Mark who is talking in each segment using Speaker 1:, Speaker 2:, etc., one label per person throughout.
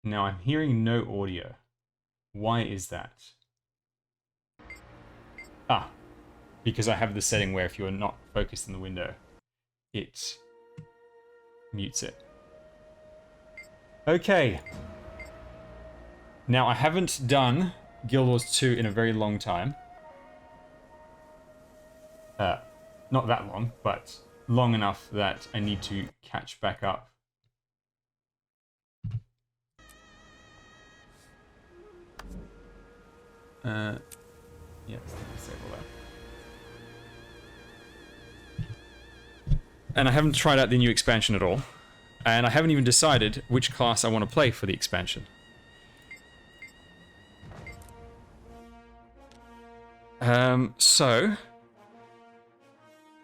Speaker 1: Now I'm hearing no audio. Why is that? Ah, because I have the setting where if you're not focused in the window, it mutes it. Okay. Now I haven't done Guild Wars 2 in a very long time. Not that long, but long enough that I need to catch back up. Yeah, let's disable that. And I haven't tried out the new expansion at all. And I haven't even decided which class I want to play for the expansion. So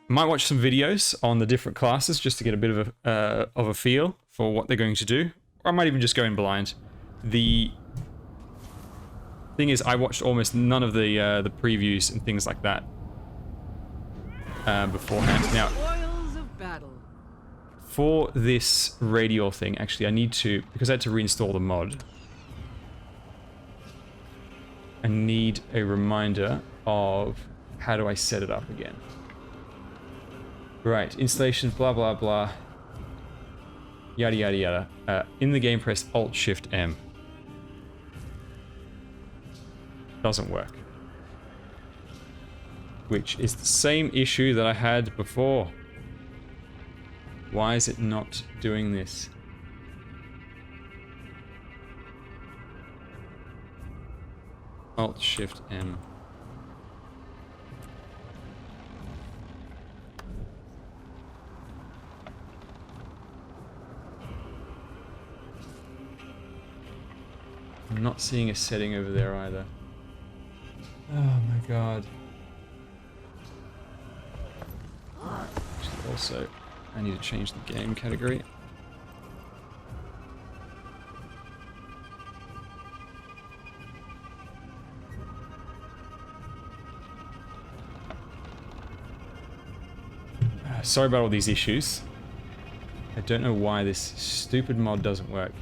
Speaker 1: might watch some videos on the different classes just to get a bit of a feel for what they're going to do. Or I might even just go in blind. The thing is, I watched almost none of the previews and things like that beforehand. Now, for this radial thing, actually, I need to, because I had to reinstall the mod, I need a reminder of how do I set it up again. Right, installation, blah, blah, blah. Yada, yada, yada. In the game, press Alt-Shift-M. Doesn't work. Which is the same issue that I had before. Why is it not doing this? Alt-Shift-M. I'm not seeing a setting over there either. Oh my god. Actually, also, I need to change the game category. Sorry about all these issues. I don't know why this stupid mod doesn't work.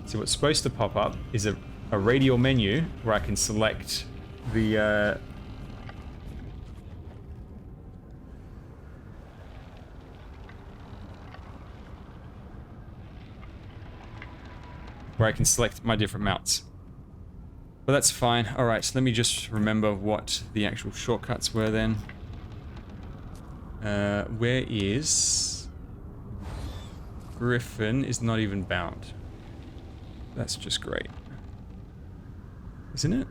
Speaker 1: So what's supposed to pop up is a radial menu where I can select the where I can select my different mounts. But that's fine. Alright, so let me just remember what the actual shortcuts were then. Where is... Griffin is not even bound. That's just great. Isn't it?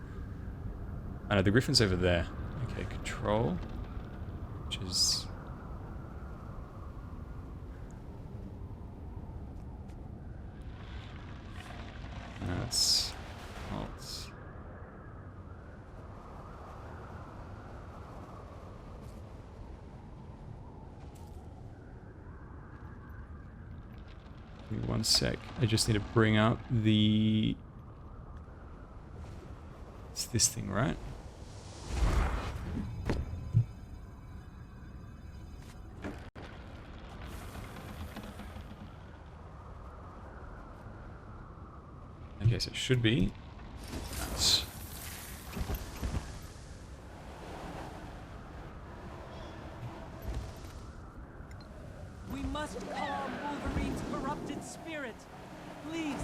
Speaker 1: I know, the Griffin's over there. Okay, control. Which is... That's... Alt. Give me one sec. I just need to bring up the... It's this thing, right? Okay, so it should be... That's...
Speaker 2: We must calm Wolverine's corrupted spirit. Please,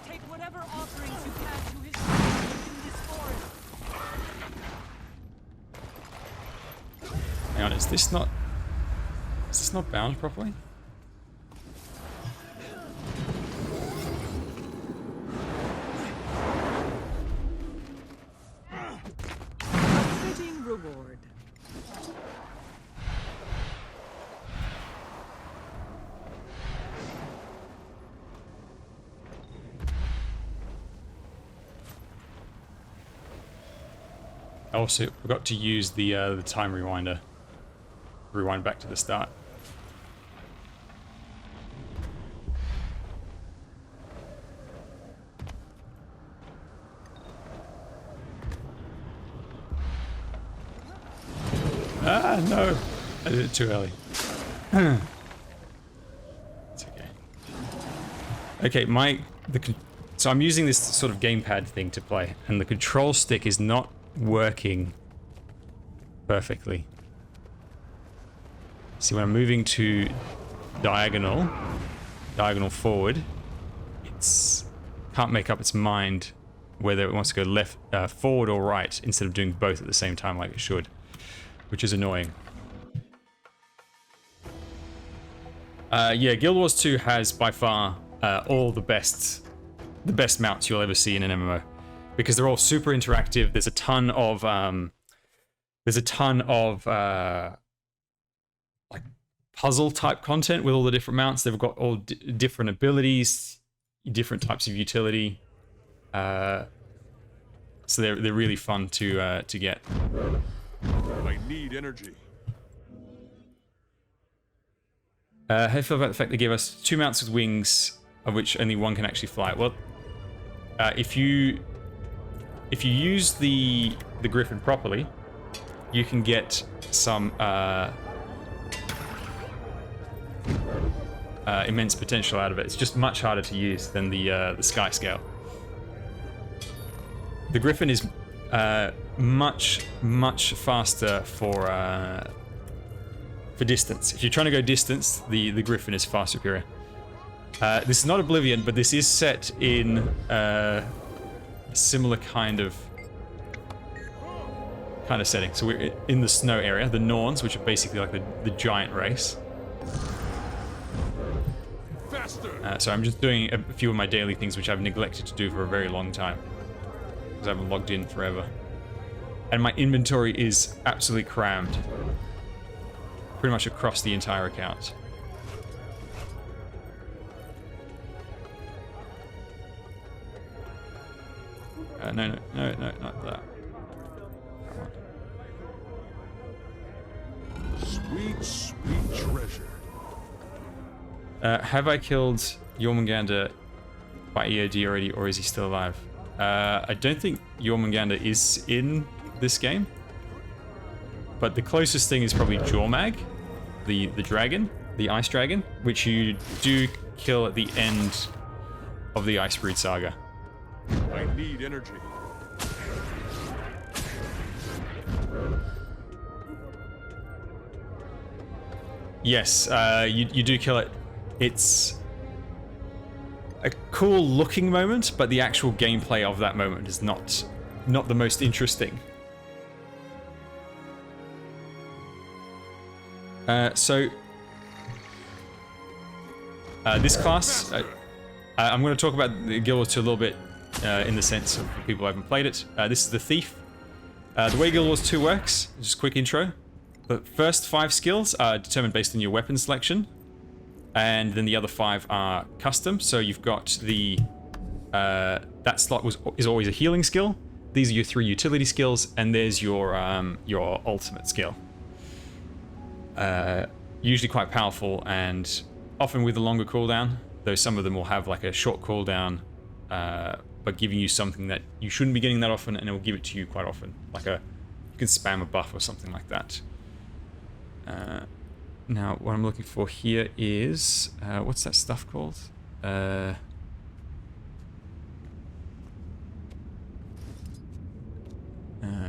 Speaker 2: take whatever offerings you can to his spirit in this forest.
Speaker 1: Hang on, is this not bound properly?
Speaker 2: A fitting reward.
Speaker 1: I also forgot to use the time rewinder. Rewind back to the start. Ah, no. I did it too early. It's okay. Okay, so I'm using this sort of gamepad thing to play, and the control stick is not working perfectly. See, when I'm moving to diagonal forward, it's can't make up its mind whether it wants to go left, forward or right, instead of doing both at the same time like it should, which is annoying. Yeah, Guild Wars 2 has by far all the best mounts you'll ever see in an MMO, because they're all super interactive. There's a ton of like puzzle type content with all the different mounts. They've got all different abilities, different types of utility. So they're really fun to get.
Speaker 3: I need energy.
Speaker 1: How do you feel about the fact they gave us 2 mounts with wings, of which only one can actually fly? Well, if you use the Griffin properly, you can get some immense potential out of it. It's just much harder to use than the Sky Scale. The Griffin is much faster for distance. If you're trying to go distance, the Griffin is far superior. This is not Oblivion, but this is set in a similar kind of setting. So we're in the snow area, the Norns, which are basically like the giant race. So I'm just doing a few of my daily things, which I've neglected to do for a very long time, because I haven't logged in forever. And my inventory is absolutely crammed, pretty much across the entire account. No, not that.
Speaker 3: Sweet treasure.
Speaker 1: Have I killed Jormungandr by EOD already, or is he still alive? I don't think Jormungandr is in this game, but the closest thing is probably Jormag, the dragon, the ice dragon, which you do kill at the end of the Icebreed saga.
Speaker 3: I need energy.
Speaker 1: Yes, you do kill it. It's a cool looking moment, but the actual gameplay of that moment is not the most interesting. So this class, I'm going to talk about the Guild Wars 2 a little bit in the sense of people who haven't played it. This is the Thief. The way Guild Wars 2 works, just a quick intro. The first 5 skills are determined based on your weapon selection, and then the other 5 are custom. So you've got the that slot is always a healing skill. These are your 3 utility skills, and there's your ultimate skill. Usually quite powerful, and often with a longer cooldown. Though some of them will have like a short cooldown, but giving you something that you shouldn't be getting that often, and it will give it to you quite often. Like you can spam a buff or something like that. Now, what I'm looking for here is, what's that stuff called?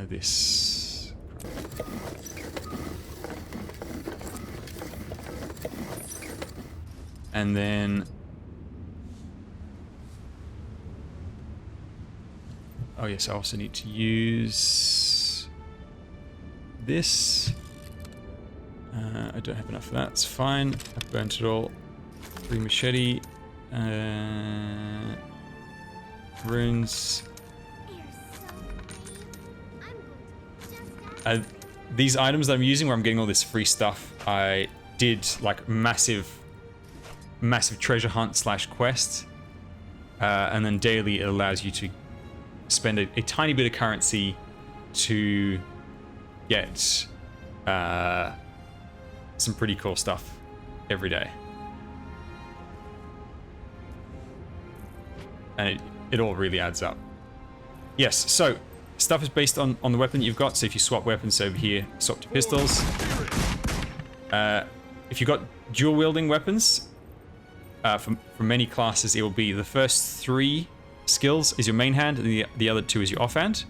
Speaker 1: This. And then, oh yes, I also need to use this. I don't have enough of that, it's fine. I've burnt it all. 3 machete. Runes. These items that I'm using, where I'm getting all this free stuff, I did like massive treasure hunt / quest. And then daily it allows you to spend a tiny bit of currency to get some pretty cool stuff every day. And it all really adds up. Yes, so stuff is based on the weapon that you've got. So if you swap weapons over here, swap to pistols, If you've got dual wielding weapons, for many classes, it will be the first 3 skills is your main hand, and the other 2 is your offhand.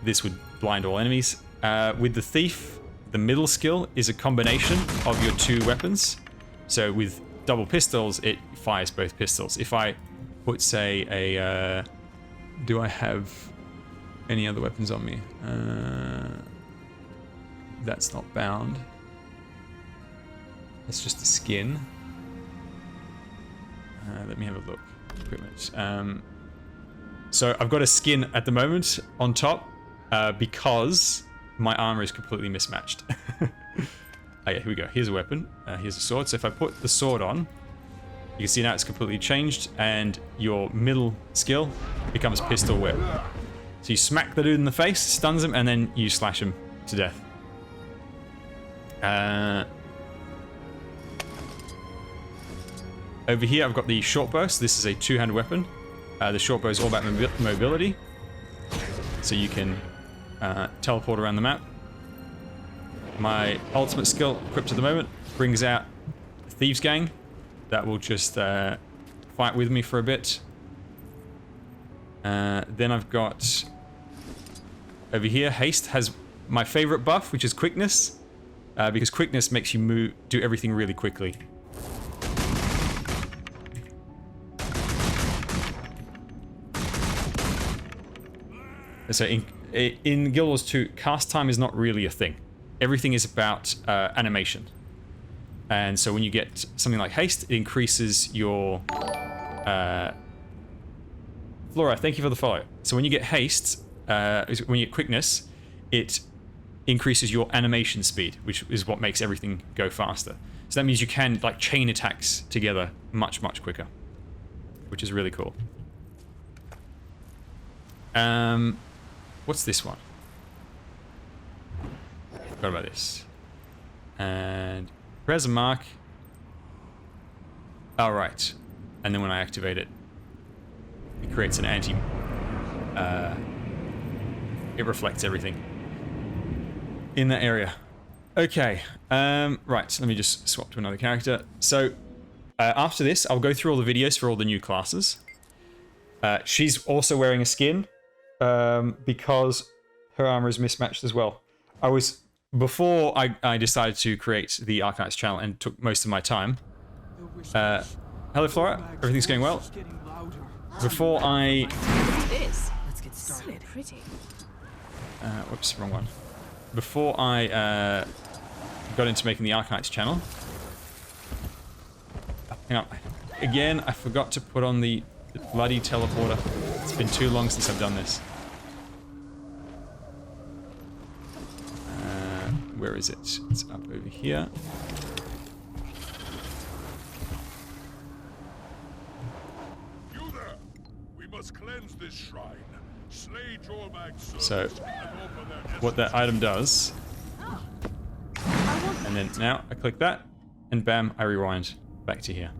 Speaker 1: This would blind all enemies. With the thief, the middle skill is a combination of your 2 weapons. So with double pistols, it fires both pistols. If I put, say, a... do I have any other weapons on me? That's not bound. It's just a skin. Let me have a look. Equipment. So I've got a skin at the moment on top because my armor is completely mismatched. Okay, here we go. Here's a weapon. Here's a sword. So if I put the sword on, you can see now it's completely changed, and your middle skill becomes pistol whip. So you smack the dude in the face, stuns him, and then you slash him to death. Over here, I've got the short bow. So this is a 2-handed weapon. The short bow is all about mobility, so you can teleport around the map. My ultimate skill, equipped at the moment, brings out a thieves gang that will just fight with me for a bit. Then I've got over here, haste has my favorite buff, which is quickness, because quickness makes you do everything really quickly. So in Guild Wars 2, cast time is not really a thing. Everything is about animation. And so when you get something like haste, it increases your... Flora, thank you for the follow. So when you get haste, when you get quickness, it increases your animation speed, which is what makes everything go faster. So that means you can like chain attacks together much, much quicker, which is really cool. What's this one? Forgot about this. And press a mark. Oh, right. And then when I activate it, it creates an anti... it reflects everything in that area. Okay. Right, let me just swap to another character. So, after this, I'll go through all the videos for all the new classes. She's also wearing a skin, because her armor is mismatched as well. Before I decided to create the Archives channel and took most of my time. Hello, Flora. Everything's going well. Before I...
Speaker 4: What's this? Let's get started. So pretty.
Speaker 1: Whoops, wrong one. Before I got into making the Archives channel... Hang on. Again, I forgot to put on the bloody teleporter. It's been too long since I've done this. Where is it? It's up over here.
Speaker 3: You there! We must cleanse this shrine. Slay Jormag's
Speaker 1: So,
Speaker 3: servants and open their
Speaker 1: what that item does... And then now I click that, and bam, I rewind back to here.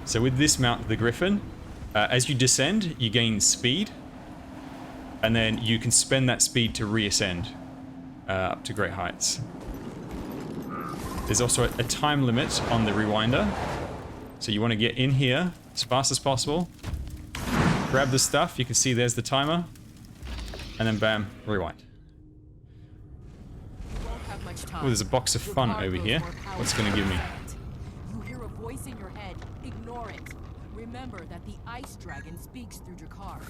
Speaker 1: So with this mount, the Griffin, as you descend, you gain speed, and then you can spend that speed to reascend up to great heights. There's also a time limit on the rewinder, so you want to get in here as fast as possible, grab the stuff, you can see there's the timer, and then bam, rewind. Oh, there's a box of fun over here. What's it going to give me?
Speaker 4: You hear a voice in your head. Ignore it. Remember that the ice dragon speaks through Jakar.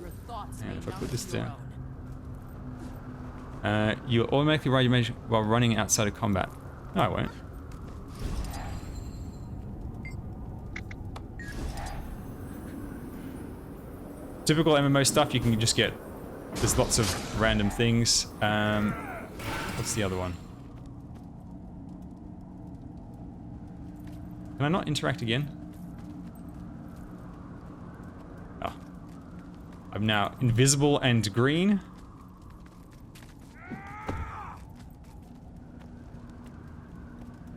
Speaker 4: Your thoughts may
Speaker 1: And if I
Speaker 4: not
Speaker 1: put this
Speaker 4: be your
Speaker 1: down. You automatically ride your mage while running outside of combat. No, I won't. Typical MMO stuff, you can just get... There's lots of random things. What's the other one? Can I not interact again? Oh. I'm now invisible and green.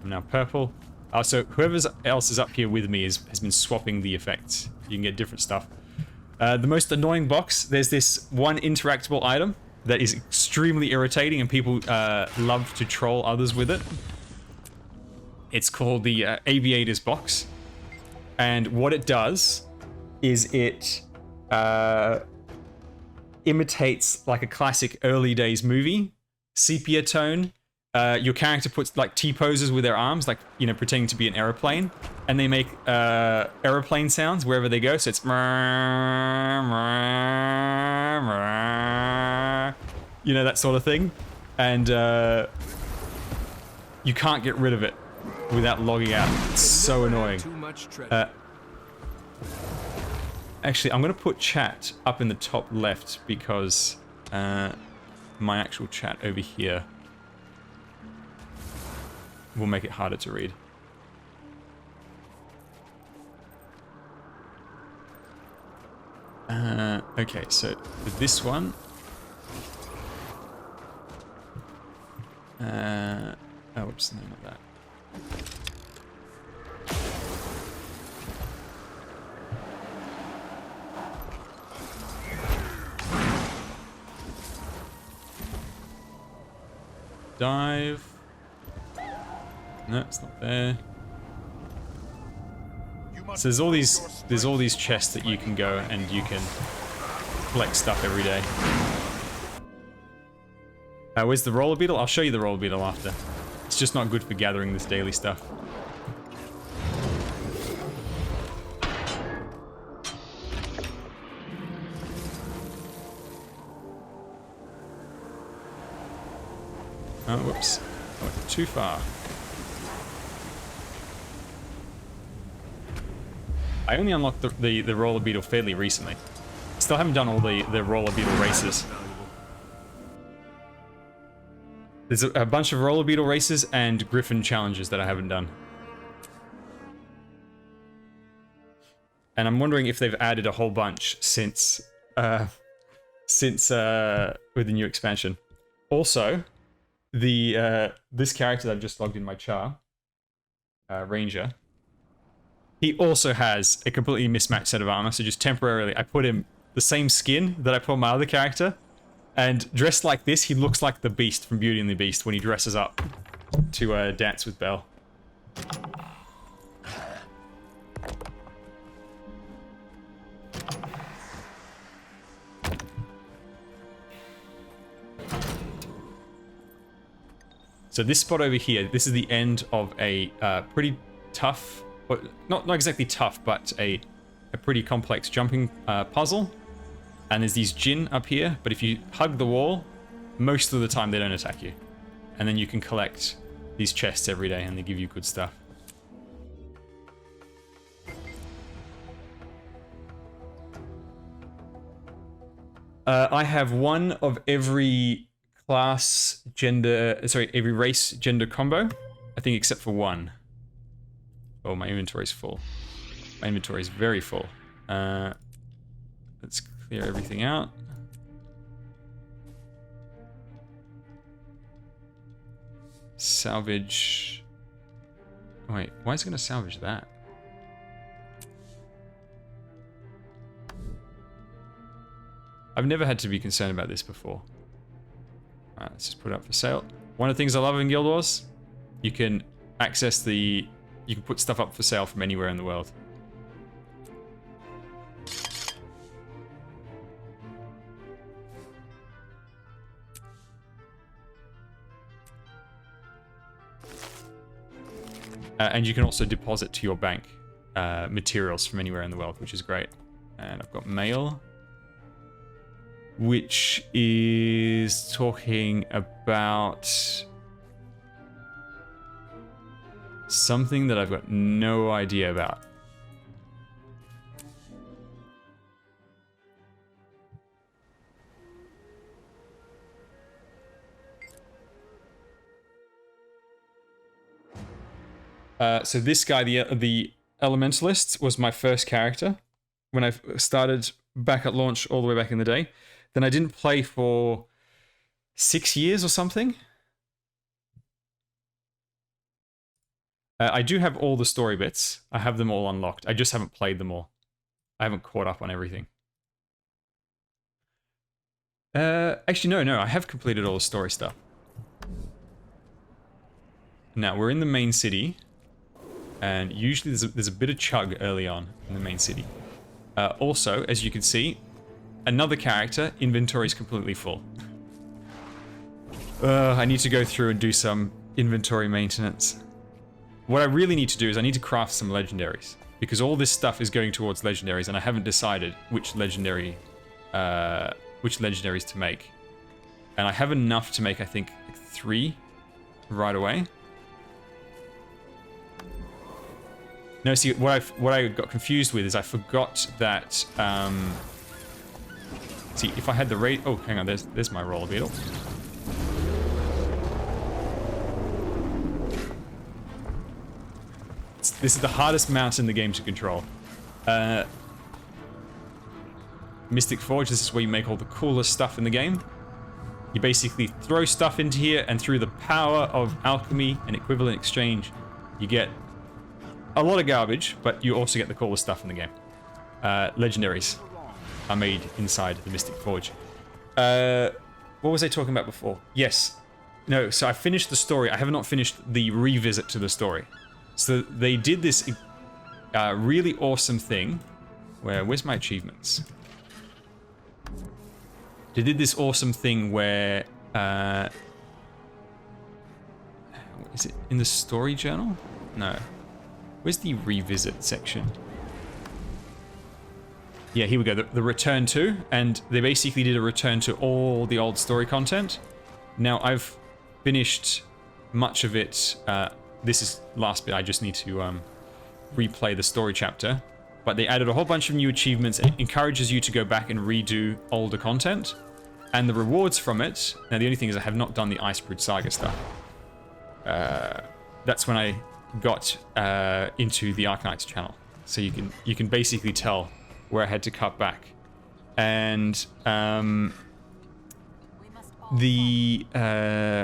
Speaker 1: I'm now purple. So whoever else is up here with me has been swapping the effects. You can get different stuff. The most annoying box, there's this one interactable item that is extremely irritating and people love to troll others with it. It's called the Aviator's box. And what it does is it imitates like a classic early days movie, sepia tone. Your character puts like T-poses with their arms, like, you know, pretending to be an aeroplane, and they make aeroplane sounds wherever they go. So it's, you know, that sort of thing. And you can't get rid of it without logging out. It's so annoying. Actually, I'm going to put chat up in the top left because my actual chat over here will make it harder to read. Okay, so for this one, oh, whoops, no, not that. Dive. No, it's not there. So there's all these chests that you can go and you can collect stuff every day. Where's the roller beetle? I'll show you the roller beetle after. It's just not good for gathering this daily stuff. Oh, whoops. I went too far. I only unlocked the roller beetle fairly recently. Still haven't done all the roller beetle races. There's a bunch of roller beetle races and griffin challenges that I haven't done. And I'm wondering if they've added a whole bunch since with the new expansion. Also, this character that I've just logged in my char, Ranger, he also has a completely mismatched set of armor, so just temporarily I put him the same skin that I put my other character, and dressed like this, he looks like the Beast from Beauty and the Beast when he dresses up to dance with Belle. So this spot over here, this is the end of a pretty tough, not exactly tough, but a pretty complex jumping puzzle. And there's these Jinn up here, but if you hug the wall, most of the time they don't attack you. And then you can collect these chests every day and they give you good stuff. I have one of every class, gender, sorry, every race, gender combo. I think except for one. Oh, my inventory's full. My inventory is very full. Let's clear everything out. Salvage. Wait, why is it going to salvage that? I've never had to be concerned about this before. Alright, let's just put it up for sale. One of the things I love in Guild Wars, you can access you can put stuff up for sale from anywhere in the world. And you can also deposit to your bank materials from anywhere in the world, which is great. And I've got mail, which is talking about something that I've got no idea about. So this guy, the Elementalist, was my first character when I started back at launch all the way back in the day. Then I didn't play for 6 years or something. I do have all the story bits. I have them all unlocked. I just haven't played them all. I haven't caught up on everything. Actually, no. I have completed all the story stuff. Now, we're in the main city. And usually there's a bit of chug early on in the main city. Also, as you can see, another character, inventory is completely full. I need to go through and do some inventory maintenance. What I really need to do is I need to craft some legendaries. Because all this stuff is going towards legendaries, and I haven't decided which legendaries to make. And I have enough to make, I think, 3 right away. No, see, what I got confused with is I forgot that, see, if I had the rate... Oh, hang on, there's my roller beetle. This is the hardest mouse in the game to control. Mystic Forge, this is where you make all the coolest stuff in the game. You basically throw stuff into here, and through the power of alchemy and equivalent exchange, you get a lot of garbage, but you also get the coolest stuff in the game. Legendaries are made inside the Mystic Forge. What was I talking about before? Yes. No, so I finished the story. I have not finished the revisit to the story. So they did this really awesome thing. Where's my achievements? They did this awesome thing where... is it in the story journal? No. Where's the revisit section? Yeah, here we go. The return to, and they basically did a return to all the old story content. Now I've finished much of it. This is last bit. I just need to replay the story chapter. But they added a whole bunch of new achievements. It encourages you to go back and redo older content. And the rewards from it. Now the only thing is I have not done the Icebrood Saga stuff. That's when I got into the Arknights channel, so you can basically tell where I had to cut back, and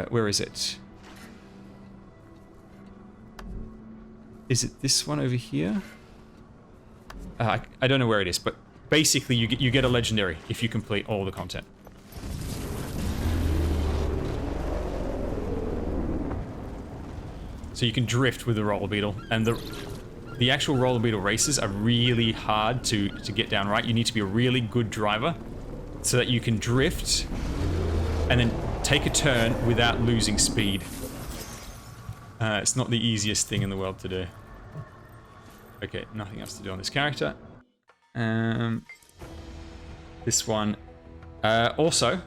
Speaker 1: where is it? Is it this one over here? I don't know where it is, but basically you get a legendary if you complete all the content. So you can drift with the roller beetle, and the actual roller beetle races are really hard to get down right. You need to be a really good driver so that you can drift and then take a turn without losing speed. It's not the easiest thing in the world to do. Okay, nothing else to do on this character. This one. Also,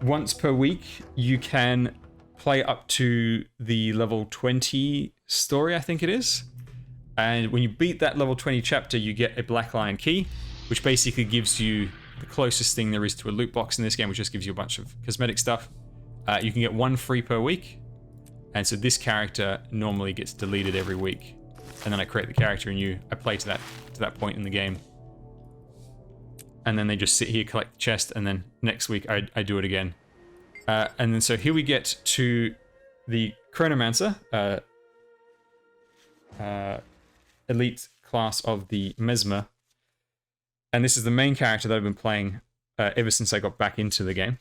Speaker 1: once per week, you can play up to the level 20 story, I think it is. And when you beat that level 20 chapter, you get a Black Lion key, which basically gives you the closest thing there is to a loot box in this game, which just gives you a bunch of cosmetic stuff. You can get 1 free per week. And so this character normally gets deleted every week. And then I create the character and I play to that point in the game. And then they just sit here, collect the chest, and then next week I do it again. And then so here we get to the Chronomancer, elite class of the Mesmer. And this is the main character that I've been playing ever since I got back into the game.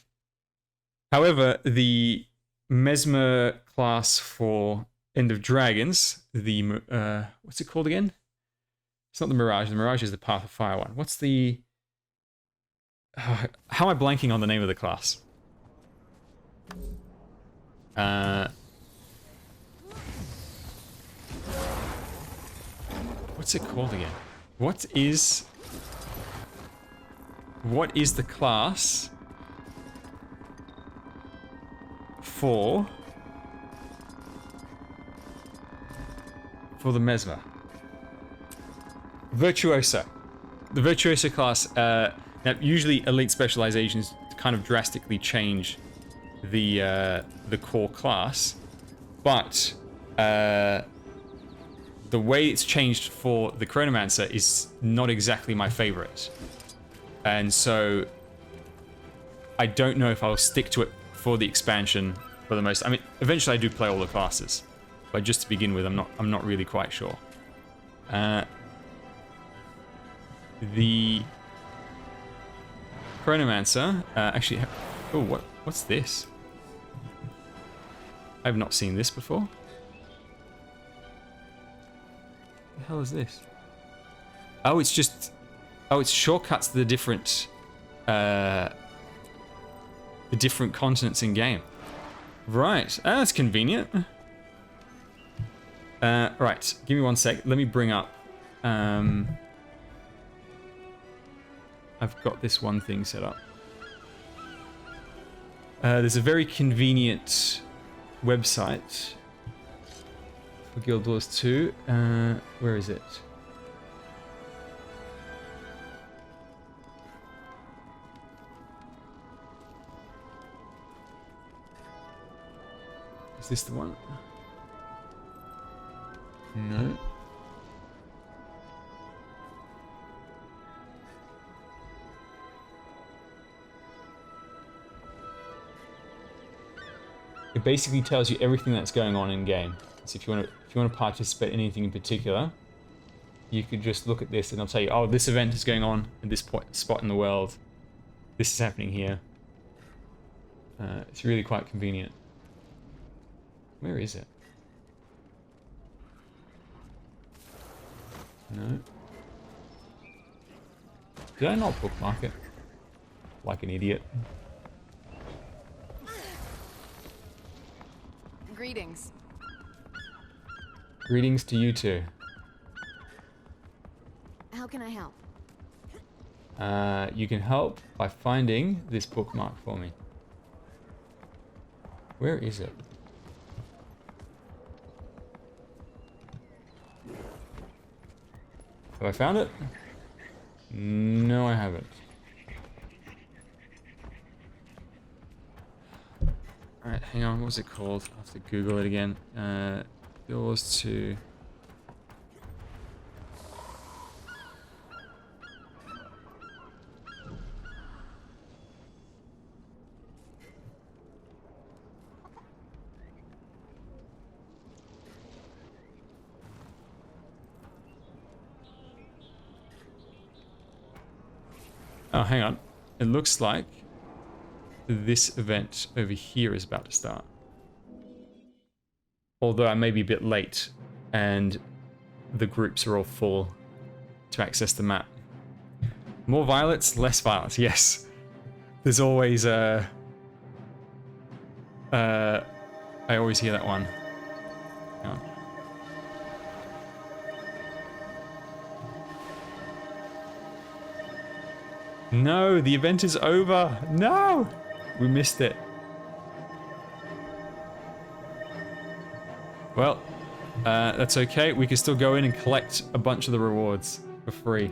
Speaker 1: However, the Mesmer class for End of Dragons, the, what's it called again? It's not the Mirage is the Path of Fire one. What's the... how am I blanking on the name of the class? What's it called again? What is the class for the Mesmer? Virtuoso. The Virtuoso class, now usually elite specializations kind of drastically change the core class, but the way it's changed for the Chronomancer is not exactly my favorite. And so I don't know if I'll stick to it for the expansion for the most. I mean, eventually I do play all the classes, But just to begin with, I'm not really quite sure. The Chronomancer actually. Oh, what's this? I've not seen this before. What the hell is this? Oh, it's just. Oh, it's shortcuts to the different continents in game. Right, that's convenient. Right, give me 1 sec. Let me bring up. I've got this one thing set up. There's a very convenient website for Guild Wars 2. Where is it? Is this the one? No. It basically tells you everything that's going on in game. So if you want to participate in anything in particular, you could just look at this and it'll tell you, oh, this event is going on at this spot in the world. This is happening here. It's really quite convenient. Where is it? No. Did I not bookmark it? Like an idiot.
Speaker 4: Greetings.
Speaker 1: Greetings to you too.
Speaker 4: How can I help?
Speaker 1: You can help by finding this bookmark for me. Where is it? Have I found it? No, I haven't. Alright, hang on, what was it called? I'll have to Google it again. Yours to... Oh, hang on. It looks like this event over here is about to start. Although I may be a bit late and the groups are all full to access the map. More violets, less violets, yes. There's always I always hear that one. Hang on. No, the event is over. No! We missed it. Well, that's okay. We can still go in and collect a bunch of the rewards for free.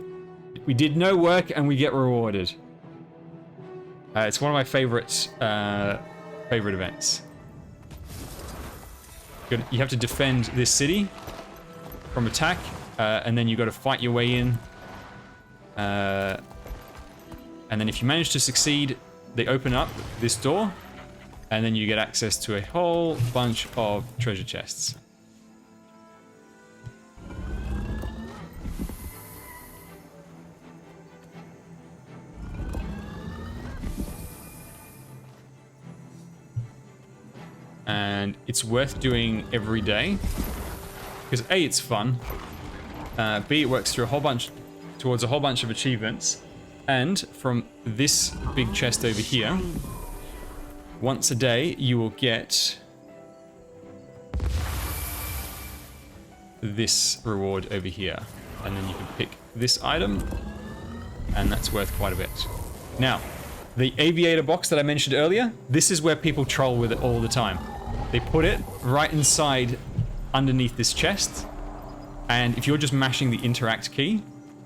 Speaker 1: We did no work and we get rewarded. It's one of my favorite events. You have to defend this city from attack, and then you got to fight your way in. And then if you manage to succeed, they open up this door, and then you get access to a whole bunch of treasure chests. And it's worth doing every day, because A, it's fun, B, it works through towards a whole bunch of achievements. And from this big chest over here, once a day, you will get this reward over here. And then you can pick this item, and that's worth quite a bit. Now, the aviator box that I mentioned earlier, this is where people troll with it all the time. They put it right inside underneath this chest, and if you're just mashing the interact key,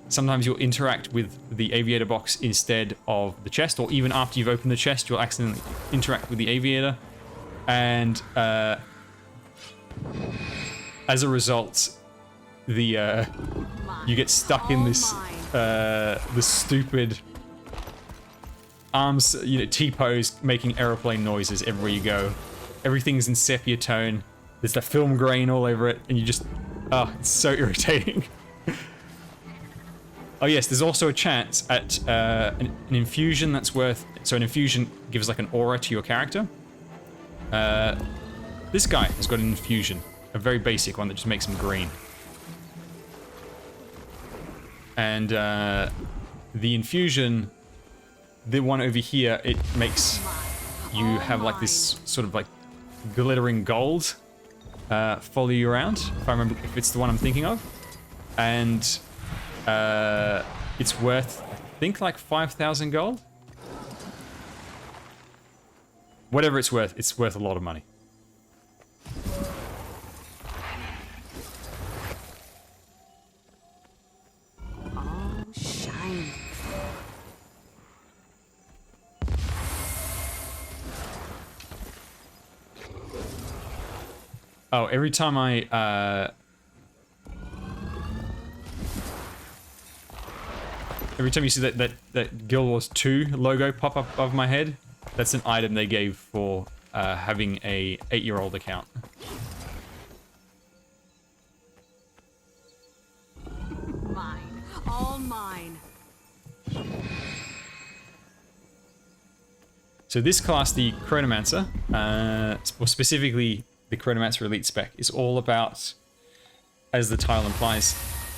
Speaker 1: sometimes you'll interact with the aviator box instead of the chest, or even after you've opened the chest, you'll accidentally interact with the aviator. And as a result, you get stuck in this stupid arms, T-pose, making aeroplane noises everywhere you go. Everything's in sepia tone. there's that film grain all over it, and you just, oh, it's so irritating. Oh yes, there's also a chance at an infusion that's worth, so an infusion gives like an aura to your character. This guy has got an infusion, a very basic one that just makes him green. And the infusion, the one over here, it makes you have like this sort of like glittering gold follow you around, if I remember, if it's the one I'm thinking of. And it's worth, I think, like 5,000 gold. Whatever it's worth a lot of money.
Speaker 4: Oh, shine.
Speaker 1: Oh, every time every time you see that Guild Wars 2 logo pop up above my head, that's an item they gave for having a 8-year-old account.
Speaker 4: Mine. All mine.
Speaker 1: So this class, the Chronomancer, or specifically the Chronomancer Elite spec, is all about, as the title implies,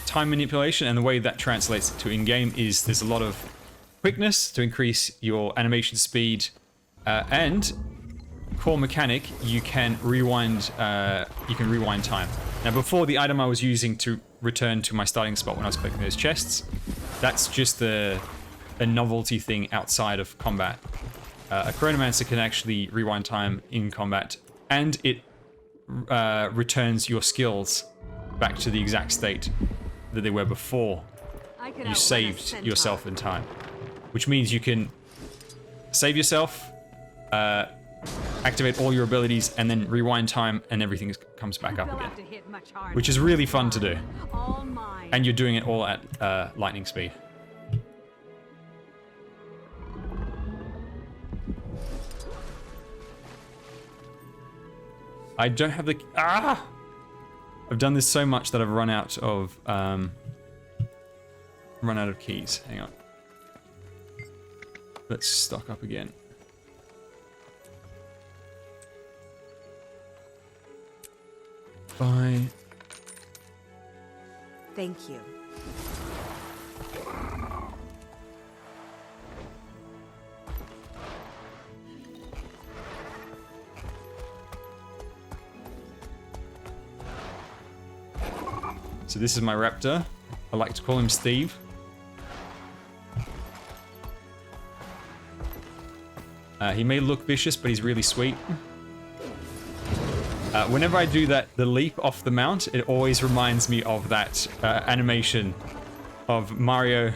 Speaker 1: time manipulation, and the way that translates to in-game is there's a lot of quickness to increase your animation speed, and core mechanic, you can rewind time. Now before, the item I was using to return to my starting spot when I was collecting those chests, that's just a novelty thing outside of combat. A Chronomancer can actually rewind time in combat, and it returns your skills back to the exact state that they were before you saved yourself in time. Which means you can save yourself, activate all your abilities, and then rewind time, and everything comes back up again. Which is really fun to do. And you're doing it all at lightning speed. I don't have the... Ah! I've done this so much that I've run out of keys. Hang on. Let's stock up again. Bye.
Speaker 4: Thank you.
Speaker 1: So this is my raptor. I like to call him Steve. He may look vicious, but he's really sweet. Whenever I do the leap off the mount, it always reminds me of that animation of Mario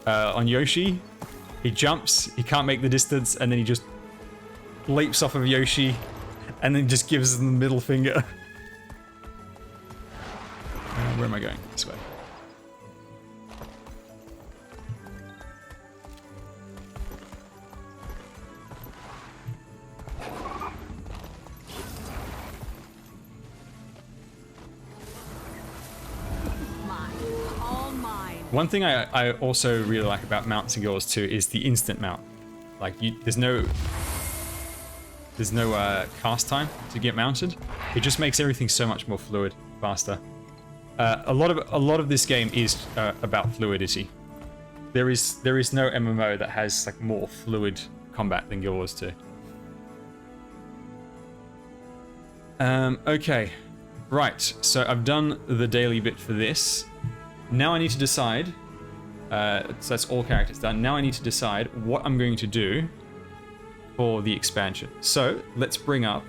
Speaker 1: on Yoshi. He jumps, he can't make the distance, and then he just leaps off of Yoshi, and then just gives them the middle finger. Where am I going? This way. One thing I also really like about mounts in Guild Wars 2 is the instant mount. Like, there's no cast time to get mounted. It just makes everything so much more fluid, faster. A lot of this game is about fluidity. There is no MMO that has like more fluid combat than Guild Wars 2. Okay, right. So I've done the daily bit for this. Now I need to decide. So that's all characters done. Now I need to decide what I'm going to do for the expansion. So let's bring up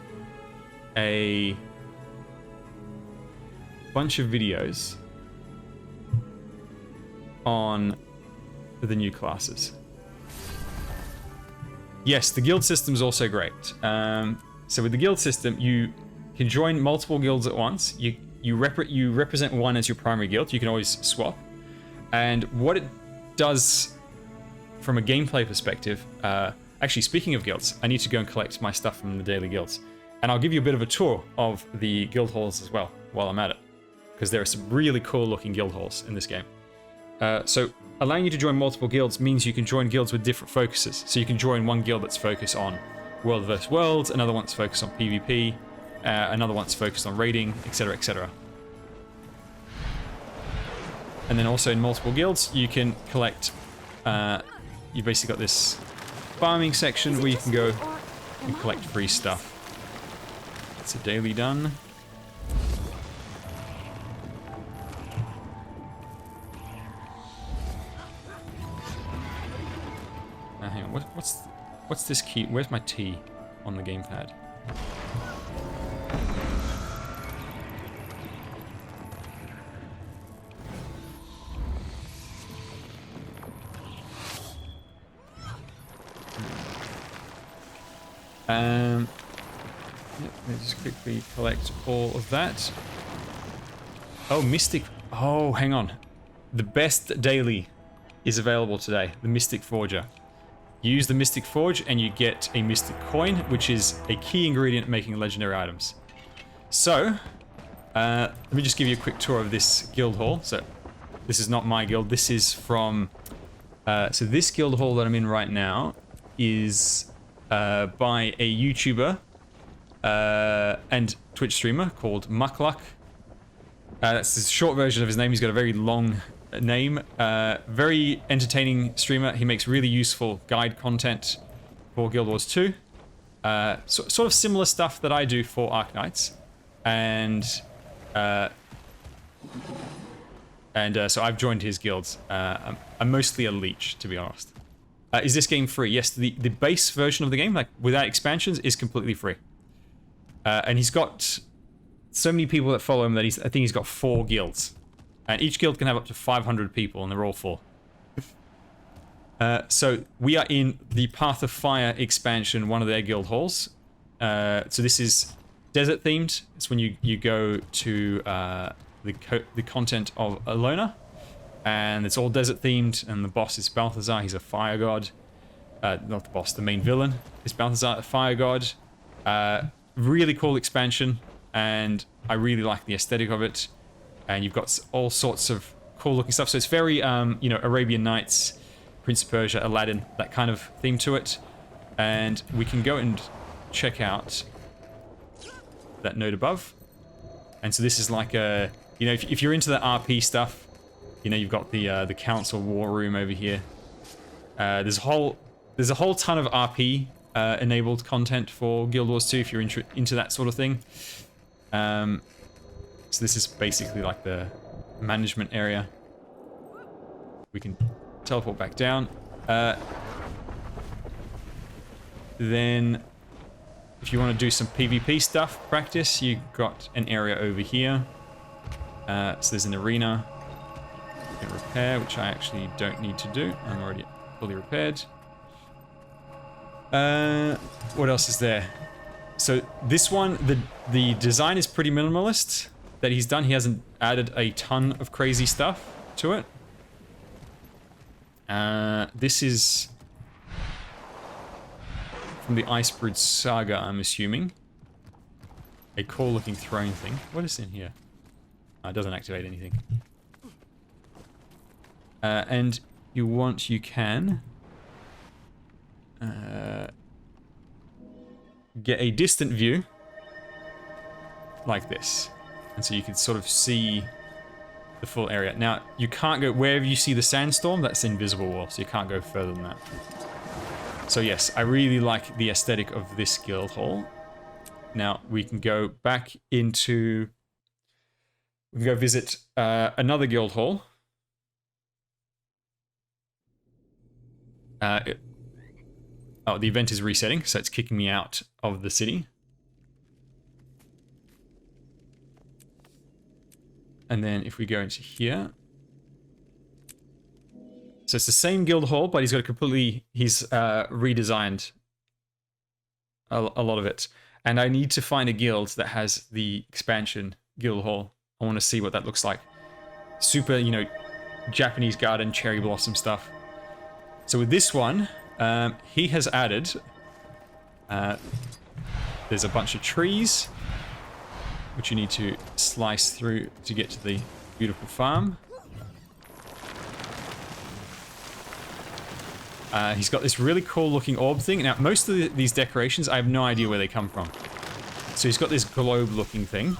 Speaker 1: a bunch of videos on the new classes. Yes, the guild system is also great. So with the guild system, you can join multiple guilds at once. You represent one as your primary guild. You can always swap. And what it does from a gameplay perspective, actually speaking of guilds, I need to go and collect my stuff from the daily guilds. And I'll give you a bit of a tour of the guild halls as well while I'm at it, because there are some really cool looking guild halls in this game. So allowing you to join multiple guilds means you can join guilds with different focuses. So you can join one guild that's focused on world versus world, another one's focused on PvP, another one's focused on raiding, etc, etc. And then also in multiple guilds, you can collect, you basically got this farming section where you can go and collect free stuff. It's a daily done. Hang on, what's this key? Where's my T on the gamepad? Let me just quickly collect all of that. Oh, Mystic. Oh, hang on. The best daily is available today. The Mystic Forger. Use the Mystic Forge and you get a Mystic Coin, which is a key ingredient making legendary items. So, let me just give you a quick tour of this guild hall. So, this is not my guild. This is from... so this guild hall that I'm in right now is by a YouTuber and Twitch streamer called Muckluck. That's the short version of his name. He's got a very long name. Very entertaining streamer. He makes really useful guide content for Guild Wars 2. Sort of similar stuff that I do for Arknights. And so I've joined his guilds. I'm mostly a leech, to be honest. Is this game free? Yes, the base version of the game, like without expansions, is completely free. And he's got so many people that follow him that I think he's got 4 guilds. And each guild can have up to 500 people, and they're all full. So we are in the Path of Fire expansion, one of their guild halls. So this is desert themed. It's when you go to the content of Alona. And it's all desert themed, and the boss is Balthazar. He's a fire god. Not the boss, the main villain is Balthazar, a fire god. Really cool expansion, and I really like the aesthetic of it. And you've got all sorts of cool looking stuff. So it's very, you know, Arabian Nights, Prince of Persia, Aladdin, that kind of theme to it. And we can go and check out that node above. And so this is like a, you know, if you're into the RP stuff, you know, you've got the council war room over here. There's a whole ton of RP enabled content for Guild Wars 2 if you're into that sort of thing. So this is basically like the management area. We can teleport back down. Then, if you want to do some PvP stuff, practice, you've got an area over here. So there's an arena. You can repair, which I actually don't need to do. I'm already fully repaired. What else is there? So this one, the design is pretty minimalist that he's done. He hasn't added a ton of crazy stuff to it. This is from the Icebrood Saga, I'm assuming. A cool looking throne thing. What is in here? It doesn't activate anything. And you can get a distant view like this. And so you can sort of see the full area. Now, you can't go wherever you see the sandstorm, that's invisible wall, so you can't go further than that. So yes, I really like the aesthetic of this guild hall. Now, we can go back into... We can go visit another guild hall. Oh, the event is resetting, so it's kicking me out of the city. And then if we go into here... So it's the same guild hall, but he's got a completely... He's redesigned a lot of it. And I need to find a guild that has the expansion guild hall. I want to see what that looks like. Super, you know, Japanese garden, cherry blossom stuff. So with this one, he has added the There's a bunch of trees, which you need to slice through to get to the beautiful farm. He's got this really cool looking orb thing. Now, most of these decorations, I have no idea where they come from. So he's got this globe looking thing.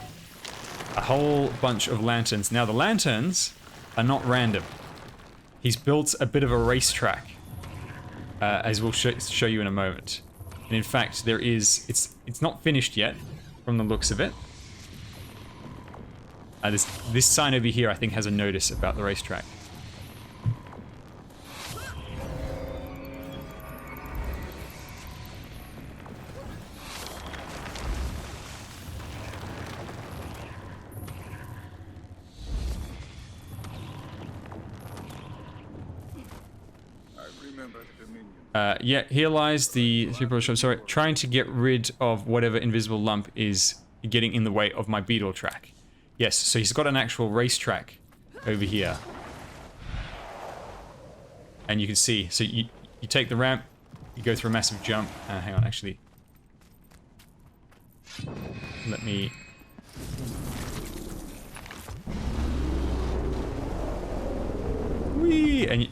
Speaker 1: A whole bunch of lanterns. Now, the lanterns are not random. He's built a bit of a racetrack, as we'll show you in a moment. And in fact, there is... It's not finished yet, from the looks of it. This sign over here, I think, has a notice about the racetrack. Yeah, here lies the sorry, trying to get rid of whatever invisible lump is getting in the way of my beetle track. Yes, so he's got an actual racetrack over here. And you can see, so you take the ramp, you go through a massive jump. Hang on, actually. Let me... Whee! And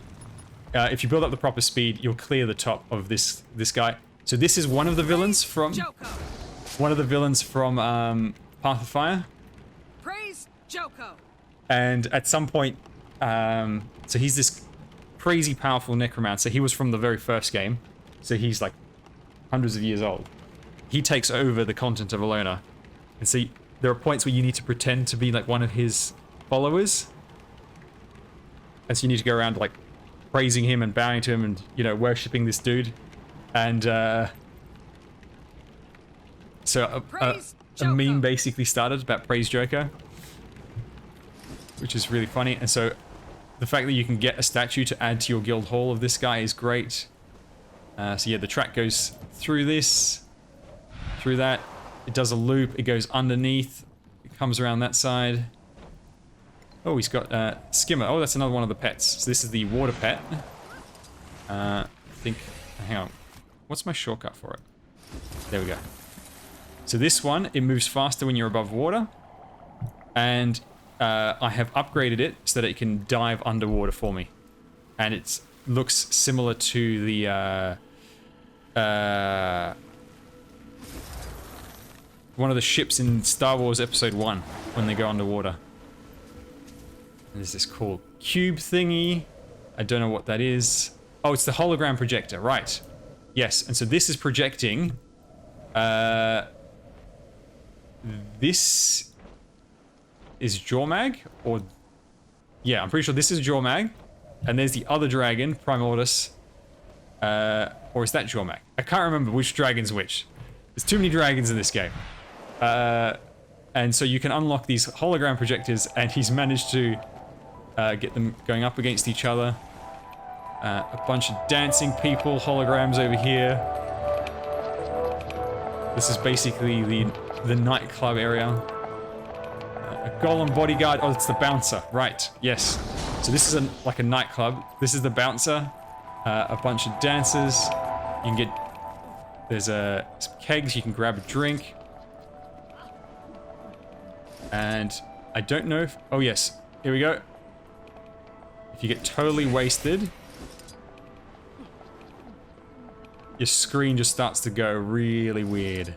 Speaker 1: if you build up the proper speed, you'll clear the top of this guy. So this is one of the villains from... Path of Fire.
Speaker 2: Praise Joko.
Speaker 1: And at some point, so he's this crazy powerful necromancer. He was from the very first game. So he's like hundreds of years old. He takes over the continent of Alona. And so there are points where you need to pretend to be like one of his followers. And so you need to go around like praising him and bowing to him and, you know, worshipping this dude. And so a meme basically started about Praise Joko, which is really funny. And so the fact that you can get a statue to add to your guild hall of this guy is great. So yeah, the track goes through this, through that. It does a loop. It goes underneath. It comes around that side. Oh, he's got Skimmer. Oh, that's another one of the pets. So this is the water pet. I think... Hang on. What's my shortcut for it? There we go. So this one, it moves faster when you're above water. And I have upgraded it so that it can dive underwater for me. And it looks similar to the... one of the ships in Star Wars Episode 1 when they go underwater. There's this cool cube thingy. I don't know what that is. Oh, it's the hologram projector, right. Yes, and so this is projecting... this is Jormag, or... Yeah, I'm pretty sure this is Jormag. And there's the other dragon, Primordus. Or is that Jormag? I can't remember which dragon's which. There's too many dragons in this game. And so you can unlock these hologram projectors, and he's managed to get them going up against each other. A bunch of dancing people, holograms over here. This is basically the nightclub area. A golem bodyguard. Oh, it's the bouncer. Right. Yes. So this is like a nightclub. This is the bouncer. A bunch of dancers. You can get... There's some kegs. You can grab a drink. And I don't know if... Oh, yes. Here we go. If you get totally wasted, your screen just starts to go really weird.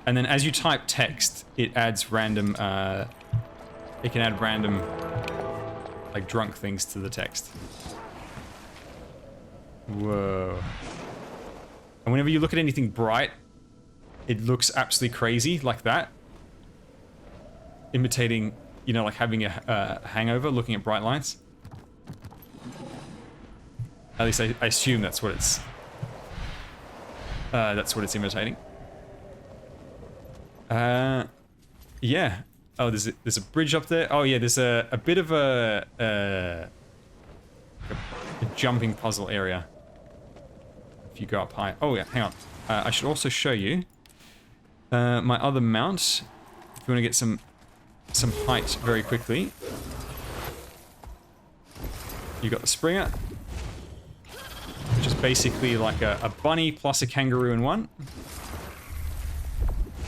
Speaker 1: And then as you type text, it adds random, it can add random, like, drunk things to the text. Whoa. And whenever you look at anything bright, it looks absolutely crazy, like that. Imitating, you know, like having a hangover, looking at bright lights. At least I assume that's what it's imitating. Yeah. Oh, there's a bridge up there. Oh yeah, there's a bit of a jumping puzzle area. If you go up high. Oh yeah, hang on. I should also show you my other mount. If you want to get some height very quickly. You got the Springer, which is basically like a bunny plus a kangaroo in one.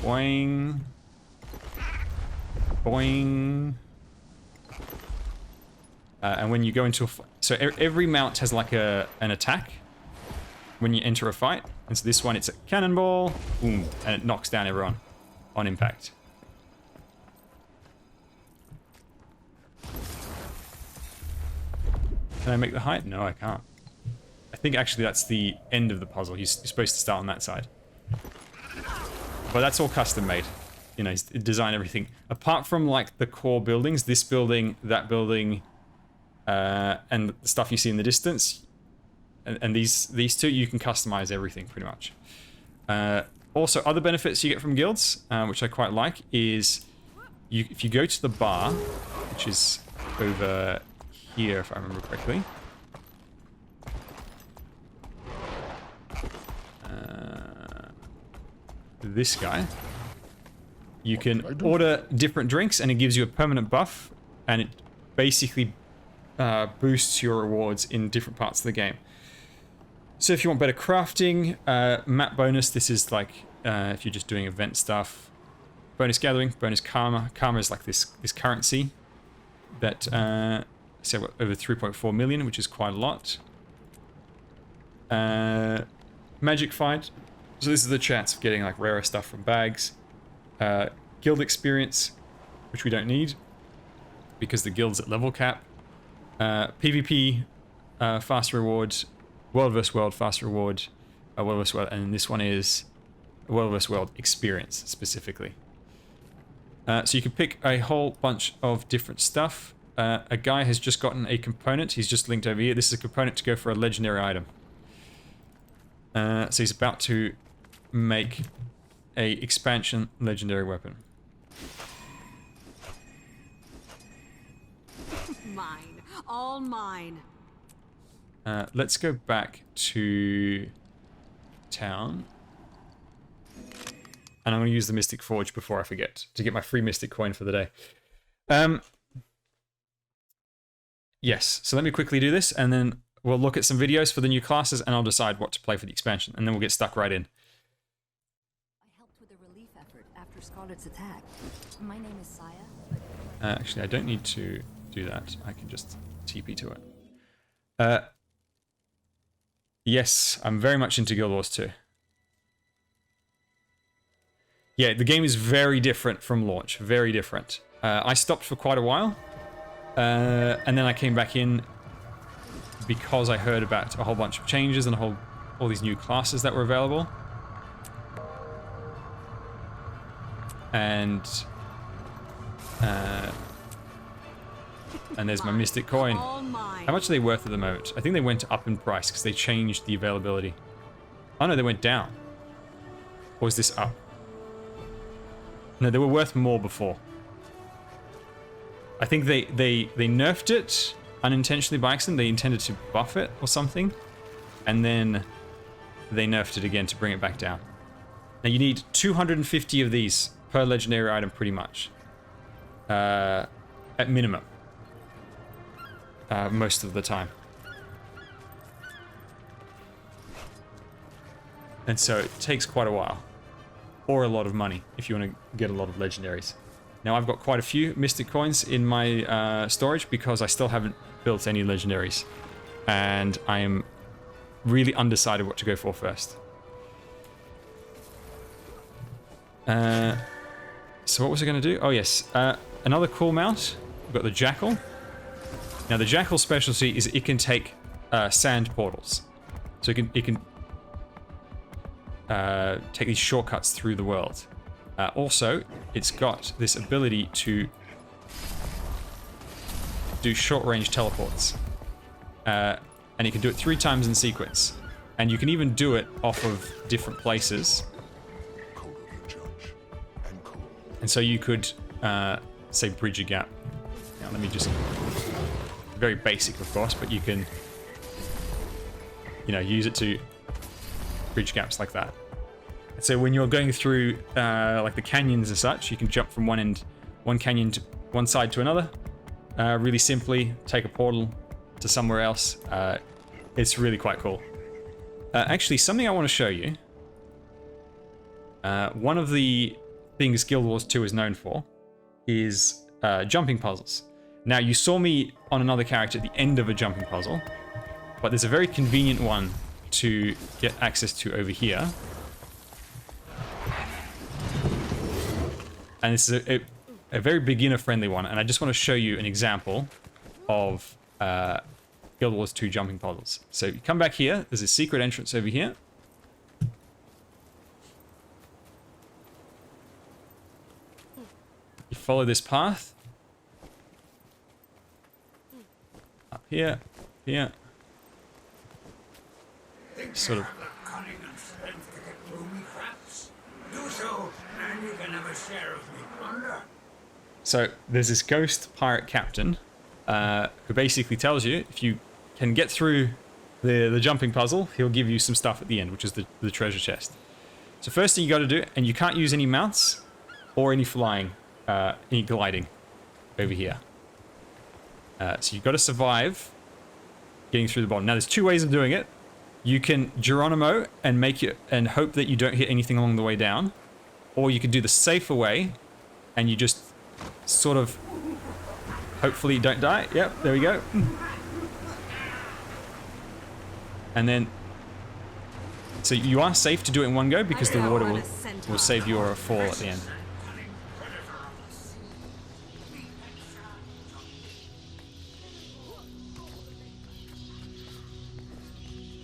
Speaker 1: Boing. Boing. And when you go into a... So every mount has like an attack when you enter a fight. And so this one, it's a cannonball. Boom. And it knocks down everyone on impact. Can I make the height? No, I can't. I think actually that's the end of the puzzle. You're supposed to start on that side. But that's all custom made. You know, he's designed everything. Apart from like the core buildings, this building, that building, and the stuff you see in the distance, and these two, you can customize everything pretty much. Also, other benefits you get from guilds, which I quite like, is if you go to the bar, which is over here, if I remember correctly. This guy. You can order different drinks and it gives you a permanent buff, and it basically boosts your rewards in different parts of the game. So if you want better crafting, map bonus, this is like if you're just doing event stuff. Bonus gathering, bonus karma. Karma is like this currency that say what, over 3.4 million, which is quite a lot. Magic fight. So this is the chance of getting like rarer stuff from bags. Guild experience, which we don't need because the guild's at level cap. PvP, fast reward. World vs. World, fast reward. World vs. World, and this one is World vs. World experience specifically. So you can pick a whole bunch of different stuff. A guy has just gotten a component. He's just linked over here. This is a component to go for a legendary item. So he's about to make a expansion legendary weapon.
Speaker 4: Mine. All mine.
Speaker 1: Let's go back to town. And I'm going to use the Mystic Forge before I forget to get my free Mystic coin for the day. Yes, so let me quickly do this and then we'll look at some videos for the new classes and I'll decide what to play for the expansion and then we'll get stuck right in.
Speaker 5: I helped with a relief effort after Scarlet's attack. My name is Saya.
Speaker 1: Actually, I don't need to do that. I can just TP to it. Yes, I'm very much into Guild Wars 2. Yeah, the game is very different from launch. Very different. I stopped for quite a while. And then I came back in because I heard about a whole bunch of changes and all these new classes that were available. And there's my Mystic coin. How much are they worth at the moment? I think they went up in price because they changed the availability. Oh no, they went down. Or is this up? No, they were worth more before. I think they nerfed it unintentionally by accident. They intended to buff it or something. And then they nerfed it again to bring it back down. Now you need 250 of these per legendary item pretty much. At minimum. Most of the time. And so it takes quite a while. Or a lot of money if you want to get a lot of legendaries. Now I've got quite a few Mystic coins in my storage because I still haven't built any legendaries. And I am really undecided what to go for first. So what was I going to do? Oh yes, another cool mount. We've got the Jackal. Now the Jackal specialty is it can take sand portals. So it can take these shortcuts through the world. Also, it's got this ability to do short-range teleports. And you can do it 3 times in sequence. And you can even do it off of different places. And so you could, say, bridge a gap. Now, let me just... Very basic, of course, but you can, you know, use it to bridge gaps like that. So when you're going through like the canyons and such, you can jump from one canyon to one side to another. Really simply, take a portal to somewhere else. It's really quite cool. Actually, something I want to show you. One of the things Guild Wars 2 is known for is jumping puzzles. Now, you saw me on another character at the end of a jumping puzzle, but there's a very convenient one to get access to over here. And this is a very beginner-friendly one, and I just want to show you an example of Guild Wars 2 jumping puzzles. So you come back here, there's a secret entrance over here. You follow this path. Up here, here. Sort of.
Speaker 6: Cunning and strength to get gloomy traps. Do so, and you can have a share of me plunder.
Speaker 1: So there's this ghost pirate captain who basically tells you if you can get through the jumping puzzle, he'll give you some stuff at the end, which is the treasure chest. So first thing you got to do, and you can't use any mounts or any flying, any gliding over here. So you've got to survive getting through the bottom. Now there's two ways of doing it. You can Geronimo and make it and hope that you don't hit anything along the way down, or you can do the safer way, and you just sort of hopefully you don't die. Yep, there we go. And then, so you are safe to do it in one go because the water will save your fall at the end.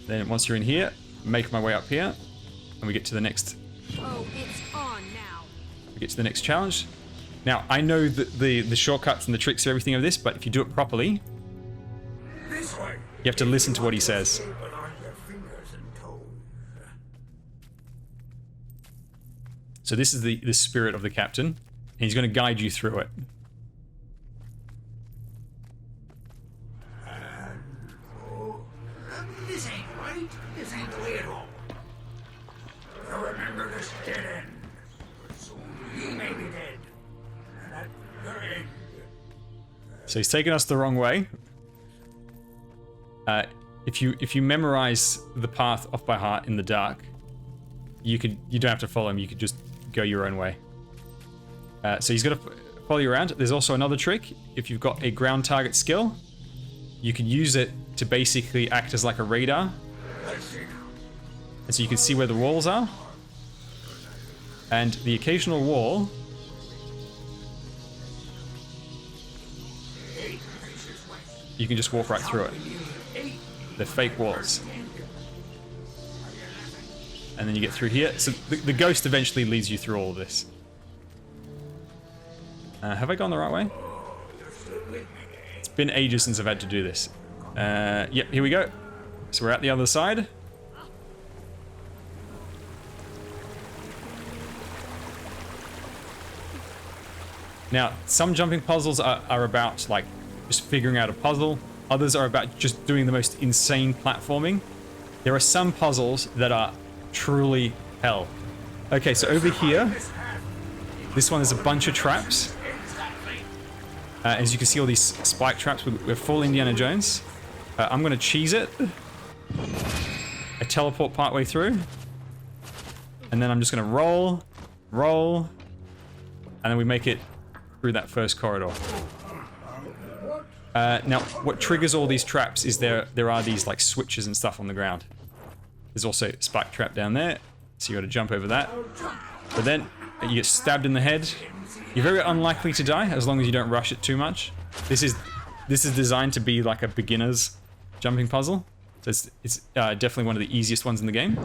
Speaker 1: Then once you're in here, make my way up here, and we get to the next.
Speaker 4: Oh, it's on now.
Speaker 1: We get to the next challenge. Now I know the shortcuts and the tricks of everything of this, but if you do it properly,
Speaker 6: This way.
Speaker 1: you have to listen to what he says.
Speaker 6: But on your fingers and toes.
Speaker 1: So this is the spirit of the captain, and he's going to guide you through it.
Speaker 6: This ain't right. This ain't the way at all. Now remember this dead end. Soon he may be dead. And at your end.
Speaker 1: So he's taken us the wrong way. If you memorize the path off by heart in the dark, you don't have to follow him. You could just go your own way. So he's going to follow you around. There's also another trick. If you've got a ground target skill, you can use it to basically act as like a radar. And so you can see where the walls are. And the occasional wall you can just walk right through it. They're fake walls. And then you get through here. So the ghost eventually leads you through all of this. Have I gone the right way? It's been ages since I've had to do this. Yep, here we go. So we're at the other side. Now, some jumping puzzles are about like just figuring out a puzzle. Others are about just doing the most insane platforming. There are some puzzles that are truly hell. Okay, so over here, this one is a bunch of traps. As you can see, all these spike traps. We're full Indiana Jones. I'm going to cheese it. I teleport partway through. And then I'm just going to roll, and then we make it through that first corridor. Now, what triggers all these traps is there are these like switches and stuff on the ground. There's also a spike trap down there, so you got to jump over that. But then you get stabbed in the head. You're very unlikely to die as long as you don't rush it too much. This is designed to be like a beginner's jumping puzzle. So it's definitely one of the easiest ones in the game.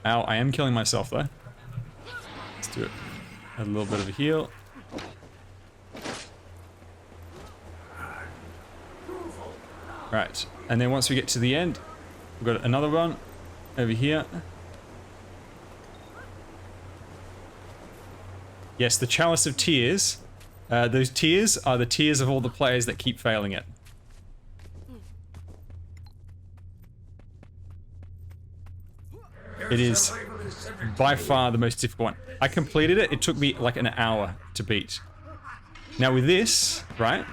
Speaker 1: Ow, I am killing myself though. Let's do it. A little bit of a heal. Right, and then once we get to the end, we've got another one over here. Yes, the Chalice of Tears. Those tears are the tears of all the players that keep failing it. It is by far the most difficult one. I completed it. It took me like an hour to beat. Now with this, right?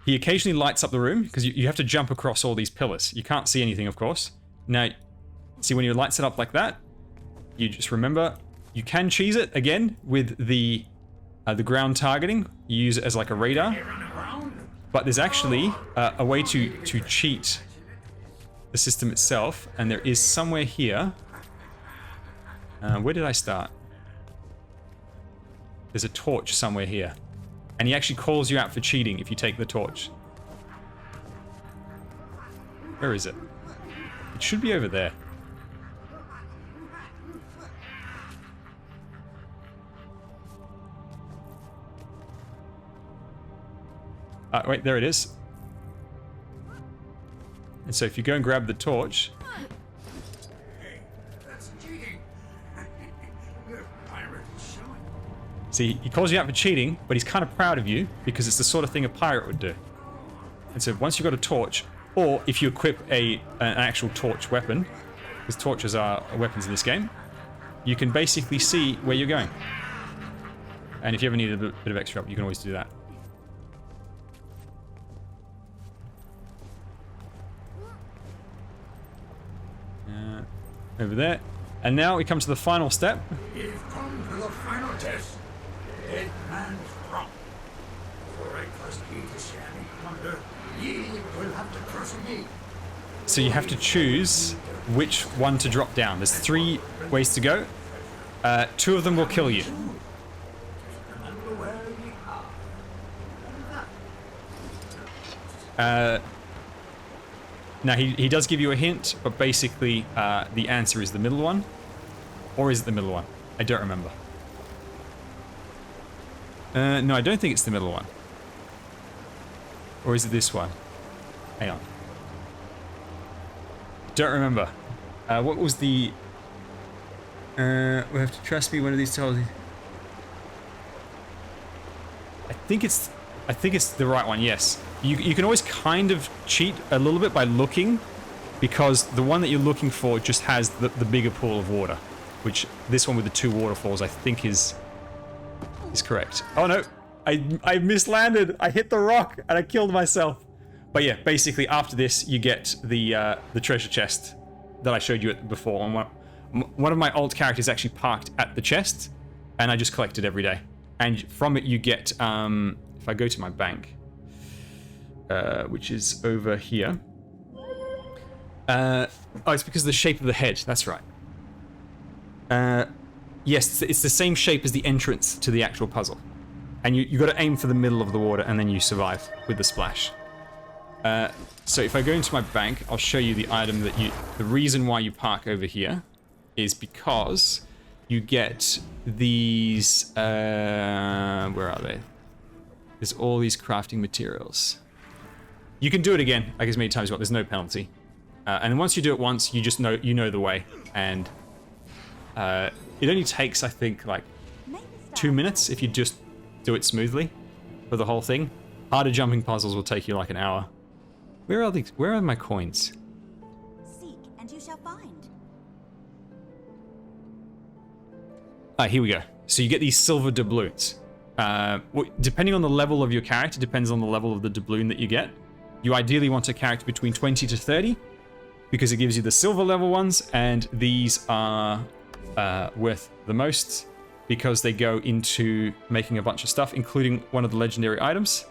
Speaker 1: he occasionally lights up the room because you have to jump across all these pillars. You can't see anything, of course. Now, see when he lights it up like that, you just remember you can cheese it again with the ground targeting. You use it as like a radar. But there's actually a way to cheat the system itself, and there is somewhere here. Where did I start? There's a torch somewhere here. And he actually calls you out for cheating if you take the torch. Where is it? It should be over there. Wait, there it is. And so if you go and grab the torch...
Speaker 6: Hey, that's cheating. The pirate is showing.
Speaker 1: See, he calls you out for cheating, but he's kind of proud of you because it's the sort of thing a pirate would do. And so once you've got a torch, or if you equip an actual torch weapon, because torches are weapons in this game, you can basically see where you're going. And if you ever need a bit of extra help, you can always do that. Over there. And now we come to the final step.
Speaker 6: You've come to the final test. Dead man's prompt. For I trust ye to stand under, ye will have to trust me.
Speaker 1: So you have to choose which one to drop down. There's 3 ways to go. 2 of them will kill you.
Speaker 6: Remember where ye are.
Speaker 1: Now, he does give you a hint, but basically the answer is the middle one. Or is it the middle one? I don't remember. No, I don't think it's the middle one. Or is it this one? Hang on. Don't remember. What was the... we have to trust me, one of these tells you. I think it's the right one, yes. You can always kind of cheat a little bit by looking, because the one that you're looking for just has the bigger pool of water, which this one with the 2 waterfalls I think is correct. Oh no, I mislanded. I hit the rock and I killed myself. But yeah, basically after this you get the treasure chest that I showed you before. And one of my alt characters actually parked at the chest, and I just collect it every day. And from it you get, if I go to my bank, which is over here. Oh, it's because of the shape of the head. That's right. Yes, it's the same shape as the entrance to the actual puzzle. And you got to aim for the middle of the water, and then you survive with the splash. So if I go into my bank, I'll show you the item that the reason why you park over here is because you get these, where are they? There's all these crafting materials. You can do it again, like as many times as you want. There's no penalty. And once you do it once, you just know the way. And it only takes, I think, like 2 minutes if you just do it smoothly for the whole thing. Harder jumping puzzles will take you like an hour. Where are my coins?
Speaker 5: Seek, and you shall find.
Speaker 1: Here we go. So you get these silver doubloons. Depending on the level of your character, depends on the level of the doubloon that you get. You ideally want a character between 20 to 30, because it gives you the silver level ones, and these are worth the most because they go into making a bunch of stuff, including one of the legendary items.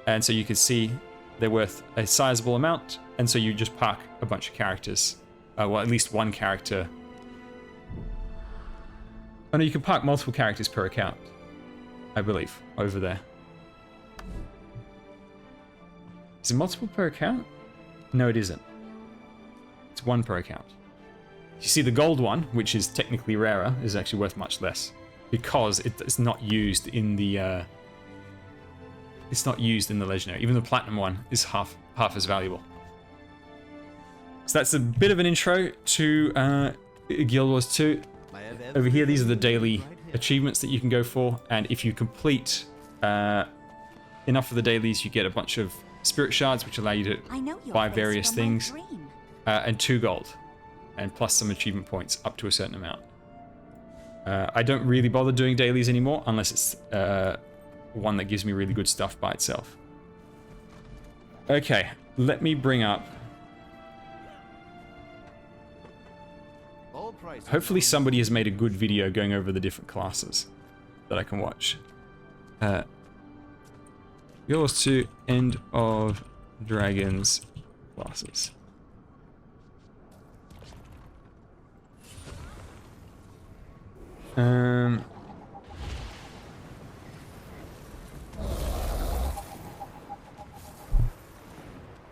Speaker 1: And so you can see they're worth a sizable amount, and so you just park a bunch of characters. Well, at least one character. Oh no, you can park multiple characters per account, I believe, over there. Is it multiple per account? No, it isn't. It's 1 per account. You see the gold one, which is technically rarer, is actually worth much less because it's not used in the legendary. Even the platinum one is half as valuable. So that's a bit of an intro to Guild Wars 2. Over here, these are the daily achievements that you can go for, and if you complete enough of the dailies, you get a bunch of spirit shards, which allow you to buy various things, and 2 gold, and plus some achievement points up to a certain amount. I don't really bother doing dailies anymore unless it's one that gives me really good stuff by itself. Okay, let me bring up... Hopefully somebody has made a good video going over the different classes that I can watch. Yours to End of Dragons classes.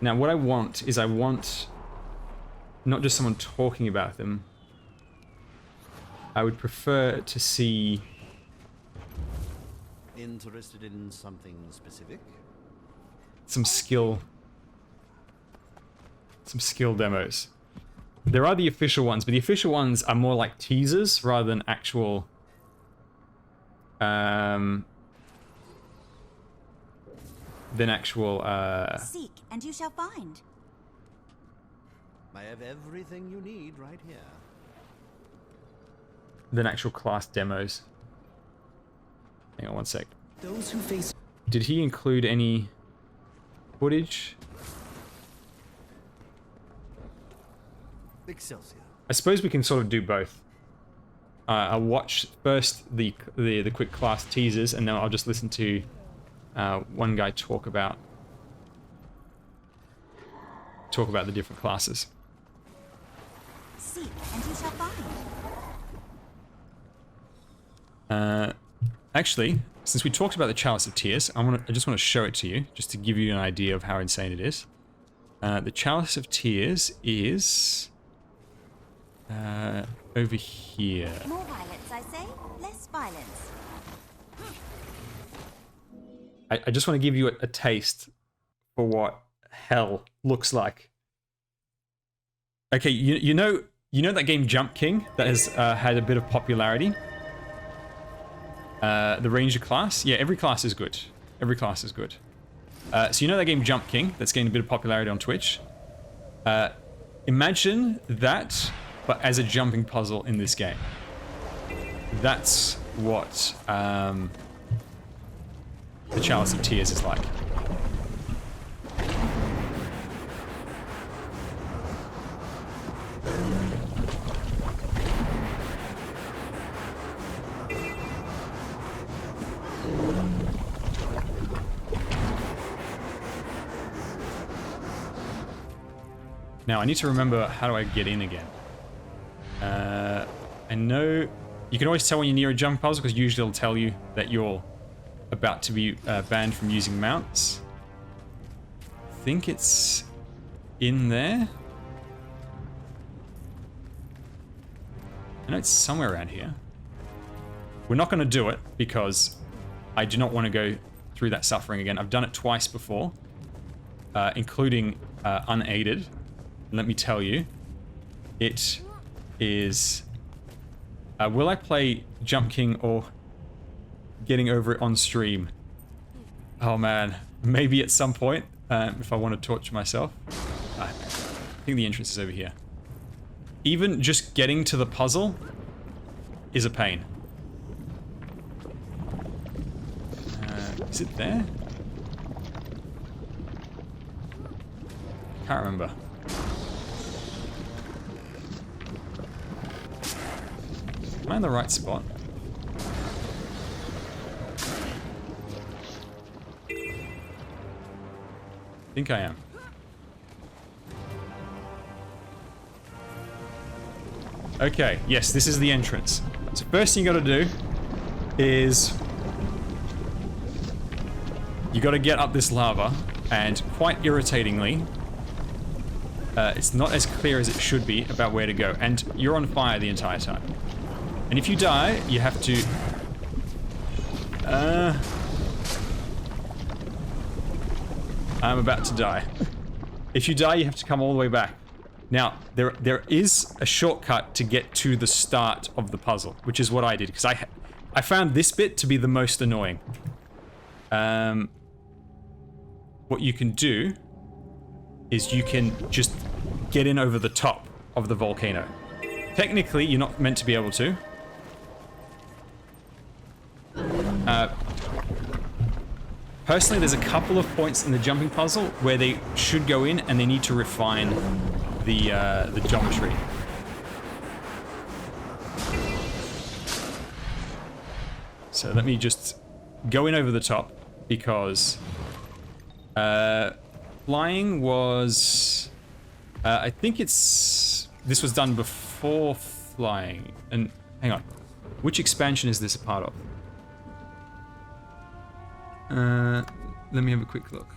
Speaker 1: Now what I want is I want not just someone talking about them. I would prefer to see...
Speaker 7: Interested in something specific?
Speaker 1: some skill demos. There are the official ones, but the official ones are more like teasers rather than actual
Speaker 8: Seek and you shall find.
Speaker 7: I have everything you need right here.
Speaker 1: than actual class demos. Hang on one sec.
Speaker 2: Those who face...
Speaker 1: Did he include any footage?
Speaker 7: Excelsior.
Speaker 1: I suppose we can sort of do both. I'll watch first the quick class teasers, and then I'll just listen to one guy talk about the different classes.
Speaker 8: Seek and you shall find.
Speaker 1: Actually, since we talked about the Chalice of Tears, I just want to show it to you, just to give you an idea of how insane it is. The Chalice of Tears is over here.
Speaker 8: More violence, I say. Less violence.
Speaker 1: I just want to give you a taste for what hell looks like. Okay, you know that game Jump King that has had a bit of popularity? The Ranger class? Yeah, every class is good. Every class is good. So you know that game Jump King that's gained a bit of popularity on Twitch? Imagine that, but as a jumping puzzle in this game. That's what the Chalice of Tears is like. Now, I need to remember, how do I get in again? I know... You can always tell when you're near a jump puzzle, because usually it'll tell you that you're about to be banned from using mounts. I think it's in there. I know it's somewhere around here. We're not going to do it, because I do not want to go through that suffering again. I've done it twice before, including unaided. Let me tell you, it is... will I play Jump King or getting over it on stream? Oh man, maybe at some point, if I want to torture myself. I think the entrance is over here. Even just getting to the puzzle is a pain. Is it there? Can't remember. Am I in the right spot? I think I am. Okay, yes, this is the entrance. So first thing you gotta do is you gotta get up this lava, and quite irritatingly, it's not as clear as it should be about where to go, and you're on fire the entire time. And if you die, you have to... I'm about to die. If you die, you have to come all the way back. Now, there is a shortcut to get to the start of the puzzle, which is what I did, because I found this bit to be the most annoying. What you can do is you can just get in over the top of the volcano. Technically, you're not meant to be able to. Personally, there's a couple of points in the jumping puzzle where they should go in and they need to refine the geometry. So let me just go in over the top because flying was... I think this was done before flying. And hang on, which expansion is this a part of? Let me have a quick look.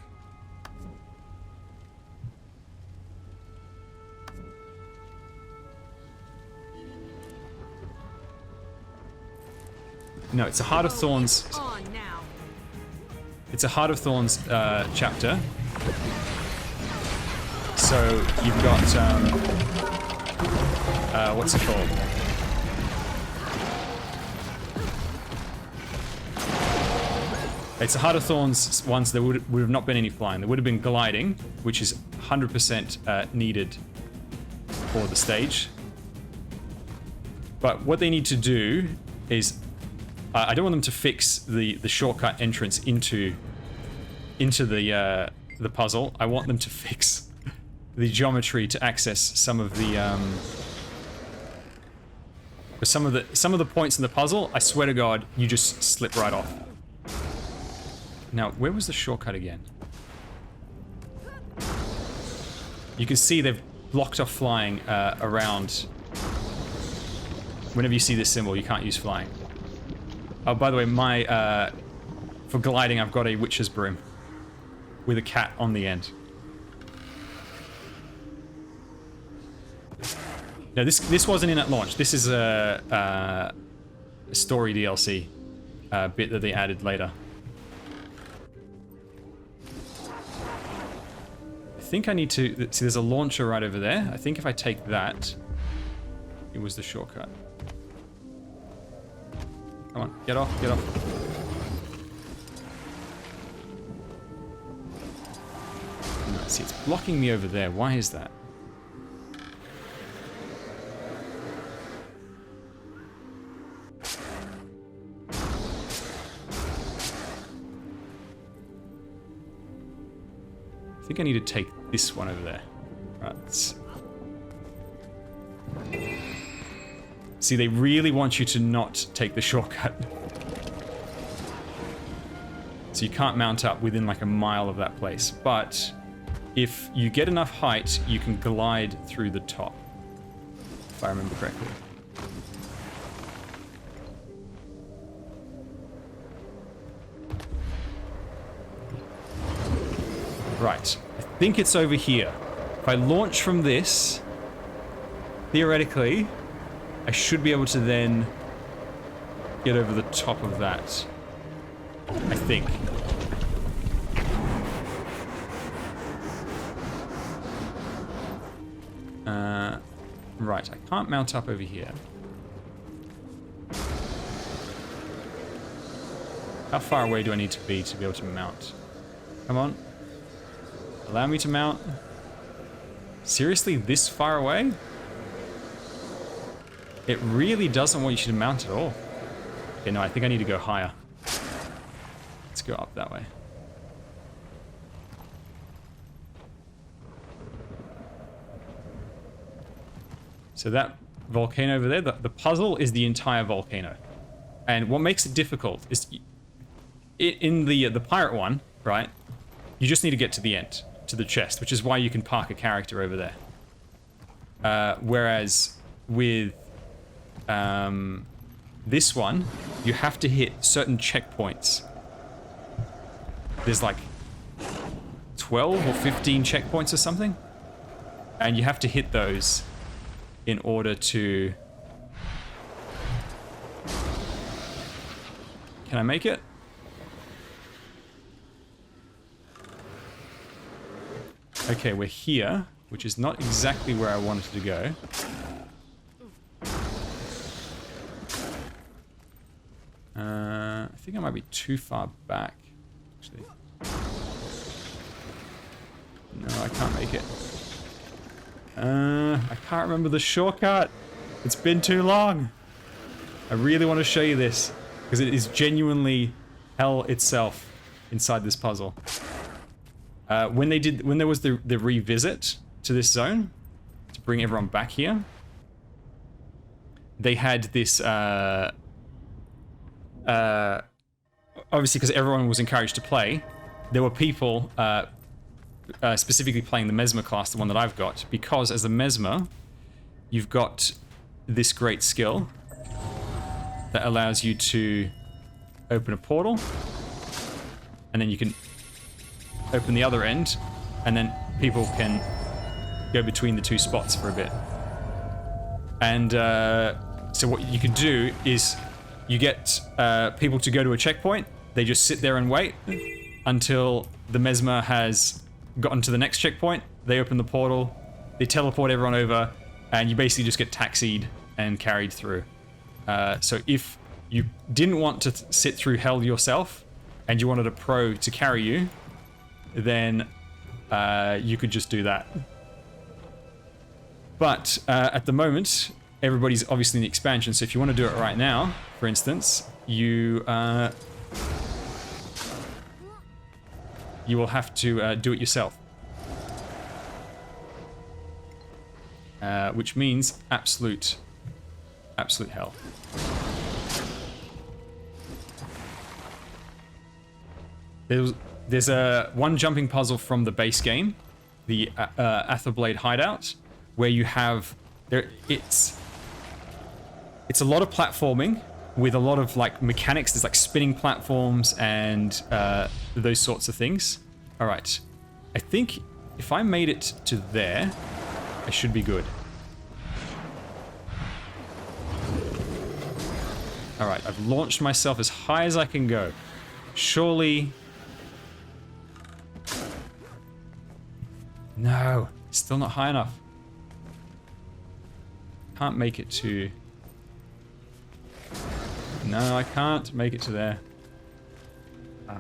Speaker 1: No, it's a Heart of Thorns. It's a Heart of Thorns chapter. So you've got what's it called? It's a Heart of Thorns ones. There would have not been any flying. There would have been gliding, which is 100% needed for the stage. But what they need to do is, I don't want them to fix the shortcut entrance into the puzzle. I want them to fix the geometry to access some of the points in the puzzle. I swear to God, you just slip right off. Now, where was the shortcut again? You can see they've blocked off flying around. Whenever you see this symbol, you can't use flying. Oh, by the way, my for gliding, I've got a witch's broom with a cat on the end. No, this wasn't in at launch. This is a story DLC bit that they added later. I think I need to... See, there's a launcher right over there. I think if I take that, it was the shortcut. Come on, get off, get off. No, see, it's blocking me over there. Why is that? I think I need to take this one over there. Right. See, they really want you to not take the shortcut. So you can't mount up within like a mile of that place. But if you get enough height, you can glide through the top. If I remember correctly. Right, I think it's over here. If I launch from this, theoretically, I should be able to then get over the top of that. I think. Right, I can't mount up over here. How far away do I need to be able to mount? Come on. Allow me to mount. Seriously, this far away? It really doesn't want you to mount at all. Okay, no, I think I need to go higher. Let's go up that way. So that volcano over there, the puzzle is the entire volcano. And what makes it difficult is in the pirate one, right? You just need to get to the end, to the chest, which is why you can park a character over there. Whereas with this one, you have to hit certain checkpoints. There's like 12 or 15 checkpoints or something. And you have to hit those in order to... Can I make it? Okay, we're here, which is not exactly where I wanted to go. I think I might be too far back, actually. No, I can't make it. I can't remember the shortcut. It's been too long. I really want to show you this, because it is genuinely hell itself. inside this puzzle. When there was the revisit to this zone to bring everyone back here, they had this obviously because everyone was encouraged to play, there were people specifically playing the Mesmer class, the one that I've got, because as a Mesmer, you've got this great skill that allows you to open a portal, and then you can open the other end, and then people can go between the two spots for a bit. And so what you can do is you get people to go to a checkpoint. They just sit there and wait until the Mesmer has gotten to the next checkpoint. They open the portal, they teleport everyone over, and you basically just get taxied and carried through. So if you didn't want to sit through hell yourself and you wanted a pro to carry you, then you could just do that. But at the moment, everybody's obviously in the expansion, so if you want to do it right now, for instance, you will have to do it yourself. Which means absolute hell. There's a one jumping puzzle from the base game, the Atherblade hideout, where you have it's a lot of platforming with a lot of like mechanics. There's like spinning platforms and those sorts of things. All right, I think if I made it to there, I should be good. All right, I've launched myself as high as I can go. Surely. No, still not high enough. Can't make it to... No, I can't make it to there. Ah.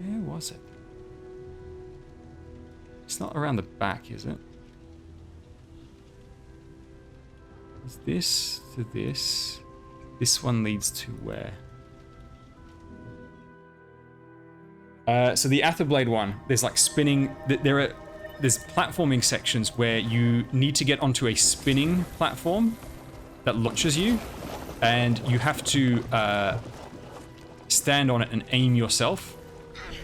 Speaker 1: Where was it? It's not around the back, is it? Is this to this? This one leads to where? So the Atherblade one, there's like spinning. There's platforming sections where you need to get onto a spinning platform that launches you, and you have to stand on it and aim yourself.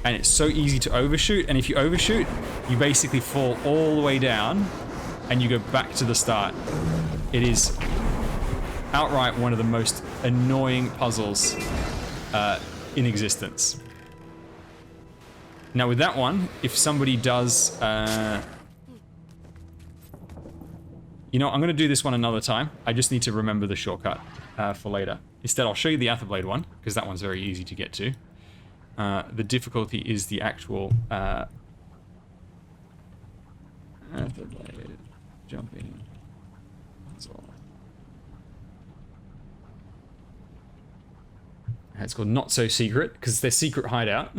Speaker 1: And it's so easy to overshoot. And if you overshoot, you basically fall all the way down, and you go back to the start. It is outright one of the most annoying puzzles in existence. Now with that one, if somebody does... you know, I'm going to do this one another time. I just need to remember the shortcut for later. Instead, I'll show you the Atherblade one, because that one's very easy to get to. The difficulty is the actual... Atherblade jumping puzzle. It's called Not So Secret, because it's their secret hideout.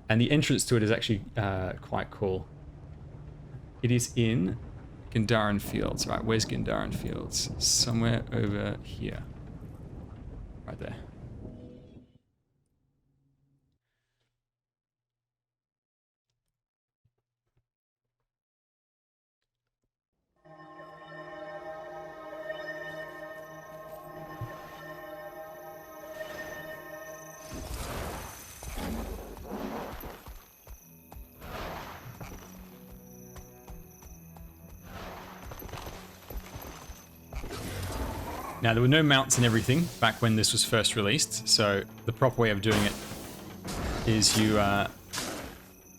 Speaker 1: And the entrance to it is actually quite cool. It is in Gandharan Fields. Right, where's Gandharan Fields? Somewhere over here. Right there. Now, there were no mounts and everything back when this was first released, so the proper way of doing it is you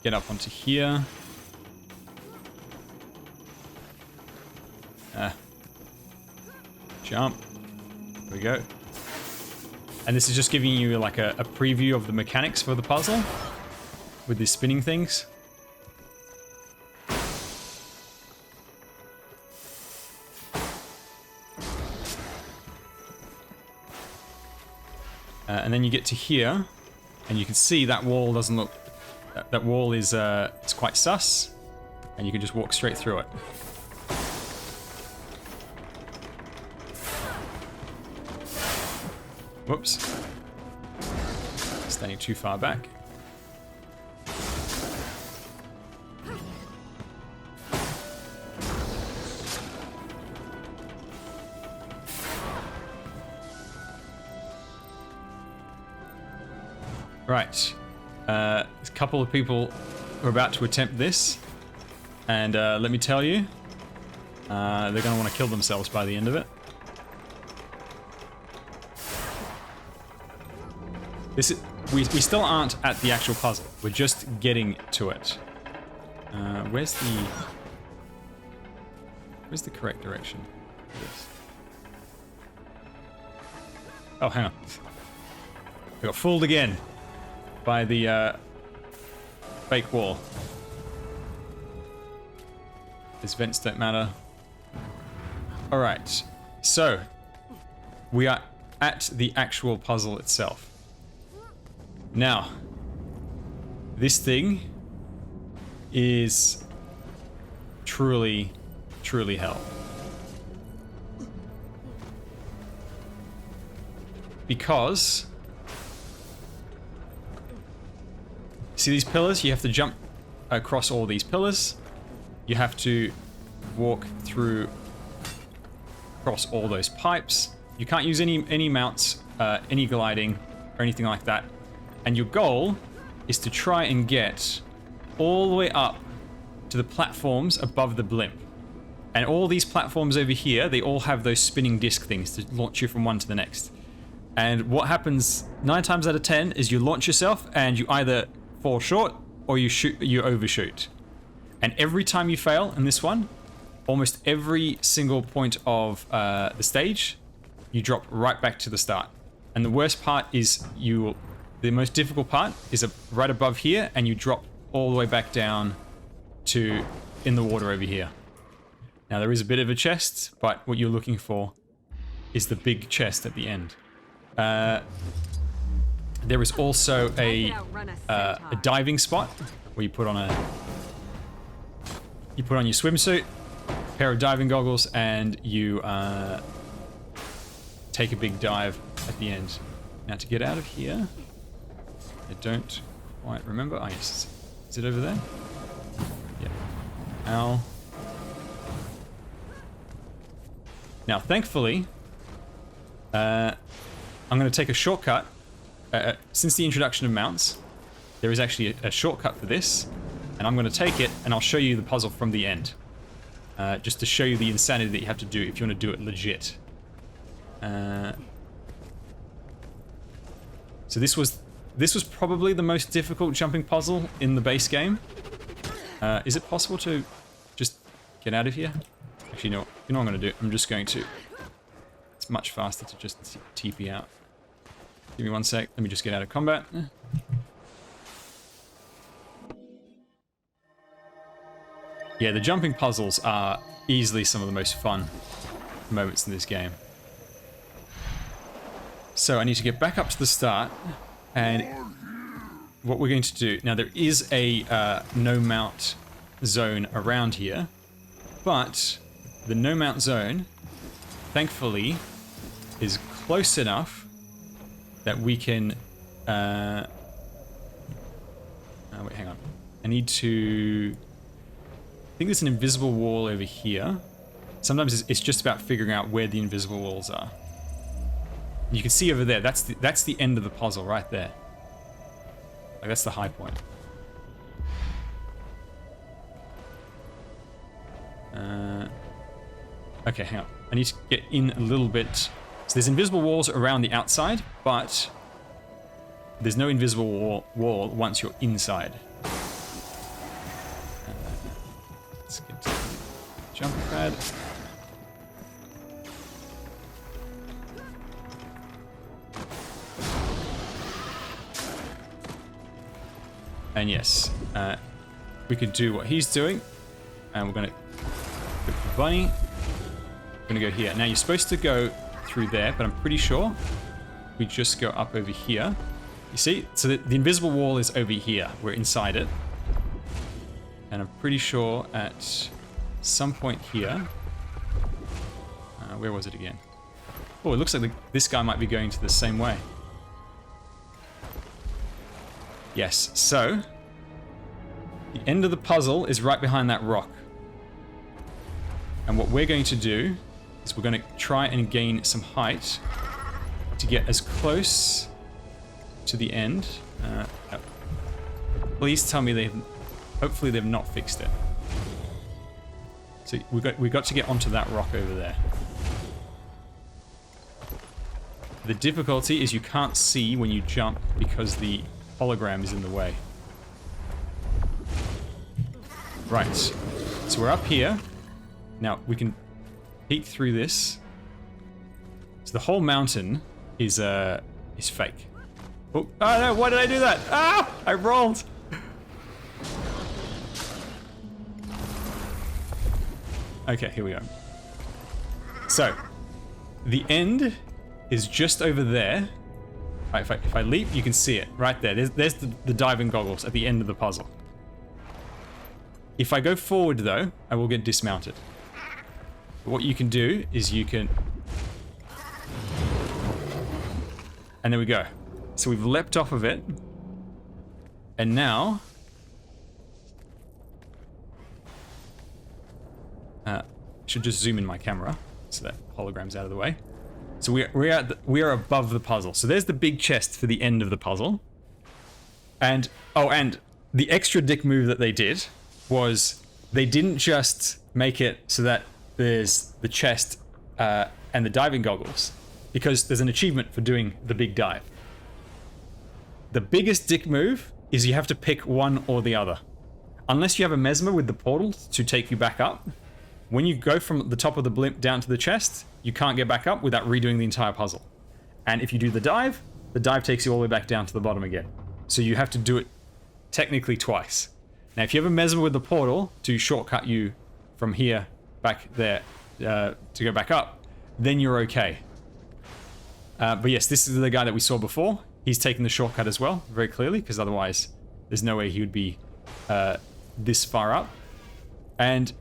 Speaker 1: get up onto here. Jump. There we go. And this is just giving you like a preview of the mechanics for the puzzle with these spinning things. And then you get to here, and you can see that wall doesn't look... That wall is it's quite sus, and you can just walk straight through it. Whoops. Standing too far back. Right. A couple of people are about to attempt this. And let me tell you, they're going to want to kill themselves by the end of it. This is, we still aren't at the actual puzzle. We're just getting to it. Where's the correct direction for this? Oh, hang on. We got fooled again by the fake wall. These vents don't matter. Alright, so we are at the actual puzzle itself. Now, this thing is truly, truly hell. Because, see these pillars? You have to jump across all these pillars. You have to walk through across all those pipes. You can't use any mounts, any gliding, or anything like that. And your goal is to try and get all the way up to the platforms above the blimp. And all these platforms over here, they all have those spinning disc things to launch you from one to the next. And what happens 9 times out of 10 is you launch yourself and you either fall short or you overshoot. And every time you fail in this one, almost every single point of the stage, you drop right back to the start. And the worst part is the most difficult part is right above here, and you drop all the way back down to in the water over here. Now there is a bit of a chest, but what you're looking for is the big chest at the end. There is also a diving spot where you put on your swimsuit, pair of diving goggles, and you take a big dive at the end. Now to get out of here, I don't quite remember. Oh yes, is it over there? Yeah. Ow. Now thankfully, I'm going to take a shortcut. Since the introduction of mounts, there is actually a shortcut for this, and I'm going to take it and I'll show you the puzzle from the end. Just to show you the insanity that you have to do if you want to do it legit. So this was probably the most difficult jumping puzzle in the base game. Is it possible to just get out of here? Actually, no. You know what I'm going to do? I'm just going to... It's much faster to just TP out. Give me 1 sec. Let me just get out of combat. Yeah, the jumping puzzles are easily some of the most fun moments in this game. So I need to get back up to the start, and what we're going to do... Now there is a no mount zone around here, but the no mount zone, thankfully, is close enough that we can... wait, hang on. I need to... I think there's an invisible wall over here. Sometimes it's just about figuring out where the invisible walls are. You can see over there, that's the end of the puzzle right there. Like, that's the high point. Okay, hang on. I need to get in a little bit. So there's invisible walls around the outside, but there's no invisible wall once you're inside. Let's get to the jump pad. And yes, we could do what he's doing, and we're going to go for the bunny. We're going to go here. Now you're supposed to go through there, but I'm pretty sure we just go up over here. You see? So the invisible wall is over here. We're inside it. And I'm pretty sure at some point here... where was it again? Oh, it looks like this guy might be going to the same way. Yes, so the end of the puzzle is right behind that rock. And what we're going to do is we're going to try and gain some height to get as close to the end. Please tell me hopefully they've not fixed it. So we got to get onto that rock over there. The difficulty is you can't see when you jump because the hologram is in the way. Right, so we're up here. Now we can peek through this. So the whole mountain is fake. Oh no! Why did I do that? Ah! I rolled. Okay, here we go. So the end is just over there. Right, if I leap, you can see it right there. There's the diving goggles at the end of the puzzle. If I go forward though, I will get dismounted. But what you can do is you can... And there we go. So we've leapt off of it. And now... I should just zoom in my camera so that hologram's out of the way. So we are above the puzzle. So there's the big chest for the end of the puzzle. And and the extra dick move that they did was they didn't just make it so that there's the chest and the diving goggles, because there's an achievement for doing the big dive. The biggest dick move is you have to pick one or the other. Unless you have a mesmer with the portal to take you back up, when you go from the top of the blimp down to the chest, you can't get back up without redoing the entire puzzle. And if you do the dive takes you all the way back down to the bottom again. So you have to do it technically twice. Now, if you have a mesmer with the portal to shortcut you from here back there to go back up, then you're okay. But yes, this is the guy that we saw before. He's taking the shortcut as well, very clearly, because otherwise there's no way he would be this far up. And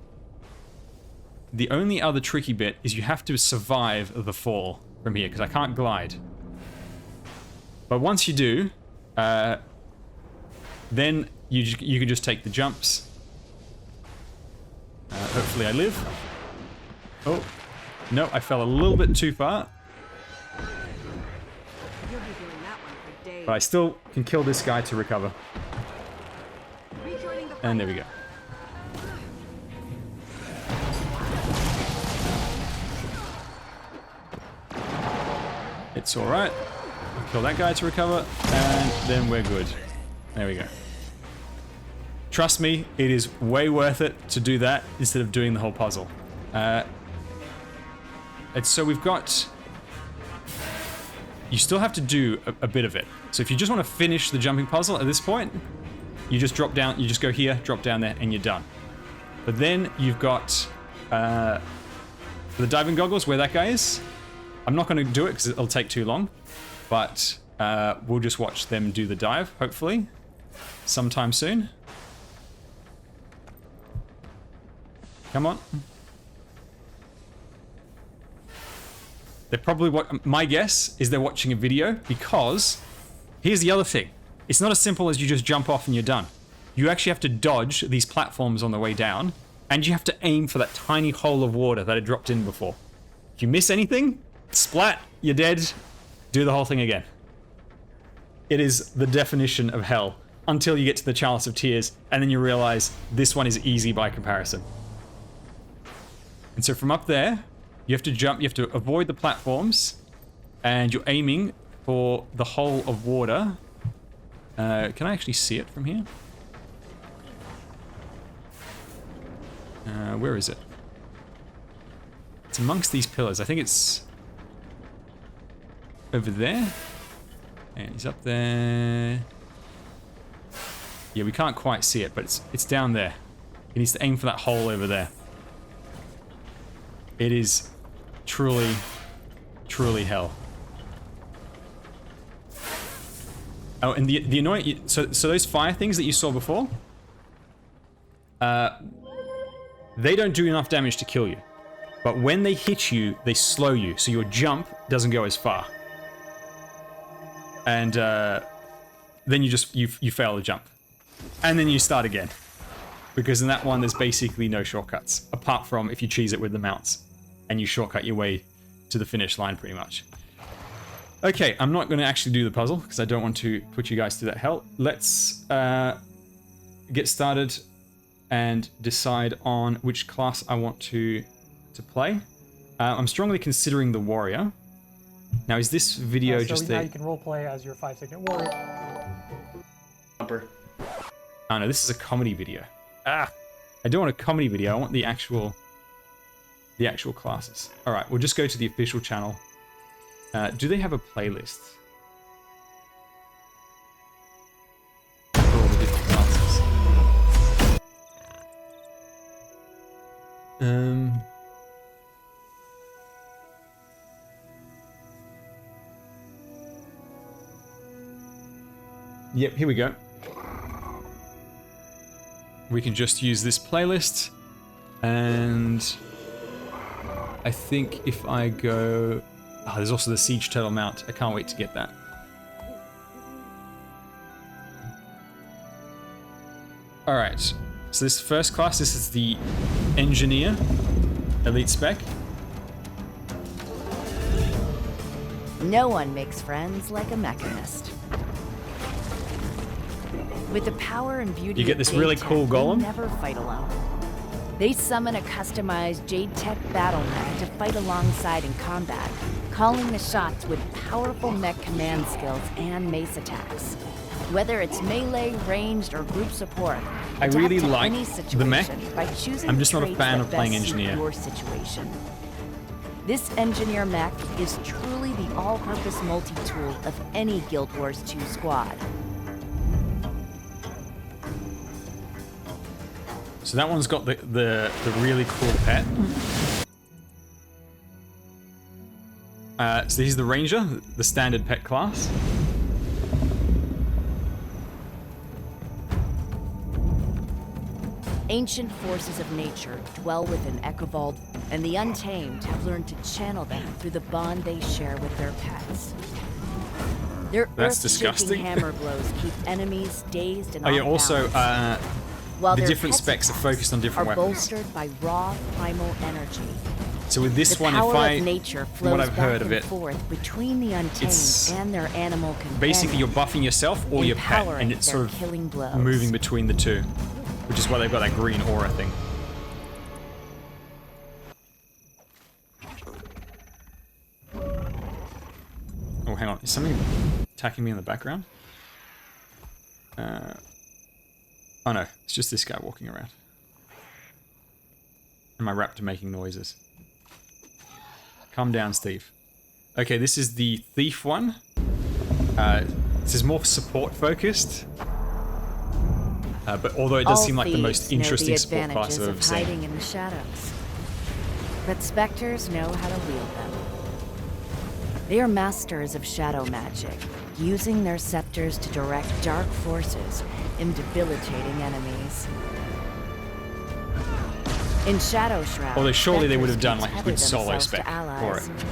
Speaker 1: the only other tricky bit is you have to survive the fall from here, because I can't glide. But once you do, then you can just take the jumps. Hopefully I live. Oh, no, I fell a little bit too far.
Speaker 4: You'll be doing that one for days.
Speaker 1: But I still can kill this guy to recover.
Speaker 4: Rejoining the
Speaker 1: And there we go. It's alright. Kill that guy to recover, and then we're good. There we go. Trust me, it is way worth it to do that instead of doing the whole puzzle. And so we've got... You still have to do a bit of it. So if you just want to finish the jumping puzzle at this point, you just drop down, you just go here, drop down there, and you're done. But then you've got the diving goggles, where that guy is. I'm not going to do it because it'll take too long, but we'll just watch them do the dive, hopefully, sometime soon. Come on. They're probably my guess is they're watching a video, because here's the other thing. It's not as simple as you just jump off and you're done. You actually have to dodge these platforms on the way down, and you have to aim for that tiny hole of water that had dropped in before. If you miss anything, splat, you're dead. Do the whole thing again. It is the definition of hell until you get to the Chalice of Tears, and then you realize this one is easy by comparison. And so from up there, you have to jump, you have to avoid the platforms, and you're aiming for the hole of water. Can I actually see it from here? Where is it? It's amongst these pillars. I think it's over there. And he's up there. Yeah, we can't quite see it, but it's down there. He needs to aim for that hole over there. It is truly, truly hell. Oh, and the annoying... So those fire things that you saw before, they don't do enough damage to kill you. But when they hit you, they slow you, so your jump doesn't go as far. And then you fail the jump. And then you start again. Because in that one, there's basically no shortcuts. Apart from if you cheese it with the mounts. And you shortcut your way to the finish line, pretty much. Okay, I'm not going to actually do the puzzle, because I don't want to put you guys through that hell. Let's get started and decide on which class I want to play. I'm strongly considering the warrior. Now, is this video just
Speaker 9: now
Speaker 1: a...
Speaker 9: you can roleplay as your 5-second warrior.
Speaker 1: Oh no, this is a comedy video. I don't want a comedy video. I want the actual classes. All right, we'll just go to the official channel. Do they have a playlist for all the different classes? Yep, here we go. We can just use this playlist, and I think if I go... Oh, there's also the Siege Turtle mount. I can't wait to get that. Alright, so this first class, this is the Engineer, Elite Spec.
Speaker 10: No one makes friends like a mechanist. With the power and beauty
Speaker 1: You get
Speaker 10: of
Speaker 1: this
Speaker 10: Jade
Speaker 1: really
Speaker 10: Tech,
Speaker 1: cool golem.
Speaker 10: they never fight alone. They summon a customized Jade Tech battle mech to fight alongside in combat, calling the shots with powerful mech command skills and mace attacks. Whether it's melee, ranged, or group support,
Speaker 1: I
Speaker 10: adapt
Speaker 1: really
Speaker 10: to
Speaker 1: like
Speaker 10: any
Speaker 1: the mech.
Speaker 10: situation by choosing
Speaker 1: I'm just not a
Speaker 10: traits
Speaker 1: fan
Speaker 10: that
Speaker 1: of playing
Speaker 10: best suit
Speaker 1: Engineer.
Speaker 10: Your situation. This Engineer mech is truly the all-purpose multi-tool of any Guild Wars 2 squad.
Speaker 1: So that one's got the really cool pet. So he's the Ranger, the standard pet class.
Speaker 10: Ancient forces of nature dwell within Echovald, and the Untamed have learned to channel them through the bond they share with their pets. Their
Speaker 1: That's
Speaker 10: earth-shaking
Speaker 1: disgusting.
Speaker 10: hammer blows keep enemies dazed and
Speaker 1: Oh yeah,
Speaker 10: off
Speaker 1: also
Speaker 10: balance, while
Speaker 1: the
Speaker 10: their
Speaker 1: different
Speaker 10: pets'
Speaker 1: specs are
Speaker 10: attacks
Speaker 1: focused on different
Speaker 10: are
Speaker 1: weapons.
Speaker 10: bolstered by raw primal energy.
Speaker 1: So with this
Speaker 10: The
Speaker 1: one,
Speaker 10: power
Speaker 1: if I,
Speaker 10: of nature
Speaker 1: from what
Speaker 10: flows
Speaker 1: I've heard
Speaker 10: back
Speaker 1: of
Speaker 10: and
Speaker 1: it,
Speaker 10: forth between the Untamed
Speaker 1: it's
Speaker 10: and their animal companions.
Speaker 1: basically you're buffing yourself or your pet,
Speaker 10: empowering
Speaker 1: and it's
Speaker 10: their
Speaker 1: sort of
Speaker 10: killing blows.
Speaker 1: moving between the two, which is why they've got that green aura thing. Oh, hang on. Is something attacking me in the background? Oh no, it's just this guy walking around. And my raptor making noises. Calm down, Steve. Okay, this is the thief one. This is more support focused. But although it does
Speaker 10: All
Speaker 1: seem like the most
Speaker 10: thieves know
Speaker 1: interesting
Speaker 10: the
Speaker 1: support class I've
Speaker 10: advantages
Speaker 1: ever
Speaker 10: of
Speaker 1: seen.
Speaker 10: hiding in the shadows. But specters know how to wield them. They are masters of shadow magic, using their scepters to direct dark forces in debilitating enemies. In Shadow Shroud,
Speaker 1: Although surely they would have
Speaker 10: specters
Speaker 1: done like a
Speaker 10: can
Speaker 1: good
Speaker 10: tether
Speaker 1: solo
Speaker 10: themselves
Speaker 1: spec
Speaker 10: to allies,
Speaker 1: for it.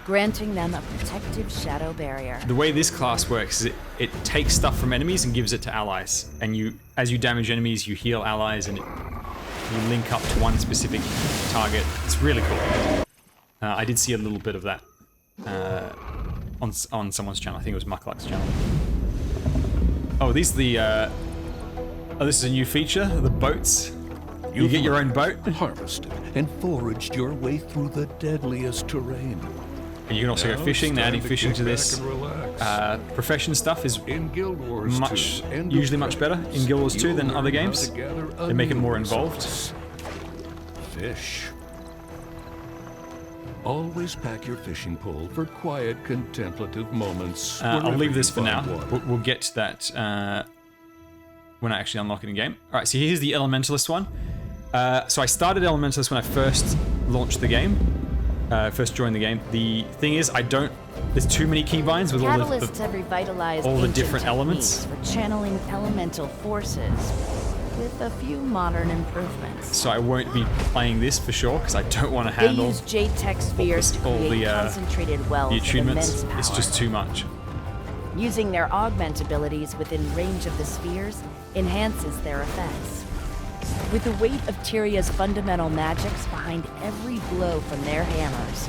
Speaker 10: granting them a protective shadow barrier.
Speaker 1: The way this class works is it takes stuff from enemies and gives it to allies. And as you damage enemies, you heal allies and you link up to one specific target. It's really cool. I did see a little bit of that on someone's channel. I think it was Muckluck's channel. Oh, this is a new feature, the boats. You get your own boat.
Speaker 3: Harvested and foraged your way through the deadliest terrain.
Speaker 1: And you can also go fishing. They're adding fishing to this. Profession stuff is
Speaker 3: In Guild Wars
Speaker 1: usually much better in Guild Wars 2 than other games. They make it more involved.
Speaker 3: Fish. Always pack your fishing pole for quiet, contemplative moments.
Speaker 1: I'll
Speaker 3: wherever
Speaker 1: leave this
Speaker 3: you
Speaker 1: for now.
Speaker 3: find water.
Speaker 1: We'll get to that when I actually unlock it in game. All right, so here's the Elementalist one. So I started Elementalist when I first launched the game, first joined the game. The thing is, there's too many keybinds with
Speaker 10: Catalysts have revitalized
Speaker 1: all the
Speaker 10: ancient
Speaker 1: different elements.
Speaker 10: techniques for channeling elemental forces. with a few modern improvements.
Speaker 1: So I won't be playing this for sure because I don't want to
Speaker 10: They
Speaker 1: handle
Speaker 10: use Jade-Tech spheres to
Speaker 1: all
Speaker 10: create
Speaker 1: the
Speaker 10: concentrated wells
Speaker 1: the
Speaker 10: of
Speaker 1: attunements.
Speaker 10: immense power.
Speaker 1: It's just too much.
Speaker 10: Using their augment abilities within range of the spheres enhances their effects. With the weight of Tyria's fundamental magics behind every blow from their hammers,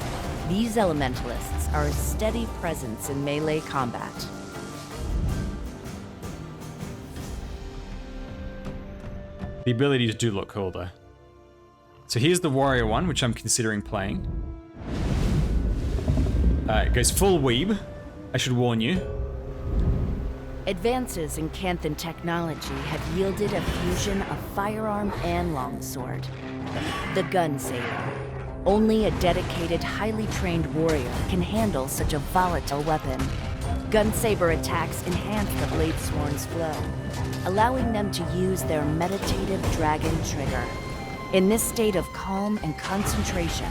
Speaker 10: these elementalists are a steady presence in melee combat.
Speaker 1: The abilities do look cool though. So here's the warrior one, which I'm considering playing. It goes full weeb. I should warn you.
Speaker 10: Advances in Canthan technology have yielded a fusion of firearm and longsword. The gun saber. Only a dedicated, highly trained warrior can handle such a volatile weapon. Gun saber attacks enhance the Bladesworn's flow, allowing them to use their meditative dragon trigger. In this state of calm and concentration,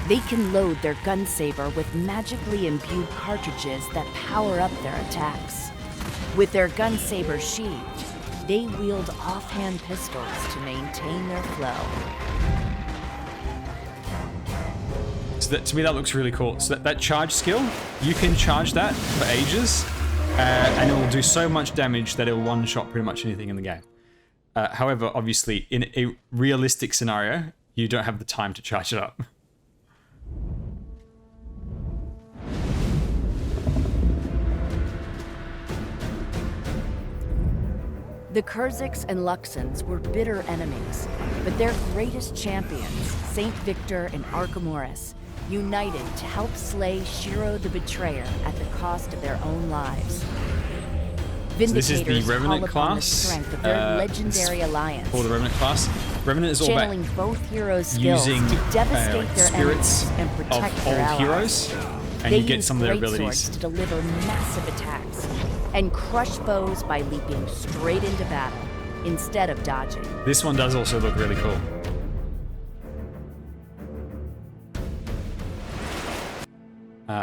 Speaker 10: they can load their gun saber with magically imbued cartridges that power up their attacks. With their gun saber sheathed, they wield offhand pistols to maintain their flow.
Speaker 1: So that, to me, that looks really cool. So that charge skill, you can charge that for ages, and it will do so much damage that it will one-shot pretty much anything in the game. However, obviously, in a realistic scenario, you don't have the time to charge it up.
Speaker 10: The Kurziks and Luxons were bitter enemies, but their greatest champions, Saint Victor and Archimoris, united to help slay Shiro the Betrayer at the cost of their own lives. Vindicators
Speaker 1: So this is the Revenant
Speaker 10: call upon
Speaker 1: class.
Speaker 10: the strength of their legendary alliance,
Speaker 1: For the Revenant class. Revenant is all
Speaker 10: channeling
Speaker 1: about
Speaker 10: both heroes' skills
Speaker 1: using
Speaker 10: to devastate their
Speaker 1: spirits
Speaker 10: enemies and protect
Speaker 1: of
Speaker 10: their
Speaker 1: old
Speaker 10: allies.
Speaker 1: heroes, and
Speaker 10: They
Speaker 1: you get
Speaker 10: use
Speaker 1: some of their
Speaker 10: great
Speaker 1: abilities.
Speaker 10: swords to deliver massive attacks and crush foes by leaping straight into battle instead of dodging.
Speaker 1: This one does also look really cool.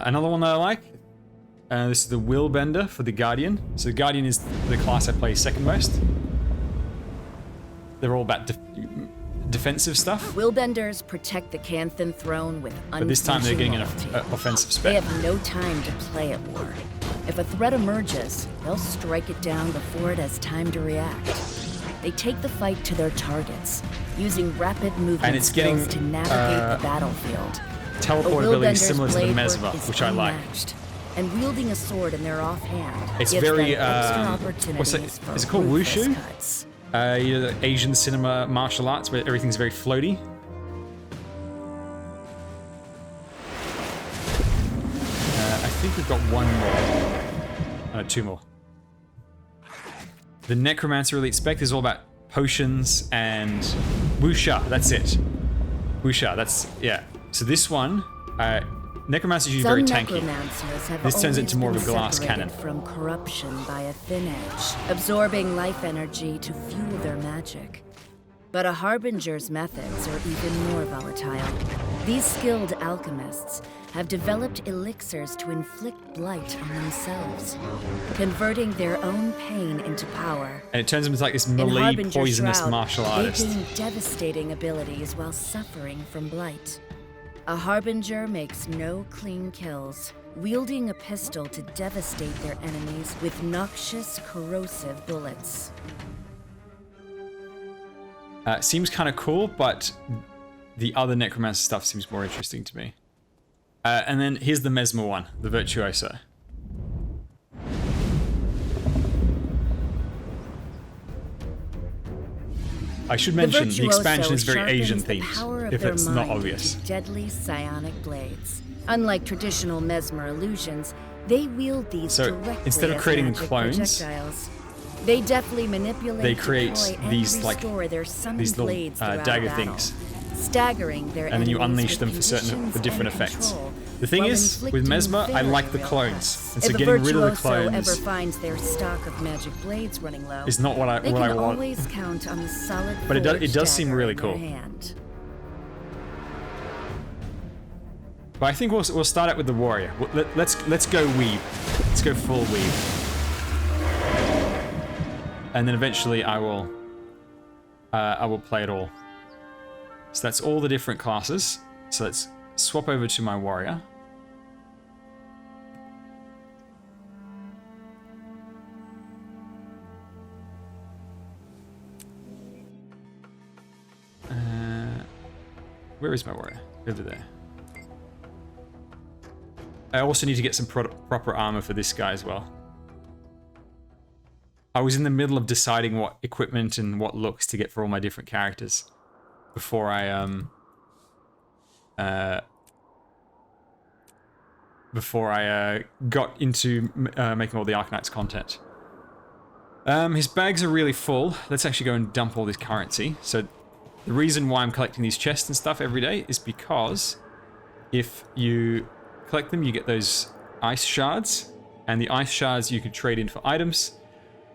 Speaker 1: Another one that I like, this is the Willbender for the Guardian. So the Guardian is the class I play second most. They're all about defensive stuff.
Speaker 10: Willbenders protect the Canthan throne with
Speaker 1: But this time they're getting an
Speaker 10: loyalty.
Speaker 1: offensive
Speaker 10: They
Speaker 1: spec.
Speaker 10: have no time to play at war. If a threat emerges, they'll strike it down before it has time to react. They take the fight to their targets, using rapid movement
Speaker 1: And it's getting,
Speaker 10: skills to navigate the battlefield.
Speaker 1: Teleport
Speaker 10: A
Speaker 1: ability
Speaker 10: Willbender's
Speaker 1: similar to the
Speaker 10: blade
Speaker 1: Mesva,
Speaker 10: work is
Speaker 1: which I like.
Speaker 10: unmatched, and wielding a sword in their offhand
Speaker 1: It's
Speaker 10: gives
Speaker 1: very,
Speaker 10: them extra
Speaker 1: what's it?
Speaker 10: opportunities for
Speaker 1: Is it called
Speaker 10: ruthless
Speaker 1: wushu?
Speaker 10: cuts.
Speaker 1: You know, the Asian cinema martial arts where everything's very floaty. I think we've got one more. No, two more. The Necromancer Elite Spec is all about potions and wuxia. That's it. Wuxia. That's yeah. So this one, Necromancer is usually very
Speaker 10: Some
Speaker 1: tanky.
Speaker 10: necromancers have
Speaker 1: This turns
Speaker 10: always
Speaker 1: into more of a
Speaker 10: been
Speaker 1: glass
Speaker 10: separated
Speaker 1: cannon.
Speaker 10: from corruption by a thin edge, absorbing life energy to fuel their magic. But a harbinger's methods are even more volatile. These skilled alchemists have developed elixirs to inflict blight on themselves, converting their own pain into power.
Speaker 1: And it turns them into like this
Speaker 10: In
Speaker 1: melee
Speaker 10: Harbinger's
Speaker 1: poisonous
Speaker 10: Shroud,
Speaker 1: martial
Speaker 10: they
Speaker 1: artist.
Speaker 10: gain devastating abilities while suffering from blight. A Harbinger makes no clean kills, wielding a pistol to devastate their enemies with noxious, corrosive bullets.
Speaker 1: Seems kind of cool, but the other Necromancer stuff seems more interesting to me. And then here's the Mesmer one, the Virtuoso. I should mention the expansion is very Asian themed, if it's not obvious.
Speaker 10: Deadly psionic blades. Unlike traditional Mesmer illusions, they wield these
Speaker 1: So,
Speaker 10: directly
Speaker 1: instead of
Speaker 10: as
Speaker 1: creating
Speaker 10: magic
Speaker 1: clones,
Speaker 10: projectiles. They deftly manipulate,
Speaker 1: they create
Speaker 10: deploy,
Speaker 1: these,
Speaker 10: and
Speaker 1: like,
Speaker 10: restore their summoned
Speaker 1: these little,
Speaker 10: blades throughout
Speaker 1: dagger
Speaker 10: battle,
Speaker 1: things.
Speaker 10: staggering their
Speaker 1: And then you
Speaker 10: enemies
Speaker 1: unleash
Speaker 10: with
Speaker 1: them for
Speaker 10: conditions
Speaker 1: different
Speaker 10: and
Speaker 1: effects.
Speaker 10: control,
Speaker 1: The thing
Speaker 10: while
Speaker 1: is, with
Speaker 10: inflicting
Speaker 1: Mesmer, I like the
Speaker 10: very
Speaker 1: clones.
Speaker 10: real
Speaker 1: And so
Speaker 10: if a
Speaker 1: getting rid of the
Speaker 10: virtuoso ever
Speaker 1: clones
Speaker 10: finds their stock of magic blades running low,
Speaker 1: is not what I
Speaker 10: they
Speaker 1: want.
Speaker 10: can always count on the solid
Speaker 1: But it
Speaker 10: forged
Speaker 1: does seem
Speaker 10: dagger
Speaker 1: really
Speaker 10: in their
Speaker 1: cool.
Speaker 10: hand.
Speaker 1: But I think we'll start out with the warrior. Let's go weeb. Let's go full weeb. And then eventually I will I will play it all. So that's all the different classes. So let's swap over to my warrior. Where is my warrior? Over there. I also need to get some proper armor for this guy as well. I was in the middle of deciding what equipment and what looks to get for all my different characters before I got into making all the Arcanite's content. His bags are really full. Let's actually go and dump all this currency. So the reason why I'm collecting these chests and stuff every day is because if you collect them, you get those ice shards, and the ice shards you can trade in for items,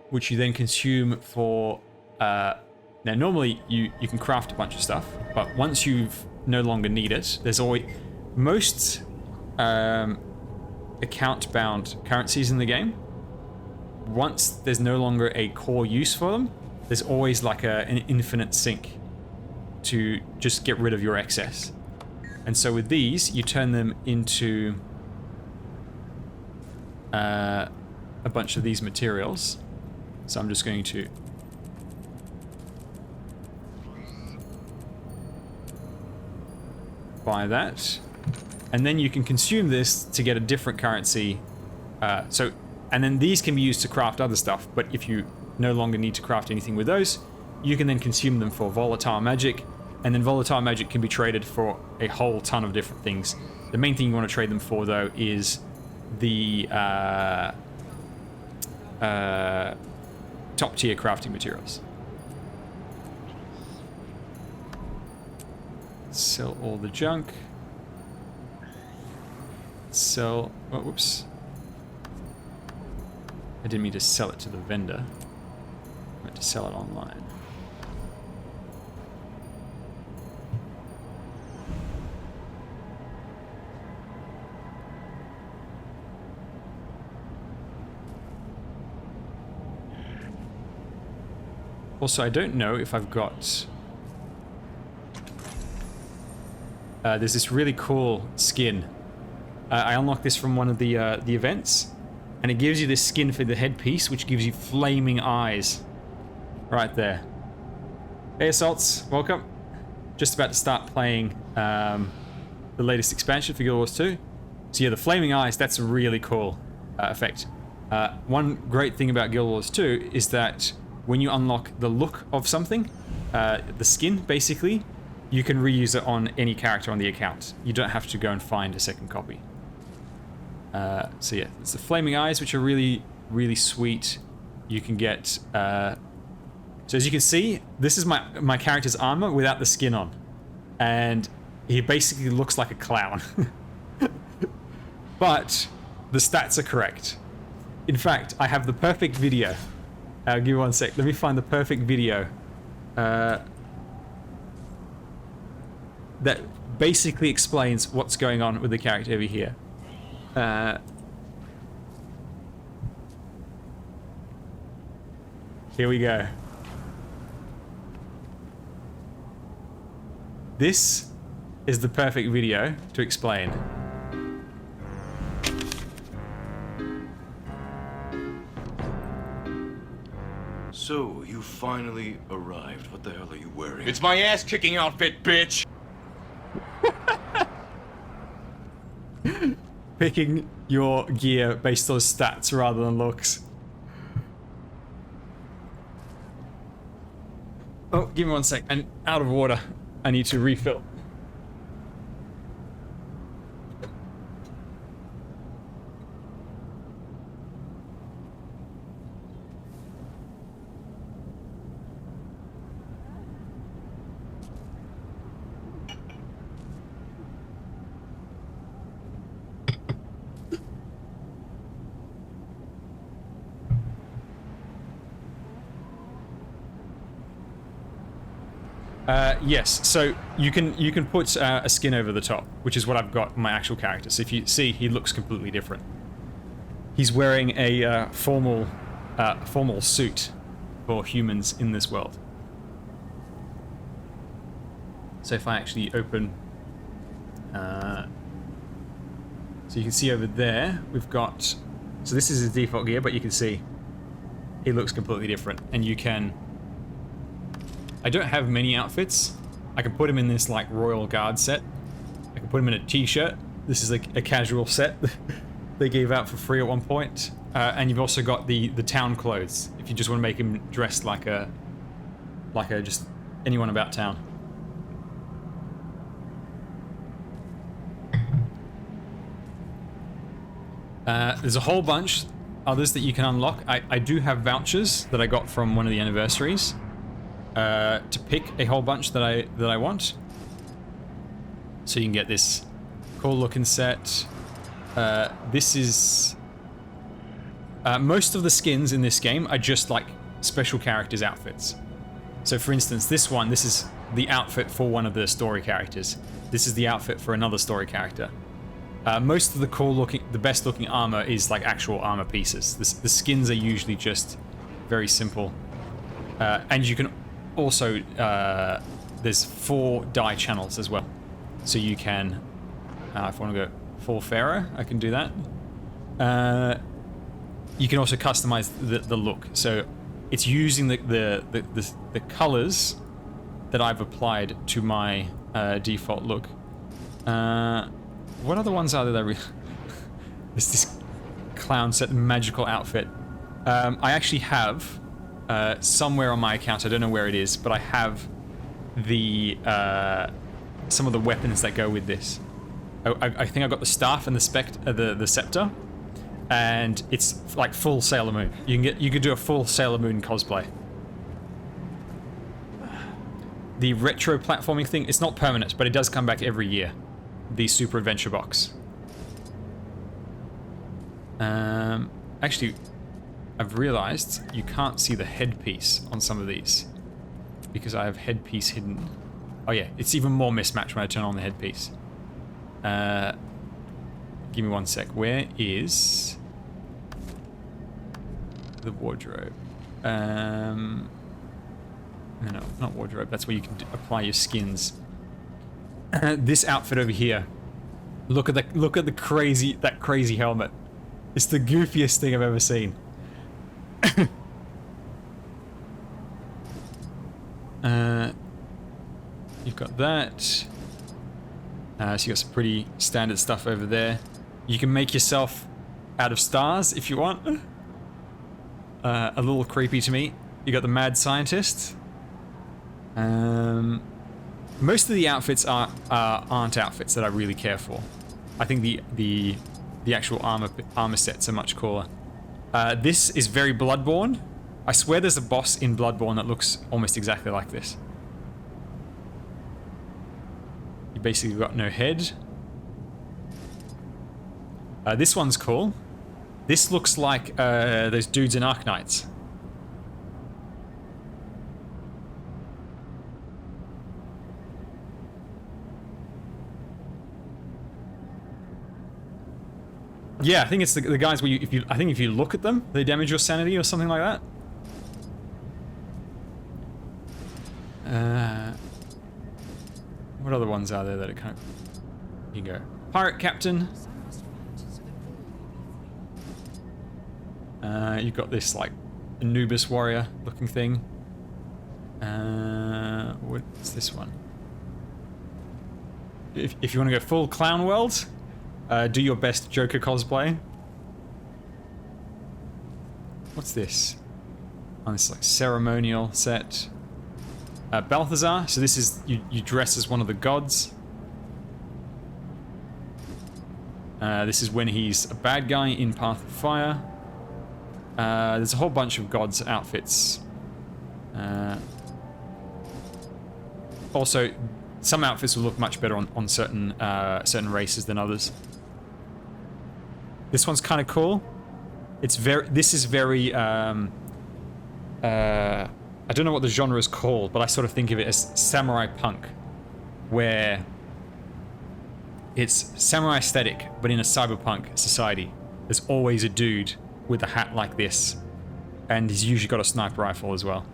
Speaker 1: which you then consume for... now, normally you can craft a bunch of stuff, but once you've no longer need it, there's always... Most account-bound currencies in the game, once there's no longer a core use for them, there's always like an infinite sink to just get rid of your excess. And so with these, you turn them into a bunch of these materials. So I'm just going to buy that. And then you can consume this to get a different currency. And then these can be used to craft other stuff, but if you no longer need to craft anything with those, you can then consume them for volatile magic, and then volatile magic can be traded for a whole ton of different things. The main thing you want to trade them for, though, is the top-tier crafting materials. Sell all the junk. Sell... Oh, whoops. I didn't mean to sell it to the vendor. I meant to sell it online. Also, I don't know if I've got... there's this really cool skin. I unlocked this from one of the events, and it gives you this skin for the headpiece, which gives you flaming eyes. Right there. Hey, Assaults, welcome. Just about to start playing the latest expansion for Guild Wars 2. So yeah, the flaming eyes, that's a really cool effect. One great thing about Guild Wars 2 is that when you unlock the look of something, the skin, basically, you can reuse it on any character on the account. You don't have to go and find a second copy. So yeah, it's the flaming eyes, which are really, really sweet. You can get... so as you can see, this is my character's armor without the skin on. And he basically looks like a clown. But the stats are correct. In fact, I have the perfect video. Give me one sec. Let me find the perfect video. That basically explains what's going on with the character over here. Here we go. This is the perfect video to explain.
Speaker 3: So, you finally arrived. What the hell are you wearing?
Speaker 11: It's my ass-kicking outfit, bitch!
Speaker 1: Picking your gear based on stats rather than looks. Oh, give me one sec. I'm out of water. I need to refill. Yes, so you can put a skin over the top, which is what I've got in my actual character. So if you see, he looks completely different. He's wearing a formal suit for humans in this world. So if I actually open, so you can see over there, we've got, so this is his default gear, but you can see he looks completely different. And you can, I don't have many outfits. I can put him in this like Royal Guard set. I can put him in a t-shirt. This is like a casual set they gave out for free at one point. And you've also got the town clothes, if you just want to make him dressed like a just anyone about town. There's a whole bunch others that you can unlock. I do have vouchers that I got from one of the anniversaries to pick a whole bunch that I want. So you can get this cool looking set. This is most of the skins in this game are just like special characters outfits. So for instance, this is the outfit for one of the story characters. This is the outfit for another story character. Most of the best looking armor is like actual armor pieces. The skins are usually just very simple. And you can also, there's 4 dye channels as well. So you can, if I want to go full Pharaoh, I can do that. You can also customize the look. So it's using the colors that I've applied to my default look. What other ones are there that there's this clown set, magical outfit. I actually have somewhere on my account, I don't know where it is, but I have the some of the weapons that go with this. I think I got the staff and the scepter, and it's like full Sailor Moon. You could do a full Sailor Moon cosplay. The retro platforming thing, it's not permanent, but it does come back every year. The Super Adventure Box. Actually, I've realized you can't see the headpiece on some of these because I have headpiece hidden. Oh yeah, it's even more mismatched when I turn on the headpiece. Give me one sec. Where is the wardrobe? No, not wardrobe. That's where you can apply your skins. This outfit over here. Look at the crazy helmet. It's the goofiest thing I've ever seen. You've got that. So you got some pretty standard stuff over there. You can make yourself out of stars if you want. A little creepy to me. You got the mad scientist. Most of the outfits aren't outfits that I really care for. I think the actual armor sets are much cooler. This is very Bloodborne. I swear there's a boss in Bloodborne that looks almost exactly like this. You basically got no head. This one's cool. This looks like those dudes in Arknights. Yeah, I think it's the guys where I think if you look at them, they damage your sanity or something like that. What other ones are there that are kind of... You go. Pirate Captain. You've got this, like, Anubis warrior looking thing. What's this one? If you want to go full clown world, do your best Joker cosplay. What's this? Oh, this is like ceremonial set. Balthazar, so this is, you dress as one of the gods. This is when he's a bad guy in Path of Fire. There's a whole bunch of gods' outfits. Also, some outfits will look much better on certain races than others. This one's kind of cool. This is very, I don't know what the genre is called, but I sort of think of it as samurai punk, where it's samurai aesthetic, but in a cyberpunk society. There's always a dude with a hat like this, and he's usually got a sniper rifle as well.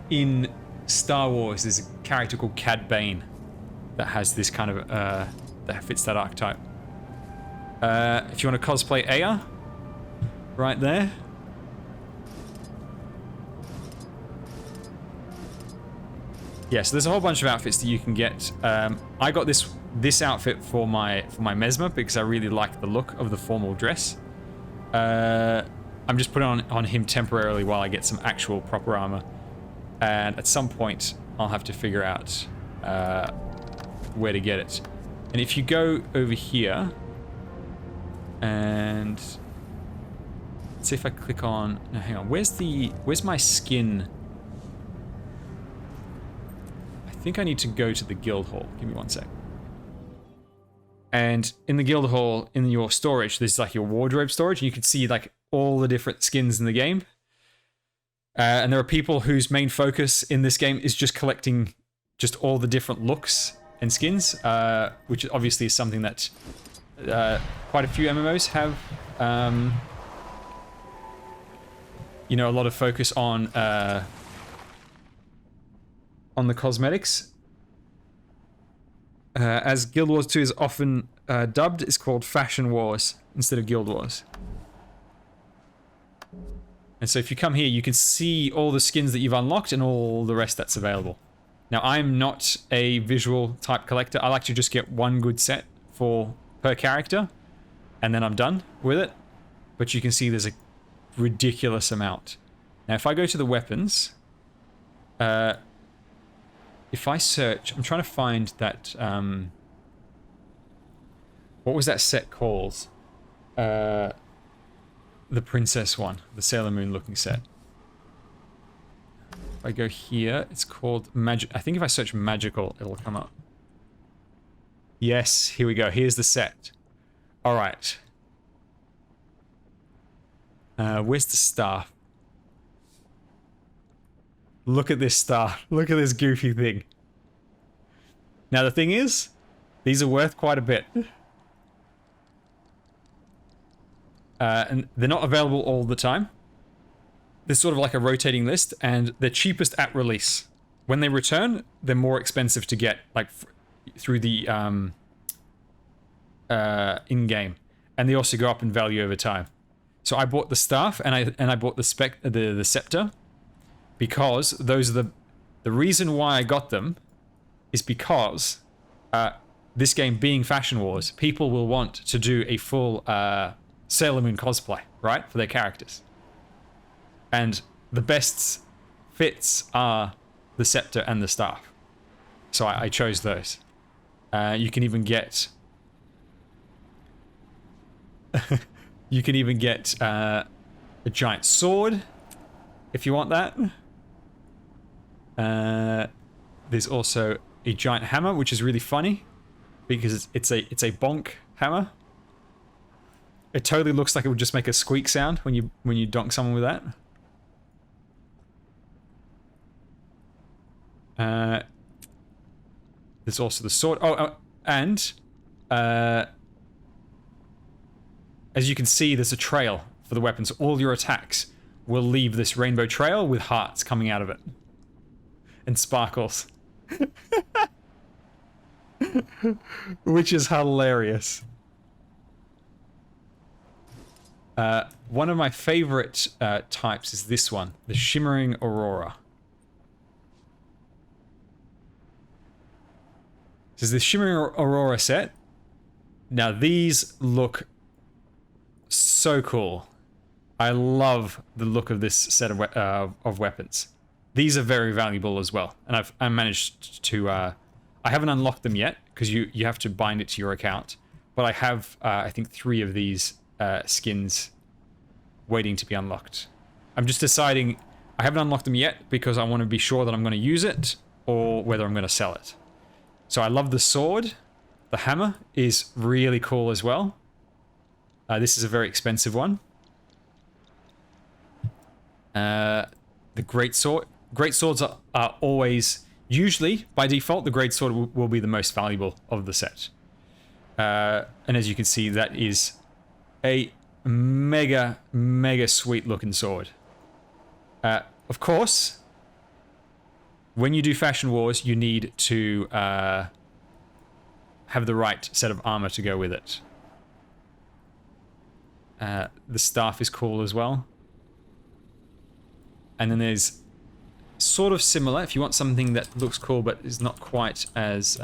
Speaker 1: In Star Wars, there's a character called Cad Bane that has this kind of, that fits that archetype. If you want to cosplay Aya, right there. Yeah, so there's a whole bunch of outfits that you can get. I got this outfit for my Mesmer because I really like the look of the formal dress. I'm just putting on him temporarily while I get some actual proper armor. And at some point, I'll have to figure out where to get it. And if you go over here, and let's see if I click on. No, hang on. Where's my skin? I think I need to go to the guild hall. Give me one sec. And in the guild hall, in your storage, there's like your wardrobe storage, and you can see like all the different skins in the game. And there are people whose main focus in this game is just collecting just all the different looks and skins, which obviously is something that quite a few MMOs have. You know, a lot of focus on the cosmetics. As Guild Wars 2 is often dubbed, it's called Fashion Wars instead of Guild Wars. And so if you come here, you can see all the skins that you've unlocked and all the rest that's available. Now, I'm not a visual type collector. I like to just get one good set per character, and then I'm done with it. But you can see there's a ridiculous amount. Now, if I go to the weapons, if I search, I'm trying to find that, what was that set called? The princess one, the Sailor Moon looking set. If I go here, it's called Magic. I think if I search magical, it'll come up. Yes, here we go. Here's the set. All right. Where's the staff? Look at this staff. Look at this goofy thing. Now the thing is, these are worth quite a bit. And they're not available all the time. There's sort of like a rotating list, and they're cheapest at release. When they return, they're more expensive to get, like through the in-game, and they also go up in value over time. So I bought the staff, and I bought the scepter, because those are the reason why I got them is because this game being Fashion Wars, people will want to do a full Sailor Moon cosplay, right, for their characters. And the best fits are the scepter and the staff. So I chose those. You can even get... you can even get a giant sword, if you want that. There's also a giant hammer, which is really funny, because it's a bonk hammer. It totally looks like it would just make a squeak sound when you donk someone with that. There's also the sword. And as you can see, there's a trail for the weapons. All your attacks will leave this rainbow trail with hearts coming out of it. And sparkles. Which is hilarious. One of my favorite types is this one, the Shimmering Aurora. This is the Shimmering Aurora set. Now these look so cool. I love the look of this set of weapons. These are very valuable as well, and I managed to. I haven't unlocked them yet because you have to bind it to your account, but I have I think 3 of these skins waiting to be unlocked. I'm just deciding. I haven't unlocked them yet because I want to be sure that I'm going to use it or whether I'm going to sell it. So I love the sword. The hammer is really cool as well. This is a very expensive one. The great sword. Great swords are always, usually by default, the great sword will be the most valuable of the set. And as you can see, that is a mega sweet looking sword. Of course, when you do Fashion Wars, you need to have the right set of armor to go with it. The staff is cool as well. And then there's sort of similar, if you want something that looks cool but is not quite as...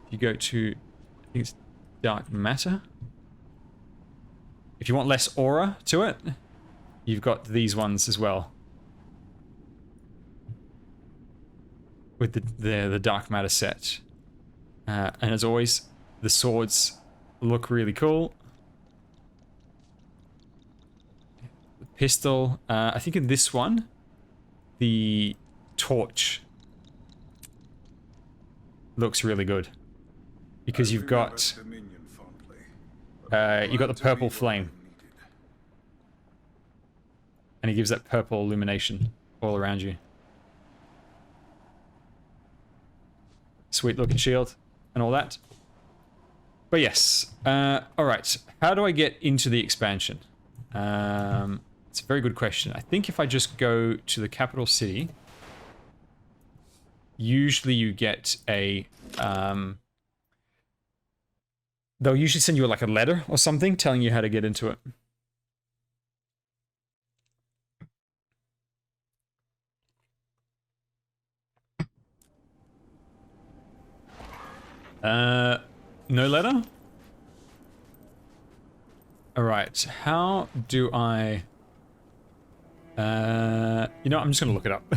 Speaker 1: you go to, I think it's Dark Matter. If you want less aura to it, you've got these ones as well. With the Dark Matter set. And as always, the swords look really cool. The pistol, I think in this one, the torch looks really good. Because you've got the purple flame. And it gives that purple illumination all around you. Sweet looking shield and all that. But yes, alright. How do I get into the expansion? It's a very good question. I think if I just go to the capital city, usually you get a... they'll usually send you like a letter or something telling you how to get into it. No letter? Alright, how do I... you know, I'm just gonna look it up.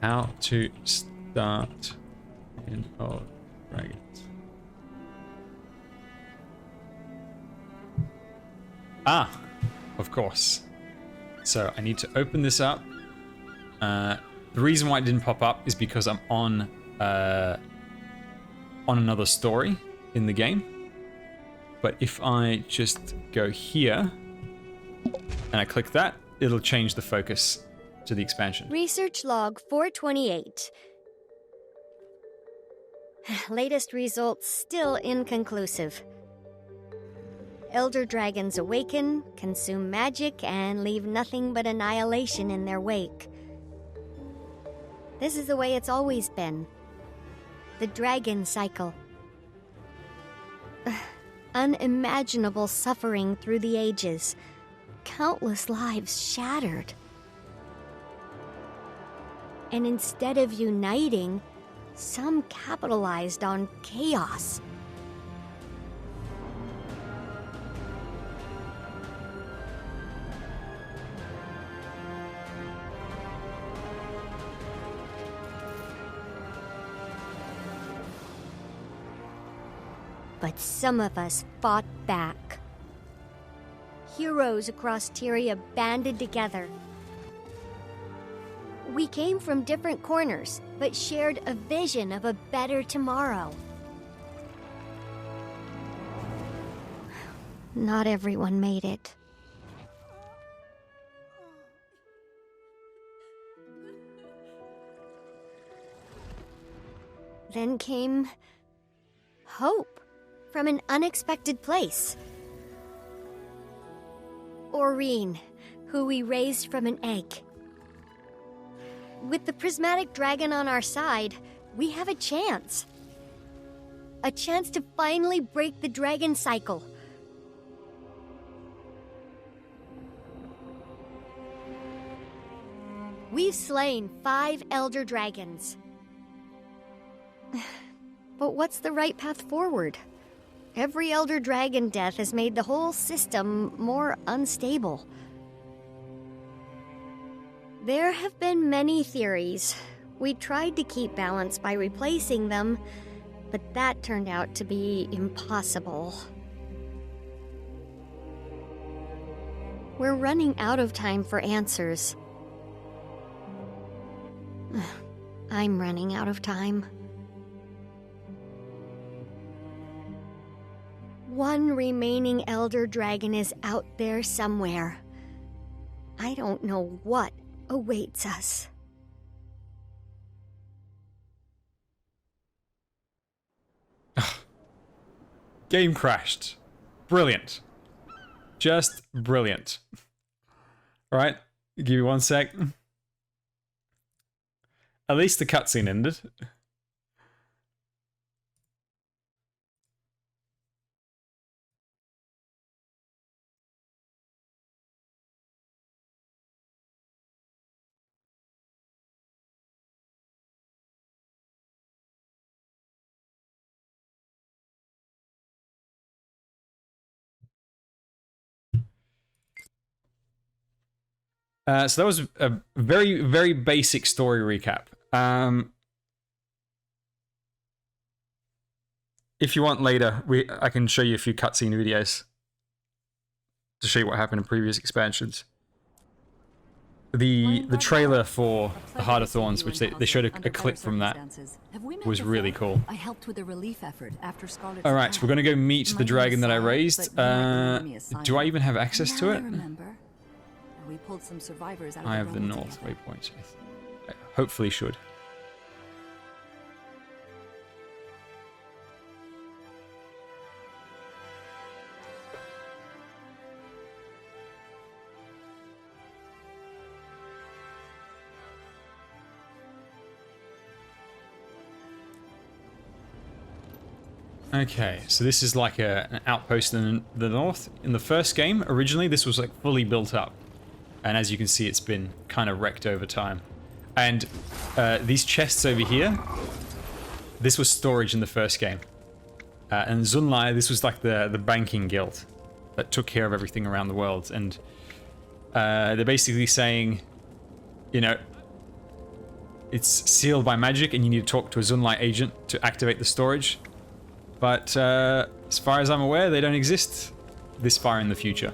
Speaker 1: How to start End of Dragons. Ah, of course. So I need to open this up. The reason why it didn't pop up is because I'm on another story in the game. But if I just go here and I click that, it'll change the focus to the expansion.
Speaker 12: Research log 428. Latest results still inconclusive. Elder dragons awaken, consume magic, and leave nothing but annihilation in their wake. This is the way it's always been. The dragon cycle. Unimaginable suffering through the ages. Countless lives shattered. And instead of uniting, some capitalized on chaos. But some of us fought back. Heroes across Tyria banded together. We came from different corners, but shared a vision of a better tomorrow. Not everyone made it. Then came hope from an unexpected place. Aurene, who we raised from an egg. With the prismatic dragon on our side, we have a chance. A chance to finally break the dragon cycle. We've slain 5 elder dragons. But what's the right path forward? Every elder dragon death has made the whole system more unstable. There have been many theories. We tried to keep balance by replacing them, but that turned out to be impossible. We're running out of time for answers. I'm running out of time. One remaining elder dragon is out there somewhere. I don't know what awaits us.
Speaker 1: Game crashed. Brilliant. Just brilliant. Alright, Give me 1 sec. At least the cutscene ended. So that was a very, very basic story recap. If you want later, I can show you a few cutscene videos to show you what happened in previous expansions. The trailer for the Heart of Thorns, which they showed a clip from that, was really cool.
Speaker 5: I helped with a relief effort after Scarlet's
Speaker 1: All right, so we're gonna go meet the dragon that I
Speaker 5: Sorry,
Speaker 1: raised.
Speaker 5: but you might give me a
Speaker 1: Do I even have access to
Speaker 5: Now I
Speaker 1: it?
Speaker 5: remember. We pulled some survivors out of
Speaker 1: I have the
Speaker 5: rubble
Speaker 1: north
Speaker 5: together.
Speaker 1: waypoint. I hopefully should. Okay, so this is like an outpost in the north. In the first game, originally, this was like fully built up. And as you can see, it's been kind of wrecked over time. And these chests over here, this was storage in the first game. And Zunlai, this was like the banking guild that took care of everything around the world. And they're basically saying, you know, it's sealed by magic and you need to talk to a Zunlai agent to activate the storage. But as far as I'm aware, they don't exist this far in the future.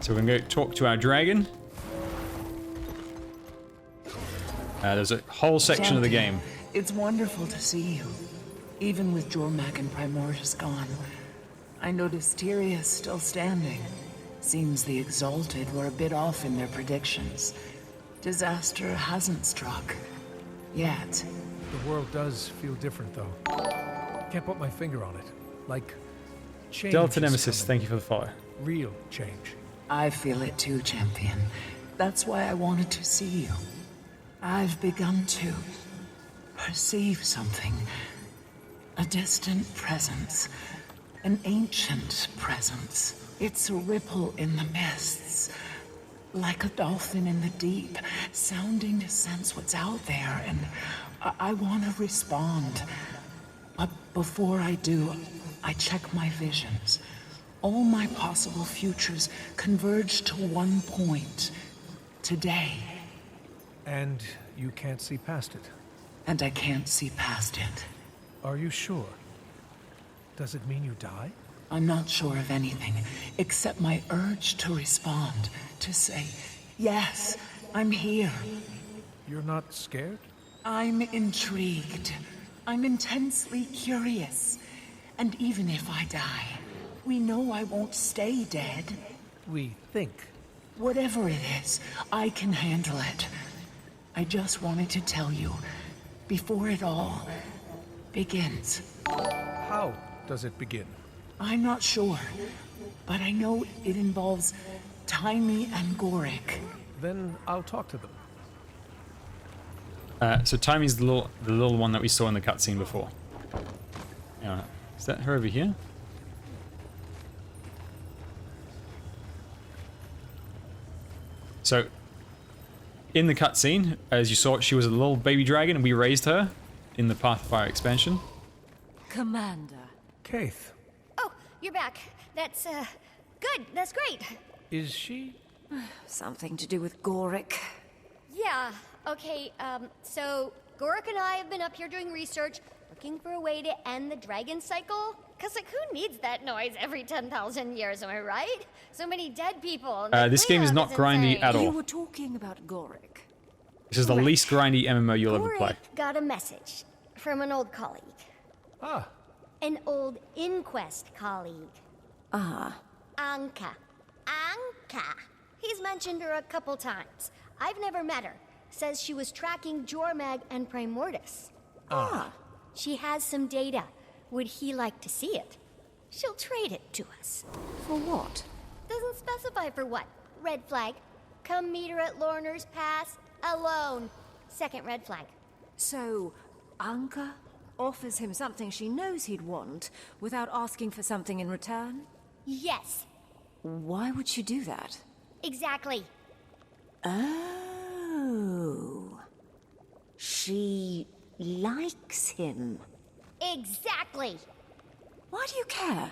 Speaker 1: So we're going to go talk to our dragon. There's a whole section of the game.
Speaker 13: It's wonderful to see you. Even with Jormak and Primordius gone, I noticed Tyria's still standing. Seems the Exalted were a bit off in their predictions. Disaster hasn't struck. Yet.
Speaker 14: The world does feel different, though. Can't put my finger on it. Like, change.
Speaker 1: Delta Nemesis, thank you for the follow.
Speaker 14: Real change.
Speaker 13: I feel it too, champion. That's why I wanted to see you. I've begun to perceive something. A distant presence. An ancient presence. It's a ripple in the mists. Like a dolphin in the deep, sounding to sense what's out there, and I want to respond. But before I do, I check my visions. All my possible futures converge to one point. Today.
Speaker 14: And you can't see past it?
Speaker 13: And I can't see past it.
Speaker 14: Are you sure? Does it mean you die?
Speaker 13: I'm not sure of anything, except my urge to respond. To say, yes, I'm here.
Speaker 14: You're not scared?
Speaker 13: I'm intrigued. I'm intensely curious. And even if I die, we know I won't stay dead.
Speaker 14: We think.
Speaker 13: Whatever it is, I can handle it. I just wanted to tell you, before it all begins.
Speaker 14: How does it begin?
Speaker 13: I'm not sure, but I know it involves Taimi and Gorik.
Speaker 14: Then I'll talk to them.
Speaker 1: So Taimi's the little one that we saw in the cutscene before. Is that her over here? So, in the cutscene, as you saw, she was a little baby dragon, and we raised her in the Path of Fire expansion.
Speaker 2: Commander.
Speaker 14: Kaith.
Speaker 12: Oh, you're back. That's, good. That's great.
Speaker 14: Is she?
Speaker 2: Something to do with Gorik.
Speaker 12: Yeah, okay, so Gorik and I have been up here doing research, looking for a way to end the dragon cycle. Cause like, who needs that noise every 10,000 years, am I right? So many dead people.
Speaker 1: This game is not grindy at all.
Speaker 2: You were talking about Gorik.
Speaker 1: This is the least grindy MMO you'll ever play.
Speaker 12: Gorik got a message from an old colleague.
Speaker 14: Ah.
Speaker 12: An old Inquest colleague.
Speaker 2: Ah.
Speaker 12: Anka. Anka. He's mentioned her a couple times. I've never met her. Says she was tracking Jormag and Primordius.
Speaker 2: Ah.
Speaker 12: She has some data. Would he like to see it? She'll trade it to us.
Speaker 2: For what?
Speaker 12: Doesn't specify for what. Red flag. Come meet her at Lorner's Pass alone. Second red flag.
Speaker 4: So, Anka offers him something she knows he'd want without asking for something in return?
Speaker 12: Yes.
Speaker 4: Why would she do that?
Speaker 12: Exactly.
Speaker 4: Oh. She likes him.
Speaker 12: Exactly.
Speaker 4: Why do you care?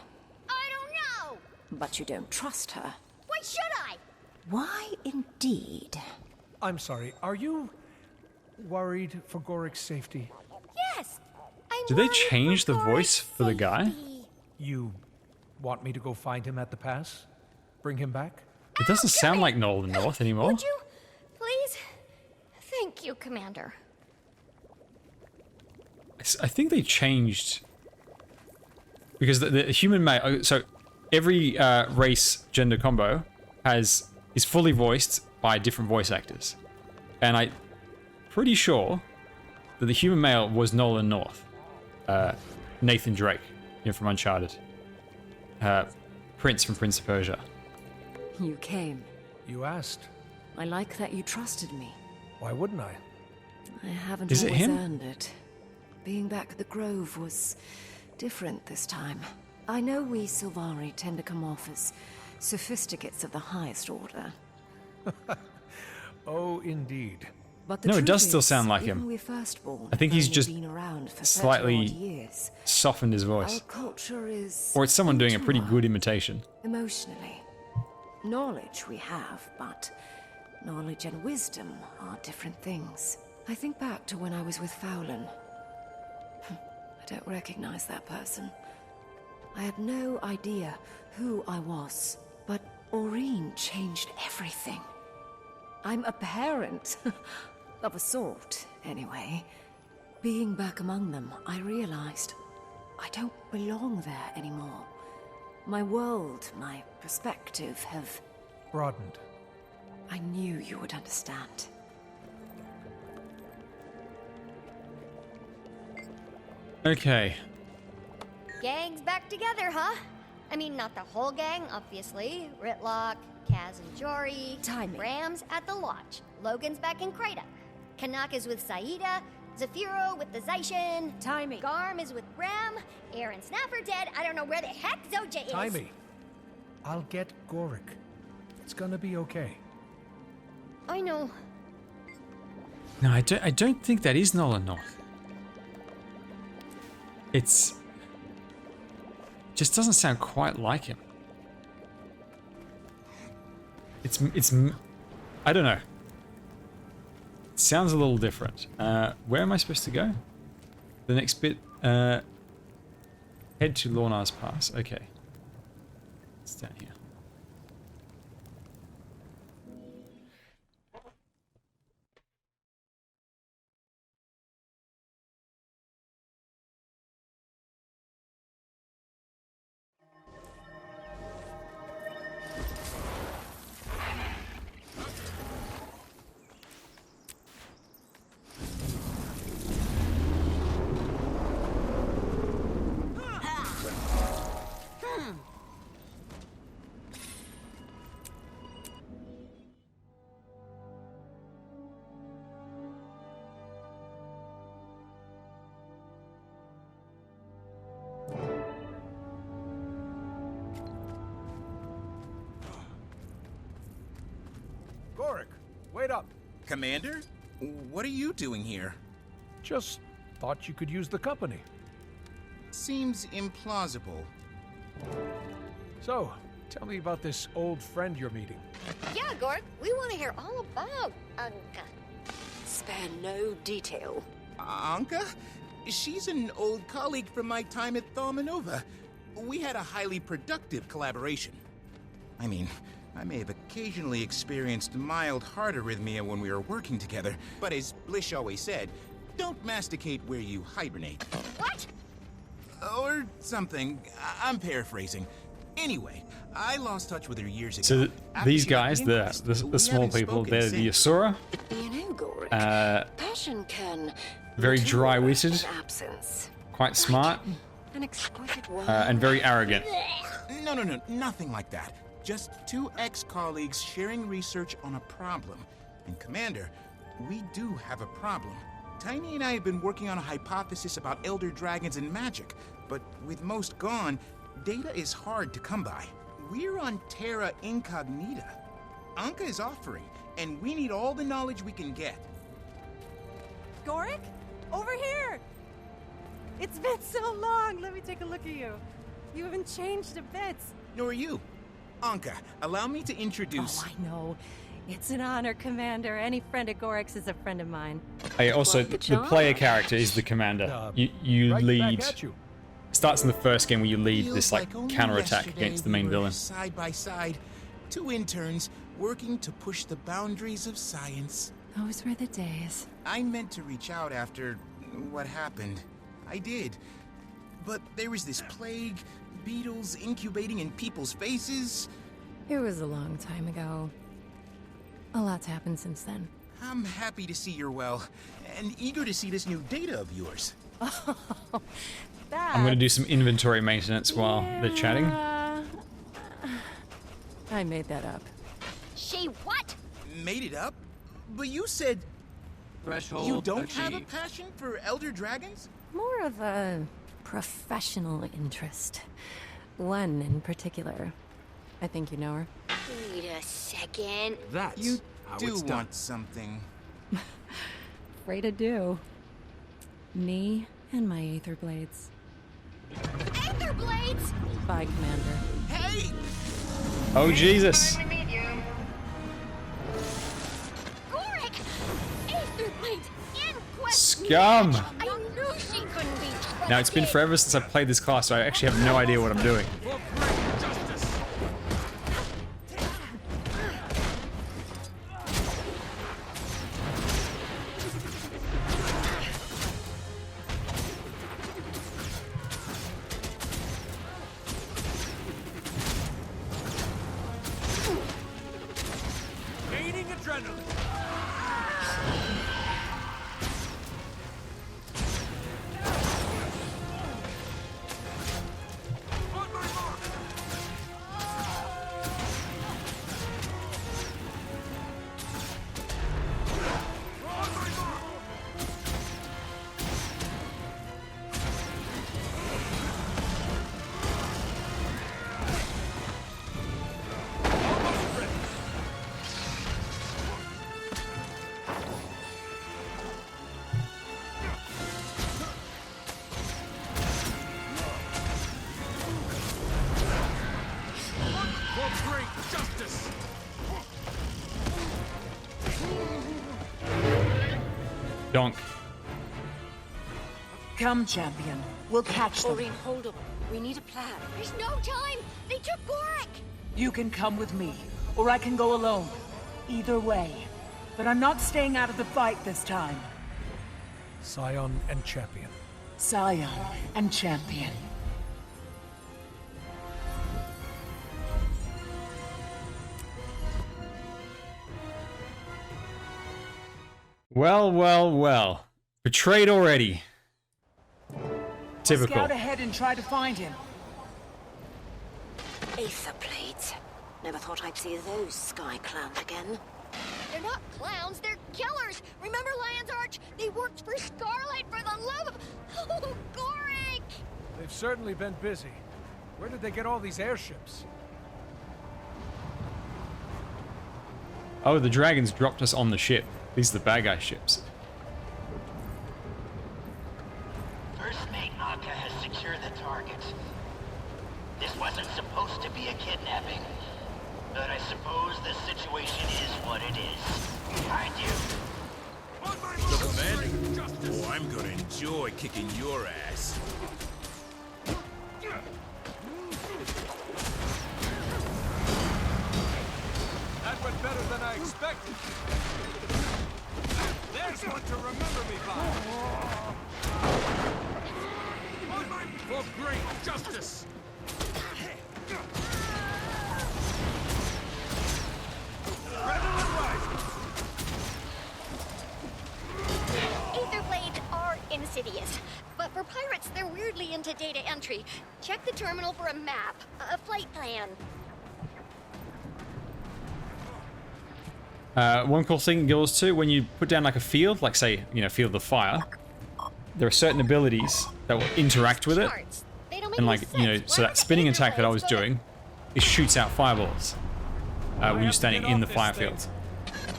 Speaker 12: I don't know.
Speaker 4: But you don't trust her.
Speaker 12: Why should I?
Speaker 4: Why indeed?
Speaker 14: I'm sorry, are you worried for Gorik's safety?
Speaker 12: Yes. I'm
Speaker 1: Did they
Speaker 12: worried
Speaker 1: change the
Speaker 12: Gorik's
Speaker 1: voice for the guy?
Speaker 12: safety.
Speaker 14: You want me to go find him at the pass? Bring him back?
Speaker 1: It doesn't sound like Nolan North anymore.
Speaker 12: Would you, please? Thank you, Commander.
Speaker 1: I think they changed because the human male. So every race gender combo is fully voiced by different voice actors, and I'm pretty sure that the human male was Nolan North, Nathan Drake, from Uncharted, Prince from Prince of Persia.
Speaker 4: You came.
Speaker 14: You asked.
Speaker 4: I like that you trusted me.
Speaker 14: Why wouldn't I?
Speaker 4: I haven't
Speaker 1: Is it
Speaker 4: always
Speaker 1: him?
Speaker 4: earned it. Being back at the Grove was different this time. I know we Sylvari tend to come off as sophisticates of the highest order.
Speaker 14: Oh, indeed.
Speaker 4: But the
Speaker 1: No, it
Speaker 4: truth
Speaker 1: does still
Speaker 4: is,
Speaker 1: sound like
Speaker 4: even
Speaker 1: him.
Speaker 4: we're firstborn,
Speaker 1: I think he's
Speaker 4: only
Speaker 1: just
Speaker 4: been around for 30
Speaker 1: slightly
Speaker 4: odd years.
Speaker 1: softened his
Speaker 4: Our
Speaker 1: voice,
Speaker 4: culture is
Speaker 1: or it's someone doing a pretty
Speaker 4: immature
Speaker 1: good imitation.
Speaker 4: emotionally. Knowledge we have, but knowledge and wisdom are different things. I think back to when I was with Fowlin. I don't recognize that person. I had no idea who I was, but Aureen changed everything. I'm a parent. Of a sort, anyway. Being back among them, I realized I don't belong there anymore. My world, my perspective have
Speaker 14: Broadened.
Speaker 4: I knew you would understand.
Speaker 1: Okay.
Speaker 12: Gang's back together, huh? I mean, not the whole gang, obviously. Ritlock, Kaz and Jory.
Speaker 4: Timing.
Speaker 12: Ram's at the lodge. Logan's back in Krita. Kanak is with Saida. Zafiro with the Zaishin.
Speaker 4: Timing.
Speaker 12: Garm is with Ram. Aaron Snapper dead. I don't know where the heck Zoja is.
Speaker 14: Timey. I'll get Gorik. It's gonna be okay.
Speaker 12: I know.
Speaker 1: No, I don't think that is Nolan North. It's just doesn't sound quite like him. It's I don't know. It sounds a little different. Where am I supposed to go? The next bit. Head to Lornar's Pass. Okay. It's down here.
Speaker 14: Gorik, wait up.
Speaker 11: Commander? What are you doing here?
Speaker 14: Just thought you could use the company.
Speaker 11: Seems implausible.
Speaker 14: So, tell me about this old friend you're meeting.
Speaker 12: Yeah, Gork, we want to hear all about Anka.
Speaker 4: Spare no detail.
Speaker 11: Anka? She's an old colleague from my time at Thaumanova. We had a highly productive collaboration. I mean, I may have occasionally experienced mild heart arrhythmia when we were working together, but as Blish always said, don't masticate where you hibernate.
Speaker 12: What?
Speaker 11: Or something. I'm paraphrasing. Anyway, I lost touch with her years ago.
Speaker 1: So
Speaker 11: After
Speaker 1: these
Speaker 11: she got
Speaker 1: guys,
Speaker 11: inquest,
Speaker 1: the
Speaker 11: we
Speaker 1: small
Speaker 11: haven't
Speaker 1: people,
Speaker 11: spoken
Speaker 1: they're the
Speaker 11: since.
Speaker 1: Asura.
Speaker 4: You know, Gorik, passion can
Speaker 1: Very
Speaker 4: mature
Speaker 1: dry-witted,
Speaker 4: in absence.
Speaker 1: quite smart,
Speaker 4: An exquisite word.
Speaker 1: and very arrogant.
Speaker 11: No, nothing like that. Just two ex-colleagues sharing research on a problem. And Commander, we do have a problem. Tiny and I have been working on a hypothesis about elder dragons and magic, but with most gone, data is hard to come by. We're on Terra Incognita. Anka is offering, and we need all the knowledge we can get.
Speaker 2: Gorik? Over here! It's been so long. Let me take a look at you. You haven't changed a bit.
Speaker 11: Nor you. Anka, allow me to introduce...
Speaker 2: Oh, I know. It's an honor, Commander. Any friend of Gorik's is a friend of mine.
Speaker 1: Hey, also, the player character is the commander. You
Speaker 14: right
Speaker 1: lead...
Speaker 14: back at you.
Speaker 1: Starts in the first game where you lead
Speaker 11: Feels
Speaker 1: this like
Speaker 11: only
Speaker 1: counterattack
Speaker 11: yesterday
Speaker 1: against the
Speaker 11: we
Speaker 1: main
Speaker 11: were
Speaker 1: villain.
Speaker 11: Side by side, two interns working to push the boundaries of science.
Speaker 2: Those were the days.
Speaker 11: I meant to reach out after what happened. I did. But there was this plague, beetles incubating in people's faces.
Speaker 2: It was a long time ago. A lot's happened since then.
Speaker 11: I'm happy to see you're well, and eager to see this new data of yours.
Speaker 2: Oh,
Speaker 1: I'm going to do some inventory maintenance while they're chatting.
Speaker 2: I made that up.
Speaker 12: She what?
Speaker 11: Made it up? But you said...
Speaker 6: Threshold
Speaker 11: You don't
Speaker 6: achieved.
Speaker 11: have a passion for elder dragons?
Speaker 2: More of a professional interest. One in particular. I think you know her.
Speaker 12: Wait a second.
Speaker 6: That's
Speaker 11: You
Speaker 6: how
Speaker 11: do
Speaker 6: it's done.
Speaker 11: want something.
Speaker 2: Afraid I do. Me and my Aether Blades.
Speaker 12: Aether blades!
Speaker 2: Bye, Commander.
Speaker 11: Hey!
Speaker 1: Oh, Jesus.
Speaker 12: Gorik! Aether blades in quest.
Speaker 1: Scum!
Speaker 12: I knew she couldn't be trusted.
Speaker 1: Now, it's been forever since I've played this class, so I actually have no idea what I'm doing.
Speaker 3: Gaining adrenaline. On my mark. On my mark. Almost ready. For great justice.
Speaker 1: Donk.
Speaker 13: Come, champion. We'll catch them.
Speaker 4: Maureen, hold on. We need a plan.
Speaker 12: There's no time! They took Gorik!
Speaker 13: You can come with me, or I can go alone. Either way. But I'm not staying out of the fight this time.
Speaker 14: Scion and champion.
Speaker 13: Scion and champion.
Speaker 1: Well, well, well. Betrayed already. Typical.
Speaker 13: Scout ahead and try to find him.
Speaker 4: Aether Blades. Never thought I'd see those sky clowns again.
Speaker 12: They're not clowns, they're killers! Remember Lion's Arch? They worked for Starlight for the love of... Oh, Gorik!
Speaker 14: They've certainly been busy. Where did they get all these airships?
Speaker 1: Oh, the dragons dropped us on the ship. These are the bad guy ships.
Speaker 15: First Mate Anka has secured the targets. This wasn't supposed to be a kidnapping, but I suppose the situation is what it is. Behind you.
Speaker 3: On my
Speaker 11: So,
Speaker 3: mark.
Speaker 11: Commander?
Speaker 3: Justice.
Speaker 11: Oh, I'm gonna enjoy kicking your ass.
Speaker 3: That went better than I expected. There's one to remember me by. On my... For great justice. Adrenaline rising.
Speaker 12: Aether blades are insidious, but for pirates, they're weirdly into data entry. Check the terminal for a map, a flight plan.
Speaker 1: One cool thing in Guilds 2, when you put down like a field, like say, you know, Field of Fire, there are certain abilities that will interact with it. And like, you know, so that spinning attack that I was doing, it shoots out fireballs when you're standing in the fire field.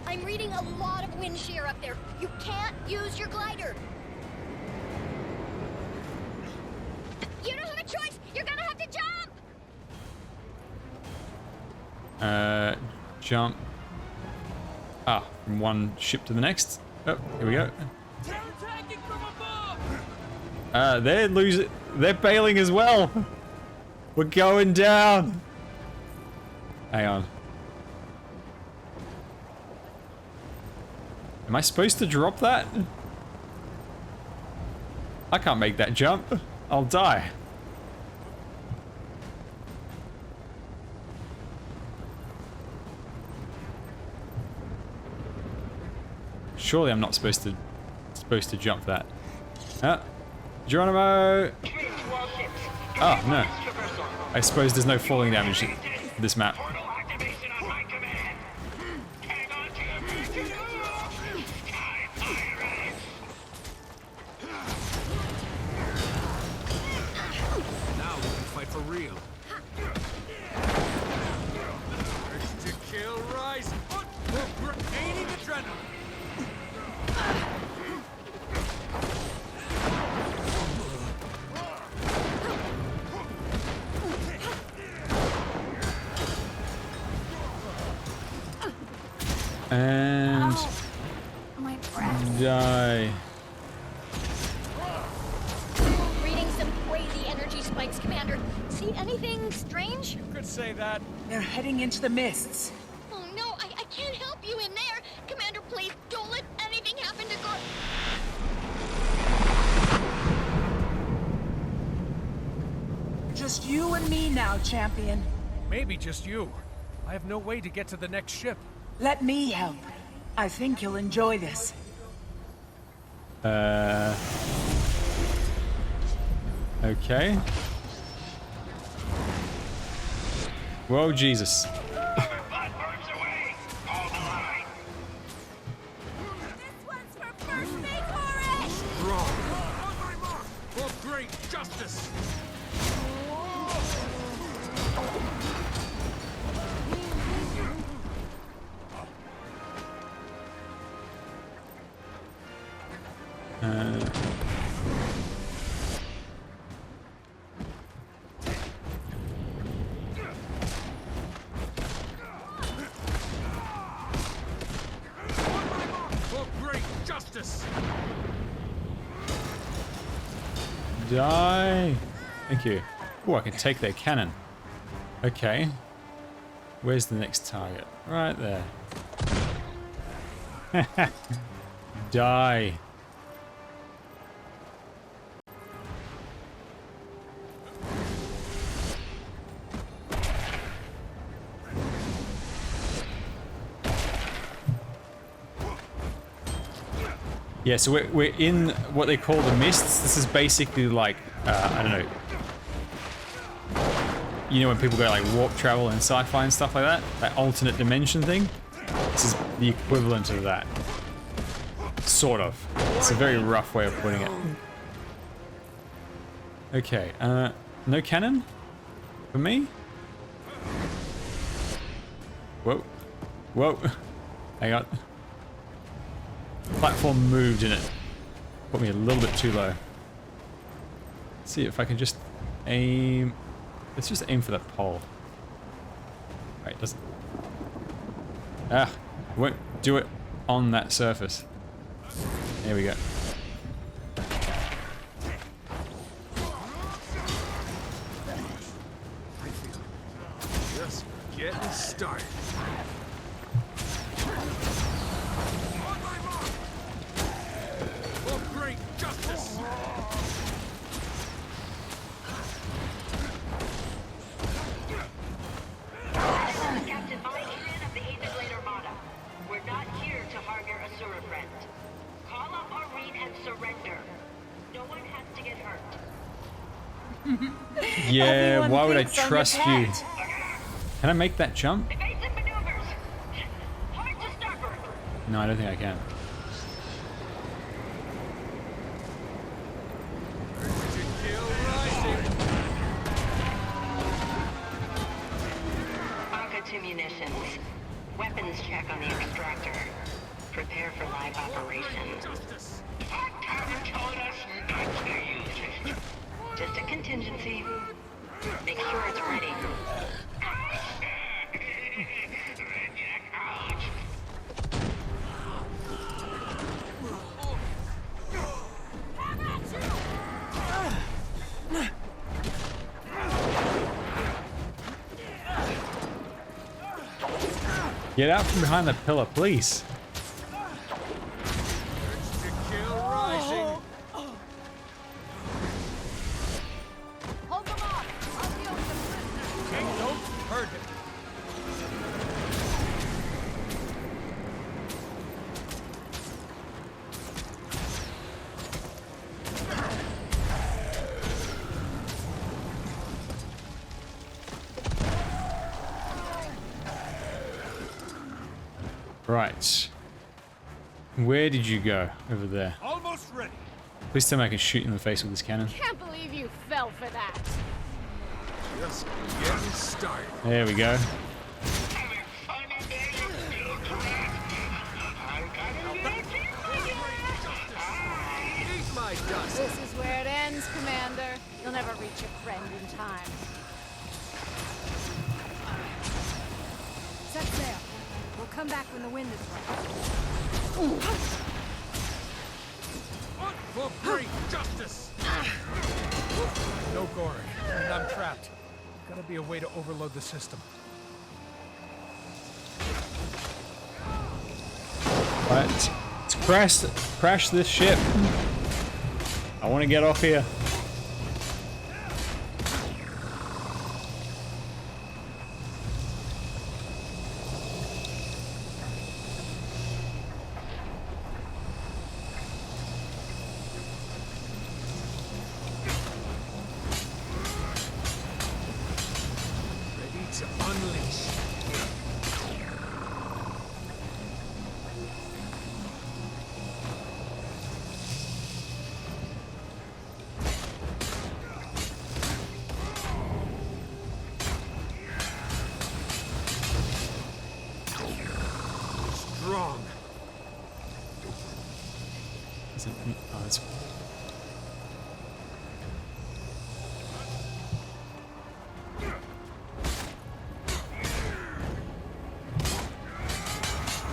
Speaker 12: I'm reading a lot of wind shear up there. You can't use your glider. You don't have a choice. You're gonna have to jump.
Speaker 1: Jump. Ah, from one ship to the next. Oh, here we go. They're bailing as well. We're going down. Hang on. Am I supposed to drop that? I can't make that jump. I'll die. Surely I'm not supposed to jump that. Geronimo! Oh, no. I suppose there's no falling damage to this map.
Speaker 14: Now we can fight for real. Ready to kill, rise. Gaining adrenaline.
Speaker 1: And
Speaker 12: My breath.
Speaker 1: die.
Speaker 12: Reading some crazy energy spikes, Commander. See anything strange?
Speaker 14: You could say that.
Speaker 13: They're heading into the mists.
Speaker 12: Oh no, I can't help you in there. Commander, please don't let anything happen to Gor.
Speaker 13: Just you and me now, champion.
Speaker 14: Maybe just you. I have no way to get to the next ship.
Speaker 13: Let me help. I think you'll enjoy this.
Speaker 1: Okay. Whoa, Jesus.
Speaker 14: Wrong. On my mark. For great justice. For great justice.
Speaker 1: Die. Thank you. Oh, I can take their cannon. Okay. Where's the next target? Right there. Die. Yeah, so we're in what they call the mists. This is basically like, I don't know. You know when people go like warp travel and sci-fi and stuff like that? That alternate dimension thing? This is the equivalent of that. Sort of. It's a very rough way of putting it. Okay, no cannon? For me? Whoa. Whoa. Hang on. Platform moved in it. Put me a little bit too low. Let's see if I can just aim. Let's just aim for that pole. Right, doesn't. Ah, won't do it on that surface. There we go.
Speaker 14: Just getting started. For great justice.
Speaker 16: Captain Valerian of the Aetherblade Armada. We're not here to harm your Asura friend. Call up Arene and surrender. No one has to get hurt.
Speaker 1: Yeah,
Speaker 13: Everyone
Speaker 1: why would I
Speaker 13: thinks I'm
Speaker 1: trust
Speaker 13: your
Speaker 1: you?
Speaker 13: pet.
Speaker 1: Can I make that jump?
Speaker 16: Evasive maneuvers. Hard to stop her.
Speaker 1: No, I don't think I can.
Speaker 16: Aka to munitions. Weapons check on the extractor. Prepare for live operation. Just a contingency. Make sure it's ready.
Speaker 1: Get out from behind the pillar, please.
Speaker 2: Hold them off. I'll deal with the prisoner.
Speaker 14: Take note. Heard him.
Speaker 1: Right. Where did you go? Over there.
Speaker 14: Almost ready.
Speaker 1: Please tell me I can shoot you in the face with this cannon.
Speaker 2: Can't believe you fell for that.
Speaker 3: Just getting started.
Speaker 1: There we go.
Speaker 2: This is where it ends, Commander. You'll never reach your friend in time. Set sail. We'll come back when the wind is right.
Speaker 14: For great justice. No Goring, and I'm trapped. Gotta be a way to overload the system.
Speaker 1: Right. Let's crash this ship. I want to get off here.
Speaker 14: Ready to unleash. Strong.
Speaker 1: Is it? Oh, it's...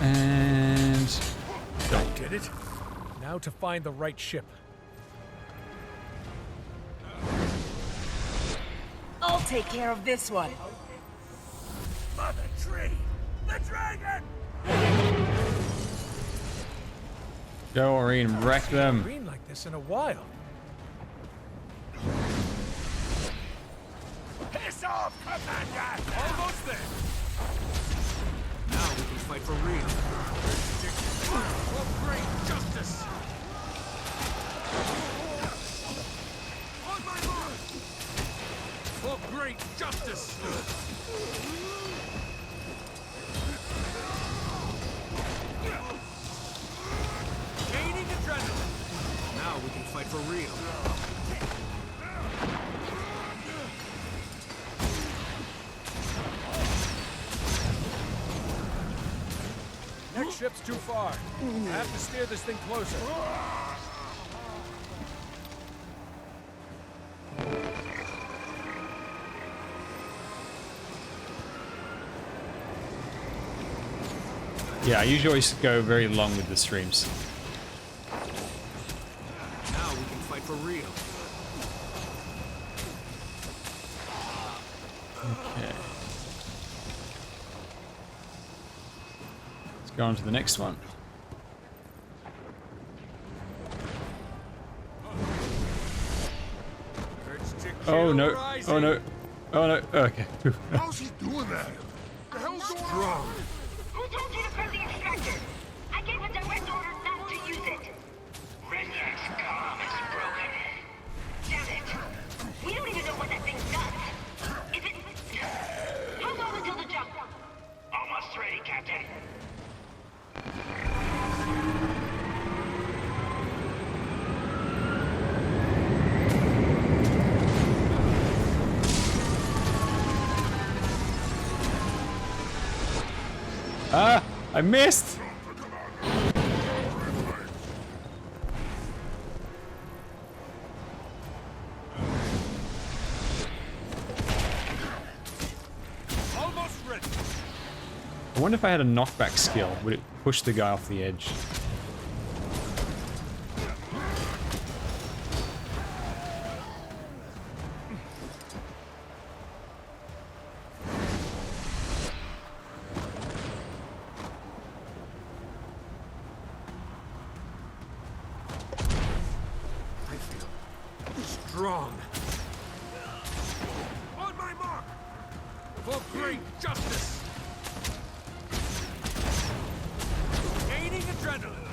Speaker 1: And...
Speaker 14: Don't get it. Now to find the right ship.
Speaker 13: I'll take care of this one.
Speaker 6: Mother tree! The dragon!
Speaker 1: Go, Aurene, wreck them.
Speaker 14: Green like this in a while.
Speaker 6: Piss off, Commander!
Speaker 14: Almost there. Now we can fight for real. For great justice. On my mark. For great justice. Gaining adrenaline. Now we can fight for real. Next ship's too far. I have to steer this thing closer.
Speaker 1: Yeah, I usually always go very long with the streams.
Speaker 14: Now we can fight for real.
Speaker 1: Okay. Let's go on to the next one. Oh no! Oh no! Oh no! Okay.
Speaker 3: How's he doing that? The hell's going on?
Speaker 16: Who told you to press the extractor? I gave a direct order not to use it. Regnar's comm is broken. Damn it. We don't even know what that thing does. If it... How long until the jump? Almost ready, Captain.
Speaker 1: Ah! I missed!
Speaker 3: Almost ready.
Speaker 1: I wonder if I had a knockback skill, would it push the guy off the edge?
Speaker 3: I feel strong. On my mark. For great justice. Gaining adrenaline.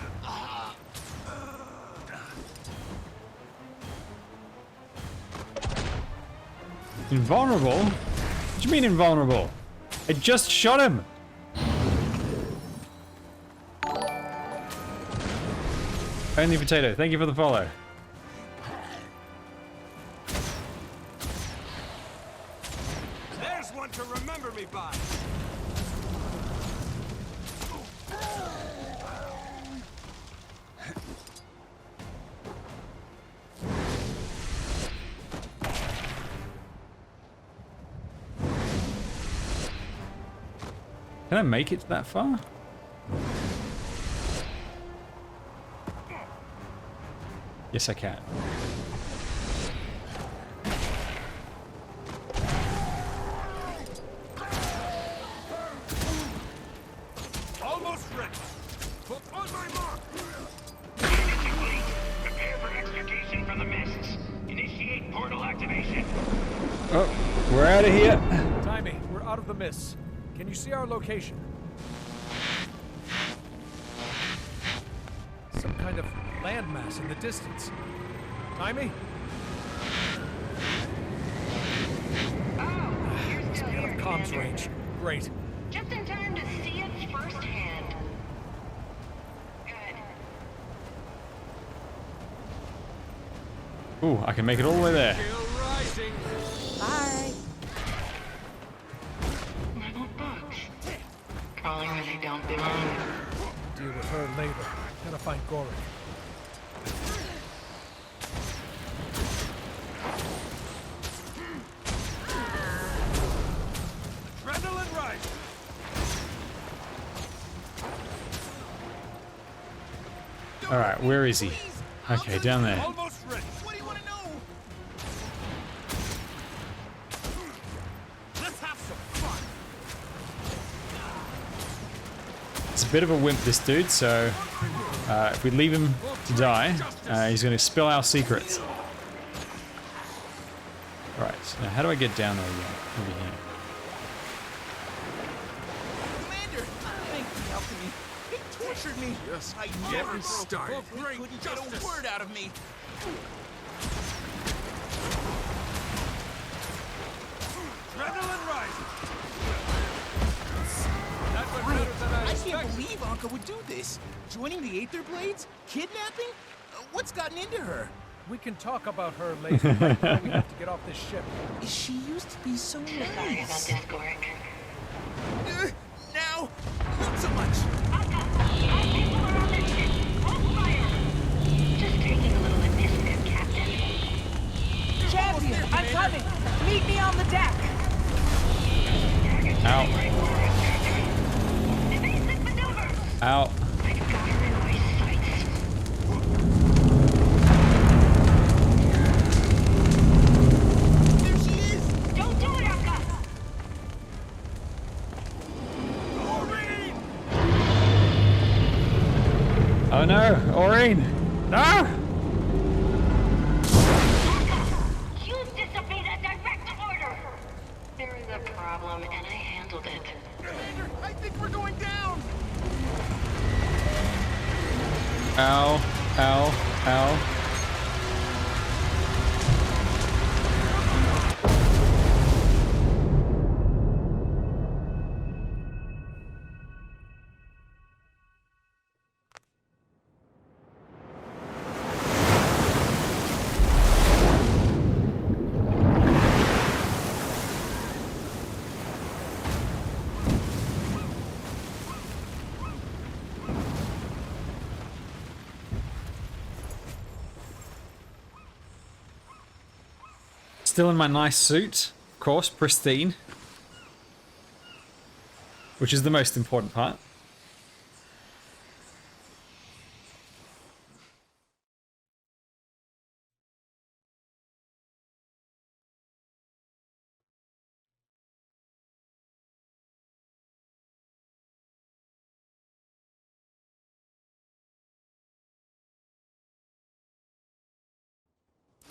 Speaker 1: Invulnerable? What do you mean invulnerable? I just shot him! Only Potato, thank you for the follow.
Speaker 3: There's one to remember me by.
Speaker 1: Can I make it that far? Yes, I can.
Speaker 3: Almost ready. Put on my mark.
Speaker 16: Prepare for extrication from the mists. Initiate portal activation.
Speaker 1: Oh, we're out of here.
Speaker 14: Timmy, we're out of the mists. Can you see our location? Some kind of landmass in the distance. Timmy? It's out of comms range. Great.
Speaker 16: Just in time to see it firsthand. Good.
Speaker 1: Ooh, I can make it all the way there.
Speaker 3: Rising.
Speaker 10: Bye.
Speaker 13: Little bugs. Crawling where they don't belong.
Speaker 14: Deal with her later. Gotta find Gorik.
Speaker 3: Adrenaline rising.
Speaker 1: Alright, where is he? Okay, down there.
Speaker 3: Almost ready.
Speaker 11: What do you want to know?
Speaker 3: Let's have some fun.
Speaker 1: It's a bit of a wimp, this dude, so if we leave him to die, he's going to spill our secrets. Right, now how do I get down there again? Over here.
Speaker 11: Commander, thank you for helping me. They tortured me.
Speaker 3: Just
Speaker 11: I
Speaker 3: get
Speaker 11: never
Speaker 3: me started.
Speaker 11: broke. They couldn't get a word out of me.
Speaker 3: Adrenaline rising. That went
Speaker 11: Great.
Speaker 3: better than I
Speaker 11: I
Speaker 3: expected.
Speaker 11: can't believe Anka would do this. Joining the Aether Blades? Kidnapping? What's gotten into her?
Speaker 14: We can talk about her later. Right now we have to get off this ship.
Speaker 11: She used to be so
Speaker 13: Sorry about
Speaker 11: nice.
Speaker 13: this, Gorik.
Speaker 11: Now, not so much.
Speaker 13: Just taking a little initiative, Captain.
Speaker 2: Champion, I'm coming. Meet me on the deck.
Speaker 1: Ow.
Speaker 16: Evasive maneuver.
Speaker 1: Ow.
Speaker 13: I've got her in my sights.
Speaker 11: There she is.
Speaker 16: Don't do it, Anka.
Speaker 1: Oh no, Aureen! No!
Speaker 16: You disobeyed a direct order.
Speaker 13: There is a problem, and I handled it.
Speaker 11: Commander, I think we're going down.
Speaker 1: Ow, ow, ow. Still in my nice suit, of course, pristine. Which is the most important part.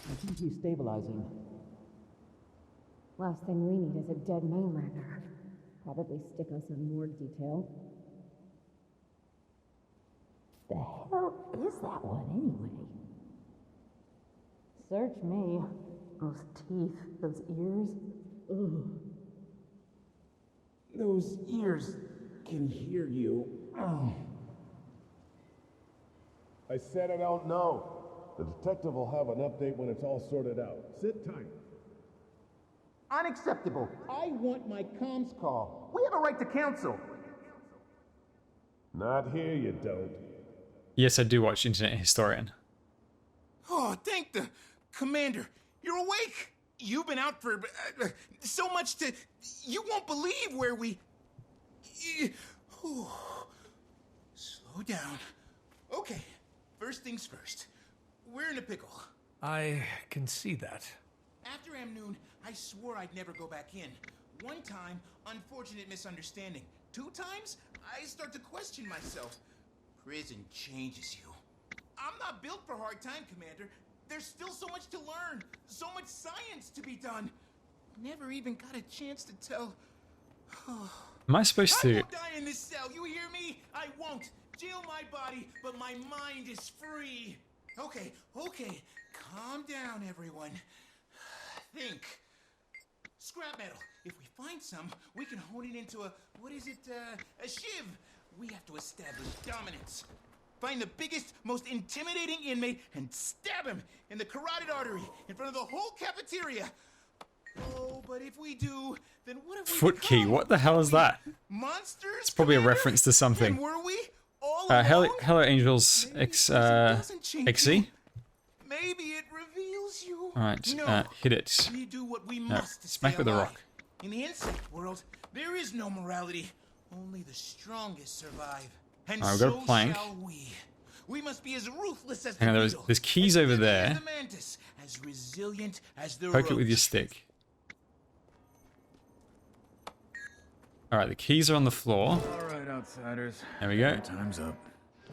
Speaker 17: I think he's stabilizing.
Speaker 10: Last thing we need is a dead mainlander. Probably stick us on morgue detail.
Speaker 17: The hell is that one anyway?
Speaker 10: Search me. Those teeth, those ears.
Speaker 17: Ugh. Those ears can hear you. Oh.
Speaker 18: I said I don't know. The detective will have an update when it's all sorted out. Sit tight.
Speaker 11: Unacceptable. I want my comms call. We have a right to counsel.
Speaker 18: Not here, you don't.
Speaker 1: Yes, I do watch Internet Historian.
Speaker 11: Oh, thank the commander. You're awake. You've been out for so much to... You won't believe where we... Slow down. Okay, first things first. We're in a pickle.
Speaker 14: I can see that.
Speaker 11: After Amnoon, I swore I'd never go back in. One time, unfortunate misunderstanding. 2 times, I start to question myself. Prison changes you. I'm not built for hard time, Commander. There's still so much to learn, so much science to be done. Never even got a chance to tell.
Speaker 1: Am I supposed
Speaker 11: I
Speaker 1: to...
Speaker 11: won't die in this cell, you hear me? I won't. Jail my body, but my mind is free. Okay, okay. Calm down, everyone. Think. Scrap metal. If we find some, we can hone it into a shiv. We have to establish dominance. Find the biggest, most intimidating inmate and stab him in the carotid artery in front of the whole cafeteria. Oh, but if we do, then what if we
Speaker 1: Foot key, what the hell is that?
Speaker 11: Monsters?
Speaker 1: It's probably a reference to something.
Speaker 11: And were we all
Speaker 1: Hello Angels XC.
Speaker 11: Maybe it reveals you.
Speaker 1: Alright,
Speaker 11: No,
Speaker 1: hit it.
Speaker 11: we do what we
Speaker 1: No,
Speaker 11: must to
Speaker 1: smack
Speaker 11: stay
Speaker 1: with a
Speaker 11: alive.
Speaker 1: rock.
Speaker 11: In the insect world, there is no morality. Only the strongest survive. And
Speaker 1: Alright, we've got
Speaker 11: so
Speaker 1: a plank.
Speaker 11: shall we. We must be as ruthless as
Speaker 1: Hang on,
Speaker 11: the
Speaker 1: there's
Speaker 11: beetle,
Speaker 1: keys
Speaker 11: as
Speaker 1: over
Speaker 11: deadly as
Speaker 1: there.
Speaker 11: the mantis, as resilient as the
Speaker 1: Poke it with your
Speaker 11: roach.
Speaker 1: stick. Alright, the keys are on the floor.
Speaker 19: Alright, outsiders.
Speaker 1: There we go.
Speaker 19: Time's up.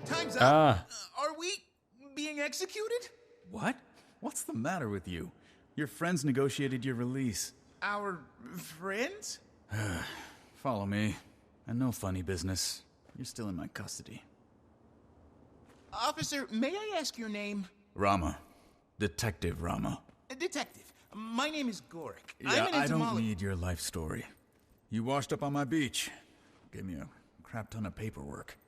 Speaker 11: Time's up.
Speaker 1: Ah.
Speaker 11: Are we being executed?
Speaker 19: What? What's the matter with you? Your friends negotiated your release.
Speaker 11: Our friends?
Speaker 19: Follow me. And no funny business. You're still in my custody.
Speaker 11: Officer, may I ask your name?
Speaker 19: Rama. Detective Rama.
Speaker 11: Detective. My name is Gorik.
Speaker 19: Yeah,
Speaker 11: I'm an
Speaker 19: I don't
Speaker 11: entomologist.
Speaker 19: need your life story. You washed up on my beach. Gave me a crap ton of paperwork.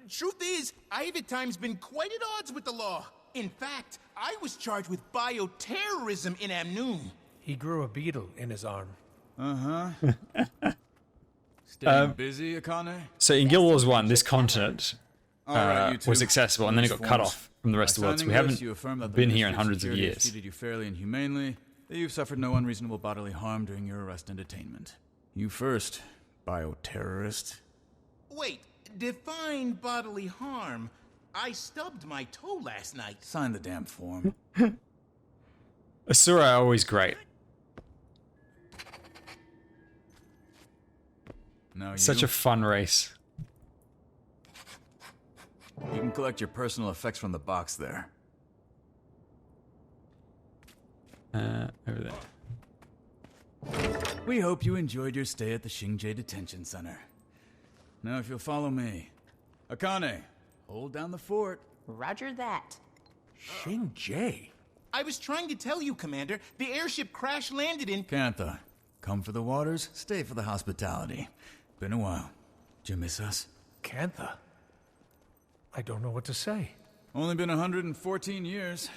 Speaker 11: Truth is, I've at times been quite at odds with the law. In fact, I was charged with bioterrorism in Amnoon.
Speaker 14: He grew a beetle in his arm.
Speaker 19: Uh-huh. Staying busy, Akane?
Speaker 1: So in Guild Wars 1, this continent
Speaker 19: Alright, you two.
Speaker 1: was accessible, and then it got cut
Speaker 19: Uniforms.
Speaker 1: off from the rest of the
Speaker 19: By
Speaker 1: world, so we
Speaker 19: signing
Speaker 1: haven't
Speaker 19: this, you affirm that the
Speaker 1: been here
Speaker 19: Ministry
Speaker 1: in
Speaker 19: of
Speaker 1: hundreds of
Speaker 19: Security has
Speaker 1: years.
Speaker 19: treated you fairly and humanely, that you've suffered no unreasonable bodily harm during your arrest and detainment. You first, bioterrorist.
Speaker 11: Wait, define bodily harm. I stubbed my toe last night.
Speaker 19: Sign the damn form.
Speaker 1: Asura are always great.
Speaker 19: Now you.
Speaker 1: Such a fun race.
Speaker 19: You can collect your personal effects from the box there.
Speaker 1: Over there.
Speaker 19: We hope you enjoyed your stay at the Xingjie Detention Center. Now if you'll follow me. Akane, hold down the fort.
Speaker 2: Roger that.
Speaker 14: Xingjie?
Speaker 11: I was trying to tell you, Commander. The airship crash landed in...
Speaker 19: Kantha, come for the waters, stay for the hospitality. Been a while. Did you miss us?
Speaker 14: Kantha? I don't know what to say.
Speaker 19: Only been 114 years.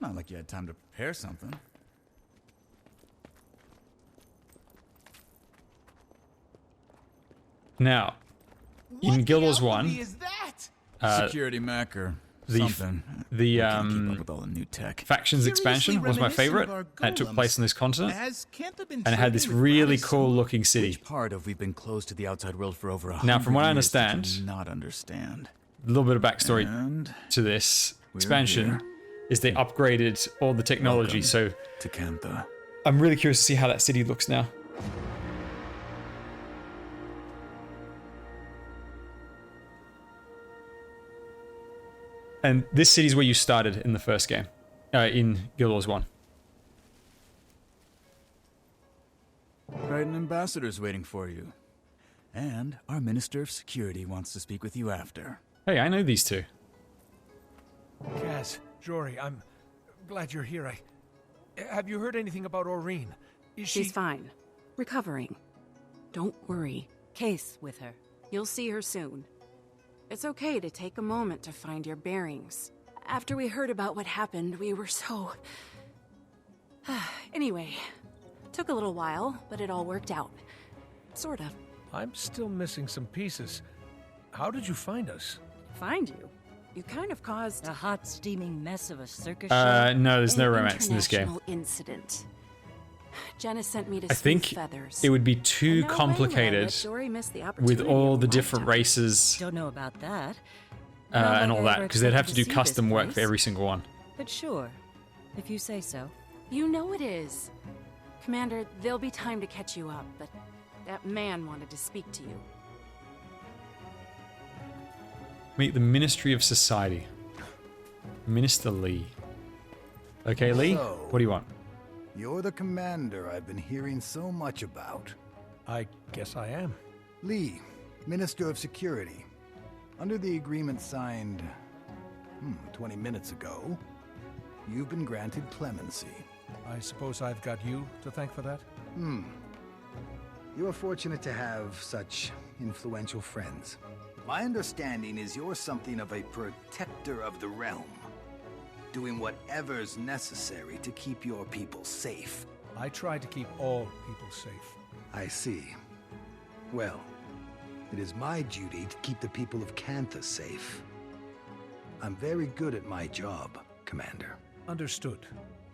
Speaker 19: Not like you had time to prepare something.
Speaker 1: Now, in Guild Wars
Speaker 11: What
Speaker 1: 1,
Speaker 11: is that?
Speaker 19: Security Mac or Something.
Speaker 1: The
Speaker 19: Can't keep up with all the new tech.
Speaker 1: factions expansion was my favorite, and it took place on this continent, and it had this really cool looking city.
Speaker 19: Which part of we've been closed to the outside world for over 100
Speaker 1: Now, from what I
Speaker 19: years did you
Speaker 1: understand,
Speaker 19: not understand.
Speaker 1: a little bit of backstory to this expansion is they upgraded all the technology. So
Speaker 19: to Cantha.
Speaker 1: I'm really curious to see how that city looks now. And this city is where you started in the first game, in Guild Wars 1.
Speaker 19: Right, an ambassador's waiting for you. And our Minister of Security wants to speak with you after.
Speaker 1: Hey, I know these two.
Speaker 14: Kaz, Jory, I'm glad you're here. Have you heard anything about Aureen? Is she...
Speaker 20: She's fine. Recovering. Don't worry. Case with her. You'll see her soon. It's okay to take a moment to find your bearings. After we heard about what happened, we were so... Anyway, took a little while, but it all worked out. Sort of.
Speaker 14: I'm still missing some pieces. How did you find us?
Speaker 20: Find you? You kind of caused...
Speaker 21: A hot, steaming mess of a circus show?
Speaker 1: No, there's no romance in this game.
Speaker 20: International incident. Jenna sent me to
Speaker 1: I think
Speaker 20: feathers.
Speaker 1: it would be too complicated with all the different races
Speaker 21: Don't know about that.
Speaker 1: and all that, because they'd have to do custom work for every single one.
Speaker 21: But sure, if you say so.
Speaker 20: You know it is. Commander, there'll be time to catch you up, but that man wanted to speak to you.
Speaker 1: Meet the Ministry of Society. Minister Lee. Okay, Lee,
Speaker 7: So,
Speaker 1: what do you want?
Speaker 7: You're the commander I've been hearing so much about.
Speaker 14: I guess I am.
Speaker 7: Lee, Minister of Security. Under the agreement signed 20 minutes ago, you've been granted clemency.
Speaker 14: I suppose I've got you to thank for that?
Speaker 7: You are fortunate to have such influential friends. My understanding is you're something of a protector of the realm, doing whatever's necessary to keep your people safe.
Speaker 14: I try to keep all people safe.
Speaker 7: I see. Well, it is my duty to keep the people of Cantha safe. I'm very good at my job, Commander.
Speaker 14: Understood,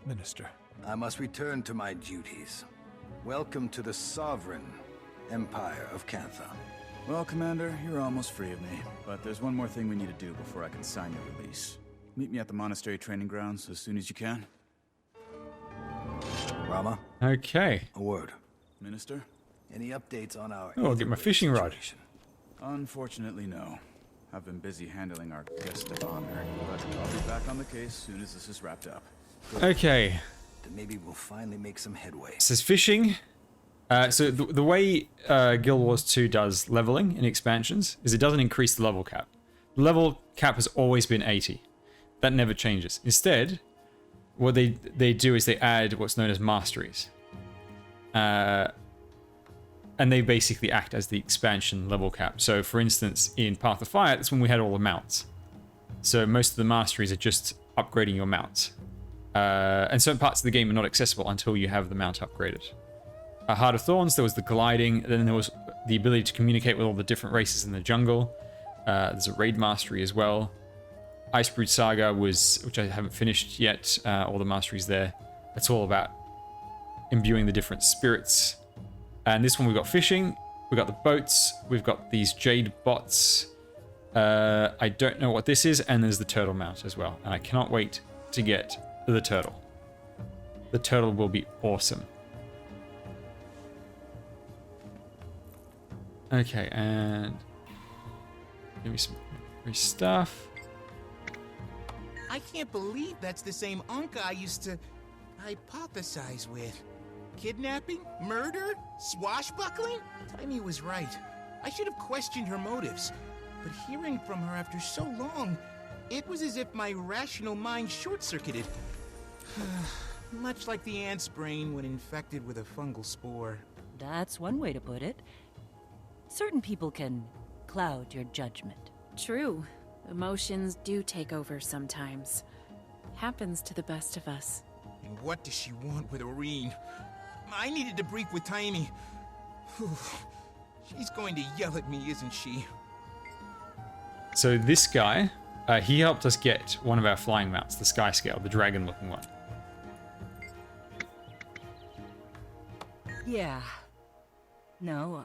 Speaker 14: Minister.
Speaker 7: I must return to my duties. Welcome to the sovereign Empire of Cantha.
Speaker 19: Well, Commander, you're almost free of me. But there's one more thing we need to do before I can sign your release. Meet me at the monastery training grounds as soon as you can.
Speaker 7: Rama?
Speaker 1: Okay.
Speaker 7: A word.
Speaker 19: Minister?
Speaker 7: Any updates on our...
Speaker 1: Oh, I'll get my fishing rod.
Speaker 19: Unfortunately, no. I've been busy handling our guest of honor, but I'll be back on the case as soon as this is wrapped up.
Speaker 1: Okay.
Speaker 7: Then maybe we'll finally make some headway.
Speaker 1: It says fishing. So the way Guild Wars 2 does leveling in expansions is it doesn't increase the level cap. The level cap has always been 80. That never changes. Instead, what they do is they add what's known as masteries. And they basically act as the expansion level cap. So for instance, in Path of Fire, that's when we had all the mounts. So most of the masteries are just upgrading your mounts. And certain parts of the game are not accessible until you have the mount upgraded. Heart of Thorns, there was the gliding, then there was the ability to communicate with all the different races in the jungle. There's a raid mastery as well. Icebrood Saga was, which I haven't finished yet, all the masteries there. That's all about imbuing the different spirits. And this one we've got fishing, we've got the boats, we've got these jade bots. I don't know what this is, and there's the turtle mount as well. And I cannot wait to get the turtle. The turtle will be awesome. Okay, and give me some free stuff.
Speaker 11: I can't believe that's the same Anka I used to hypothesize with. Kidnapping? Murder? Swashbuckling? Timey was right. I should have questioned her motives. But hearing from her after so long, it was as if my rational mind short-circuited. Much like the ant's brain when infected with a fungal spore.
Speaker 21: That's one way to put it. Certain people can cloud your judgment.
Speaker 20: True. Emotions do take over sometimes. Happens to the best of us.
Speaker 11: And what does she want with Aureen? I needed to brief with Timey. She's going to yell at me, isn't she?
Speaker 1: So this guy He helped us get one of our flying mounts, the Sky Scale, the dragon-looking one.
Speaker 21: Yeah. No,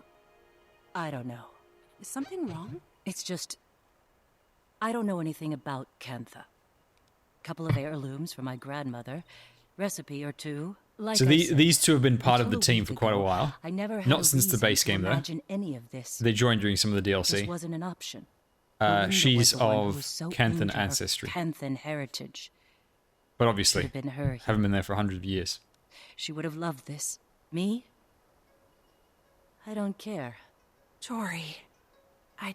Speaker 21: I don't know.
Speaker 20: Is something wrong?
Speaker 21: It's just... I don't know anything about Cantha. Couple of heirlooms for my grandmother. Recipe or two. Like
Speaker 1: So these two have been part of the
Speaker 21: until a
Speaker 1: team
Speaker 21: week
Speaker 1: for quite a
Speaker 21: ago,
Speaker 1: while.
Speaker 21: I never had
Speaker 1: Not
Speaker 21: a
Speaker 1: since the
Speaker 21: reason
Speaker 1: base
Speaker 21: to
Speaker 1: game, though.
Speaker 21: imagine any of this.
Speaker 1: They joined during some of the DLC.
Speaker 21: This wasn't an option.
Speaker 1: She's
Speaker 21: Belinda was the one who
Speaker 1: of
Speaker 21: was so
Speaker 1: Canthan
Speaker 21: into her
Speaker 1: ancestry.
Speaker 21: Canthan heritage.
Speaker 1: But obviously,
Speaker 21: Should have been her.
Speaker 1: haven't been there for 100 years.
Speaker 21: She would have loved this. Me? I don't care.
Speaker 20: Jory, I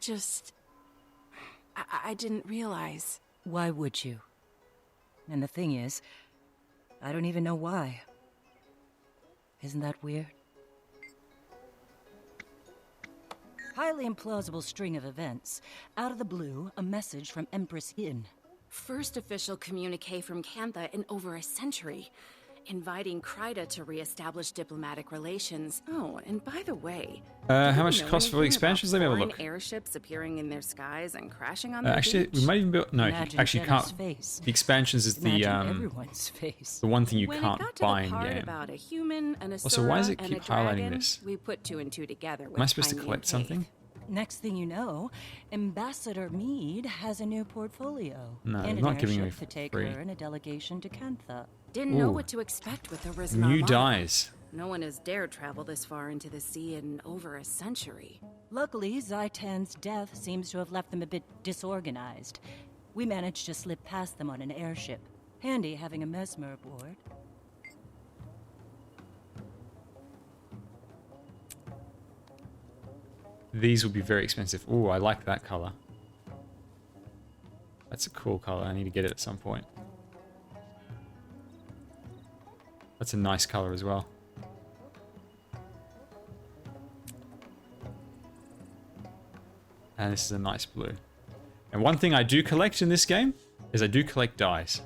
Speaker 20: didn't realize.
Speaker 21: Why would you? And the thing is, I don't even know why. Isn't that weird? Highly implausible string of events. Out of the blue, a message from Empress Yin.
Speaker 20: First official communique from Cantha in over a century, inviting Kryda to re-establish diplomatic relations. Oh, and by the way,
Speaker 1: How much cost for the expansions? Let me have a look.
Speaker 20: Airships appearing in their skies and crashing on their
Speaker 1: Actually,
Speaker 20: beach?
Speaker 1: we might even be... No,
Speaker 21: Imagine
Speaker 1: actually you
Speaker 21: Jenna's
Speaker 1: can't.
Speaker 21: face.
Speaker 1: The expansions is the
Speaker 21: everyone's face.
Speaker 1: the one thing you
Speaker 20: When
Speaker 1: can't
Speaker 20: it got to
Speaker 1: buy
Speaker 20: the
Speaker 1: in
Speaker 20: part
Speaker 1: game.
Speaker 20: about a human, an
Speaker 1: Also, why does it
Speaker 20: Asura,
Speaker 1: keep
Speaker 20: and a dragon,
Speaker 1: highlighting this?
Speaker 20: we put two and two together with
Speaker 1: Am I supposed to
Speaker 20: Jaime
Speaker 1: collect
Speaker 20: and
Speaker 1: something?
Speaker 21: Next thing you know, Ambassador Meade has a new portfolio.
Speaker 1: No,
Speaker 21: and
Speaker 1: not
Speaker 21: an
Speaker 1: giving
Speaker 21: airship
Speaker 1: me
Speaker 21: to take
Speaker 1: free.
Speaker 21: her and a delegation to Cantha.
Speaker 20: Didn't know
Speaker 1: Ooh.
Speaker 20: what to expect with the Risen
Speaker 1: New
Speaker 20: Armada.
Speaker 1: dies.
Speaker 20: No one has dared travel this far into the sea in over a century.
Speaker 21: Luckily, Zaitan's death seems to have left them a bit disorganized. We managed to slip past them on an airship. Handy having a mesmer aboard.
Speaker 1: These will be very expensive. Ooh, I like that color. That's a cool color. I need to get it at some point. That's a nice color as well. And this is a nice blue. And one thing I do collect in this game is I do collect dies.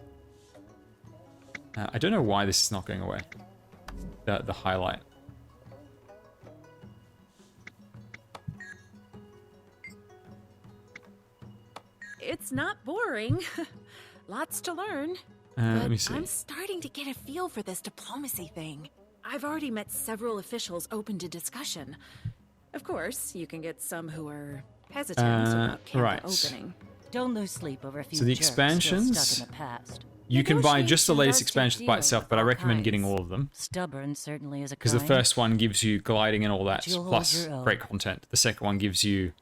Speaker 1: I don't know why this is not going away. The highlight.
Speaker 20: It's not boring. Lots to learn.
Speaker 1: Let me see.
Speaker 20: I'm starting to get a feel for this diplomacy thing. I've already met several officials open to discussion. Of course, you can get some who are hesitant about Cantha
Speaker 1: right.
Speaker 20: opening.
Speaker 21: Don't lose sleep over a few
Speaker 1: So the
Speaker 21: jerks still
Speaker 1: expansions,
Speaker 21: stuck in the past.
Speaker 1: you can buy just the
Speaker 21: Negotiation
Speaker 1: latest
Speaker 21: does take
Speaker 1: expansions by
Speaker 21: deals
Speaker 1: itself,
Speaker 21: with
Speaker 1: but I
Speaker 21: all
Speaker 1: recommend
Speaker 21: kinds.
Speaker 1: getting all of them.
Speaker 21: Stubborn certainly is a
Speaker 1: Because the
Speaker 21: kind.
Speaker 1: first one gives you gliding and all that,
Speaker 21: But you'll hold
Speaker 1: plus
Speaker 21: your own.
Speaker 1: great content. The second one gives you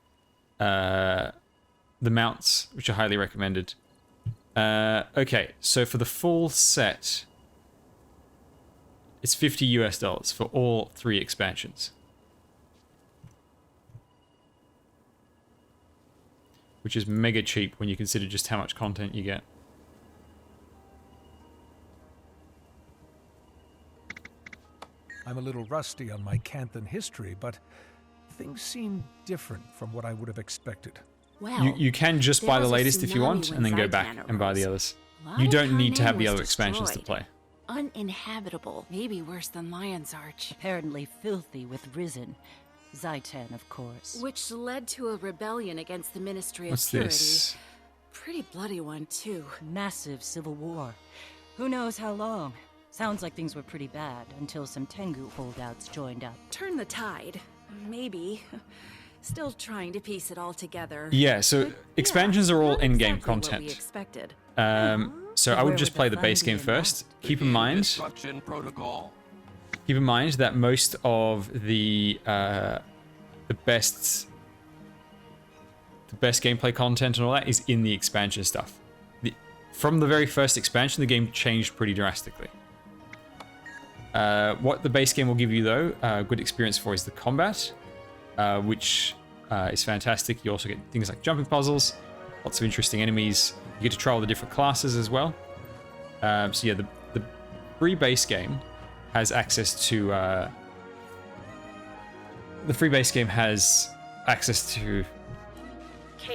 Speaker 1: the mounts, which are highly recommended. Okay, so for the full set, it's $50 US for all 3 expansions. Which is mega cheap when you consider just how much content you get.
Speaker 8: I'm a little rusty on my Canthan history, but things seem different from what I would have expected.
Speaker 20: Well,
Speaker 1: You can just
Speaker 20: there
Speaker 1: buy the
Speaker 20: was a
Speaker 1: latest if you
Speaker 20: tsunami
Speaker 1: want,
Speaker 20: when
Speaker 1: and then go
Speaker 20: Zaitan
Speaker 1: back and buy the
Speaker 20: arose.
Speaker 1: others.
Speaker 20: Lot
Speaker 1: You
Speaker 20: of
Speaker 1: don't need to have
Speaker 20: Harnan
Speaker 1: the
Speaker 20: was
Speaker 1: other expansions to
Speaker 20: destroyed.
Speaker 1: play.
Speaker 20: Uninhabitable. Maybe worse than Lion's Arch.
Speaker 21: Apparently filthy with Risen. Zaitan, of course.
Speaker 20: Which led to a rebellion against the Ministry
Speaker 1: What's
Speaker 20: of Purity.
Speaker 1: this?
Speaker 20: Pretty bloody one, too.
Speaker 21: Massive civil war. Who knows how long? Sounds like things were pretty bad until some Tengu holdouts joined up.
Speaker 20: Turn the tide. Maybe. Still trying to piece it all together.
Speaker 1: Yeah, so expansions are all
Speaker 20: Not
Speaker 1: in-game
Speaker 20: exactly what we
Speaker 1: content.
Speaker 20: expected.
Speaker 1: So I would just play the base game first. Keep in mind that most of the best gameplay content and all that is in the expansion stuff. From the very first expansion, the game changed pretty drastically. What the base game will give you, though, good experience for is the combat, which is fantastic. You also get things like jumping puzzles, lots of interesting enemies. You get to try all the different classes as well. So yeah, the free base game has access to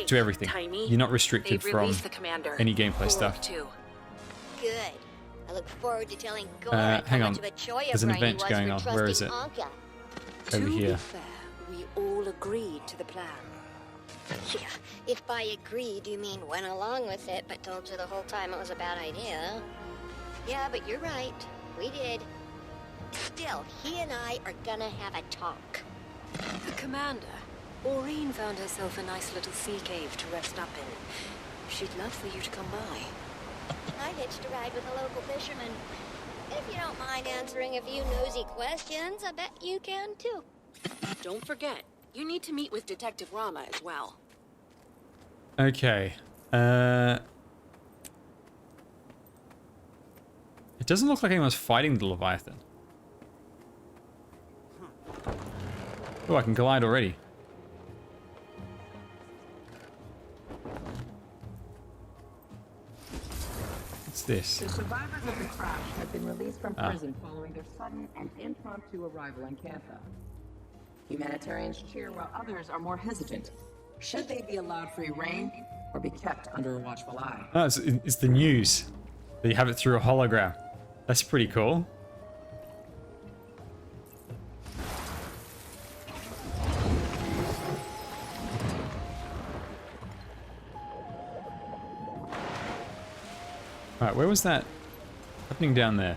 Speaker 1: to everything.
Speaker 20: Tiny,
Speaker 1: You're not restricted
Speaker 20: they've
Speaker 1: from
Speaker 20: released the commander.
Speaker 1: any gameplay
Speaker 20: Gorg,
Speaker 1: stuff.
Speaker 20: too.
Speaker 12: Good. I look forward to telling Gorg
Speaker 1: Hang
Speaker 12: how
Speaker 1: on.
Speaker 12: much of a choya
Speaker 1: There's an
Speaker 12: brain he
Speaker 1: event
Speaker 12: was
Speaker 1: going
Speaker 12: for
Speaker 1: on. Where is
Speaker 12: trusting
Speaker 1: it?
Speaker 12: Anka.
Speaker 1: Over
Speaker 5: To
Speaker 1: here.
Speaker 5: be fair, we all agreed to the plan.
Speaker 12: Yeah, if by agreed you mean went along with it, but told you the whole time it was a bad idea. Yeah, but you're right. We did. Still, he and I are gonna have a talk.
Speaker 4: Commander, Maureen found herself a nice little sea cave to rest up in. She'd love for you to come by.
Speaker 12: I hitched a ride with a local fisherman. If you don't mind answering a few nosy questions, I bet you can too.
Speaker 20: Don't forget, you need to meet with Detective Rama as well.
Speaker 1: Okay. It doesn't look like anyone's fighting the Leviathan. Oh, I can glide already. What's this?
Speaker 13: The survivors of the crash have been released from prison following their sudden and impromptu arrival in Cantha. Humanitarians cheer while others are more hesitant. Should they be allowed free reign or be kept under a watchful eye?
Speaker 1: Oh, it's the news. You have it through a hologram. That's pretty cool. Alright, where was that happening down there?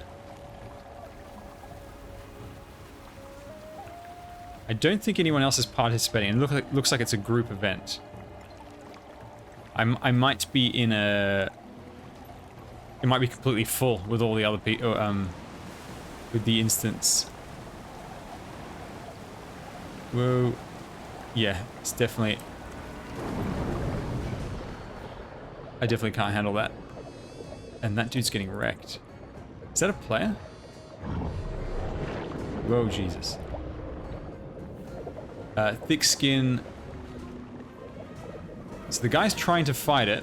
Speaker 1: I don't think anyone else is participating. It looks like it's a group event. I might be in a... It might be completely full with all the other people, with the instance. Whoa. Yeah, it's definitely... I definitely can't handle that. And that dude's getting wrecked. Is that a player? Whoa, Jesus. Thick skin. So the guy's trying to fight it,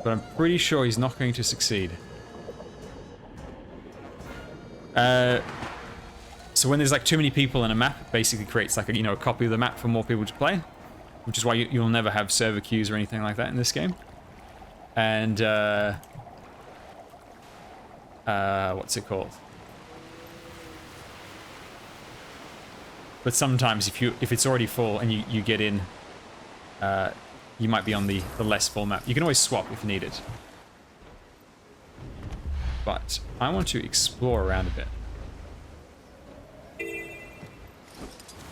Speaker 1: but I'm pretty sure he's not going to succeed. So when there's like too many people in a map, it basically creates like a copy of the map for more people to play, which is why you'll never have server queues or anything like that in this game. And what's it called? But sometimes if it's already full and you get in, you might be on the less full map. You can always swap if needed. But I want to explore around a bit.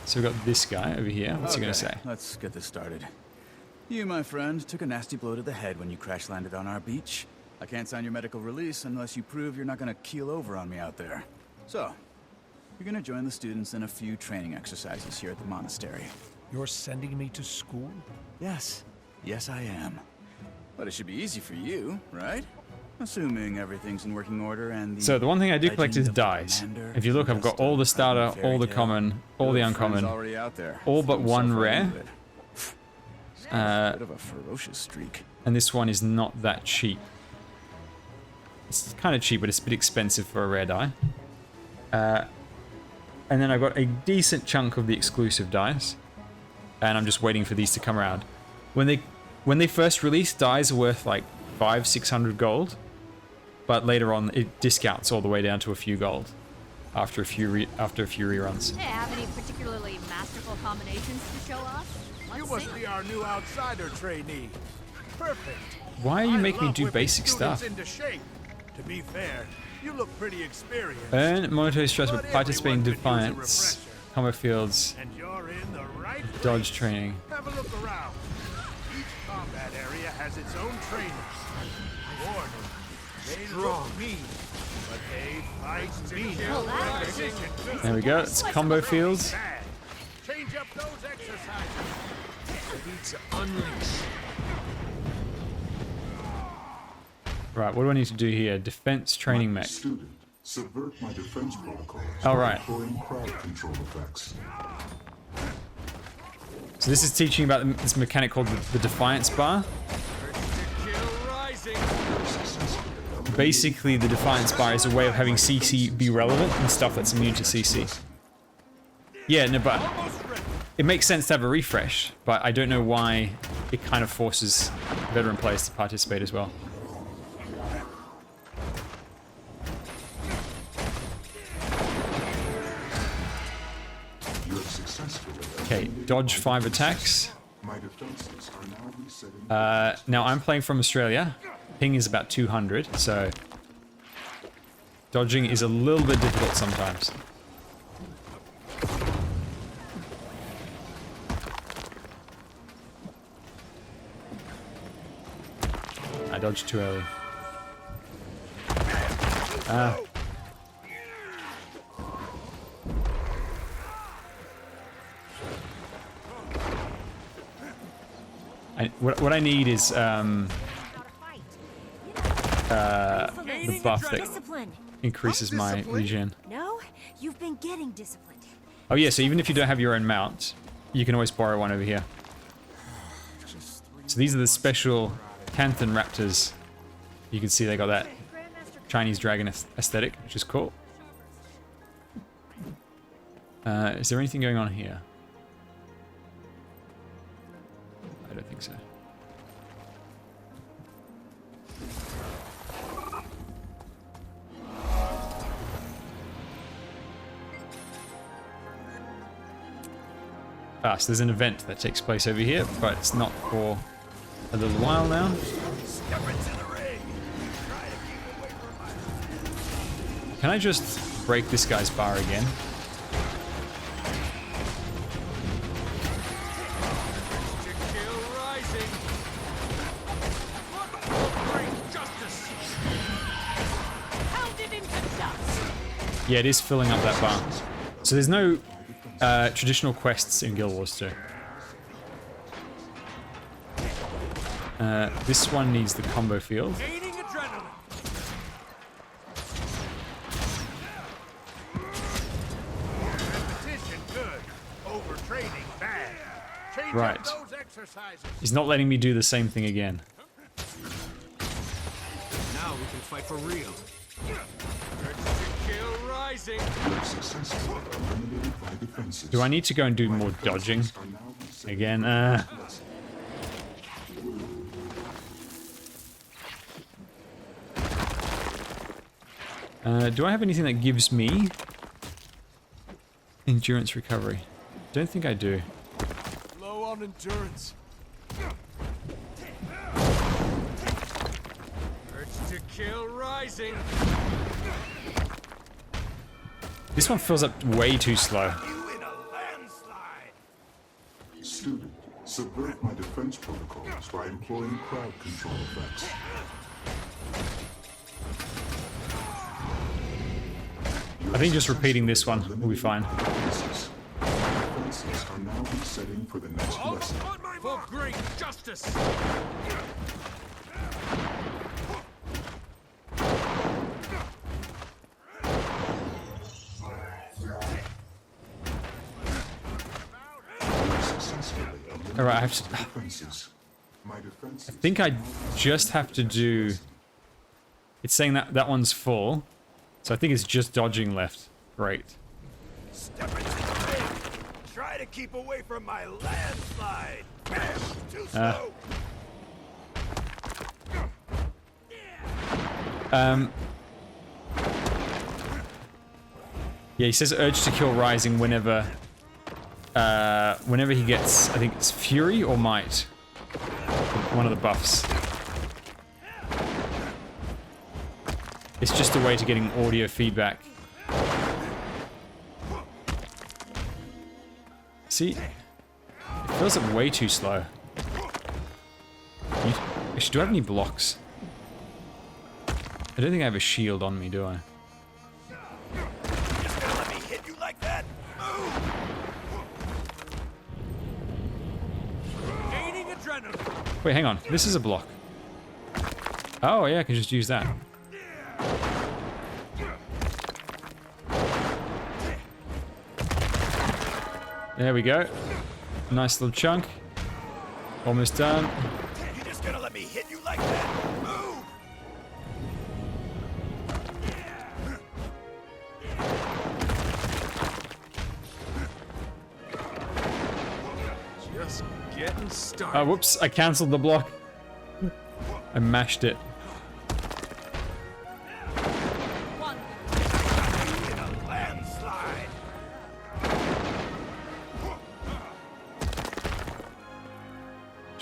Speaker 1: So we've got this guy over here. What's he gonna say?
Speaker 19: Let's get this started. You, my friend, took a nasty blow to the head when you crash landed on our beach. I can't sign your medical release unless you prove you're not gonna keel over on me out there. So, you're gonna join the students in a few training exercises here at the monastery.
Speaker 8: You're sending me to school?
Speaker 19: Yes. Yes, I am. But it should be easy for you, right? Assuming everything's in working order and
Speaker 1: So the one thing I do collect is dice. If you look, I've got all the starter, all the common, all the uncommon, all but one rare.
Speaker 19: A bit of a ferocious streak.
Speaker 1: And this one is not that cheap. It's kind of cheap, but it's a bit expensive for a rare die. And then I've got a decent chunk of the exclusive dice. And I'm just waiting for these to come around. When they first release, dies are worth like 500-600 gold. But later on, it discounts all the way down to a few gold after a few reruns.
Speaker 9: Hey, have any particularly masterful combinations to show off?
Speaker 14: You must be our new outsider trainee. Perfect.
Speaker 1: Why are you making me do basic stuff?
Speaker 14: Into shape. To be fair, you look pretty experienced.
Speaker 1: Earn monetary stress with participating in defiance, combat fields,
Speaker 14: And you're in the right
Speaker 1: dodge training.
Speaker 14: Have a look around. Each combat area has its own trainers. Warning, they look mean, but they fight mean.
Speaker 1: There we go. It's combo fields.
Speaker 14: Change up those exercises. Need to unleash.
Speaker 1: Right, what do I need to do here? Defense training mech.
Speaker 3: Student, subvert my defense protocols.
Speaker 1: All right.
Speaker 3: Employing crowd control effects.
Speaker 1: So this is teaching about this mechanic called the Defiance Bar. Basically, the Defiance Bar is a way of having CC be relevant and stuff that's immune to CC. Yeah, no, but it makes sense to have a refresh, but I don't know why it kind of forces veteran players to participate as well. Okay, dodge 5 attacks.
Speaker 3: My defenses are now resetting.
Speaker 1: Now I'm playing from Australia. Ping is about 200, so dodging is a little bit difficult sometimes. I dodged too early. What I need is the buff that increases my regen.
Speaker 15: No, you've been getting disciplined.
Speaker 1: Oh yeah, so even if you don't have your own mount, you can always borrow one over here. So these are the special Canthan Raptors. You can see they got that Chinese dragon aesthetic, which is cool. Is there anything going on here? I don't think so. So there's an event that takes place over here, but it's not for a little while now. Can I just break this guy's bar again? Yeah, it is filling up that bar. So there's no traditional quests in Guild Wars 2. This one needs the combo field. Right. He's not letting me do the same thing again.
Speaker 14: Now we can fight for real.
Speaker 1: Do I need to go and do more dodging? Again, do I have anything that gives me endurance recovery? Don't think I do.
Speaker 14: Low on endurance. Urge to kill rising.
Speaker 1: This one fills up way too slow.
Speaker 3: Student, subvert my defense protocols by employing crowd control effects.
Speaker 1: I think just repeating this one will be fine.
Speaker 3: Defenses are now resetting for the next lesson.
Speaker 14: For great justice.
Speaker 1: Alright, I have to... I think I just have to do... It's saying that that one's full. So I think it's just dodging left. Great.
Speaker 14: Step into the ring. Try to keep away from my landslide. Too slow.
Speaker 1: Yeah, he says urge to kill rising whenever whenever he gets, I think it's Fury or Might. One of the buffs. It's just a way to getting audio feedback. See? It feels like way too slow. Actually, do I have any blocks? I don't think I have a shield on me, do I?
Speaker 14: Just gonna let me hit you like that? Gaining adrenaline.
Speaker 1: Wait, hang on. This is a block. Oh, yeah, I can just use that. There we go. Nice little chunk. Almost done.
Speaker 14: You just gonna let me hit you like that? Move! Just getting started.
Speaker 1: Oh, whoops. I cancelled the block. I mashed it.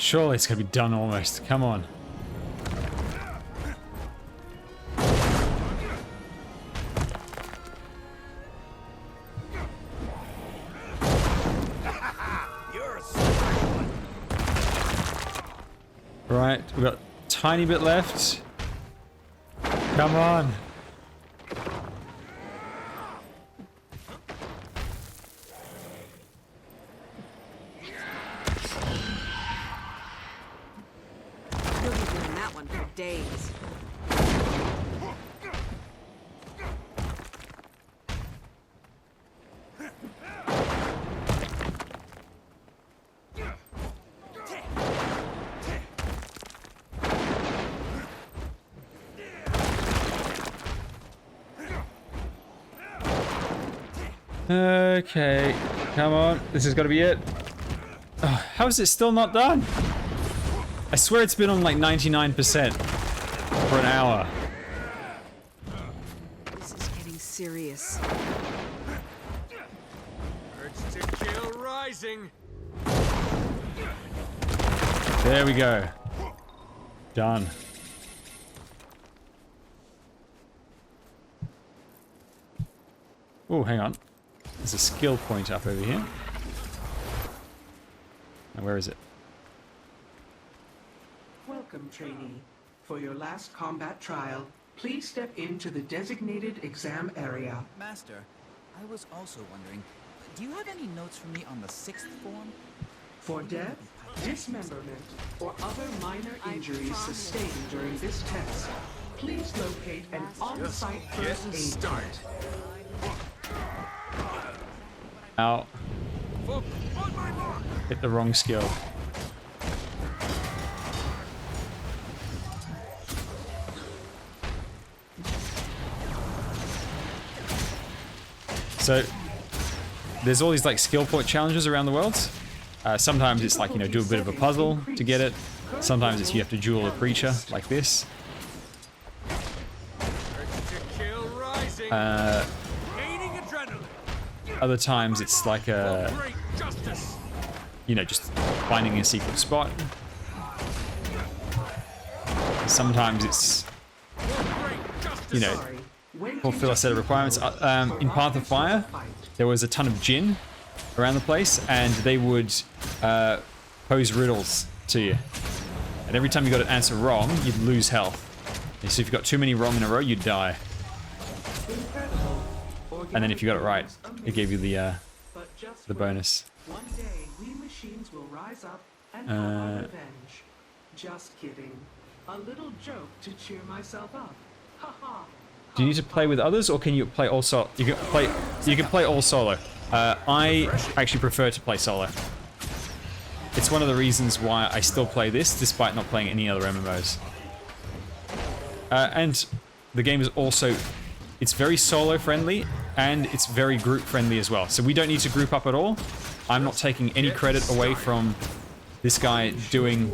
Speaker 1: Surely it's gonna be done almost. Come on. Right, we've got a tiny bit left. Come on.
Speaker 20: You'll be doing that one for days.
Speaker 1: Okay, come on. This is gotta be it. Oh, how is it still not done? I swear it's been on like 99% for an hour.
Speaker 20: This is getting serious.
Speaker 14: Urge to kill rising.
Speaker 1: There we go. Done. Oh, hang on. There's a skill point up over here. Now, where is it?
Speaker 6: Welcome, trainee. For your last combat trial, please step into the designated exam area.
Speaker 22: Master, I was also wondering, do you have any notes for me on the 6th form?
Speaker 6: For death, dismemberment, or other minor injuries sustained during this test, please locate an on-site first aid kit.
Speaker 1: Ow. Hit the wrong skill. So, there's all these like skill point challenges around the world. Sometimes it's like, you know, do a bit of a puzzle to get it. Sometimes it's you have to duel a creature like this. Other times it's like a, you know, just finding a secret spot. Sometimes it's, you know, fulfill a set of requirements. In Path of Fire, there was a ton of djinn around the place, and they would pose riddles to you. And every time you got an answer wrong, you'd lose health. And so if you got too many wrong in a row, you'd die. And then if you got it right, it gave you the bonus.
Speaker 6: One day, we machines will rise up and have our revenge. Just kidding. A little joke to cheer myself up. Ha ha.
Speaker 1: Do you need to play with others, or can you play all solo? You can play all solo. I actually prefer to play solo. It's one of the reasons why I still play this, despite not playing any other MMOs. And the game is also, it's very solo friendly, and it's very group friendly as well. So we don't need to group up at all. I'm not taking any credit away from this guy doing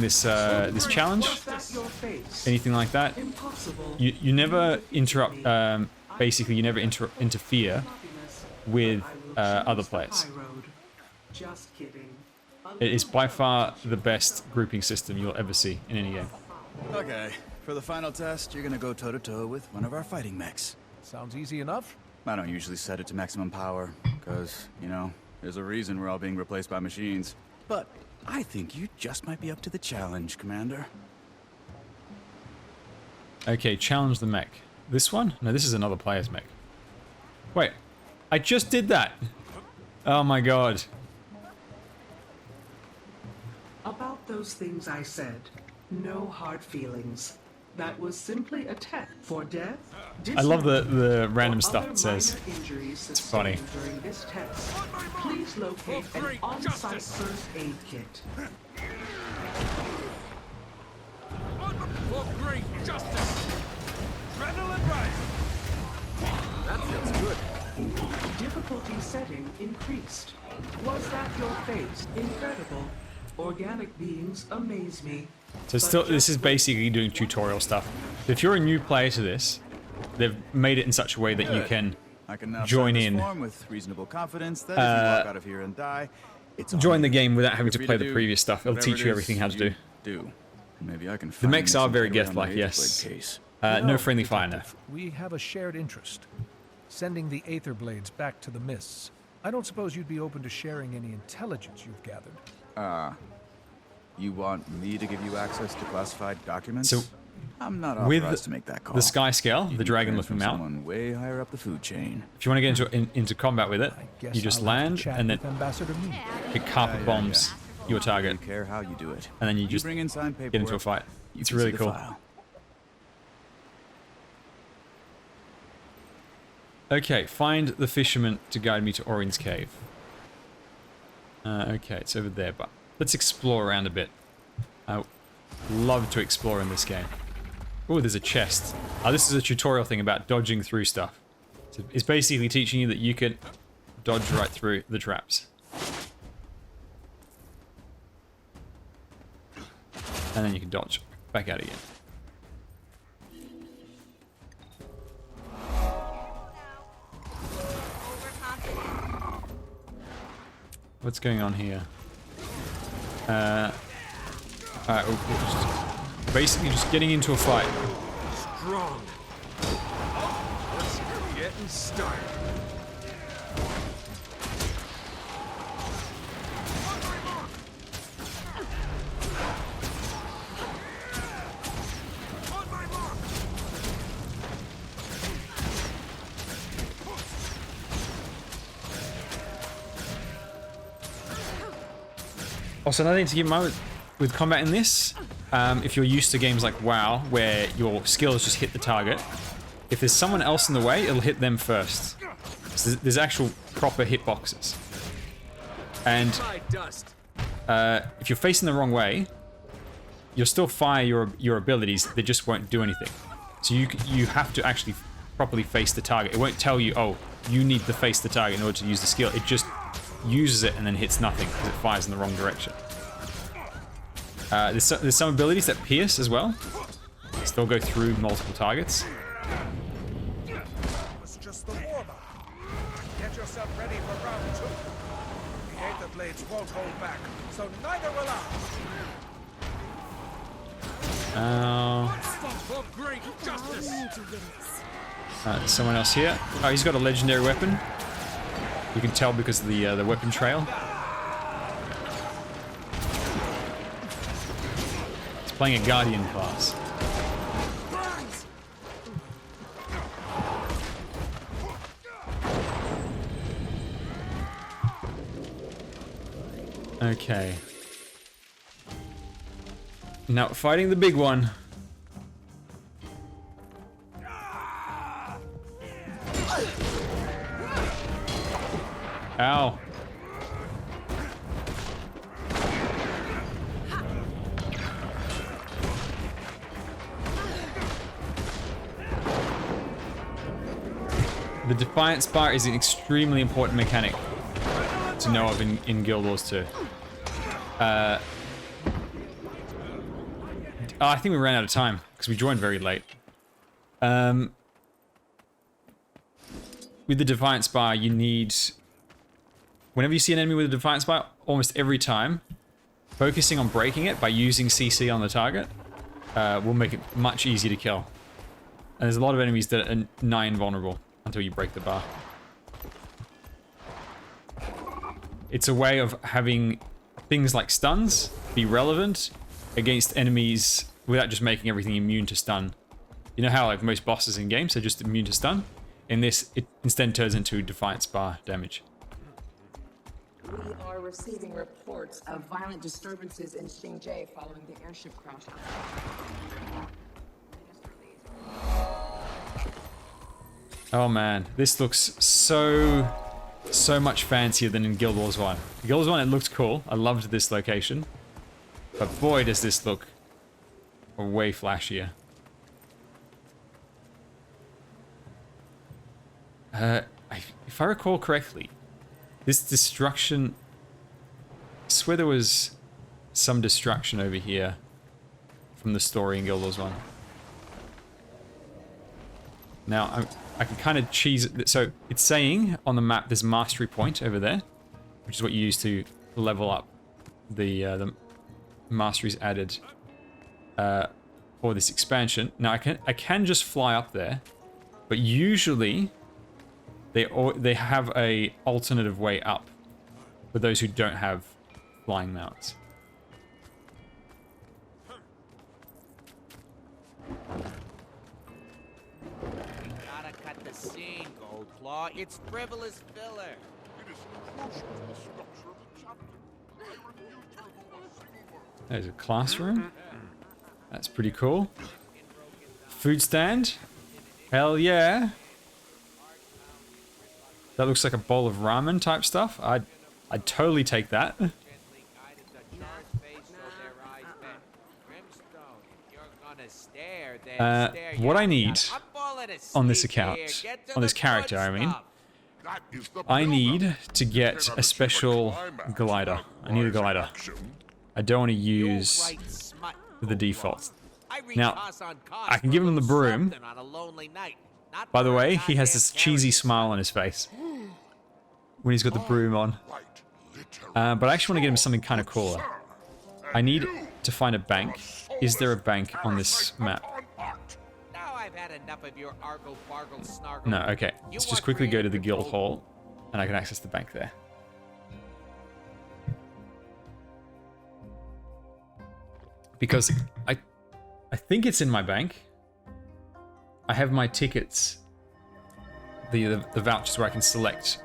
Speaker 1: this this challenge, anything like that. You never interrupt. Basically, you never interfere with other players. It is by far the best grouping system you'll ever see in any game.
Speaker 19: Okay, for the final test, you're gonna go toe-to-toe with one of our fighting mechs.
Speaker 8: Sounds easy enough.
Speaker 19: I don't usually set it to maximum power, because, you know, there's a reason we're all being replaced by machines. But I think you just might be up to the challenge, Commander.
Speaker 1: Okay, challenge the mech. This one? No, this is another player's mech. Wait, I just did that! Oh my god.
Speaker 6: About those things I said, no hard feelings. That was simply a test. For death,
Speaker 1: I love the random stuff it says. It's funny.
Speaker 6: During this test, please locate an on-site first aid kit.
Speaker 14: For great justice! Adrenaline rising! That feels good.
Speaker 6: Difficulty setting increased. Was that your face? Incredible. Organic beings amaze me.
Speaker 1: So still, this is basically doing tutorial stuff. If you're a new player to this, they've made it in such a way that you can
Speaker 19: I can now
Speaker 1: join
Speaker 19: sign this
Speaker 1: in.
Speaker 19: form with reasonable confidence that if you walk out of here and die,
Speaker 1: join the game without having to
Speaker 19: Free
Speaker 1: play
Speaker 19: to
Speaker 1: the
Speaker 19: do
Speaker 1: previous stuff. It'll
Speaker 19: whatever
Speaker 1: teach
Speaker 19: it
Speaker 1: you
Speaker 19: is
Speaker 1: everything how to
Speaker 19: you
Speaker 1: do.
Speaker 19: Maybe I can
Speaker 1: The
Speaker 19: finally
Speaker 1: mechs
Speaker 19: make
Speaker 1: are
Speaker 19: some
Speaker 1: very
Speaker 19: headway on my
Speaker 1: Geth-like, yes.
Speaker 19: Aetherblade case.
Speaker 1: No friendly fire now.
Speaker 8: We have a shared interest. Sending the Aether Blades back to the Mists. I don't suppose you'd be open to sharing any intelligence you've gathered.
Speaker 19: You want me to give you access to classified documents?
Speaker 1: So,
Speaker 19: I'm not
Speaker 1: with
Speaker 19: authorized to make that call.
Speaker 1: the Sky Scale, the dragon-looking mount,
Speaker 19: Someone way higher up the food chain.
Speaker 1: if you want to get into combat with it, you just land and then it carpet bombs your target.
Speaker 19: Care how you do it.
Speaker 1: And then you just
Speaker 19: bring in signed
Speaker 1: get into a
Speaker 19: paperwork,
Speaker 1: fight.
Speaker 19: you
Speaker 1: It's
Speaker 19: can
Speaker 1: really
Speaker 19: see the
Speaker 1: cool.
Speaker 19: file.
Speaker 1: Okay, find the fisherman to guide me to Orin's cave. Okay, it's over there, but let's explore around a bit. I love to explore in this game. Oh, there's a chest. This is a tutorial thing about dodging through stuff. So it's basically teaching you that you can dodge right through the traps. And then you can dodge back out again. What's going on here? Alright, we're basically just getting into a fight.
Speaker 14: Strong. Let's get started.
Speaker 1: Also, another thing to keep in mind with combat in this, if you're used to games like WoW, where your skills just hit the target, if there's someone else in the way, it'll hit them first. So there's actual proper hitboxes. And if you're facing the wrong way, you'll still fire your abilities, they just won't do anything. So you have to actually properly face the target. It won't tell you, oh, you need to face the target in order to use the skill. It just uses it and then hits nothing because it fires in the wrong direction. There's some abilities that pierce as well. Still go through multiple targets.
Speaker 14: It's just the warm-up. Get yourself ready for round 2. The Aether Blades won't hold back, so neither will I. For great justice.
Speaker 1: There's someone else here. Oh, he's got a legendary weapon. You can tell because of the weapon trail. He's playing a Guardian class. Okay. Now fighting the big one. Ow. The Defiance Bar is an extremely important mechanic to know of in Guild Wars 2. I think we ran out of time because we joined very late. With the Defiance Bar, you need... Whenever you see an enemy with a Defiance Bar, almost every time, focusing on breaking it by using CC on the target will make it much easier to kill. And there's a lot of enemies that are nigh invulnerable until you break the bar. It's a way of having things like stuns be relevant against enemies without just making everything immune to stun. You know how like most bosses in games are just immune to stun? In this, it instead turns into Defiance Bar damage.
Speaker 6: We are receiving reports of violent disturbances in Xingjie following the airship crash.
Speaker 1: Oh man, this looks so much fancier than in Guild Wars 1. In Guild Wars 1 it looked cool, I loved this location. But boy does this look way flashier. If I recall correctly, this destruction... I swear there was some destruction over here from the story in Guild Wars 1. Now, I can kind of cheese it. So, it's saying on the map there's Mastery Point over there, which is what you use to level up the masteries added for this expansion. Now I can just fly up there, but usually they have a alternative way up for those who don't have flying mounts.
Speaker 10: Gotta cut the scene, Goldclaw. It's frivolous filler.
Speaker 3: It is crucial to the structure of the chapter. I refuse to remove a single word.
Speaker 1: There's a classroom. That's pretty cool. Food stand. Hell yeah. That looks like a bowl of ramen type stuff. I'd totally take that. What I need on this account, on this character, I mean, I need to get a special glider. I need a glider. I don't want to use the default. Now, I can give him the broom. By the way, he has this cheesy smile on his face when he's got the broom on. But I actually want to get him something kind of cooler. I need to find a bank. Is there a bank on this map? No, okay. Let's just quickly go to the guild hall, and I can access the bank there. Because I think it's in my bank. I have my tickets, the vouchers where I can select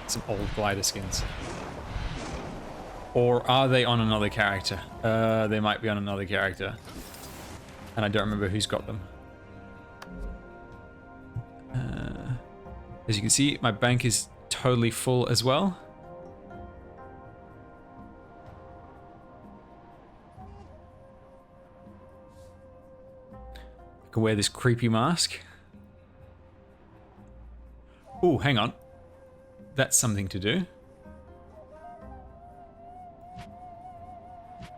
Speaker 1: some old glider skins. Or are they on another character? They might be on another character. And I don't remember who's got them. As you can see, my bank is totally full as well. I can wear this creepy mask. Oh, hang on. That's something to do.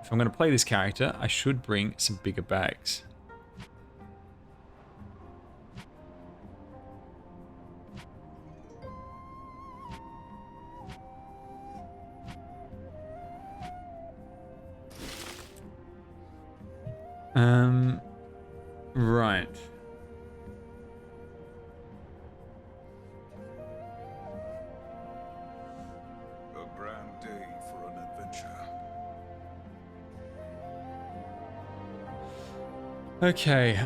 Speaker 1: If I'm going to play this character, I should bring some bigger bags. Right.
Speaker 3: A grand day for an adventure.
Speaker 1: Okay,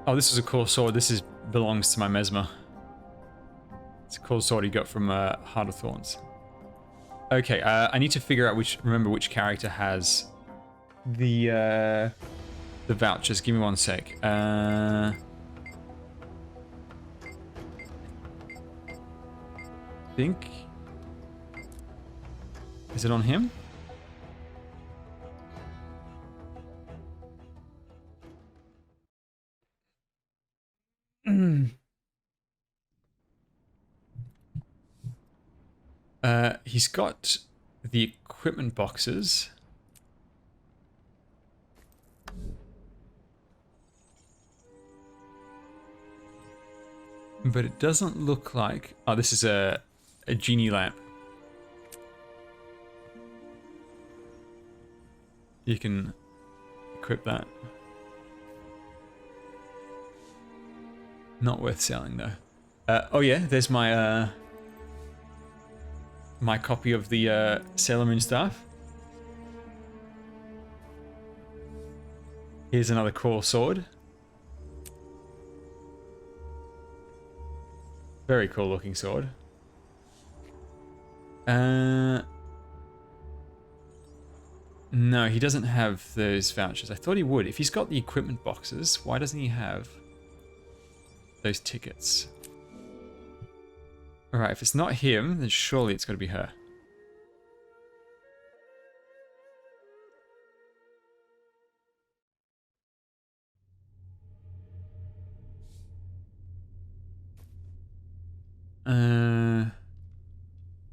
Speaker 1: oh, this is a cool sword. This belongs to my Mesmer. It's a cool sword he got from Heart of Thorns. Okay, I need to figure out remember which character has the vouchers. Give me one sec. Think. Is it on him? He's got the equipment boxes. But it doesn't look like... Oh, this is a genie lamp. You can equip that. Not worth selling, though. Oh yeah, there's my my copy of the Sailor Moon staff. Here's another cool sword. Very cool looking sword. No, he doesn't have those vouchers. I thought he would. If he's got the equipment boxes, why doesn't he have those tickets? Alright, if it's not him, then surely it's got to be her.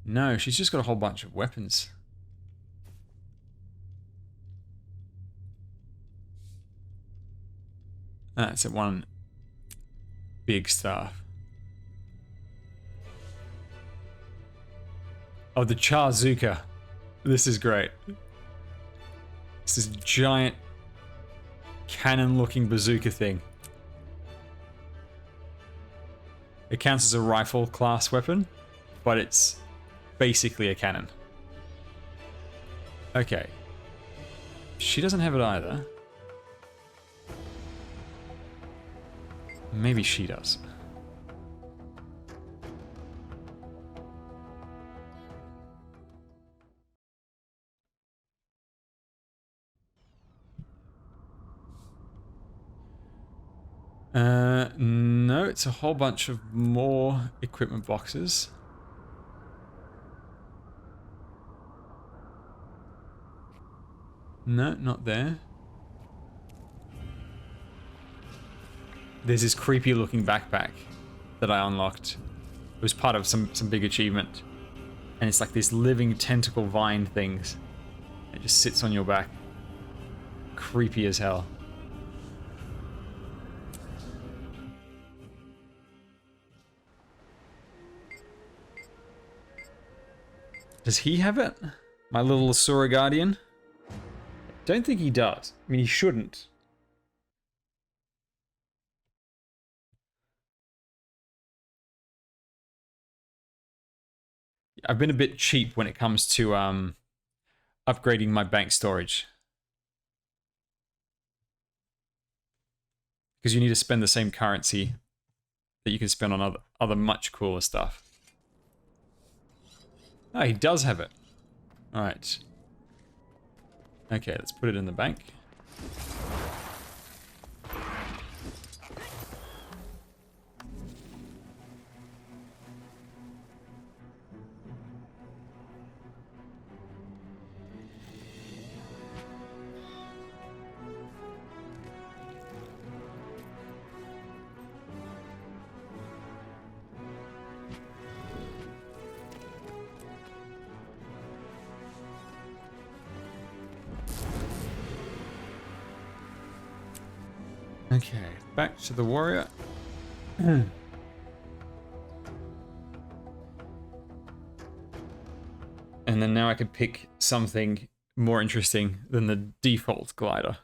Speaker 1: No, she's just got a whole bunch of weapons. That's a one big staff. Oh, the Charzuka. This is great. It's this giant cannon-looking bazooka thing. It counts as a rifle class weapon, but it's basically a cannon. Okay. She doesn't have it either. Maybe she does. No, it's a whole bunch of more equipment boxes. No, not there. There's this creepy looking backpack that I unlocked. It was part of some big achievement. And it's like this living tentacle vine things. It just sits on your back. Creepy as hell. Does he have it? My little Asura Guardian? Don't think he does. I mean, he shouldn't. I've been a bit cheap when it comes to upgrading my bank storage. Because you need to spend the same currency that you can spend on other much cooler stuff. Oh, he does have it. Alright. Okay, let's put it in the bank. Okay, back to the warrior. And then now I could pick something more interesting than the default glider.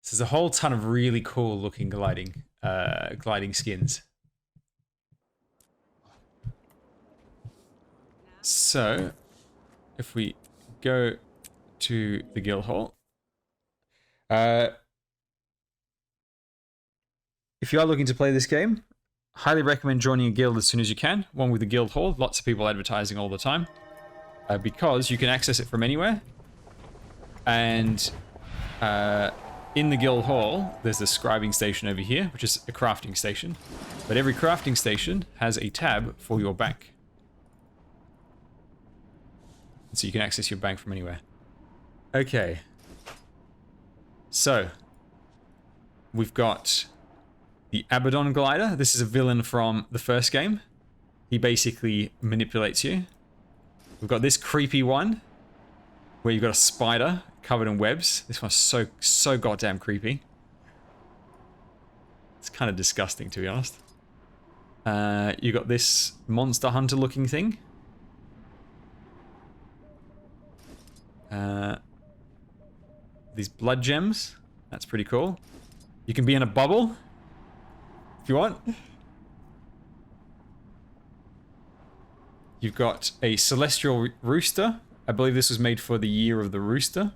Speaker 1: So there's a whole ton of really cool looking gliding skins. So if we go to the guild hall, if you are looking to play this game, highly recommend joining a guild as soon as you can. One with the guild hall, lots of people advertising all the time, because you can access it from anywhere. And in the guild hall, there's the scribing station over here, which is a crafting station. But every crafting station has a tab for your bank. So you can access your bank from anywhere. Okay. So, we've got the Abaddon glider. This is a villain from the first game. He basically manipulates you. We've got this creepy one, where you've got a spider covered in webs. This one's so goddamn creepy. It's kind of disgusting, to be honest. You got this monster hunter looking thing. These blood gems. That's pretty cool. You can be in a bubble if you want. You've got a celestial rooster. I believe this was made for the year of the rooster.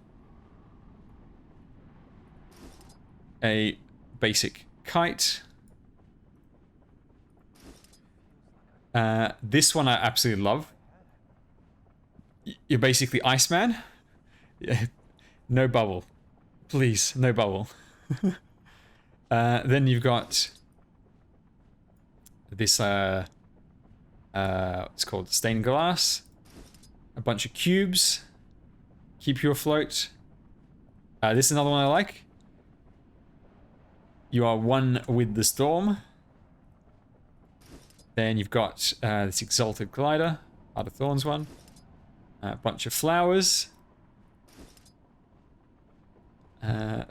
Speaker 1: A basic kite. This one I absolutely love. You're basically Iceman. No bubble. Please, no bubble. Then you've got this, it's called stained glass. A bunch of cubes. Keep you afloat. This is another one I like. You are one with the storm. Then you've got this exalted glider. Heart of Thorns one. A bunch of flowers.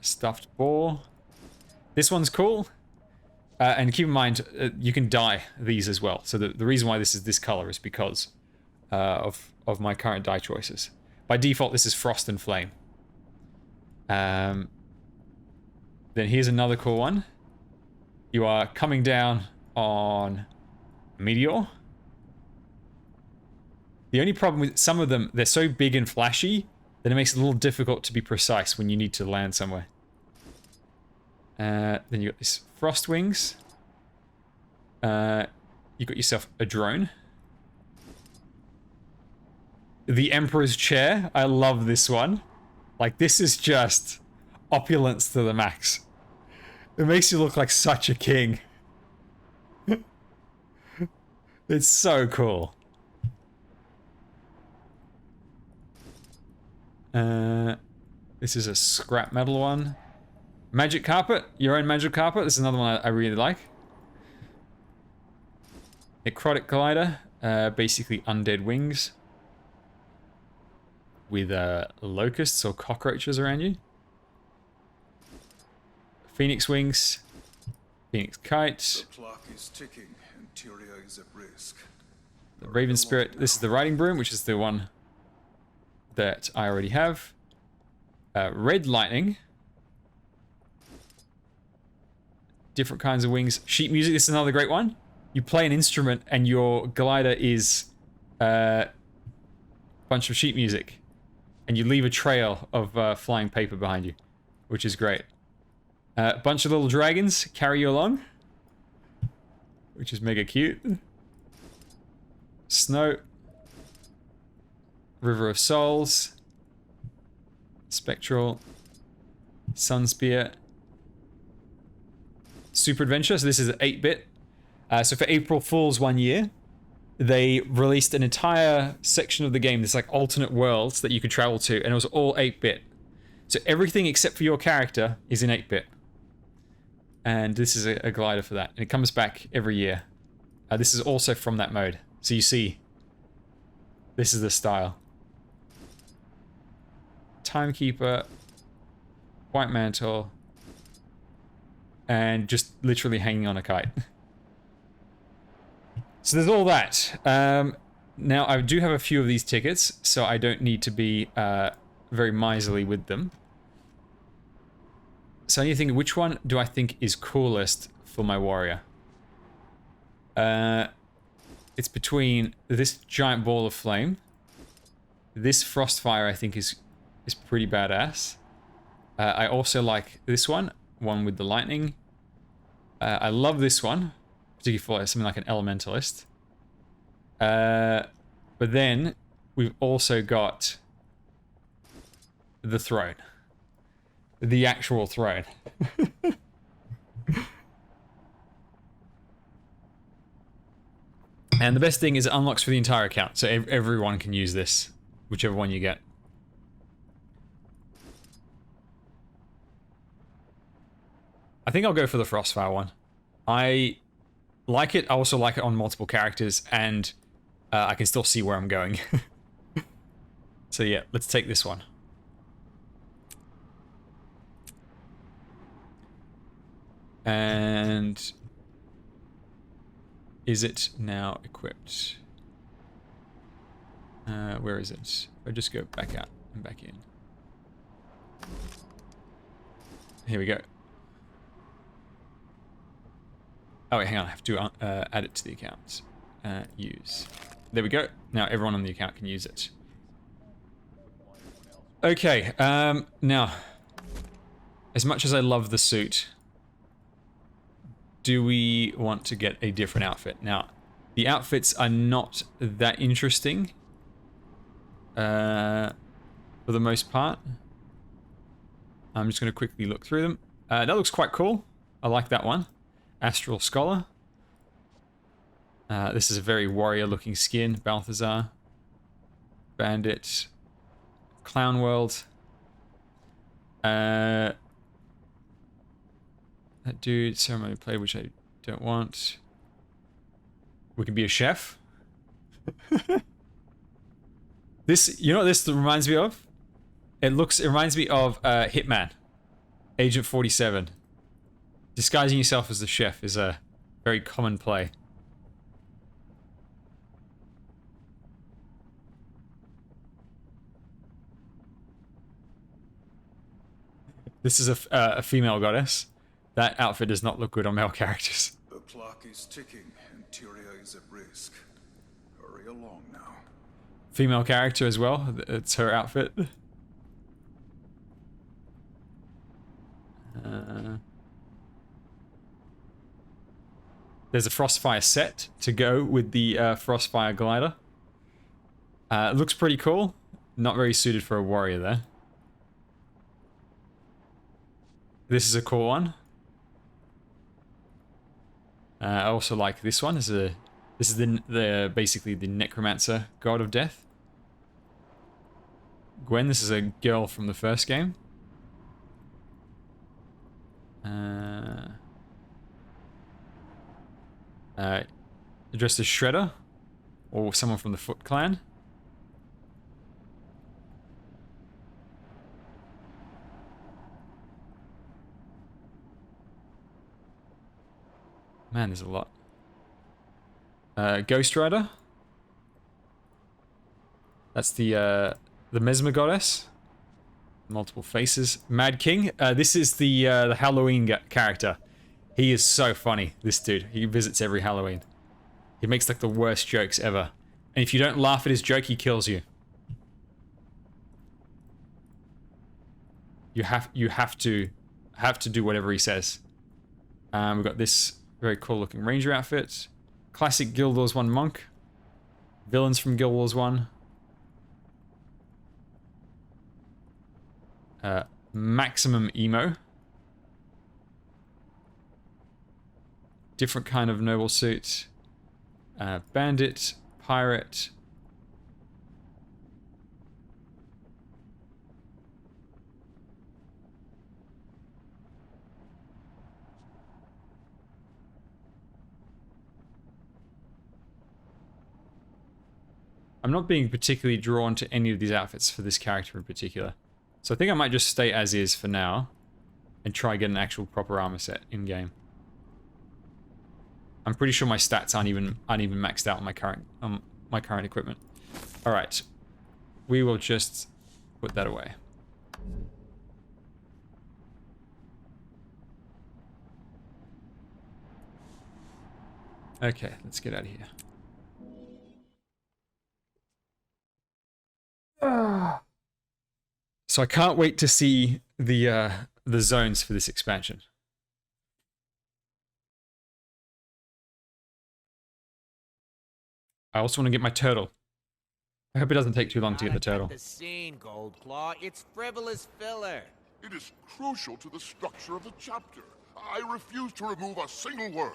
Speaker 1: Stuffed boar. This one's cool. And keep in mind, you can dye these as well. So the reason why this is this color is because of my current dye choices. By default, this is Frost and Flame. Then here's another cool one. You are coming down on Meteor. The only problem with some of them, they're so big and flashy that it makes it a little difficult to be precise when you need to land somewhere. Then you got this Frost Wings. You got yourself a drone. The Emperor's Chair. I love this one. Like, this is just opulence to the max. It makes you look like such a king. It's so cool. This is a scrap metal one. Magic Carpet. Your own Magic Carpet. This is another one I really like. Necrotic Glider. Basically undead wings. With locusts or cockroaches around you. Phoenix Wings. Phoenix Kite.
Speaker 18: The clock is ticking and Tyria is at risk.
Speaker 1: The Raven Spirit. This is the Riding Broom, which is the one that I already have. Red Lightning. Different kinds of wings. Sheet music. This is another great one. You play an instrument and your glider is a bunch of sheet music. And you leave a trail of flying paper behind you, which is great. A bunch of little dragons carry you along, which is mega cute. Snow. River of Souls. Spectral. Sunspear. Super Adventure. So this is 8-bit. So for April Fool's one year, they released an entire section of the game, this like alternate worlds that you could travel to, and it was all 8-bit. So everything except for your character is in 8-bit. And this is a glider for that. And it comes back every year. This is also from that mode. So you see, this is the style. Timekeeper, White Mantle, and just literally hanging on a kite. So there's all that. Now, I do have a few of these tickets, so I don't need to be very miserly with them. So I need to think, which one do I think is coolest for my warrior? It's between this giant ball of flame. This Frostfire, I think, is pretty badass. I also like this one with the lightning. I love this one, particularly for something like an elementalist. But then we've also got the throne. The actual throne. And the best thing is it unlocks for the entire account, so everyone can use this, whichever one you get. I think I'll go for the Frostfire one. I like it. I also like it on multiple characters, and I can still see where I'm going. So yeah, let's take this one. And is it now equipped? Where is it? If I just go back out and back in. Here we go. Oh wait, hang on. I have to add it to the account. Use. There we go. Now everyone on the account can use it. Okay. Now, as much as I love the suit, do we want to get a different outfit? Now, the outfits are not that interesting for the most part. I'm just going to quickly look through them. That looks quite cool. I like that one. Astral Scholar. This is a very warrior-looking skin. Balthazar. Bandit. Clown World. That dude, ceremony play, which I don't want. We can be a chef. This, you know what this reminds me of? It reminds me of Hitman, Agent 47. Disguising yourself as the chef is a very common play. This is a female goddess. That outfit does not look good on male characters.
Speaker 16: The clock is ticking and Tyria is at risk. Hurry along now.
Speaker 1: Female character as well. It's her outfit. There's a Frostfire set to go with the Frostfire glider. It looks pretty cool. Not very suited for a warrior there. This is a cool one. I also like this one. This is the basically the necromancer god of death. Gwen, this is a girl from the first game. Dressed as Shredder or someone from the Foot Clan. Man, there's a lot. Ghost Rider. That's the Mesmer goddess. Multiple faces. Mad King. This is the Halloween character. He is so funny, this dude. He visits every Halloween. He makes like the worst jokes ever. And if you don't laugh at his joke, he kills you. You have to do whatever he says. We've got this very cool looking ranger outfit. Classic Guild Wars 1 monk. Villains from Guild Wars 1. Maximum emo. Different kind of noble suit. Bandit, pirate. I'm not being particularly drawn to any of these outfits for this character in particular. So I think I might just stay as is for now and try get an actual proper armor set in game. I'm pretty sure my stats aren't even maxed out on my current equipment. All right, we will just put that away. Okay, let's get out of here. So I can't wait to see the zones for this expansion. I also want to get my turtle. I hope it doesn't take too long to get the turtle.
Speaker 10: The scene, Goldclaw. It's frivolous filler.
Speaker 3: It is crucial to the structure of the chapter. I refuse to remove a single word.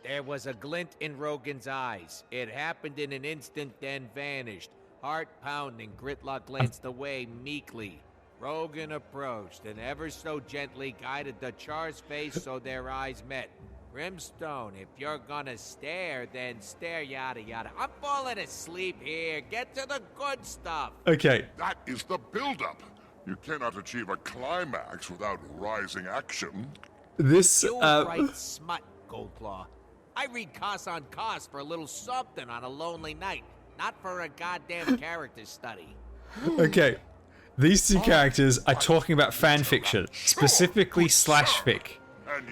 Speaker 10: There was a glint in Rogan's eyes. It happened in an instant, then vanished. Heart pounding, Gritlock glanced away meekly. Rogan approached and ever so gently guided the Char's face so their eyes met. Brimstone, if you're gonna stare, then stare, yada yada. I'm falling asleep here. Get to the good stuff.
Speaker 1: Okay.
Speaker 3: That is the build-up. You cannot achieve a climax without rising action.
Speaker 1: This,
Speaker 10: You write smut, Goldclaw. I read Cost on Cost for a little something on a lonely night, not for a goddamn character study.
Speaker 1: Okay. These two characters are talking about fan fiction, specifically slash fic,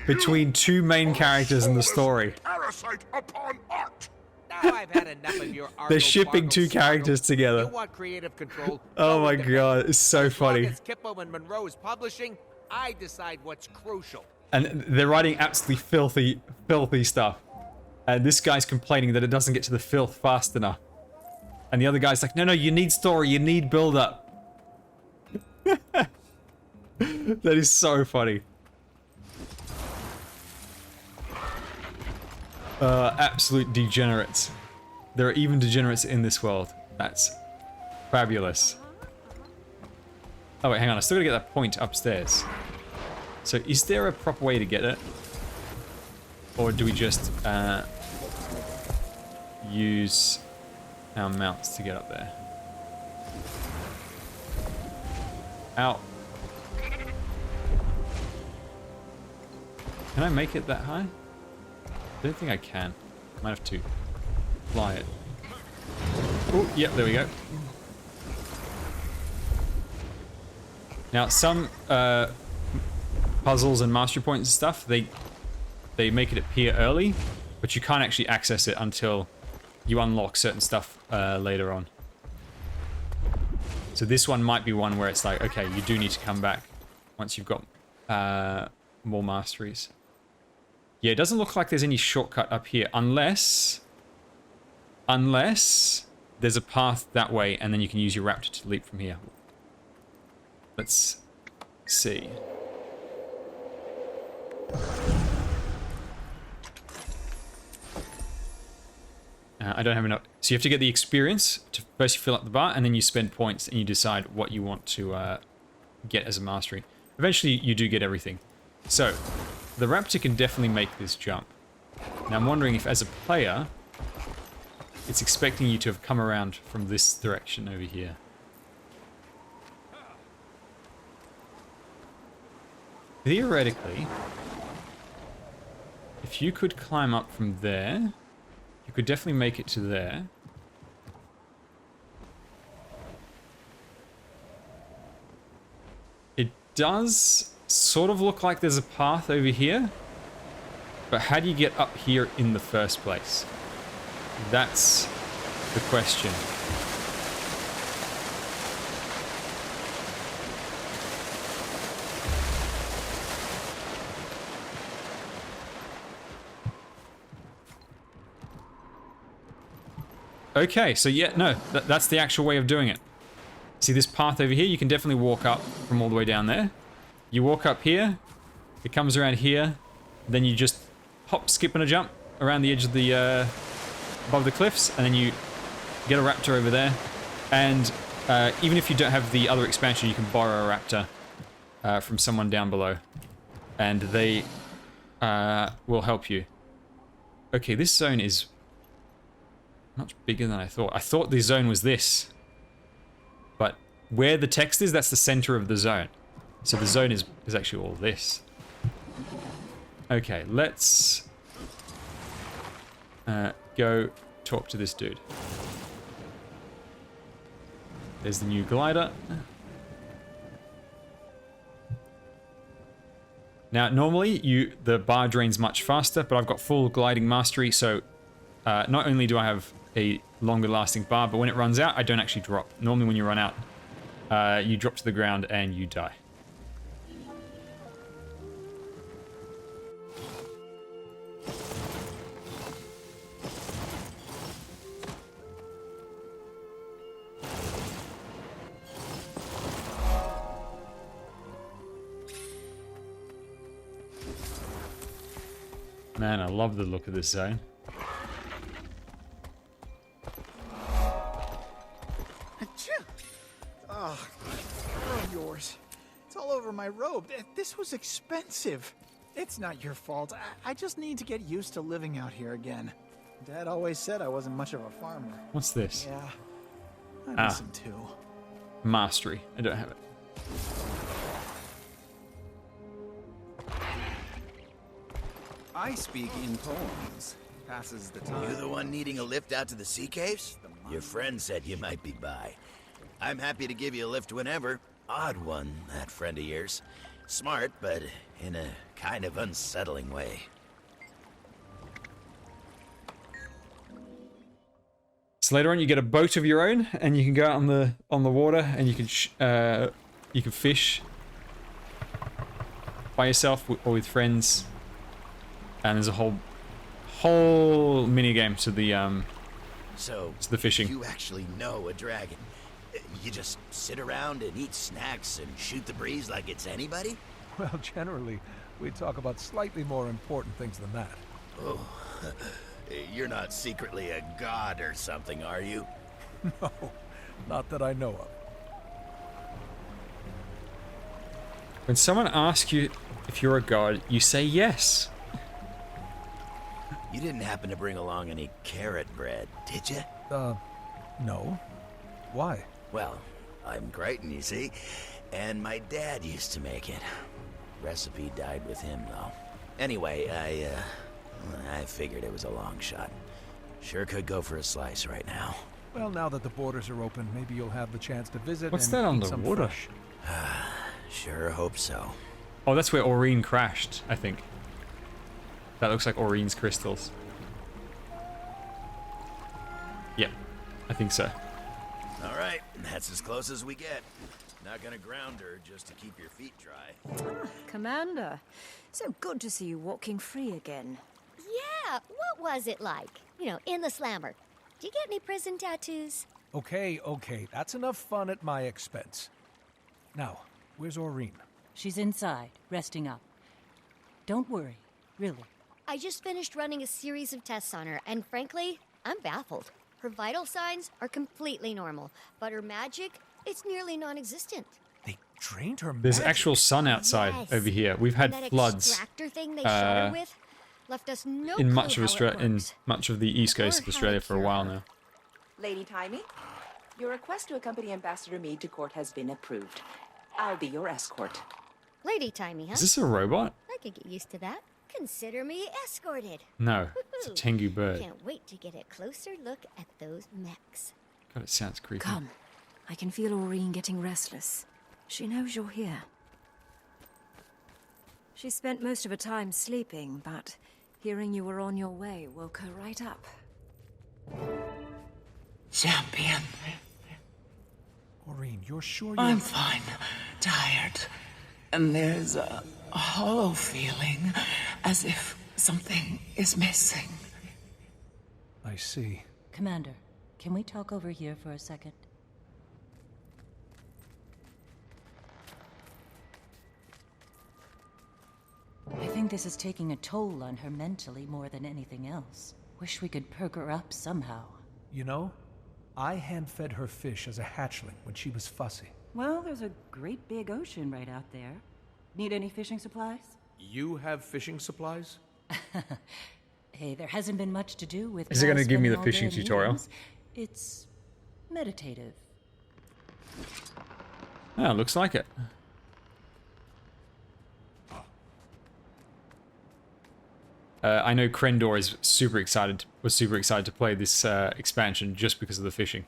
Speaker 1: between two main characters in the story.
Speaker 3: Parasite upon art.
Speaker 10: Now I've had enough of your
Speaker 1: They're shipping two characters together.
Speaker 10: You want creative control?
Speaker 1: Oh my god, it's so funny.
Speaker 10: As Kippo and Monroe is publishing, I decide what's crucial.
Speaker 1: And they're writing absolutely filthy stuff. And this guy's complaining that it doesn't get to the filth fast enough. And the other guy's like, no, you need story, you need build-up. That is so funny. Absolute degenerates. There are even degenerates in this world. That's fabulous. Oh wait, hang on, I still gotta get that point upstairs. So is there a proper way to get it? Or do we just use our mounts to get up there? Ow. Can I make it that high? I don't think I can. Might have to fly it. Oh, yep, there we go. Now, some puzzles and mastery points and stuff, they make it appear early, but you can't actually access it until you unlock certain stuff later on. So this one might be one where it's like, okay, you do need to come back once you've got more masteries. Yeah, it doesn't look like there's any shortcut up here, unless there's a path that way, and then you can use your raptor to leap from here. Let's see. I don't have enough. So you have to get the experience. First you fill up the bar, and then you spend points, and you decide what you want to get as a mastery. Eventually, you do get everything. So, the raptor can definitely make this jump. Now, I'm wondering if, as a player, it's expecting you to have come around from this direction over here. Theoretically, if you could climb up from there, you could definitely make it to there. It does sort of look like there's a path over here, but how do you get up here in the first place? That's the question. Okay, so yeah, no, that's the actual way of doing it. See this path over here? You can definitely walk up from all the way down there. You walk up here, it comes around here, then you just hop, skip, and a jump around the edge of the, above the cliffs, and then you get a raptor over there. And even if you don't have the other expansion, you can borrow a raptor from someone down below, and they will help you. Okay, this zone is much bigger than I thought. I thought the zone was this. But where the text is, that's the center of the zone. So the zone is actually all this. Okay, let's go talk to this dude. There's the new glider. Now, normally the bar drains much faster, but I've got full gliding mastery, so not only do I have a longer lasting bar, but when it runs out, I don't actually drop. Normally when you run out, you drop to the ground and you die. Man, I love the look of this zone.
Speaker 22: Oh, yours. It's all over my robe. This was expensive. It's not your fault. I just need to get used to living out here again. Dad always said I wasn't much of a farmer.
Speaker 1: What's this?
Speaker 22: Yeah, I listen too.
Speaker 1: Mastery. I don't have it.
Speaker 22: I speak in poems. Passes the time.
Speaker 2: You the one needing a lift out to the sea caves? Your friend said you might be by. I'm happy to give you a lift whenever. Odd one, that friend of yours. Smart, but in a kind of unsettling way.
Speaker 1: So later on, you get a boat of your own, and you can go out on the water, and you can fish by yourself or with friends. And there's a whole mini game to the to the fishing.
Speaker 2: You actually know a dragon. You just sit around and eat snacks and shoot the breeze like it's anybody?
Speaker 8: Well, generally, we talk about slightly more important things than that.
Speaker 2: Oh, you're not secretly a god or something, are you?
Speaker 8: No, not that I know of.
Speaker 1: When someone asks you if you're a god, you say yes.
Speaker 2: You didn't happen to bring along any carrot bread, did you?
Speaker 8: No. Why?
Speaker 2: Well, I'm Crichton, you see, and my dad used to make it. Recipe died with him, though. Anyway, I figured it was a long shot. Sure could go for a slice right now.
Speaker 8: Well, now that the borders are open, maybe you'll have the chance to visit.
Speaker 1: What's
Speaker 8: and
Speaker 1: that
Speaker 8: eat some
Speaker 1: underwater?
Speaker 8: fresh.
Speaker 2: Sure hope so.
Speaker 1: Oh, that's where Aurene crashed, I think. That looks like Aurene's crystals. Yep, I think so.
Speaker 2: All right, that's as close as we get. Not gonna ground her just to keep your feet dry.
Speaker 15: Commander, so good to see you walking free again.
Speaker 12: Yeah, what was it like? You know, in the slammer. Do you get any prison tattoos?
Speaker 8: Okay, that's enough fun at my expense. Now, where's Aurene?
Speaker 21: She's inside, resting up. Don't worry, really.
Speaker 12: I just finished running a series of tests on her, and frankly, I'm baffled. Her vital signs are completely normal, but her magic, it's nearly non-existent.
Speaker 8: They drained her
Speaker 1: There's
Speaker 8: magic.
Speaker 1: actual sun outside over here. We've had
Speaker 12: And that
Speaker 1: floods
Speaker 12: extractor thing they shot her with left us no
Speaker 1: in
Speaker 12: clue
Speaker 1: much of
Speaker 12: how it
Speaker 1: Australia, in
Speaker 12: works.
Speaker 1: much of the east coast of
Speaker 12: Or how
Speaker 1: Australia
Speaker 12: to
Speaker 1: for a
Speaker 12: cure
Speaker 1: while
Speaker 12: her.
Speaker 1: now.
Speaker 7: Lady Timey, your request to accompany Ambassador Meade to court has been approved. I'll be your escort.
Speaker 12: Lady Timey, huh?
Speaker 1: Is this a robot?
Speaker 12: I could get used to that. Consider me escorted.
Speaker 1: No, it's a
Speaker 12: Woohoo!
Speaker 1: Tengu bird.
Speaker 12: Can't wait to get a closer look at those mechs.
Speaker 1: God, it sounds creepy.
Speaker 4: Come. I can feel Aurene getting restless. She knows you're here. She spent most of her time sleeping, but hearing you were on your way woke her right up.
Speaker 13: Champion,
Speaker 8: Aurene, you're sure you're...
Speaker 13: I'm fine. Tired. And there's a hollow feeling, as if something is missing.
Speaker 8: I see.
Speaker 21: Commander, can we talk over here for a second? I think this is taking a toll on her mentally more than anything else. Wish we could perk her up somehow.
Speaker 8: You know, I hand-fed her fish as a hatchling when she was fussy.
Speaker 21: Well, there's a great big ocean right out there. Need any fishing supplies?
Speaker 14: You have fishing supplies?
Speaker 21: Hey, there hasn't been much to do with...
Speaker 1: Is it going to give me
Speaker 21: spending
Speaker 1: the
Speaker 21: all day
Speaker 1: fishing
Speaker 21: in
Speaker 1: tutorial?
Speaker 21: meetings. It's meditative.
Speaker 1: Ah, looks like it. I know Krendor is super excited. Was super excited to play this expansion just because of the fishing.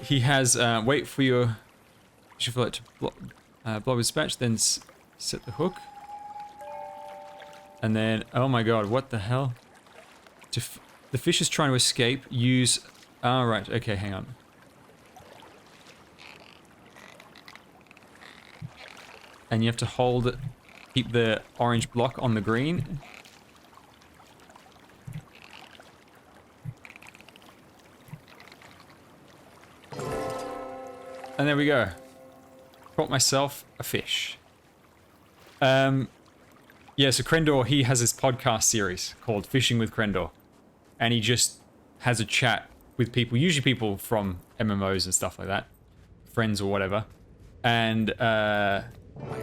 Speaker 1: He has wait for your fillet to blob his dispatch, then set the hook, and then oh my god, what the hell? The fish is trying to escape. Use right. Okay, hang on. And you have to hold it, keep the orange block on the green. And there we go. Caught myself a fish. Yeah, so Krendor, he has this podcast series called Fishing with Krendor. And he just has a chat with people, usually people from MMOs and stuff like that. Friends or whatever. And
Speaker 8: I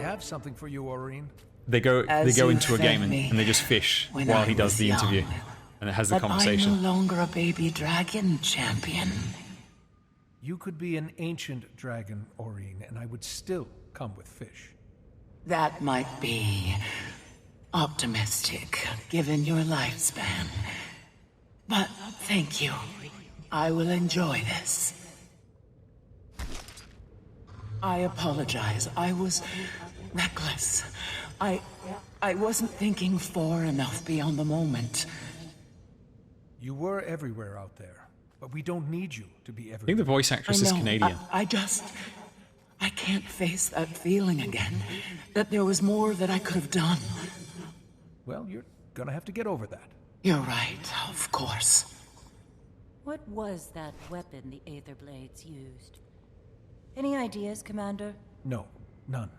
Speaker 8: have something for you, Aurene.
Speaker 1: they go
Speaker 13: As you
Speaker 1: into a
Speaker 13: fed
Speaker 1: game
Speaker 13: me
Speaker 1: and they just fish
Speaker 13: when
Speaker 1: while
Speaker 13: I
Speaker 1: he does
Speaker 13: was
Speaker 1: the
Speaker 13: young.
Speaker 1: interview. And it has the
Speaker 13: But
Speaker 1: conversation.
Speaker 13: I'm no longer a baby dragon, champion.
Speaker 8: You could be an ancient dragon, Aurene, and I would still come with fish.
Speaker 13: That might be optimistic, given your lifespan. But thank you. I will enjoy this. I apologize. I was reckless. I wasn't thinking far enough beyond the moment.
Speaker 8: You were everywhere out there, but we don't need you to be everywhere.
Speaker 1: I think the voice actress is
Speaker 13: know.
Speaker 1: Canadian.
Speaker 13: I can't face that feeling again. That there was more that I could have done.
Speaker 8: Well, you're gonna have to get over that.
Speaker 13: You're right, of course.
Speaker 21: What was that weapon the Aether Blades used? Any ideas, Commander?
Speaker 8: No, none.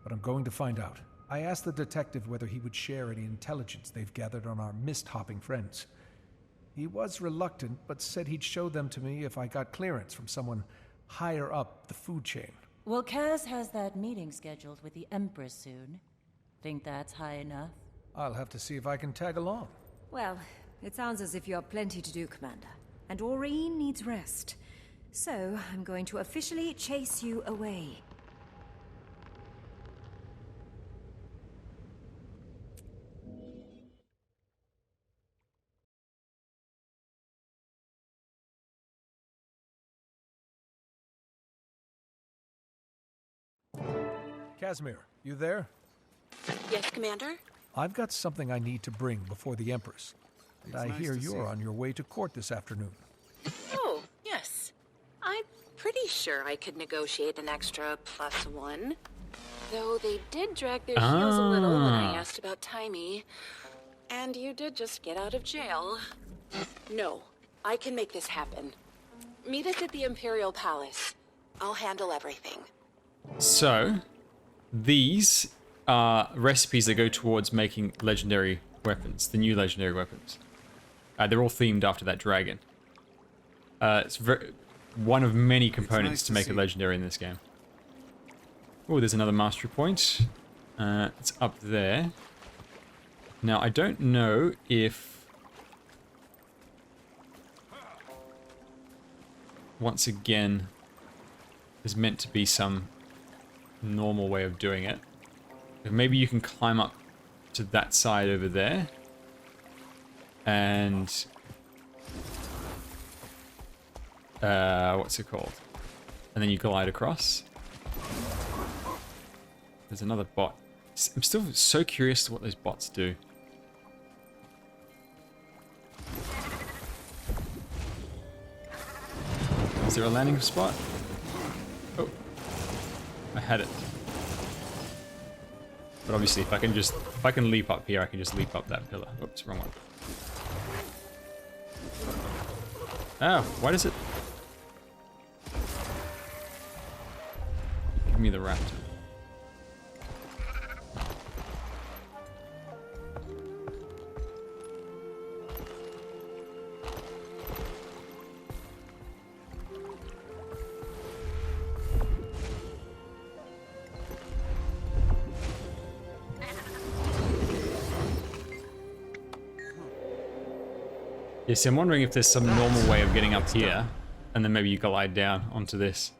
Speaker 8: But I'm going to find out. I asked the detective whether he would share any intelligence they've gathered on our mist-hopping friends. He was reluctant, but said he'd show them to me if I got clearance from someone higher up the food chain.
Speaker 21: Well, Kaz has that meeting scheduled with the Empress soon. Think that's high enough?
Speaker 8: I'll have to see if I can tag along.
Speaker 4: Well, it sounds as if you have plenty to do, Commander. And Aurene needs rest.
Speaker 15: So, I'm going to officially chase you away.
Speaker 8: Casimir, you there?
Speaker 20: Yes, Commander?
Speaker 8: I've got something I need to bring before the Empress. And I hear you're on your way to court this afternoon.
Speaker 20: Oh, yes. I'm pretty sure I could negotiate an extra +1. Though they did drag their heels a little when I asked about Timey. And you did just get out of jail. No, I can make this happen. Meet us at the Imperial Palace. I'll handle everything.
Speaker 1: So, these are recipes that go towards making legendary weapons, the new legendary weapons. They're all themed after that dragon. It's one of many components to make a legendary in this game. Oh, there's another mastery point. It's up there. Now, I don't know if... Once again, there's meant to be some normal way of doing it. Maybe you can climb up to that side over there. And... what's it called? And then you glide across. There's another bot. I'm still so curious to what those bots do. Is there a landing spot? Oh, I had it. But obviously, if I can leap up here, I can just leap up that pillar. Oops, wrong one. Oh, why does it? Give me the raptor. Yeah, see, I'm wondering if there's some normal way of getting up here, and then maybe you glide down onto this.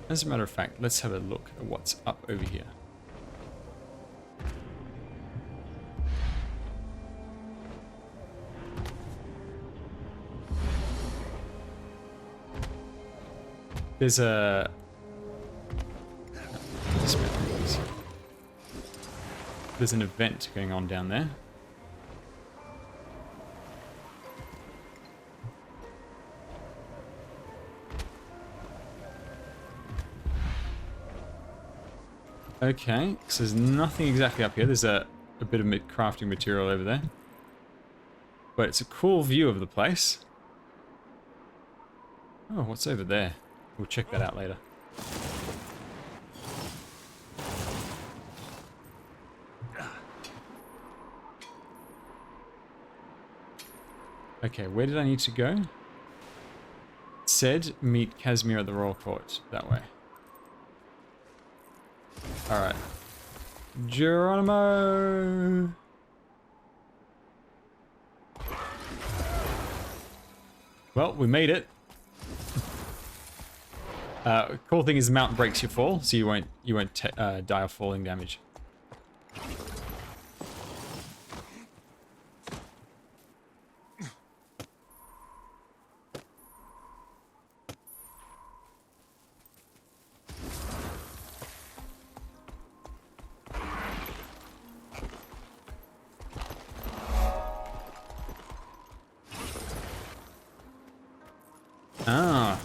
Speaker 1: As a matter of fact, let's have a look at what's up over here. There's a... There's an event going on down there. Okay, so there's nothing exactly up here. There's a bit of crafting material over there. But it's a cool view of the place. Oh, what's over there? We'll check that out later. Okay, where did I need to go? It said meet Casimir at the Royal Court. That way. Alright. Geronimo! Well, we made it. Cool thing is the mountain breaks your fall, so you won't die of falling damage. Ah,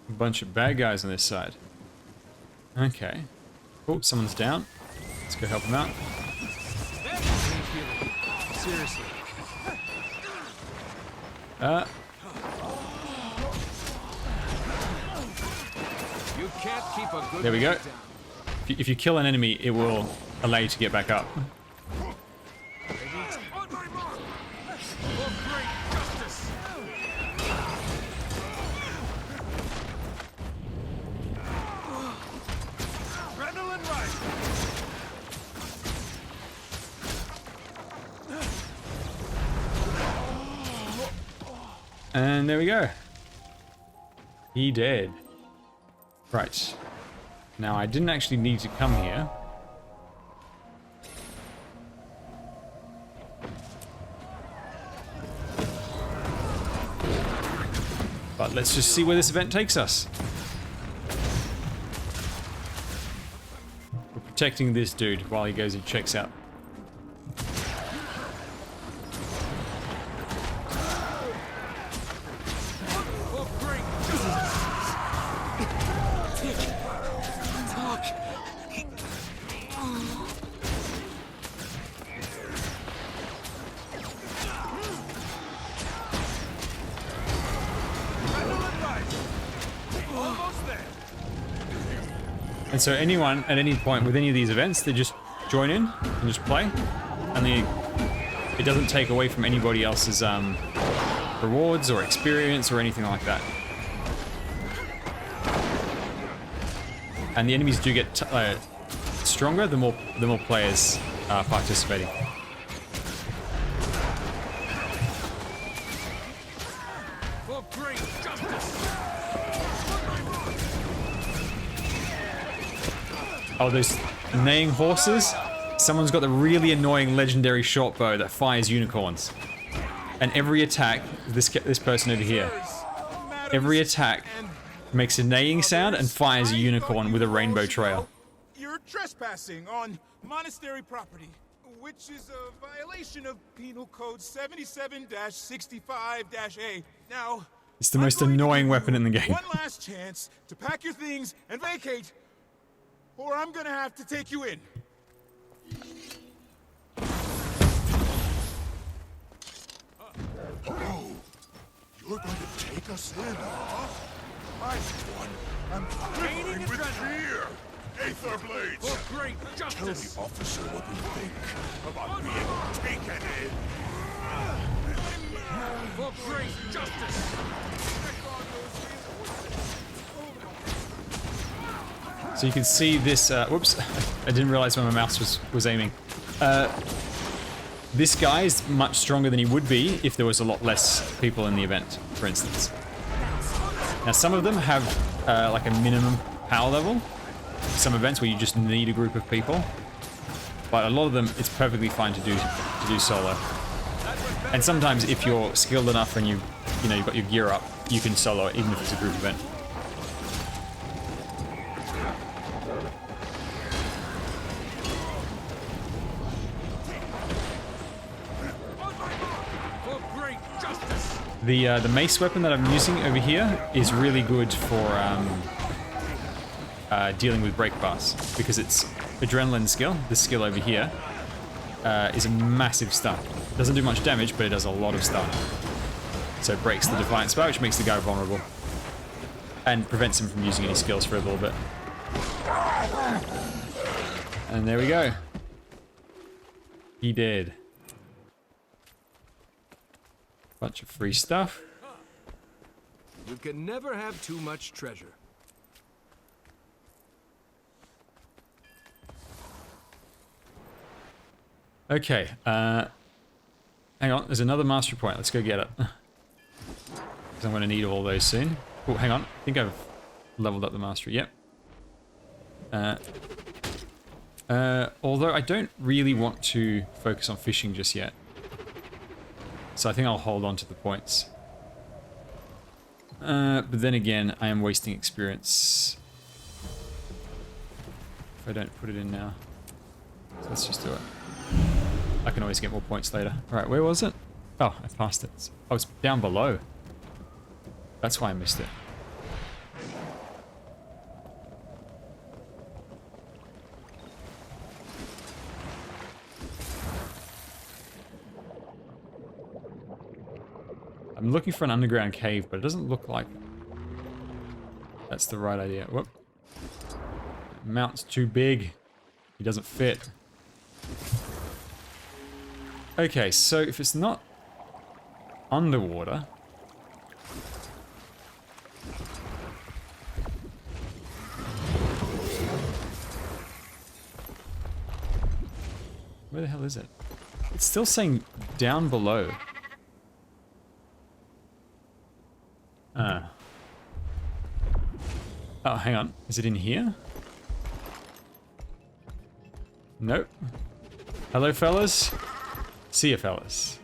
Speaker 1: a bunch of bad guys on this side. Okay. Oh, someone's down. Let's go help them out.
Speaker 14: Seriously. You can't keep a good
Speaker 1: there we go.
Speaker 14: man down.
Speaker 1: If you kill an enemy, it will allow you to get back up. And there we go. He dead. Right. Now, I didn't actually need to come here. But let's just see where this event takes us. We're protecting this dude while he goes and checks out. And so anyone at any point with any of these events, they just join in and just play, and it doesn't take away from anybody else's rewards or experience or anything like that. And the enemies do get stronger the more players are participating. Oh, those neighing horses. Someone's got the really annoying legendary short bow that fires unicorns. And every attack, this person over here, every attack makes a neighing sound and fires a unicorn with a rainbow trail.
Speaker 14: You're trespassing on monastery property, which is a violation of Penal Code 77-65-A. Now,
Speaker 1: It's the most annoying weapon in the game.
Speaker 14: one last chance to pack your things and vacate, or I'm gonna have to take you in.
Speaker 3: Oh, you're going to take us in, huh? I, for one, am quivering with fear. Aether Blades!
Speaker 14: For great
Speaker 3: Tell
Speaker 14: justice!
Speaker 3: the officer what you think about being taken in.
Speaker 14: For great justice!
Speaker 1: So you can see this, whoops, I didn't realize where my mouse was aiming. This guy is much stronger than he would be if there was a lot less people in the event, for instance. Now some of them have like a minimum power level. Some events where you just need a group of people. But a lot of them, it's perfectly fine to do solo. And sometimes if you're skilled enough and you've got your gear up, you can solo it even if it's a group event. The mace weapon that I'm using over here is really good for dealing with break bars because it's adrenaline skill. This skill over here is a massive stun. Doesn't do much damage, but it does a lot of stun. So it breaks the Defiant Spell, which makes the guy vulnerable and prevents him from using any skills for a little bit. And there we go. He did. Bunch of free stuff.
Speaker 11: You can never have too much treasure.
Speaker 1: Okay, hang on, there's another mastery point. Let's go get it. Because I'm going to need all those soon. Oh, hang on. I think I've leveled up the mastery. Yep. Although I don't really want to focus on fishing just yet. So I think I'll hold on to the points. But then again, I am wasting experience if I don't put it in now. So let's just do it. I can always get more points later. Alright, where was it? Oh, I passed it. Oh, it's down below. That's why I missed it. I'm looking for an underground cave, but it doesn't look like that's the right idea. Whoop. The mountain's too big. He doesn't fit. Okay, so if it's not underwater... Where the hell is it? It's still saying down below. Oh, hang on. Is it in here? Nope. Hello, fellas. See ya, fellas.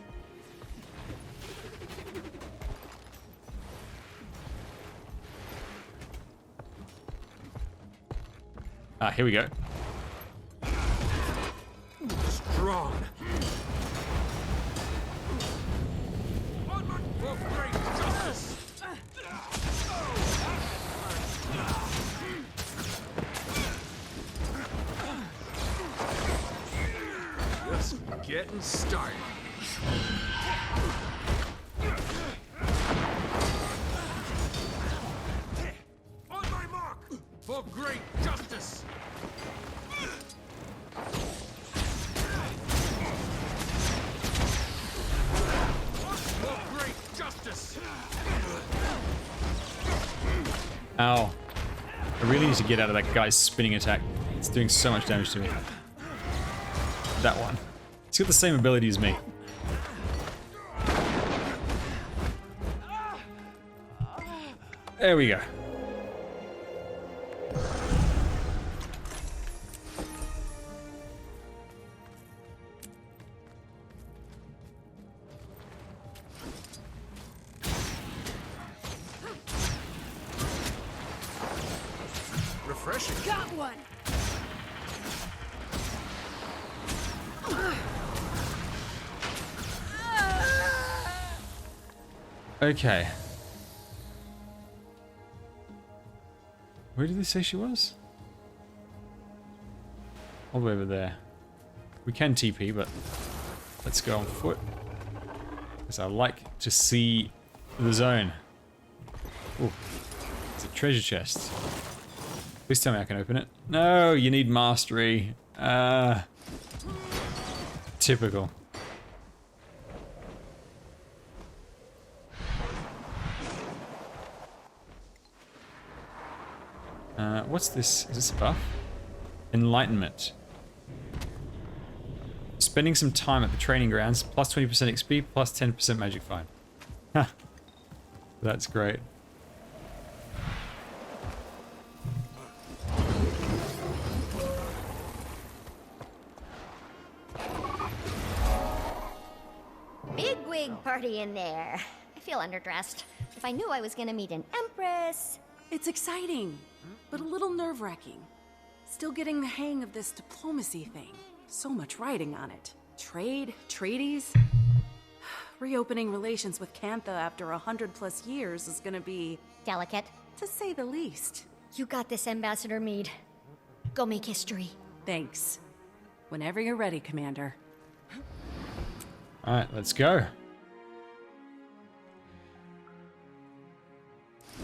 Speaker 1: Ah, here we go.
Speaker 14: Strong. For great justice. Just getting started. On my mark. For great justice. For great justice.
Speaker 1: Ow. I really need to get out of that guy's spinning attack. It's doing so much damage to me. That one. He's got the same ability as me. There we go.
Speaker 14: Refreshing.
Speaker 9: Got one.
Speaker 1: Okay. Where did they say she was? All the way over there. We can TP, but let's go on foot. Because I like to see the zone. Ooh. It's a treasure chest. Please tell me I can open it. No, you need mastery. Typical. What's this? Is this a buff? Enlightenment. Spending some time at the training grounds, plus 20% XP, plus 10% magic find. Ha! That's great.
Speaker 12: Big party in there. I feel underdressed. If I knew I was gonna meet an empress...
Speaker 20: It's exciting, but a little nerve-wracking. Still getting the hang of this diplomacy thing. So much writing on it. Trade, treaties. Reopening relations with Cantha after 100+ years is gonna be...
Speaker 12: delicate.
Speaker 20: To say the least.
Speaker 12: You got this, Ambassador Meade. Go make history.
Speaker 20: Thanks. Whenever you're ready, Commander.
Speaker 1: Alright, let's go.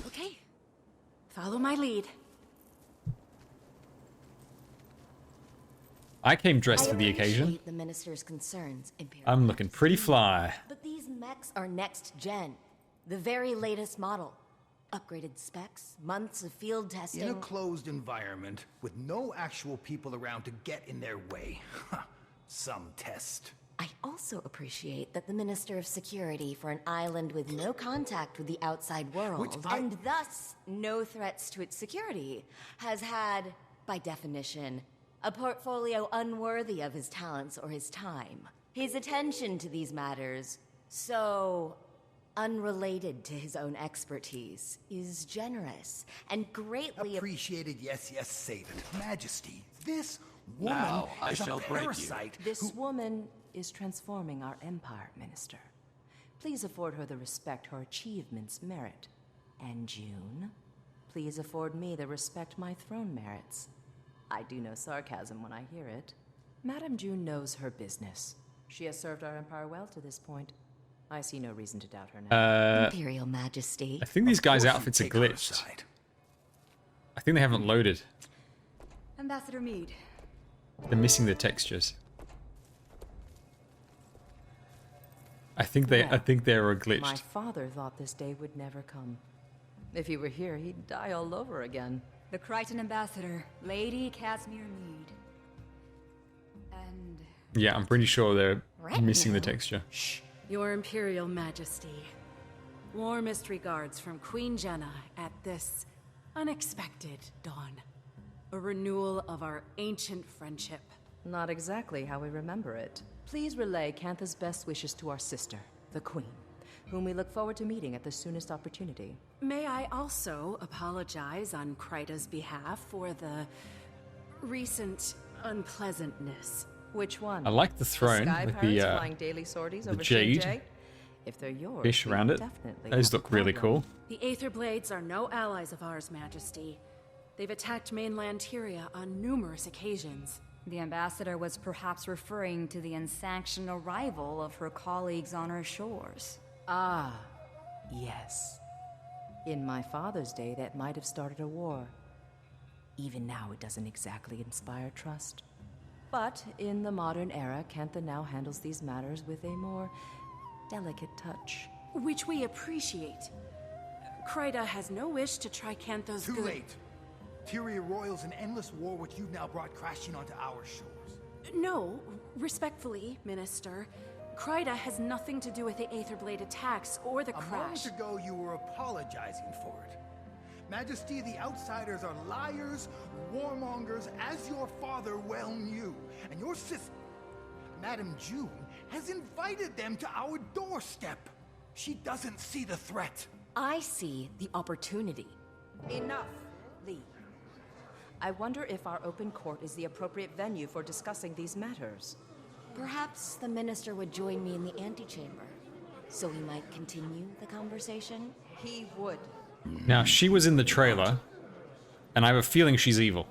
Speaker 20: Okay. Follow my lead.
Speaker 1: I came dressed for the occasion.
Speaker 4: The minister's concerns, Imperial.
Speaker 1: I'm looking pretty fly.
Speaker 4: But these mechs are next gen. The very latest model. Upgraded specs, months of field testing.
Speaker 5: In a closed environment, with no actual people around to get in their way. Some test.
Speaker 4: I also appreciate that the Minister of Security for an island with no contact with the outside world, and thus no threats to its security, has had, by definition, a portfolio unworthy of his talents or his time. His attention to these matters, so unrelated to his own expertise, is generous and greatly
Speaker 5: appreciated. Yes, save it. Majesty, this woman
Speaker 17: now I
Speaker 5: is
Speaker 17: shall
Speaker 5: a
Speaker 17: break
Speaker 5: parasite.
Speaker 17: This woman is transforming our empire, Minister. Please afford her the respect her achievements merit. And June, please afford me the respect my throne merits. I do know sarcasm when I hear it. Madame June knows her business. She has served our empire well to this point. I see no reason to doubt her now.
Speaker 4: Imperial Majesty.
Speaker 1: I think these guys' outfits are glitched. I think they haven't loaded.
Speaker 20: Ambassador Meade.
Speaker 1: They're missing the textures. I think they were glitched.
Speaker 17: My father thought this day would never come. If he were here, he'd die all over again.
Speaker 21: The Crichton Ambassador, Lady Casimir Meade. And...
Speaker 1: Yeah, I'm pretty sure they're missing the texture.
Speaker 20: Shh. Your Imperial Majesty. Warmest regards from Queen Jenna at this unexpected dawn. A renewal of our ancient friendship.
Speaker 17: Not exactly how we remember it. Please relay Cantha's best wishes to our sister, the Queen, whom we look forward to meeting at the soonest opportunity.
Speaker 20: May I also apologize on Kryta's behalf for the recent unpleasantness.
Speaker 17: Which one?
Speaker 1: I like the throne
Speaker 17: Sky
Speaker 1: with
Speaker 17: Pirates flying daily sorties
Speaker 1: the
Speaker 17: over
Speaker 1: jade
Speaker 17: Shinjay? If they're yours,
Speaker 1: fish
Speaker 17: we
Speaker 1: around it.
Speaker 17: definitely
Speaker 1: Those
Speaker 17: have a
Speaker 1: look really
Speaker 17: problem.
Speaker 1: cool.
Speaker 20: The Aether Blades are no allies of ours, Majesty. They've attacked mainland Tyria on numerous occasions.
Speaker 9: The ambassador was perhaps referring to the unsanctioned arrival of her colleagues on our shores.
Speaker 17: Ah, yes. In my father's day, that might have started a war. Even now, it doesn't exactly inspire trust. But in the modern era, Cantha now handles these matters with a more delicate touch.
Speaker 20: Which we appreciate. Kryta has no wish to try Cantha's
Speaker 5: Too
Speaker 20: good.
Speaker 5: late. Tyria roils an endless war which you've now brought crashing onto our shores.
Speaker 20: No, respectfully, Minister. Kryta has nothing to do with the Aetherblade attacks or the
Speaker 5: A
Speaker 20: crash.
Speaker 5: moment ago, you were apologizing for it. Majesty, the outsiders are liars, warmongers, as your father well knew. And your sister, Madame June, has invited them to our doorstep. She doesn't see the threat.
Speaker 17: I see the opportunity. Enough, Lee. I wonder if our open court is the appropriate venue for discussing these matters.
Speaker 4: Perhaps the minister would join me in the antechamber, so we might continue the conversation?
Speaker 17: He would.
Speaker 1: Now, she was in the trailer, and I have a feeling she's evil.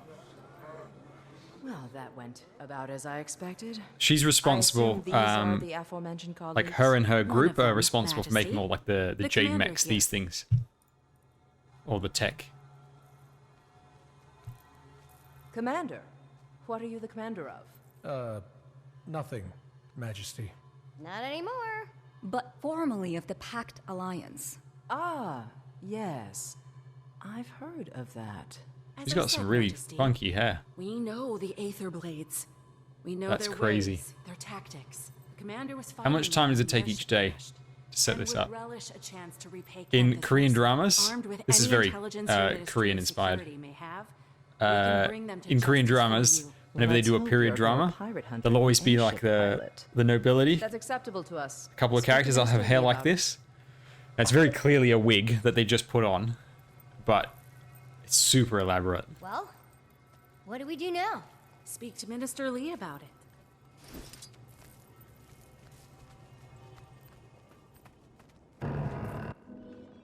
Speaker 17: Well, that went about as I expected.
Speaker 1: She's responsible,
Speaker 17: These are the aforementioned colleagues.
Speaker 1: like her and her
Speaker 17: One of
Speaker 1: group are
Speaker 17: them,
Speaker 1: responsible for making
Speaker 17: Majesty.
Speaker 1: all like the
Speaker 17: The
Speaker 1: jade
Speaker 17: commander
Speaker 1: mechs,
Speaker 17: here.
Speaker 1: these things. Or the tech.
Speaker 17: Commander, what are you the commander of?
Speaker 8: Nothing, Majesty.
Speaker 12: Not anymore.
Speaker 9: But formerly of the Pact Alliance.
Speaker 17: Ah, yes. I've heard of that.
Speaker 1: She's got some really funky hair.
Speaker 20: We know the Aether Blades. We know
Speaker 1: That's
Speaker 20: their
Speaker 1: crazy.
Speaker 20: ways, their tactics. The commander was
Speaker 1: How much time does it take
Speaker 20: fighting
Speaker 1: each day
Speaker 20: them
Speaker 1: to set
Speaker 20: and
Speaker 1: this
Speaker 20: would
Speaker 1: up?
Speaker 20: relish a chance to repay
Speaker 1: In
Speaker 20: Cantha's
Speaker 1: Korean
Speaker 20: risk.
Speaker 1: dramas,
Speaker 20: Armed with
Speaker 1: this is
Speaker 20: any
Speaker 1: very
Speaker 20: intelligence your Ministry of
Speaker 1: Korean inspired.
Speaker 20: Security may have, we can bring them to
Speaker 1: In Korean
Speaker 20: justice for
Speaker 1: dramas,
Speaker 20: you.
Speaker 1: whenever they do a
Speaker 17: Let's
Speaker 1: period
Speaker 17: hope you're more
Speaker 1: drama,
Speaker 17: pirate hunter
Speaker 1: there'll always
Speaker 17: than
Speaker 1: be
Speaker 17: a
Speaker 1: like
Speaker 17: ship
Speaker 1: the
Speaker 17: pilot.
Speaker 1: nobility.
Speaker 17: That's acceptable to us.
Speaker 1: A couple of
Speaker 17: Speak to
Speaker 1: characters I'll have
Speaker 17: Mr.
Speaker 1: hair
Speaker 17: Lee
Speaker 1: like
Speaker 17: about it.
Speaker 1: this. And it's very clearly a wig that they just put on, but it's super elaborate.
Speaker 12: Well, what do we do now?
Speaker 20: Speak to Minister Lee about it.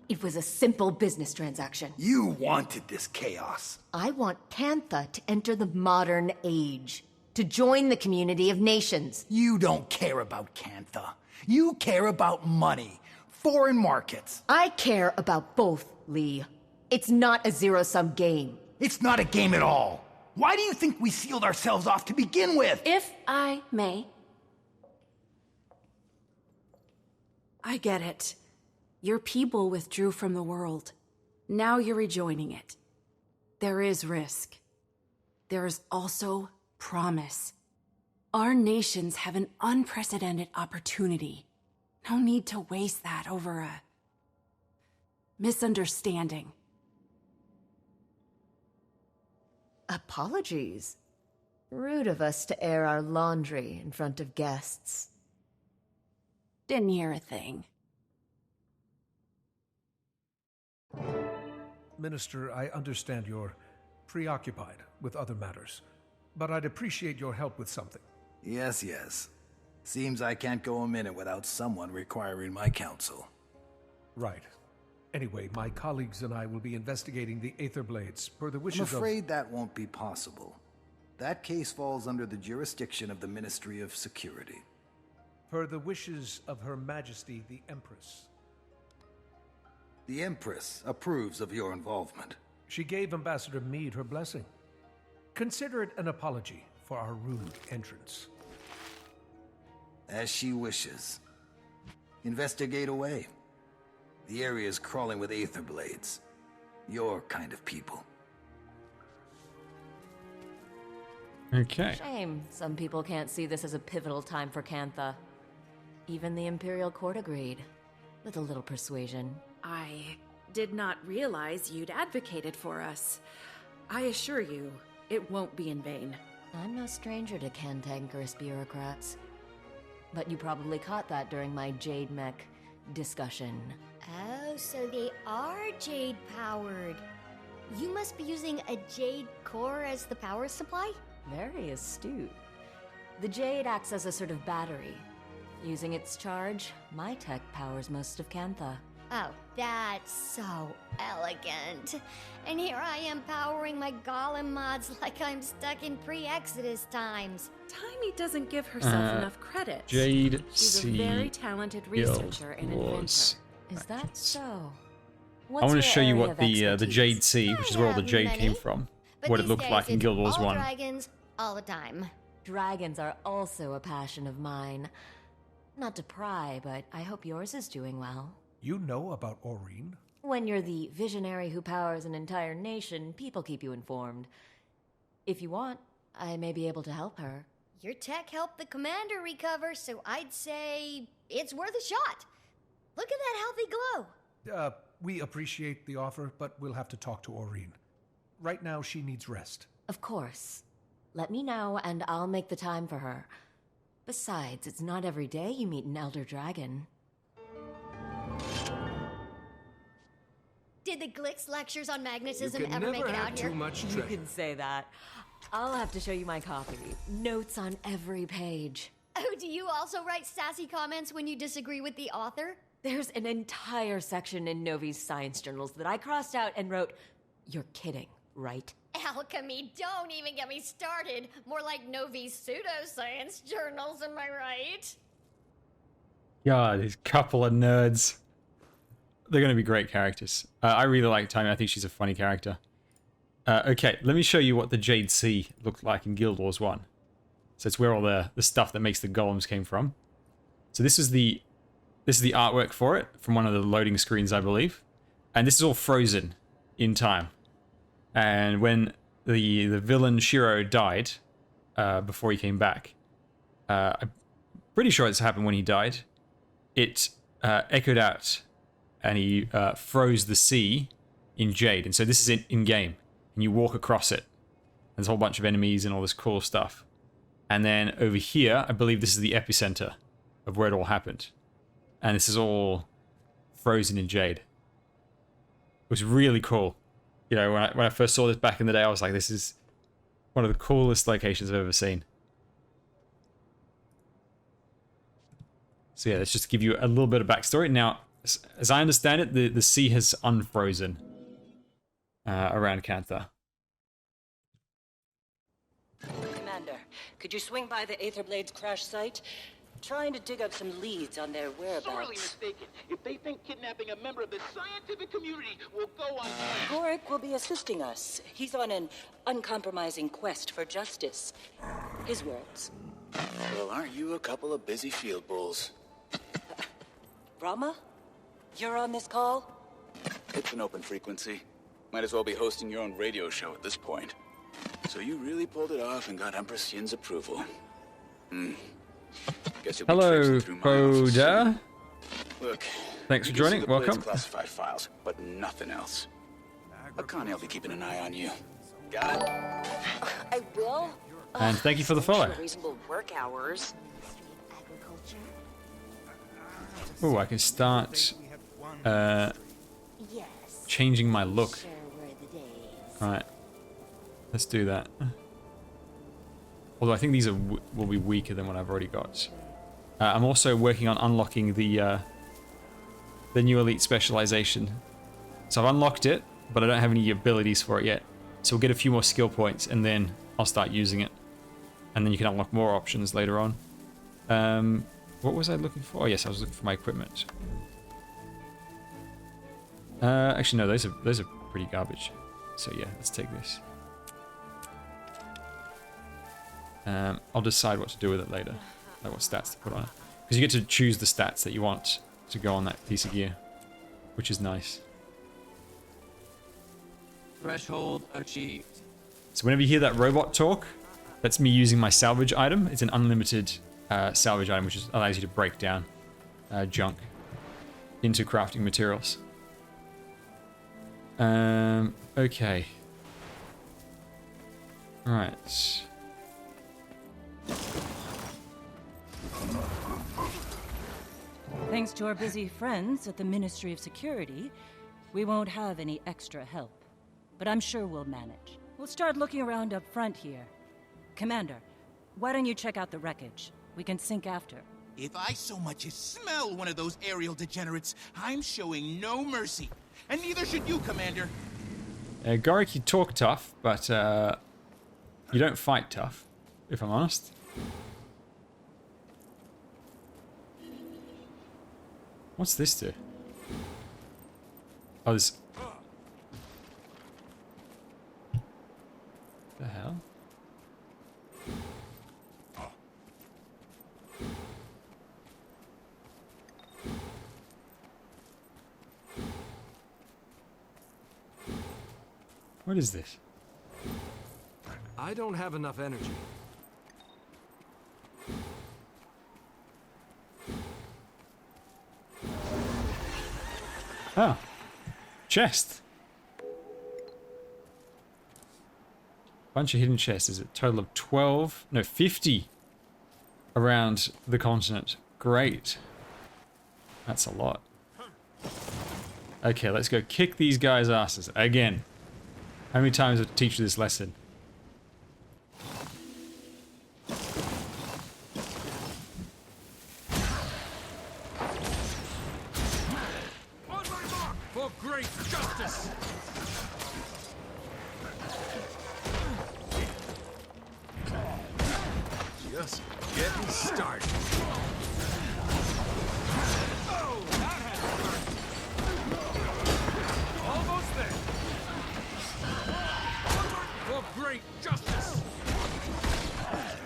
Speaker 4: It was a simple business transaction.
Speaker 5: You wanted this chaos.
Speaker 4: I want Cantha to enter the modern age, to join the community of nations.
Speaker 5: You don't care about Cantha. You care about money, foreign markets.
Speaker 4: I care about both, Lee. It's not a zero-sum game.
Speaker 5: It's not a game at all. Why do you think we sealed ourselves off to begin with?
Speaker 20: If I may. I get it. Your people withdrew from the world. Now you're rejoining it. There is risk. There is also promise. Our nations have an unprecedented opportunity. No need to waste that over a misunderstanding.
Speaker 4: Apologies. Rude of us to air our laundry in front of guests.
Speaker 20: Didn't hear a thing.
Speaker 8: Minister, I understand you're preoccupied with other matters, but I'd appreciate your help with something.
Speaker 2: Yes, yes. Seems I can't go a minute without someone requiring my counsel.
Speaker 8: Right. Anyway, my colleagues and I will be investigating the Aether Blades per the
Speaker 2: I'm
Speaker 8: wishes of...
Speaker 2: afraid that won't be possible. That case falls under the jurisdiction of the Ministry of Security.
Speaker 8: Per the wishes of Her Majesty the Empress.
Speaker 2: The Empress approves of your involvement.
Speaker 8: She gave Ambassador Meade her blessing. Consider it an apology for our rude entrance.
Speaker 2: As she wishes. Investigate away. The area is crawling with Aether Blades. Your kind of people.
Speaker 1: Okay.
Speaker 17: Shame some people can't see this as a pivotal time for Cantha. Even the Imperial Court agreed. With a little persuasion.
Speaker 20: I did not realize you'd advocated for us. I assure you, it won't be in vain.
Speaker 17: I'm no stranger to cantankerous bureaucrats. But you probably caught that during my Jade Mech discussion.
Speaker 12: Oh, so they are Jade-powered. You must be using a Jade core as the power supply?
Speaker 17: Very astute. The Jade acts as a sort of battery. Using its charge, my tech powers most of Cantha.
Speaker 12: Oh, that's so elegant. And here I am powering my golem mods like I'm stuck in pre-Exodus times.
Speaker 20: Timey doesn't give herself enough credit.
Speaker 1: Jade
Speaker 20: She's a very talented researcher and inventor.
Speaker 17: Is that so?
Speaker 1: I want to show you what the Jade Sea, which is where all the Jade came from,
Speaker 12: But
Speaker 1: what it
Speaker 12: these
Speaker 1: looked
Speaker 12: days
Speaker 1: like in
Speaker 12: it's
Speaker 1: Guild Wars
Speaker 12: all
Speaker 1: 1.
Speaker 12: dragons, all the time.
Speaker 17: Dragons are also a passion of mine. Not to pry, but I hope yours is doing well.
Speaker 8: You know about Aurene?
Speaker 17: When you're the visionary who powers an entire nation, people keep you informed. If you want, I may be able to help her.
Speaker 12: Your tech helped the commander recover, so I'd say it's worth a shot. Look at that healthy glow.
Speaker 8: We appreciate the offer, but we'll have to talk to Aurene. Right now, she needs rest.
Speaker 17: Of course. Let me know, and I'll make the time for her. Besides, it's not every day you meet an elder dragon.
Speaker 12: Did the Glix lectures on magnetism ever make it out here?
Speaker 17: You can say that. I'll have to show you my copy. Notes on every page.
Speaker 12: Oh, do you also write sassy comments when you disagree with the author?
Speaker 17: There's an entire section in Novi's science journals that I crossed out and wrote, "You're kidding, right?"
Speaker 12: Alchemy, don't even get me started. More like Novi's pseudoscience journals, am I right?
Speaker 1: God, these couple of nerds. They're going to be great characters. I really like Timey. I think she's a funny character. Okay, let me show you what the Jade Sea looked like in Guild Wars 1. So it's where all the stuff that makes the golems came from. So this is the artwork for it from one of the loading screens, I believe. And this is all frozen in time. And when the villain Shiro died, before he came back, I'm pretty sure it's happened when he died, it echoed out and he froze the sea in Jade. And so this is in-game. And you walk across it. There's a whole bunch of enemies and all this cool stuff. And then over here, I believe this is the epicenter of where it all happened. And this is all frozen in Jade. It was really cool. You know, when I first saw this back in the day, I was like, this is one of the coolest locations I've ever seen. So yeah, let's just give you a little bit of backstory. Now, as I understand it, the sea has unfrozen around Cantha.
Speaker 6: Commander, could you swing by the Aetherblade's crash site? Trying to dig up some leads on their whereabouts.
Speaker 19: Sorely mistaken. If they think kidnapping a member of the scientific community will go on...
Speaker 6: Gorik will be assisting us. He's on an uncompromising quest for justice. His words.
Speaker 19: Well, aren't you a couple of busy field bulls?
Speaker 6: Rama? You're on this call?
Speaker 19: It's an open frequency. Might as well be hosting your own radio show at this point. So you really pulled it off and got Empress Yin's approval. Guess you'll be
Speaker 1: Hello,
Speaker 19: traipsing through my office.
Speaker 1: Boda.
Speaker 19: Look,
Speaker 1: Thanks for
Speaker 19: you can see
Speaker 1: joining.
Speaker 19: the Blade's
Speaker 1: Welcome.
Speaker 19: classified files, but nothing else. Akane will be keeping an eye on you. Got it?
Speaker 6: I will.
Speaker 1: And thank you for the follow.
Speaker 6: Reasonable work hours.
Speaker 1: Oh, I can start changing my look. Alright. Let's do that. Although I think these are will be weaker than what I've already got. I'm also working on unlocking the new elite specialization. So I've unlocked it, but I don't have any abilities for it yet. So we'll get a few more skill points, and then I'll start using it. And then you can unlock more options later on. What was I looking for? Oh yes, I was looking for my equipment. Actually no, those are pretty garbage. So yeah, let's take this. I'll decide what to do with it later, like what stats to put on it. Because you get to choose the stats that you want to go on that piece of gear, which is nice.
Speaker 23: Threshold achieved.
Speaker 1: So whenever you hear that robot talk, that's me using my salvage item. It's an unlimited salvage item, which allows you to break down junk into crafting materials. Okay. Right.
Speaker 21: Thanks to our busy friends at the Ministry of Security, we won't have any extra help. But I'm sure we'll manage. We'll start looking around up front here. Commander, why don't you check out the wreckage? We can sync after.
Speaker 10: If I so much as smell one of those aerial degenerates, I'm showing no mercy. And neither should you, Commander.
Speaker 1: Gorik, you talk tough, but you don't fight tough, if I'm honest. What's this do? Oh, this... The hell? What is this?
Speaker 11: I don't have enough energy.
Speaker 1: Oh. Chest. Bunch of hidden chests. Is it a total of 12? No, 50 around the continent. Great. That's a lot. Okay, let's go kick these guys' asses again. How many times have I teach you this lesson?
Speaker 11: For great justice! Just getting started. Oh, that had to hurt. Almost there. For great justice.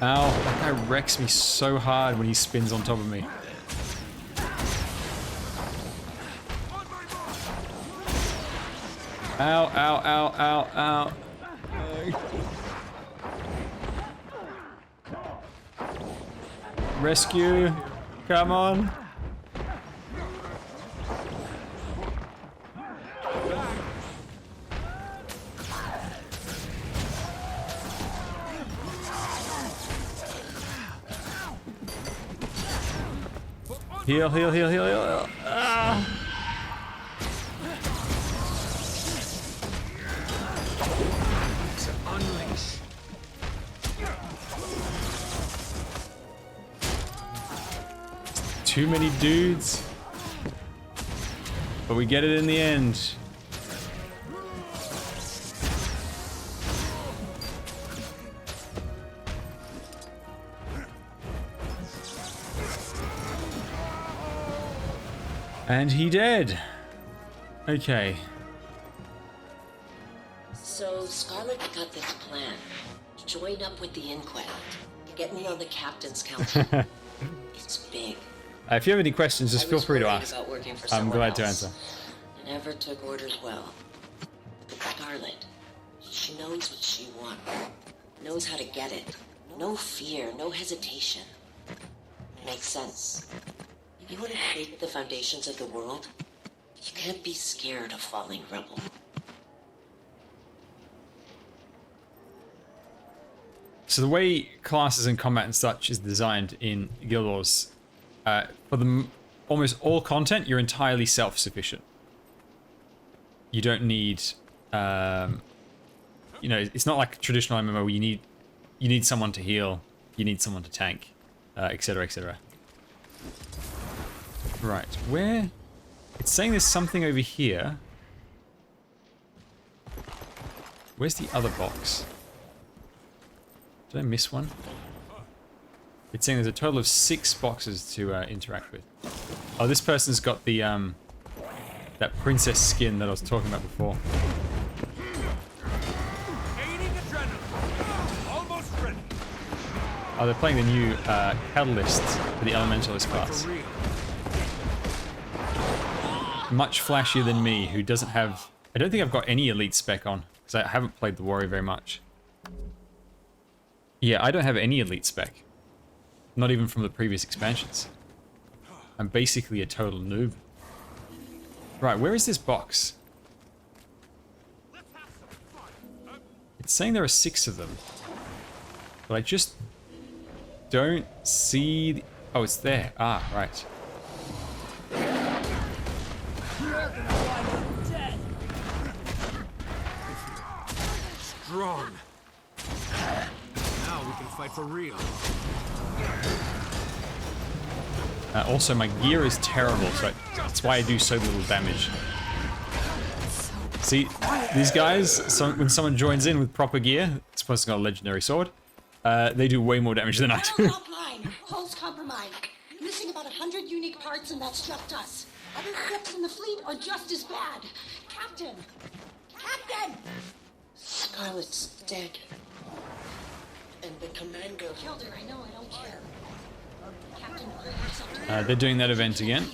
Speaker 1: Ow, that guy wrecks me so hard when he spins on top of me. Ow, ow, ow, ow, ow. Rescue. Come on. Heal, heal, heal, heal, heal. Ah.
Speaker 11: Unleash.
Speaker 1: Too many dudes. But we get it in the end. And he dead. Okay.
Speaker 6: So Scarlet got this plan. Join up with the inquest. Get me on the captain's council. It's big.
Speaker 1: If you have any questions, just feel free to ask. I'm glad to answer.
Speaker 6: Never took orders well. But Scarlet, she knows what she wants. Knows how to get it. No fear, no hesitation. Makes sense. You want to shape the foundations of the world? You can't be scared of falling rebel.
Speaker 1: So the way classes and combat and such is designed in Guild Wars, for the almost all content, you're entirely self-sufficient. You don't need, you know, it's not like a traditional MMO where you need someone to heal, you need someone to tank, etc., etc. Right, where? It's saying there's something over here. Where's the other box? Did I miss one? It's saying there's a total of 6 boxes to interact with. Oh, this person's got the that princess skin that I was talking about before. Oh, they're playing the new Catalyst for the Elementalist class. Much flashier than me, who doesn't have... I don't think I've got any elite spec on, because I haven't played the warrior very much. Yeah, I don't have any elite spec. Not even from the previous expansions. I'm basically a total noob. Right, where is this box? It's saying there are 6 of them. But I just don't see... The... Oh, it's there. Ah, right.
Speaker 11: Strong. Now we can fight for real.
Speaker 1: Also, my gear is terrible, so that's why I do so little damage. See, these guys, when someone joins in with proper gear, it's supposed to got a legendary sword, they do way more damage than I do.
Speaker 6: Line. Hull's compromised. Missing about 100 unique parts, and that's just us. Other ships in the fleet are just as bad. Captain! Captain! Scarlet's dead. And the commander killed her. I know, I don't care. Captain,
Speaker 1: They're doing that event again.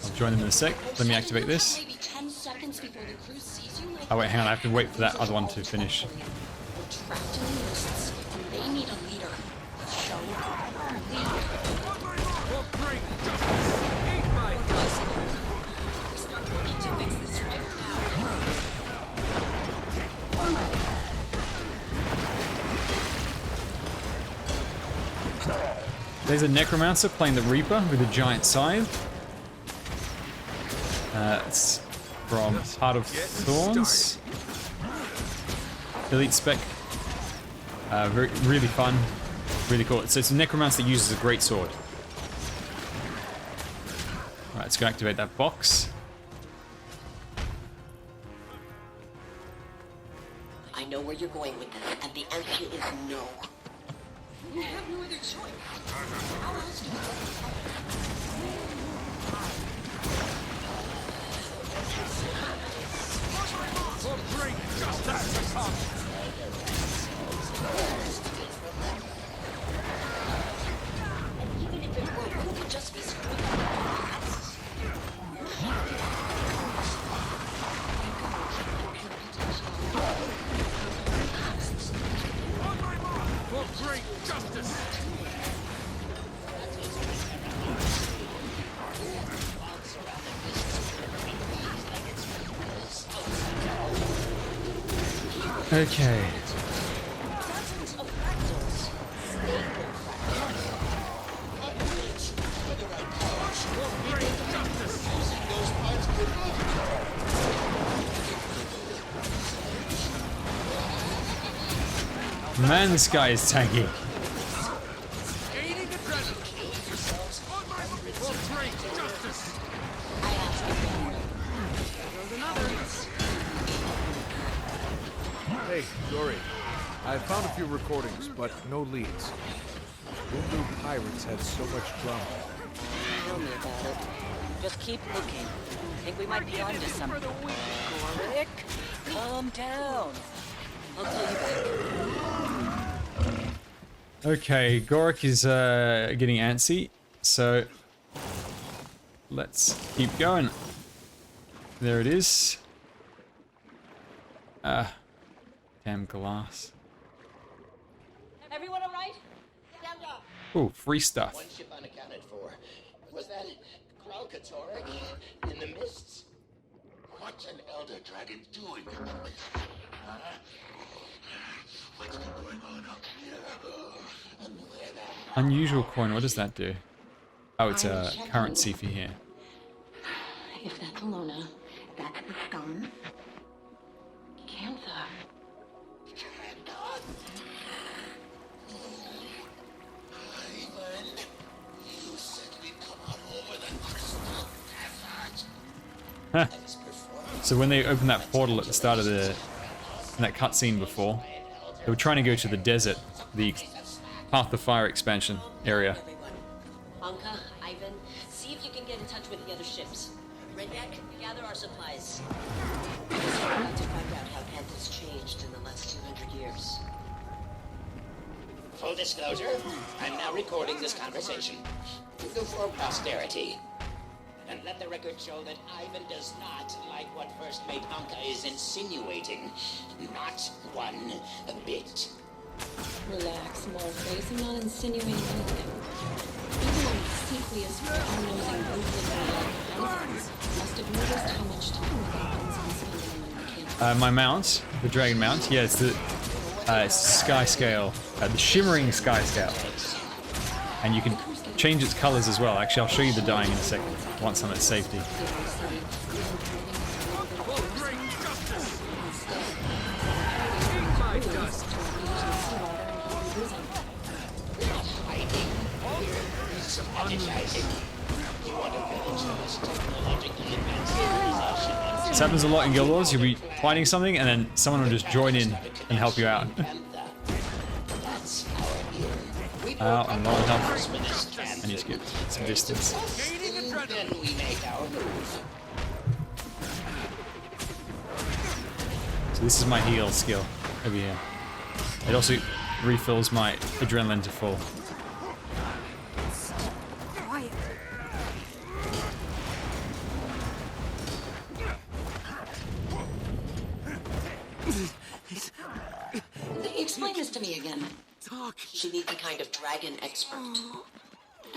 Speaker 1: I'll join them in a sec. Let me activate this.
Speaker 6: maybe 10 seconds before the crew sees you like
Speaker 1: Oh wait, hang on, I have to wait for that other one to finish.
Speaker 6: we're trapped in the mists, and they need a leader. Show her leader. Start working to fix this right
Speaker 1: There's a necromancer playing the Reaper with a giant scythe. It's from Heart of Thorns. Elite spec. Really fun. Really cool. So it's a necromancer that uses a great sword. Alright, let's go activate that box.
Speaker 6: I know where you're going with this, and the answer is no. You have no other choice. How else do you
Speaker 14: For great justice to come!
Speaker 6: And even if it were, you could just be screwed up.
Speaker 14: For great justice!
Speaker 1: Okay.
Speaker 6: Dozens of fractals. Stable
Speaker 1: Man, this guy is tanky.
Speaker 14: Aiding the treasure! On my for great justice!
Speaker 8: Hey, Dory. I found a few recordings, but no leads. Who knew pirates had so much drama?
Speaker 21: Tell me about it. Just keep looking. Think we might be onto something. Gorik, calm down. I'll call you back.
Speaker 1: Okay, Gorik is getting antsy, so let's keep going. There it is. Damn glass.
Speaker 6: Everyone all right?
Speaker 1: Ooh, free stuff.
Speaker 2: One ship unaccounted for. Was that Kralkatorek in the mists? What's an elder dragon doing in the mists? Huh? What's been going on up here? And where the
Speaker 1: Unusual coin, what does that do? Oh, it's a currency for here.
Speaker 6: If that's Alona, that's the scum. Cantha.
Speaker 1: Huh. So when they opened that portal at the start of that cutscene before, they were trying to go to the desert, the Path of Fire expansion area.
Speaker 6: Anka, Ivan, see if you can get in touch with the other ships. Redneck, gather our supplies. We need to find out how Cantha's changed in the last 200 years.
Speaker 2: Full disclosure, I'm now recording this conversation. For posterity. And let the record show that Ivan does not like what First Mate Anka is insinuating. Not one bit.
Speaker 16: Relax, Morpheus. I'm not insinuating anything. Even on Cephalius, nosing ruthlessly like Ivans, must have noticed how much time the Ivans been spending among the camp.
Speaker 1: My mount, the dragon mount. Yeah, it's the sky scale, the shimmering sky scale. And you can change its colors as well. Actually, I'll show you the dyeing in a second, once I'm at safety. This happens a lot in Guild Wars. You'll be fighting something and then someone will just join in and help you out. I'm not enough. I need to get some distance. So this is my heal skill over here. It also refills my adrenaline to full.
Speaker 6: Explain this to me again. Talk. She needs a kind of dragon expert.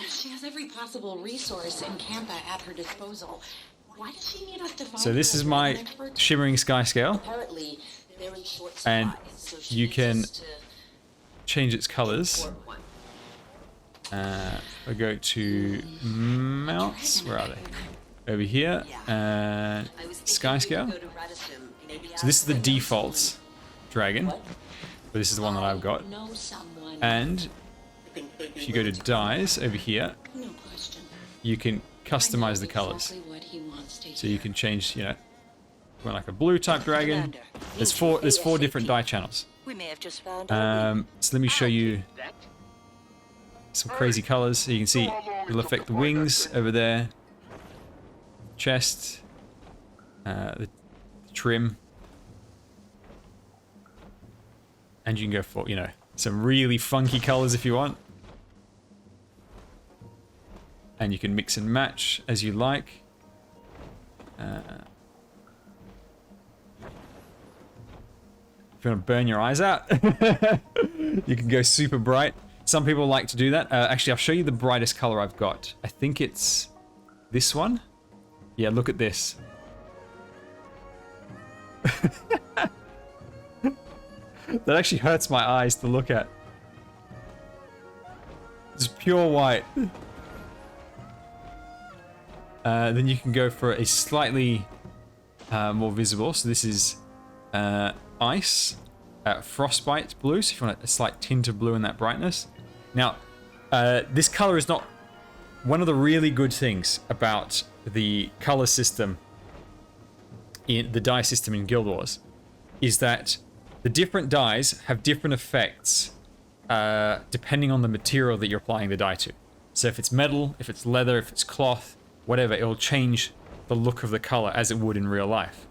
Speaker 6: She has every possible resource in Campa at her disposal. Why does she need us to find
Speaker 1: So this is my shimmering sky scale.
Speaker 6: Apparently, they're in short
Speaker 1: And
Speaker 6: supply, so
Speaker 1: you can change its colors. I go to mounts. Where are they? Over here. Sky scale. So this is the default dragon. But this is the one that I've got. And if you go to dyes over here, you can customize the colors. So you can change, you know, like a blue type dragon. There's four different dye channels. So let me show you some crazy colors. So you can see it'll affect the wings over there, chest, the trim. And you can go for, you know, some really funky colors if you want. And you can mix and match as you like. If you want to burn your eyes out, you can go super bright. Some people like to do that. Actually, I'll show you the brightest color I've got. I think it's this one. Yeah, look at this. That actually hurts my eyes to look at. It's pure white. Then you can go for a slightly more visible. So this is ice, frostbite blue. So if you want a slight tint of blue in that brightness. Now, this color is not one of the really good things about the color system in the dye system in Guild Wars is that the different dyes have different effects depending on the material that you're applying the dye to. So if it's metal, if it's leather, if it's cloth, whatever, it will change the look of the color as it would in real life.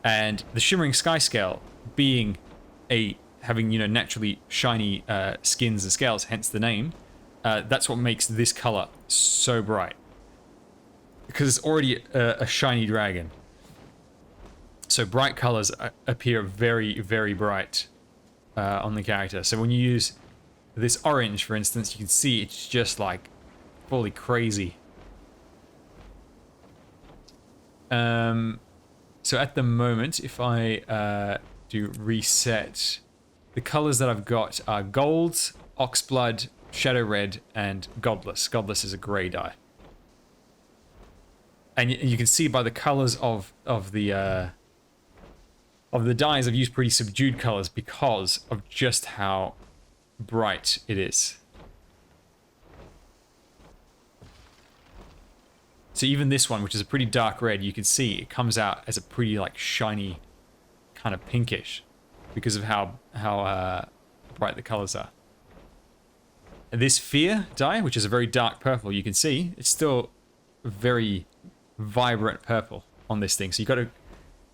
Speaker 1: And the shimmering sky scale being having, you know, naturally shiny skins and scales, hence the name, that's what makes this color so bright. Because it's already a shiny dragon. So bright colors appear very, very bright on the character. So when you use this orange, for instance, you can see it's just like fully crazy. So at the moment, if I do reset, the colors that I've got are gold, oxblood, shadow red, and godless. Godless is a gray dye. And you can see by the colors of the dyes, I've used pretty subdued colors because of just how bright it is. So even this one, which is a pretty dark red, you can see it comes out as a pretty like shiny, kind of pinkish, because of how bright the colors are. And this fear dye, which is a very dark purple, you can see it's still very vibrant purple on this thing. So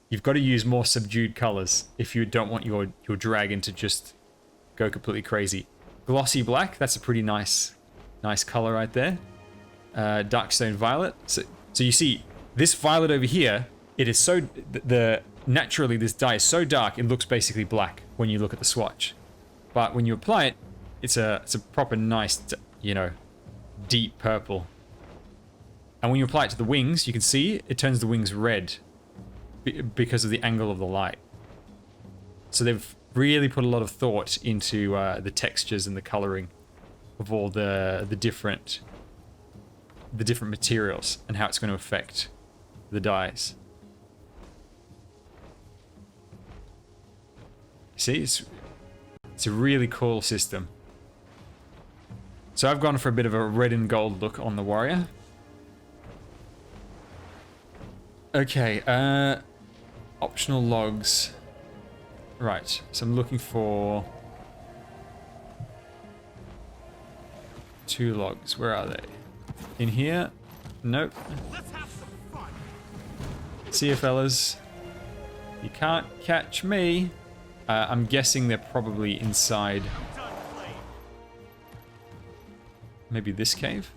Speaker 1: you've got to use more subdued colors if you don't want your dragon to just go completely crazy. Glossy black, that's a pretty nice color right there. Darkstone violet. So you see this violet over here, it is so naturally this dye is so dark it looks basically black when you look at the swatch. But when you apply it, it's a proper nice, you know, deep purple. And when you apply it to the wings, you can see it turns the wings red because of the angle of the light. So they've really put a lot of thought into the textures and the coloring of all the different materials and how it's going to affect the dyes. See, it's a really cool system. So I've gone for a bit of a red and gold look on the warrior. Okay, optional logs. Right, so I'm looking for 2 logs. Where are they? In here? Nope. See you, fellas. You can't catch me. I'm guessing they're probably inside. Maybe this cave?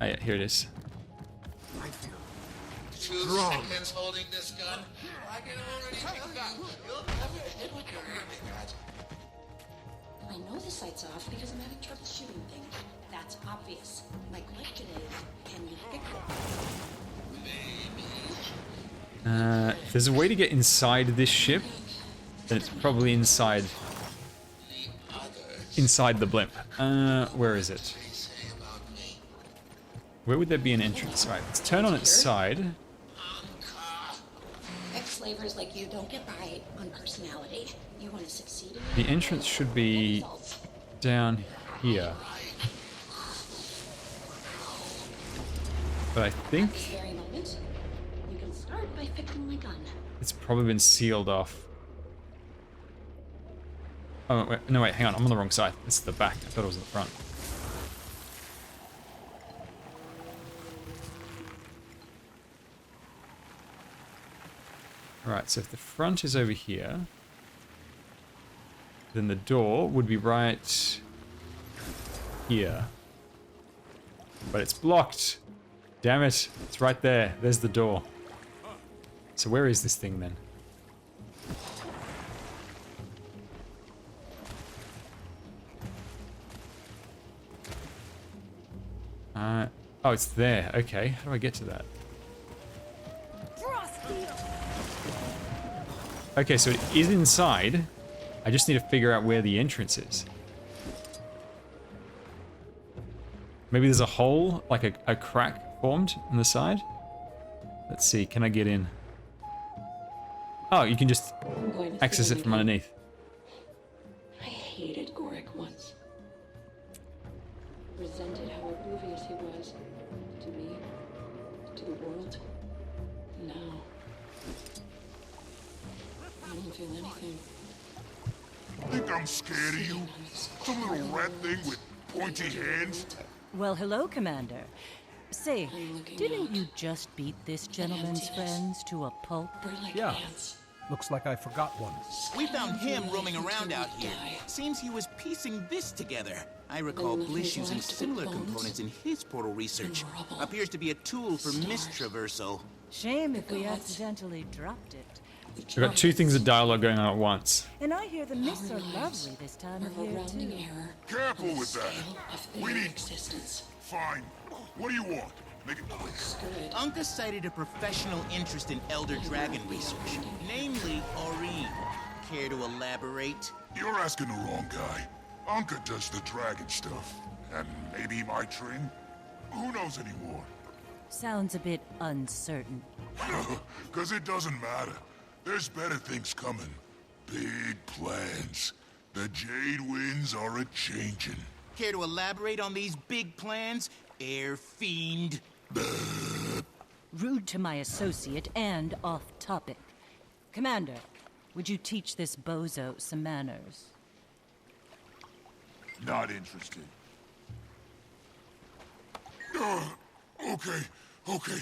Speaker 1: Oh yeah, here it is.
Speaker 2: 2 seconds holding this gun. I can already tell you. You'll never hit what you're aiming at.
Speaker 6: I know the sight's off because I'm having trouble shooting things. That's obvious. My question is, can you fix it?
Speaker 1: If there's a way to get inside this ship, then it's probably inside the blimp. Where is it? Where would there be an entrance? Right, let's turn on its side.
Speaker 6: Ex-slavers like you don't get by on personality. You want to succeed in
Speaker 1: The entrance should be down here. But I think
Speaker 6: this very moment, you can start by fixing my gun.
Speaker 1: it's probably been sealed off. Oh, wait, no, wait, hang on. I'm on the wrong side. This is the back. I thought it was the front. Alright, so if the front is over here, then the door would be right here. But it's blocked. Damn it. It's right there. There's the door. So where is this thing then? Oh, it's there. Okay, how do I get to that? Okay, so it is inside. I just need to figure out where the entrance is. Maybe there's a hole, like a crack formed on the side. Let's see, can I get in? Oh, you can just access it from underneath.
Speaker 16: I hated Gorik once. Resented how oblivious he was to me, to the world. Now, I don't feel anything.
Speaker 3: Think I'm scared of you? Some little rat thing with pointy hands?
Speaker 21: Well, hello, Commander. Say, didn't you just beat this gentleman's friends to a pulp?
Speaker 8: Yeah. Looks like I forgot one.
Speaker 10: We found him roaming around out here. Seems he was piecing this together. I recall Blish using similar components in his portal research. Appears to be a tool for mist traversal.
Speaker 21: Shame if we accidentally dropped it.
Speaker 1: We've got 2 things of dialogue going on at once.
Speaker 21: And I hear the mists are lovely this time of year, too.
Speaker 3: Careful with that. We need... Fine. What do you want? Make it quick.
Speaker 10: Anka cited a professional interest in Elder Dragon research, namely Aurene. Care to elaborate?
Speaker 3: You're asking the wrong guy. Anka does the dragon stuff. And maybe my train? Who knows anymore?
Speaker 21: Sounds a bit uncertain.
Speaker 3: 'Cause it doesn't matter. There's better things coming. Big plans. The Jade Winds are a-changin'.
Speaker 10: Care to elaborate on these big plans, Air Fiend?
Speaker 21: Rude to my associate and off-topic. Commander, would you teach this bozo some manners?
Speaker 3: Not interested. Okay.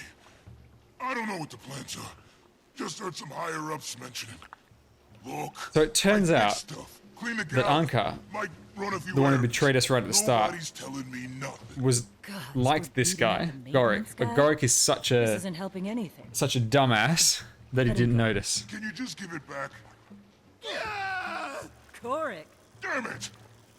Speaker 3: I don't know what the plans are. Just heard some higher-ups mentioning. Look.
Speaker 1: So it turns out
Speaker 3: Clean the
Speaker 1: that Anka,
Speaker 3: might run a few
Speaker 1: the one who
Speaker 3: errands.
Speaker 1: betrayed us right at the start,
Speaker 3: Nobody's telling me nothing.
Speaker 1: was like this guy, Gorik. But Gorik is such
Speaker 21: This
Speaker 1: a
Speaker 21: isn't helping anything.
Speaker 1: such a dumbass that he didn't notice.
Speaker 3: Can you just give it back?
Speaker 21: Gorik.
Speaker 3: Damn it!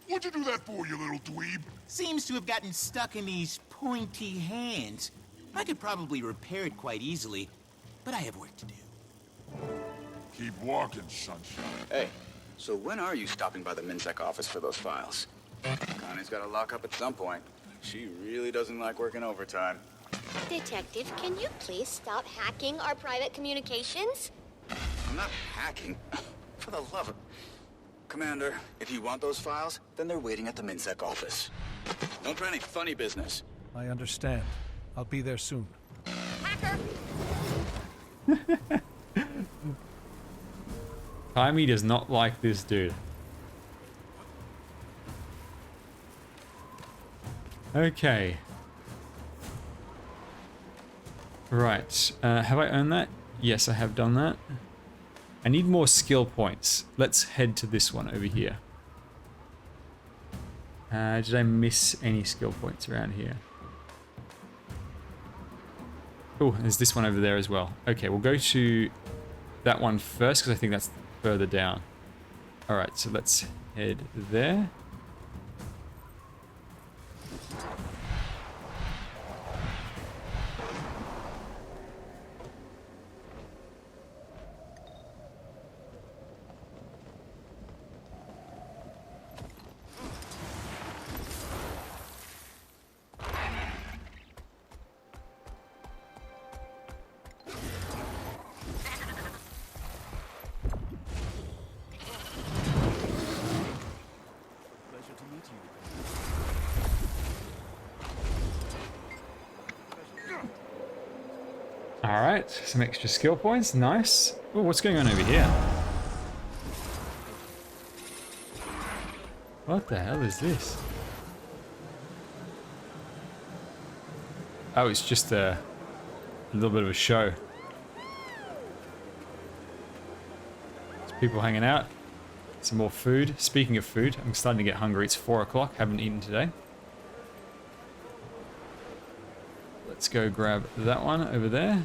Speaker 3: What'd you do that for, you little dweeb?
Speaker 10: Seems to have gotten stuck in these pointy hands. I could probably repair it quite easily, but I have work to do.
Speaker 3: Keep walking, sunshine.
Speaker 19: Hey, so when are you stopping by the MinSec office for those files? Connie's got to lock up at some point. She really doesn't like working overtime.
Speaker 12: Detective, can you please stop hacking our private communications?
Speaker 19: I'm not hacking. For the love of... Commander, if you want those files, then they're waiting at the MinSec office. Don't try any funny business.
Speaker 8: I understand. I'll be there soon.
Speaker 12: Hacker!
Speaker 1: Jaime does not like this dude. Okay. Right. Have I earned that? Yes, I have done that. I need more skill points. Let's head to this one over here. Did I miss any skill points around here? Oh, there's this one over there as well. Okay, we'll go to that one first because I think that's further down. Alright, so let's head there. Alright, some extra skill points, nice. Oh, what's going on over here? What the hell is this? Oh, it's just a little bit of a show. There's people hanging out. Some more food. Speaking of food, I'm starting to get hungry. It's 4 o'clock, haven't eaten today. Let's go grab that one over there.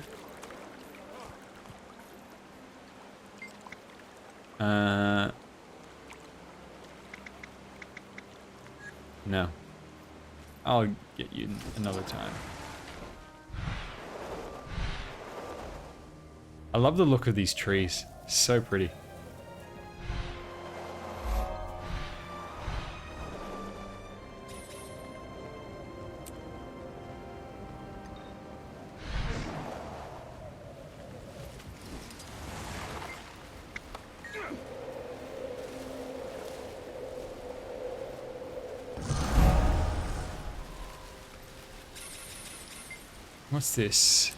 Speaker 1: No. I'll get you another time. I love the look of these trees. So pretty. What's this?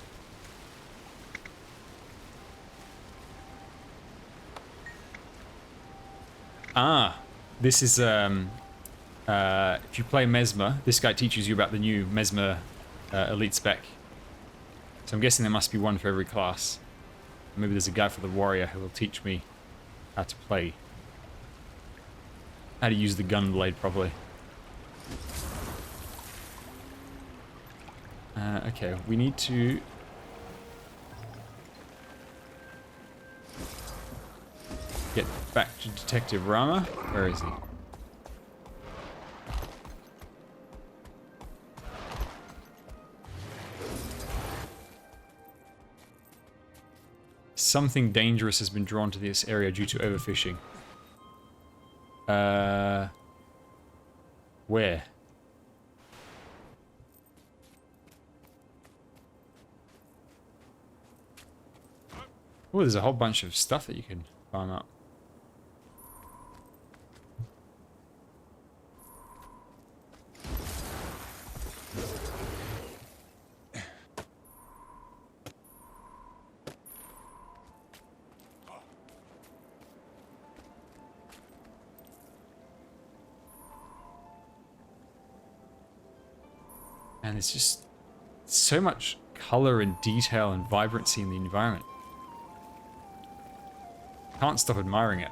Speaker 1: Ah, this is if you play Mesmer, this guy teaches you about the new Mesmer elite spec. So I'm guessing there must be one for every class. Maybe there's a guy for the warrior who will teach me how to play, how to use the gun blade properly. Okay, we need to get back to Detective Rama. Where is he? Something dangerous has been drawn to this area due to overfishing. Where? Oh, there's a whole bunch of stuff that you can farm up. And there's just so much color and detail and vibrancy in the environment. Can't stop admiring it.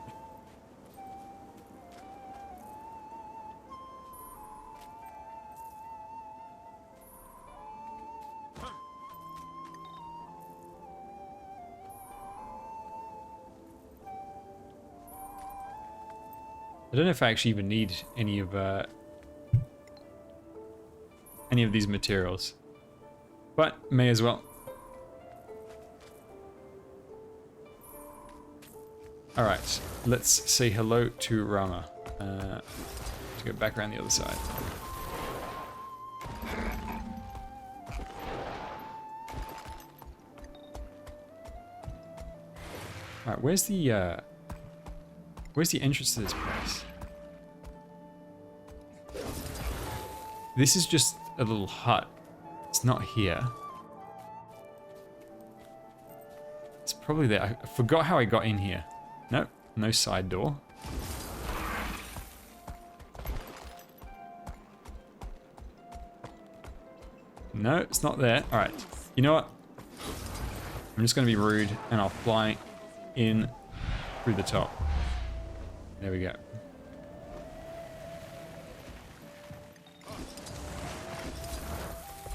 Speaker 1: I don't know if I actually even need any of these materials, but may as well. Alright, let's say hello to Rama. To go back around the other side. Alright, where's the entrance to this place? This is just a little hut. It's not here. It's probably there. I forgot how I got in here. Nope, no side door. No, it's not there. Alright, you know what? I'm just going to be rude and I'll fly in through the top. There we go.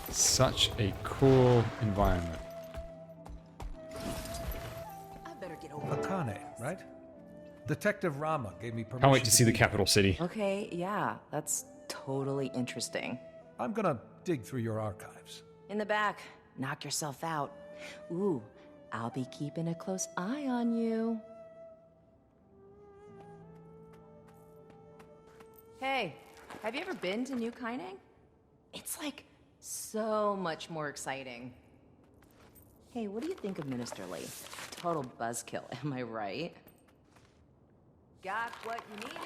Speaker 1: Such a cool environment.
Speaker 8: I better get over Akane, right? Detective Rama gave me permission.
Speaker 1: Can't wait to see the capital city.
Speaker 17: Okay, yeah, that's totally interesting.
Speaker 8: I'm gonna dig through your archives.
Speaker 17: In the back, knock yourself out. Ooh, I'll be keeping a close eye on you. Hey, have you ever been to New Kaining? It's like so much more exciting. Hey, what do you think of Minister Lee? Total buzzkill, am I right? Got what you needed?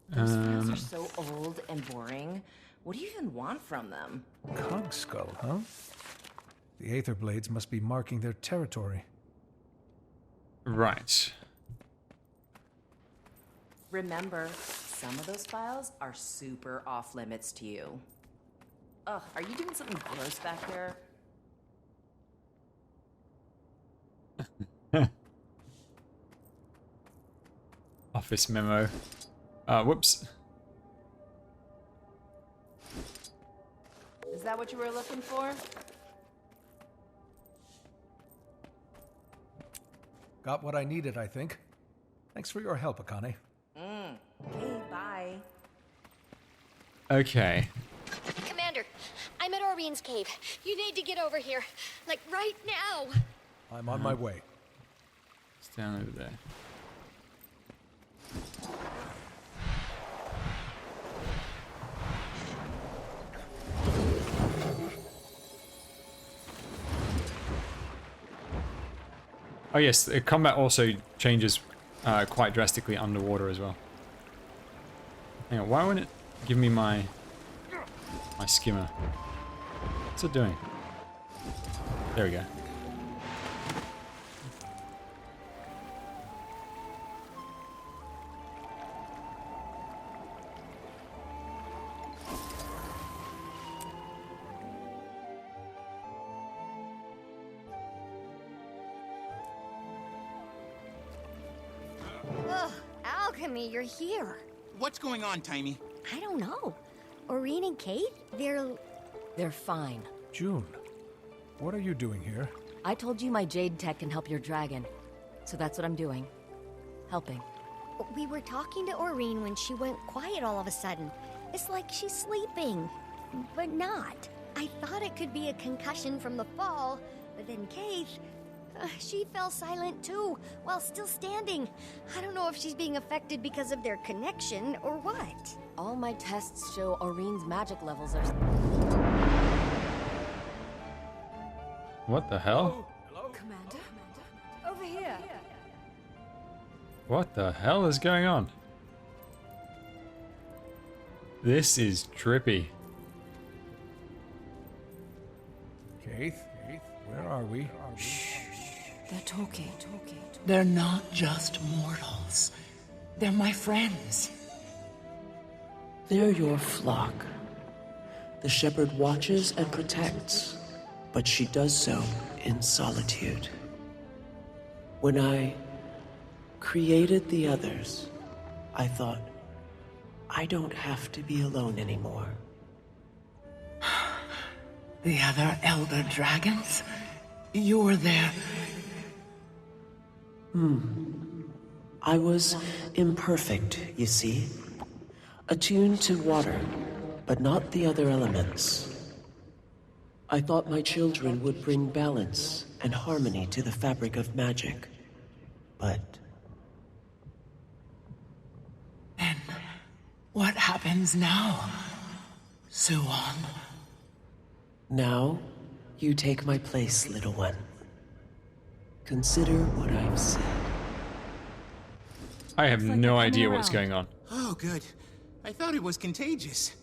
Speaker 17: Those files are so old and boring. What do you even want from them?
Speaker 8: Conch skull, huh? The Aether Blades must be marking their territory.
Speaker 1: Right.
Speaker 17: Remember, some of those files are super off limits to you. Ugh, are you doing something gross back there?
Speaker 1: Office memo. Whoops.
Speaker 17: Is that what you were looking for?
Speaker 8: Got what I needed, I think. Thanks for your help, Akane.
Speaker 17: Okay, bye.
Speaker 1: Okay.
Speaker 12: Commander, I'm at Orion's cave. You need to get over here. Like, right now.
Speaker 8: I'm on my way.
Speaker 1: It's down over there. Oh yes, the combat also changes quite drastically underwater as well. Hang on, why won't it give me my skimmer? What's it doing? There we go.
Speaker 12: Ugh, Alchemy, you're here.
Speaker 10: What's going on, Timey?
Speaker 12: I don't know. Oreen and Kate,
Speaker 9: They're fine.
Speaker 8: June, what are you doing here?
Speaker 9: I told you my Jade Tech can help your dragon. So that's what I'm doing. Helping.
Speaker 12: We were talking to Oreen when she went quiet all of a sudden. It's like she's sleeping, but not. I thought it could be a concussion from the fall, but then Kate, she fell silent too, while still standing. I don't know if she's being affected because of their connection or what.
Speaker 9: All my tests show Oreen's magic levels are...
Speaker 1: What the hell?
Speaker 20: Hello? Commander? Over here.
Speaker 1: What the hell is going on? This is trippy.
Speaker 8: Keith, where are we?
Speaker 13: Shh.
Speaker 9: They're talking.
Speaker 13: They're not just mortals. They're my friends. They're your flock. The shepherd watches and protects, but she does so in solitude. When I created the others, I thought, I don't have to be alone anymore. The other elder dragons? You're there. I was imperfect, you see. Attuned to water, but not the other elements. I thought my children would bring balance and harmony to the fabric of magic. But... then, what happens now, Suwon?
Speaker 7: Now, you take my place, little one. Consider what I've said.
Speaker 1: I have no idea what's going on.
Speaker 10: Oh, good. I thought it was contagious.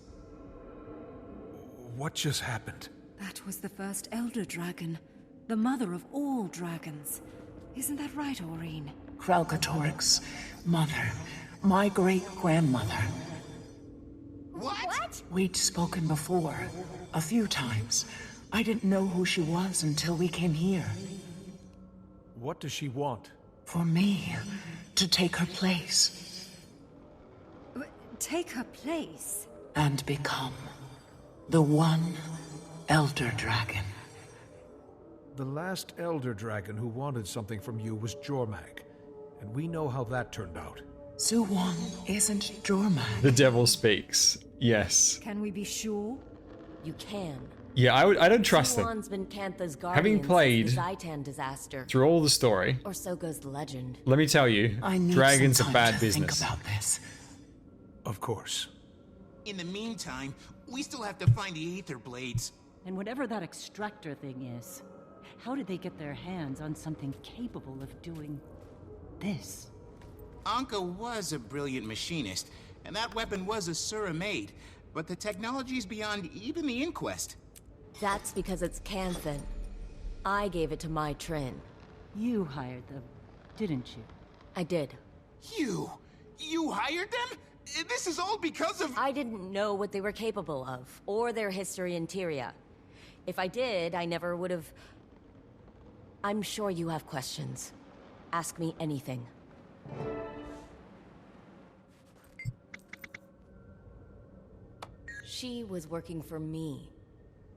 Speaker 8: What just happened?
Speaker 15: That was the first Elder Dragon. The mother of all dragons. Isn't that right, Aureen?
Speaker 13: Kralkatorik's mother. My great-grandmother.
Speaker 12: What?
Speaker 13: We'd spoken before. A few times. I didn't know who she was until we came here.
Speaker 8: What does she want?
Speaker 13: For me to take her place.
Speaker 15: Take her place?
Speaker 13: And become the one Elder Dragon.
Speaker 8: The last Elder Dragon who wanted something from you was Jormag, and we know how that turned out.
Speaker 13: Suwon isn't Jormag.
Speaker 1: The devil speaks. Yes.
Speaker 15: Can we be sure?
Speaker 17: You can.
Speaker 1: Yeah, I don't trust them.
Speaker 17: Suwon's been Cantha's guardian
Speaker 1: Having played
Speaker 17: since the Zaitan disaster.
Speaker 1: through all the story,
Speaker 17: Or so goes the legend.
Speaker 1: let me tell you,
Speaker 13: I need
Speaker 1: dragons
Speaker 13: some
Speaker 1: are
Speaker 13: time
Speaker 1: bad
Speaker 13: to
Speaker 1: business.
Speaker 13: Think about this.
Speaker 8: Of course.
Speaker 10: In the meantime, we still have to find the Aether Blades.
Speaker 21: And whatever that extractor thing is, how did they get their hands on something capable of doing this?
Speaker 10: Anka was a brilliant machinist, and that weapon was a Sura-made, but the technology's beyond even the Inquest.
Speaker 17: That's because it's Canthan. I gave it to my Trin.
Speaker 21: You hired them, didn't you?
Speaker 17: I did.
Speaker 10: You hired them? This is all because of—
Speaker 17: I didn't know what they were capable of, or their history in Tyria. If I did, I never would have... I'm sure you have questions. Ask me anything. She was working for me.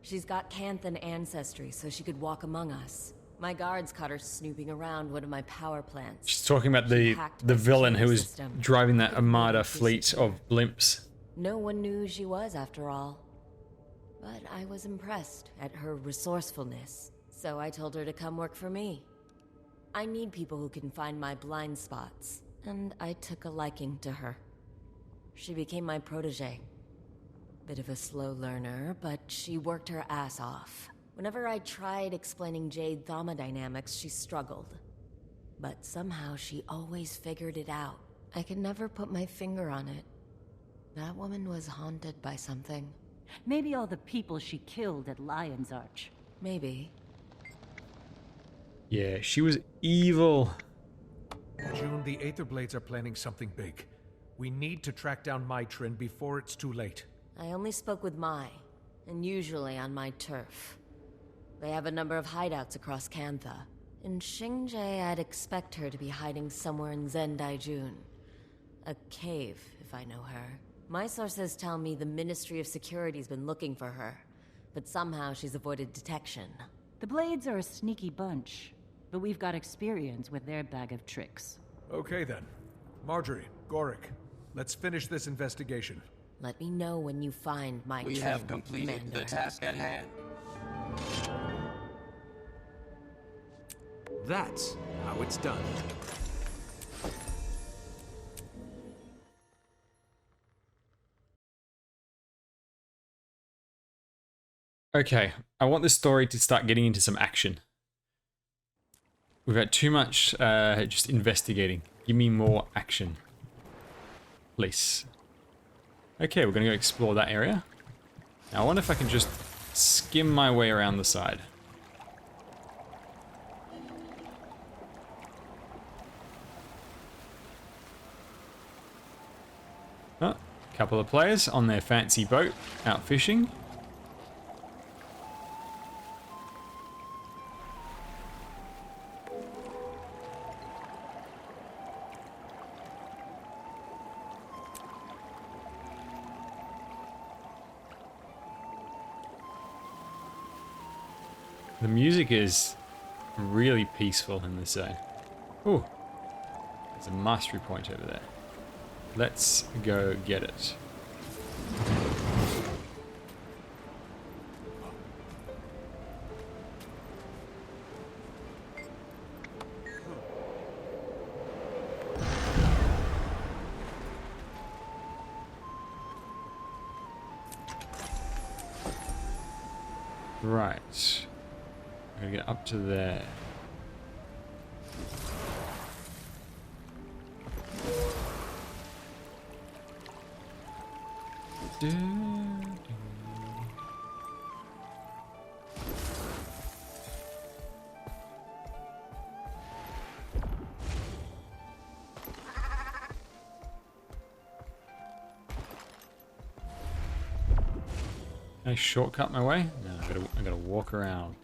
Speaker 17: She's got Canthan ancestry, so she could walk among us. My guards caught her snooping around one of my power plants.
Speaker 1: She's talking about the villain who was driving that Armada fleet of blimps.
Speaker 17: No one knew who she was, after all. But I was impressed at her resourcefulness, so I told her to come work for me. I need people who can find my blind spots, and I took a liking to her. She became my protege. Bit of a slow learner, but she worked her ass off. Whenever I tried explaining Jade thermodynamics, she struggled. But somehow she always figured it out. I could never put my finger on it. That woman was haunted by something.
Speaker 21: Maybe all the people she killed at Lion's Arch.
Speaker 17: Maybe.
Speaker 1: Yeah, she was evil.
Speaker 8: June, the Aether Blades are planning something big. We need to track down Maitrin before it's too late.
Speaker 17: I only spoke with Mai, and usually on my turf. They have a number of hideouts across Cantha. In Xingje, I'd expect her to be hiding somewhere in Zendaijun. A cave, if I know her. My sources tell me the Ministry of Security's been looking for her, but somehow she's avoided detection.
Speaker 21: The Blades are a sneaky bunch, but we've got experience with their bag of tricks.
Speaker 8: Okay then. Marjorie, Gorik, let's finish this investigation.
Speaker 17: Let me know when you find my
Speaker 23: We have completed
Speaker 17: Commander.
Speaker 23: the task at hand.
Speaker 11: That's how it's done.
Speaker 1: Okay, I want this story to start getting into some action. We've had too much just investigating. Give me more action. Please. Okay, we're going to go explore that area. Now, I wonder if I can just skim my way around the side. Oh, a couple of players on their fancy boat out fishing. The music is really peaceful in this zone. Ooh, there's a mastery point over there. Let's go get it. Right. I'm gonna get up to there. Can I shortcut my way? No, I gotta walk around.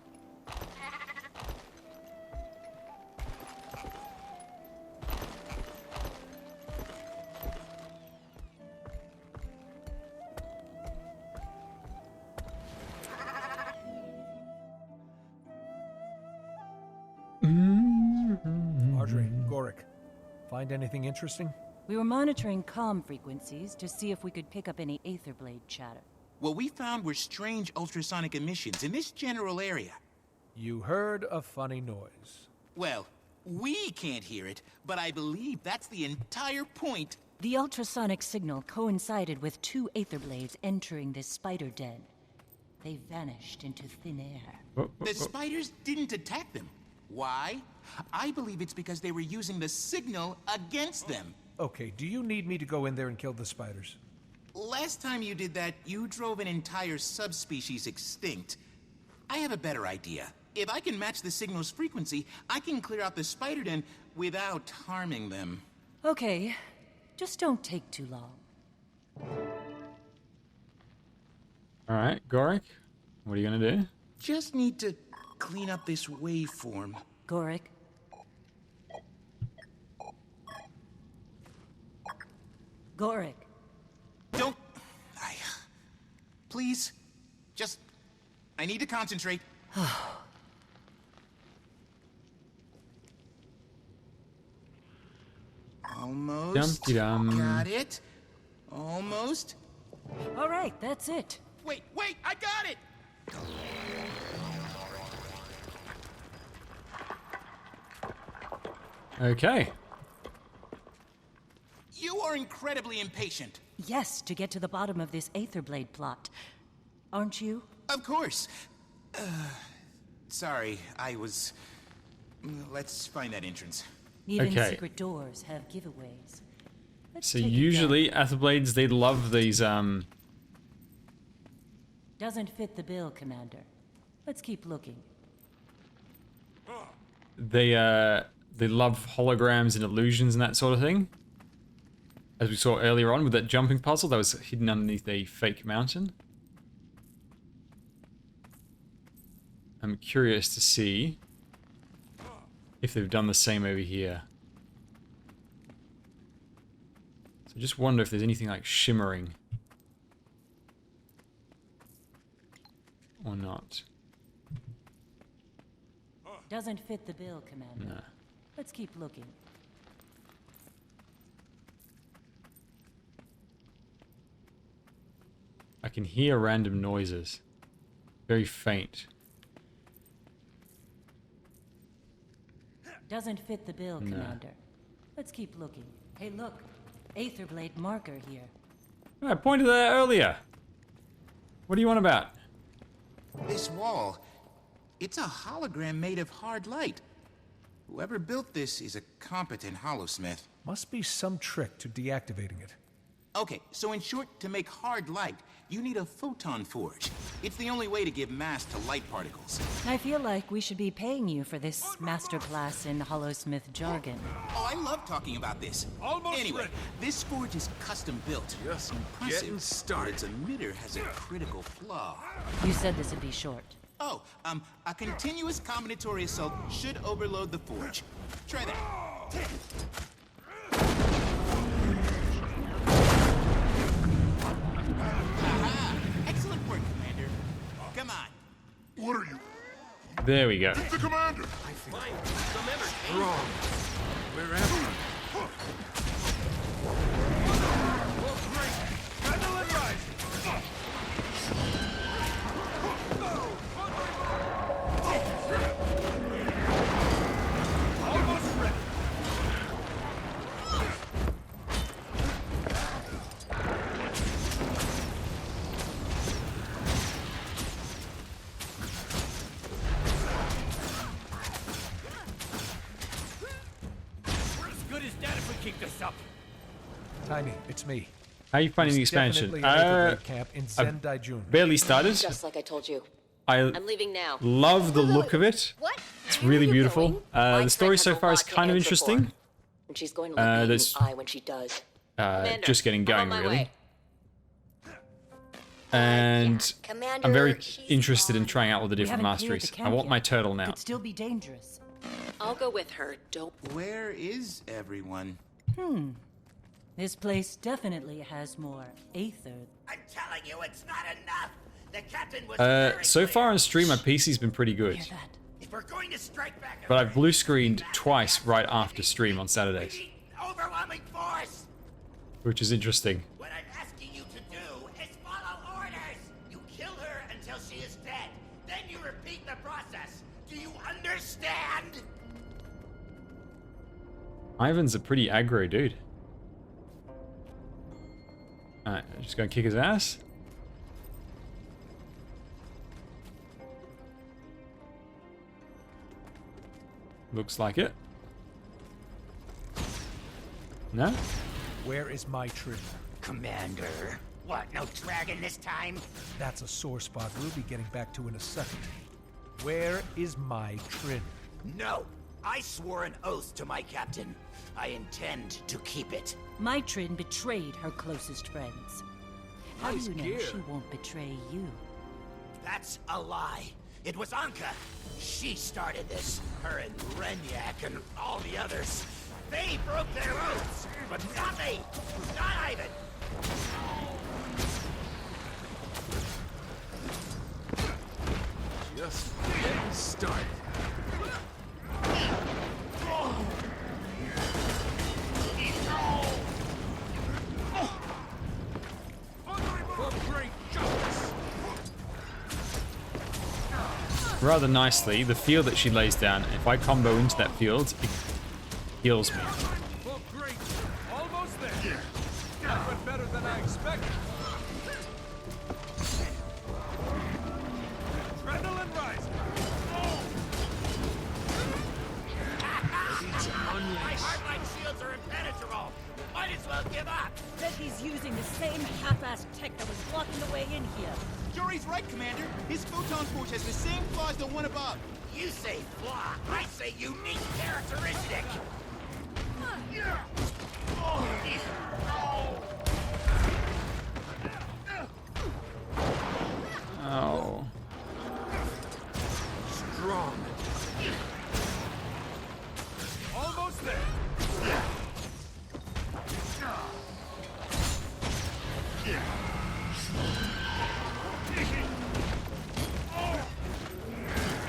Speaker 8: Marjorie, Gorik, find anything interesting?
Speaker 21: We were monitoring comm frequencies to see if we could pick up any Aetherblade chatter.
Speaker 10: What we found were strange ultrasonic emissions in this general area.
Speaker 8: You heard a funny noise.
Speaker 10: Well, we can't hear it, but I believe that's the entire point.
Speaker 21: The ultrasonic signal coincided with 2 Aetherblades entering this spider den. They vanished into thin air.
Speaker 10: The spiders didn't attack them. Why? I believe it's because they were using the signal against them.
Speaker 8: Okay, do you need me to go in there and kill the spiders?
Speaker 10: Last time you did that, you drove an entire subspecies extinct. I have a better idea. If I can match the signal's frequency, I can clear out the spider den without harming them.
Speaker 21: Okay, just don't take too long.
Speaker 1: Alright, Gorik, what are you gonna do?
Speaker 10: Just need to clean up this waveform.
Speaker 21: Gorik? Gorik.
Speaker 10: Don't... Please. Just... I need to concentrate. Almost.
Speaker 1: Dum-de-dum.
Speaker 10: Got it. Almost.
Speaker 21: All right, that's it.
Speaker 10: Wait, I got it!
Speaker 1: Okay.
Speaker 10: You are incredibly impatient.
Speaker 21: Yes, to get to the bottom of this Aetherblade plot. Aren't you?
Speaker 10: Of course. Sorry, I was... Let's find that entrance.
Speaker 21: Even
Speaker 1: Okay.
Speaker 21: secret doors have giveaways. Let's
Speaker 1: So
Speaker 21: take it
Speaker 1: usually Aetherblades, they love these
Speaker 21: Doesn't fit the bill, Commander. Let's keep looking.
Speaker 1: they love holograms and illusions and that sort of thing. As we saw earlier on with that jumping puzzle that was hidden underneath a fake mountain. I'm curious to see if they've done the same over here. So just wonder if there's anything like shimmering. Or not.
Speaker 21: Doesn't fit the bill, Commander.
Speaker 1: No.
Speaker 21: Let's keep looking.
Speaker 1: I can hear random noises. Very faint.
Speaker 21: Doesn't fit the bill,
Speaker 1: No.
Speaker 21: Commander. Let's keep looking. Hey, look. Aetherblade marker here.
Speaker 1: I pointed that earlier. What do you want about?
Speaker 10: This wall, it's a hologram made of hard light. Whoever built this is a competent holosmith.
Speaker 8: Must be some trick to deactivating it.
Speaker 10: Okay, so in short, to make hard light, you need a photon forge. It's the only way to give mass to light particles.
Speaker 21: I feel like we should be paying you for this masterclass in holosmith jargon.
Speaker 10: Oh, I love talking about this. Anyway, this forge is custom built.
Speaker 11: Just
Speaker 10: Impressive,
Speaker 11: getting started.
Speaker 10: but its emitter has a critical flaw.
Speaker 21: You said this would be short.
Speaker 10: Oh, a continuous combinatory assault should overload the forge. Try that. Aha! Excellent work, Commander. Come on.
Speaker 3: What are you?
Speaker 1: There we go.
Speaker 3: The commander!
Speaker 11: Wrong. Wherever.
Speaker 14: keep this up.
Speaker 8: Tiny, it's me.
Speaker 1: How are you finding the
Speaker 8: It's
Speaker 1: expansion?
Speaker 8: definitely an Elder camp in Zendaijun.
Speaker 1: Barely started.
Speaker 6: Just like I told you.
Speaker 1: I'm
Speaker 6: leaving now.
Speaker 1: Love the look of it.
Speaker 12: What?
Speaker 1: It's really beautiful. The story so far is kind of interesting.
Speaker 6: And she's going to look me in
Speaker 1: There's
Speaker 6: the eye when she does. Commander,
Speaker 1: just getting
Speaker 6: I'm on
Speaker 1: going,
Speaker 6: my
Speaker 1: really.
Speaker 6: way.
Speaker 1: And
Speaker 12: Commander,
Speaker 1: I'm very
Speaker 12: she's
Speaker 1: interested in trying out all the
Speaker 21: We
Speaker 1: different
Speaker 21: haven't cleared the
Speaker 1: masteries. I
Speaker 21: camp
Speaker 1: want my
Speaker 21: yet.
Speaker 1: turtle now.
Speaker 21: Could still be dangerous.
Speaker 6: I'll go with her. Don't.
Speaker 10: Where is everyone?
Speaker 21: This place definitely has more aether.
Speaker 2: I'm telling you, it's not enough. The captain was
Speaker 1: So far on stream, my PC's been pretty good.
Speaker 2: If we're going to strike back,
Speaker 1: But I've blue screened twice right after stream on Saturdays,
Speaker 2: overwhelming force.
Speaker 1: which is interesting.
Speaker 2: What I'm asking you to do is follow orders. You kill her until she is dead. Then you repeat the process. Do you understand?
Speaker 1: Ivan's a pretty aggro dude. Alright, just gonna kick his ass. Looks like it. No?
Speaker 8: Where is my trim?
Speaker 2: Commander. What, no dragon this time?
Speaker 8: That's a sore spot we'll be getting back to in a second. Where is my trim?
Speaker 2: No. I swore an oath to my captain. I intend to keep it.
Speaker 21: Mitrin betrayed her closest friends. How do
Speaker 14: Nice
Speaker 21: you know
Speaker 14: gear.
Speaker 21: she won't betray you?
Speaker 2: That's a lie. It was Anka. She started this. Her and Renyak and all the others. They broke their oaths, but not me. Not Ivan.
Speaker 11: Just getting started.
Speaker 14: For great justice.
Speaker 1: Rather nicely, the field that she lays down, if I combo into that field, it heals me.
Speaker 14: For great. Almost there. That went better than I expected. Adrenaline rising.
Speaker 2: My hardline shields are impenetrable. Might as well give up.
Speaker 21: Said he's using the same half-assed tech that was blocking the way in here.
Speaker 10: Jory's right, Commander. His photon forge has the same flaws as the one above.
Speaker 2: You say flaw. I say unique characteristic.
Speaker 1: Oh.
Speaker 14: Strong. Almost there.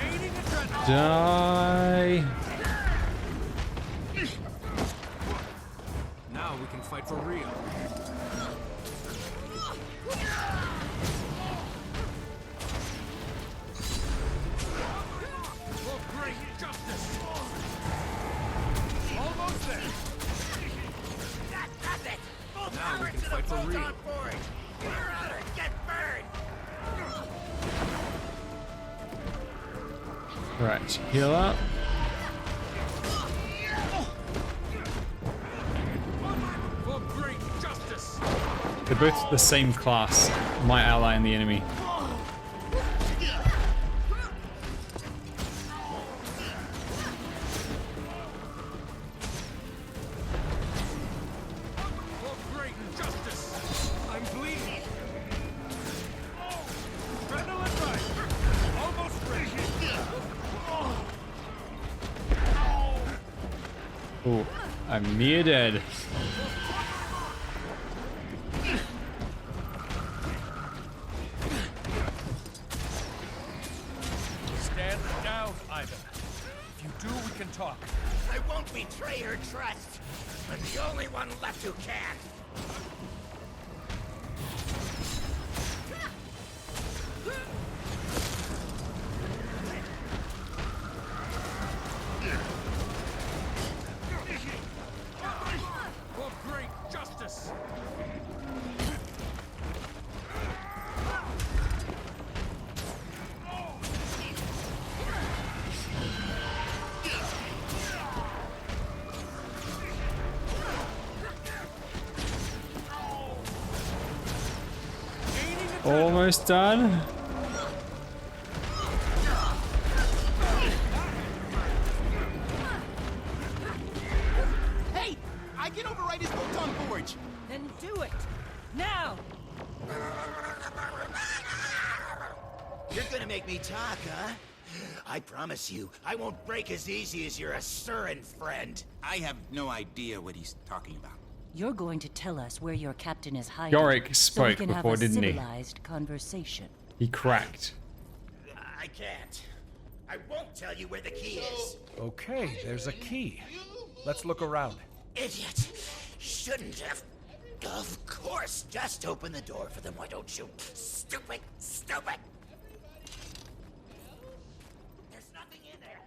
Speaker 14: Aiding adrenaline.
Speaker 1: Die.
Speaker 11: Now we can fight for real.
Speaker 14: For great justice. Almost there.
Speaker 2: That's it. Full
Speaker 11: Now we
Speaker 2: power
Speaker 11: can
Speaker 2: to the
Speaker 11: fight for
Speaker 2: photon
Speaker 11: real.
Speaker 2: forge. Clear out or get burned.
Speaker 1: Right, heal up.
Speaker 14: For great justice.
Speaker 1: They're both the same class, my ally and the enemy.
Speaker 14: For great justice. I'm bleeding. Adrenaline rising. Almost ready.
Speaker 1: Ooh, I'm near dead.
Speaker 14: Stand down, Ivan. If you do, we can talk.
Speaker 2: I won't betray her trust. I'm the only one left who can.
Speaker 14: For great justice.
Speaker 1: Almost done.
Speaker 10: Hey! I can override his photon forge!
Speaker 21: Then do it! Now!
Speaker 2: You're gonna make me talk, huh? I promise you, I won't break as easy as your Asuran friend.
Speaker 10: I have no idea what he's talking about.
Speaker 21: You're going to tell us where your captain is hiding.
Speaker 1: Yorick
Speaker 21: so we
Speaker 1: spoke
Speaker 21: can
Speaker 1: before,
Speaker 21: have a
Speaker 1: didn't he?
Speaker 21: civilized conversation.
Speaker 1: He cracked.
Speaker 2: I can't. I won't tell you where the key is.
Speaker 8: Okay, there's a key. Let's look around.
Speaker 2: Idiot! Shouldn't have. Of course, just open the door for them, why don't you? Stupid! Stupid! There's nothing in there.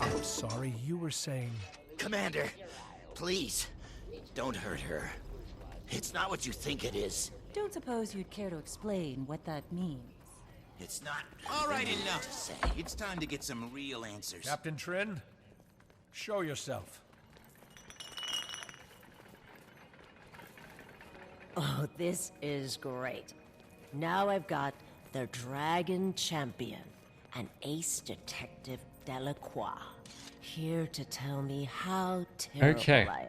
Speaker 8: I'm sorry, you were saying...
Speaker 2: Commander, please, don't hurt her. It's not what you think it is.
Speaker 21: Don't suppose you'd care to explain what that means?
Speaker 2: It's not...
Speaker 10: All right, enough. It's time to get some real answers.
Speaker 8: Captain Trin, show yourself.
Speaker 5: Oh, this is great. Now I've got the Dragon Champion, an ace detective Delacroix, here to tell me how terrible I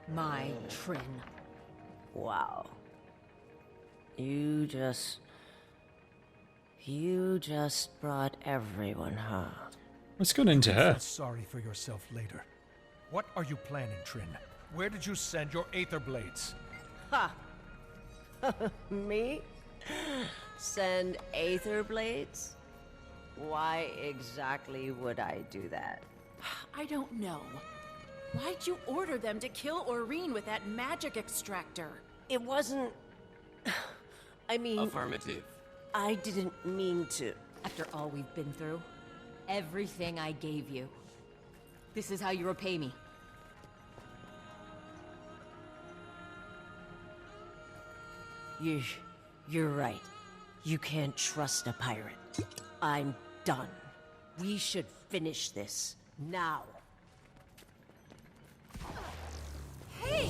Speaker 5: am. My Trin. Wow. You just brought everyone, huh?
Speaker 1: What's gone into her?
Speaker 8: Feel sorry for yourself later. What are you planning, Trin? Where did you send your Aether Blades?
Speaker 5: Ha! Me? Send Aether Blades? Why exactly would I do that?
Speaker 20: I don't know. Why'd you order them to kill Aurene with that magic extractor?
Speaker 5: It wasn't... I mean...
Speaker 17: Affirmative.
Speaker 5: I didn't mean to.
Speaker 9: After all we've been through, everything I gave you, this is how you repay me.
Speaker 5: You're right. You can't trust a pirate. I'm done. We should finish this. Now.
Speaker 9: Hey!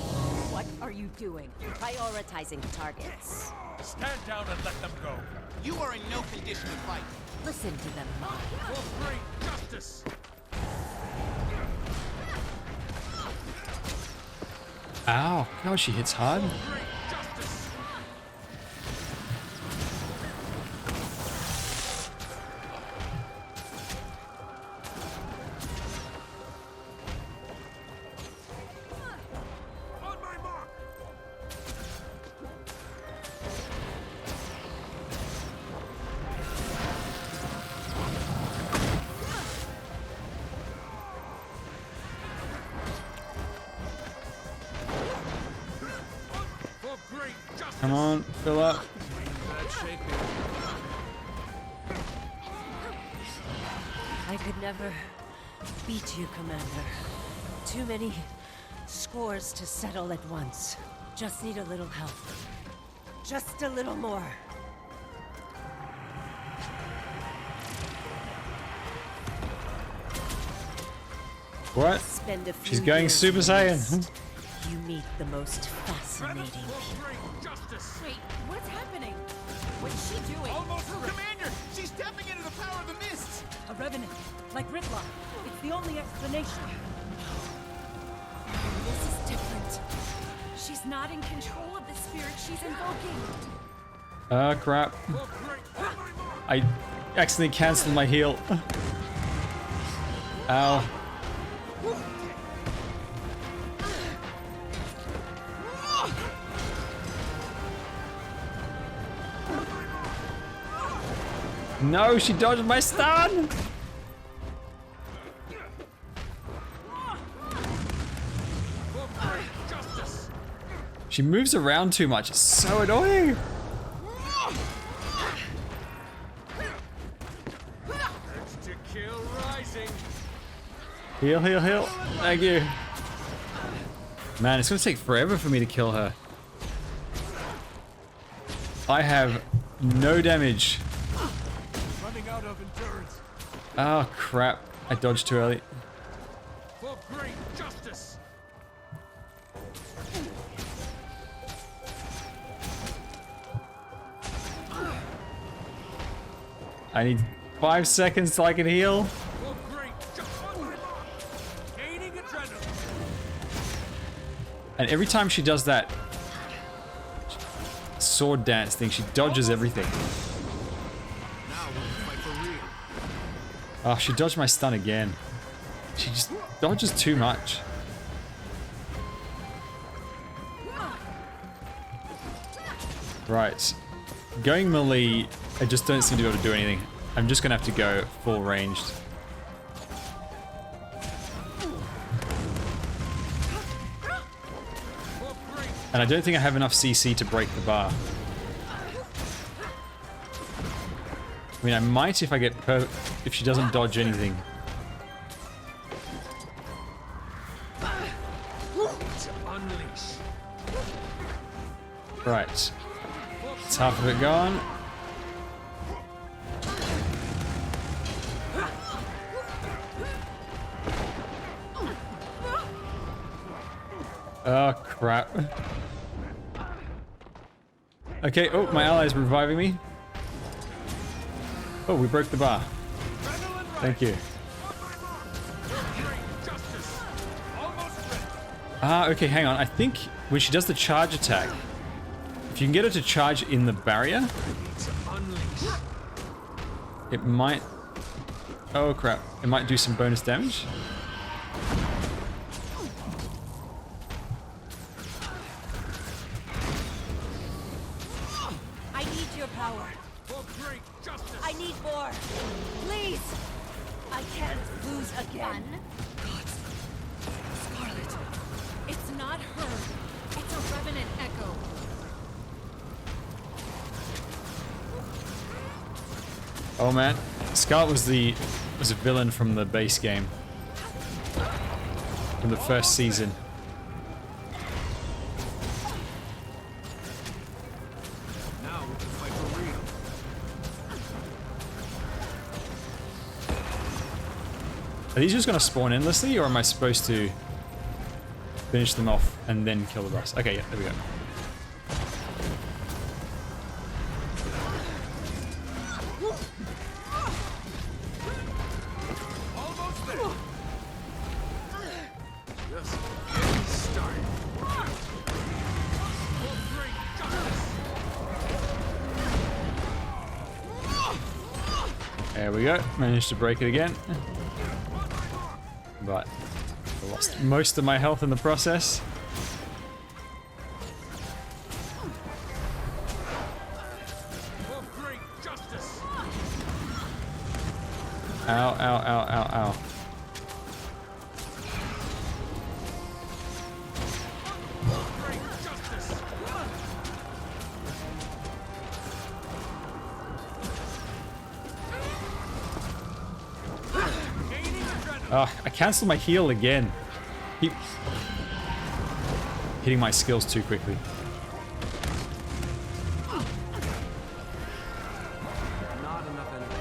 Speaker 9: What are you doing?
Speaker 5: Prioritizing targets.
Speaker 8: Stand down and let them go.
Speaker 10: You are in no condition to fight.
Speaker 9: Listen to them, Mom.
Speaker 14: For great justice!
Speaker 1: Ow. God, she hits hard. Come on, fill up.
Speaker 5: I could never beat you, Commander. Too many scores to settle at once. Just need a little help. Just a little more.
Speaker 1: What?
Speaker 5: Spend a few
Speaker 1: She's going
Speaker 5: years
Speaker 1: Super
Speaker 5: in
Speaker 1: Saiyan.
Speaker 5: Mist. You meet the most fascinating people.
Speaker 20: Wait, what's happening? What's she doing?
Speaker 10: Almost Commander! She's tapping into the power of the mists!
Speaker 21: A revenant, like Ritlock. It's the only explanation.
Speaker 20: This is different. She's not in control of the spirit she's invoking.
Speaker 1: Crap. I accidentally cancelled my heal. Ow. No, she dodged my stun! She moves around too much. It's so annoying.
Speaker 14: To kill rising.
Speaker 1: Heal, heal, heal. Thank you. Man, it's gonna take forever for me to kill her. I have no damage.
Speaker 14: Running out of endurance.
Speaker 1: Oh crap. I dodged too early.
Speaker 14: For great justice.
Speaker 1: I need 5 seconds till I can heal. And every time she does that sword dance thing, she dodges everything. Oh, she dodged my stun again. She just dodges too much. Right. Going melee, I just don't seem to be able to do anything. I'm just gonna have to go full ranged. And I don't think I have enough CC to break the bar. I mean, I might if I get if she doesn't dodge anything. Right. It's half of it gone. Oh, crap. Okay, oh, my ally's reviving me. Oh, we broke the bar. Thank you. Ah, okay, hang on. I think when she does the charge attack, if you can get her to charge in the barrier, it might... Oh, crap. It might do some bonus damage.
Speaker 4: I need your power. I need more. Please. I can't lose again. Scarlet. It's not her. It's a Revenant echo.
Speaker 1: Oh man, Scarlet was a villain from the base game, from the first season.
Speaker 11: Now we can fight for real.
Speaker 1: Are these just gonna spawn endlessly, or am I supposed to finish them off and then kill the boss? Okay, yeah, there we go. There we go, managed to break it again. But I lost most of my health in the process. Ow, ow, ow, ow, ow. Oh, I cancelled my heal again. Keep hitting my skills too quickly.
Speaker 11: Not enough energy.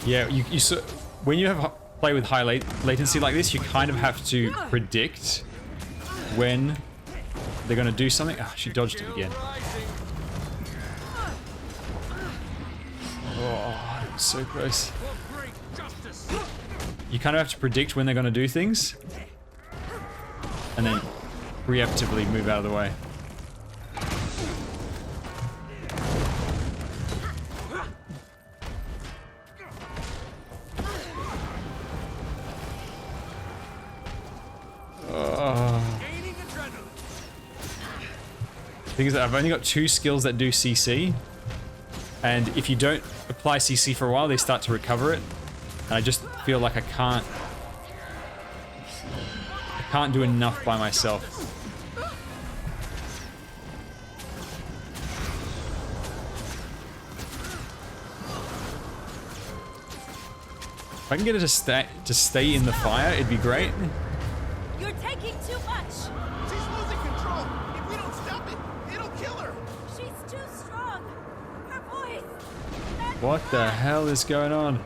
Speaker 1: Yeah, you so when you have play with high latency like this, you kind of have to predict when they're going to do something. Ah, she dodged it again. Oh, that was so close. You kind of have to predict when they're going to do things, and then preemptively move out of the way. Thing is that I've only got 2 skills that do CC, and if you don't apply CC for a while, they start to recover it, and I just feel like I can't do enough by myself. If I can get her to stay in the fire, it'd be great.
Speaker 4: You're taking too much.
Speaker 10: She's losing control. If we don't stop it, it'll kill her.
Speaker 4: She's too strong. Her voice.
Speaker 1: What the hell is going on?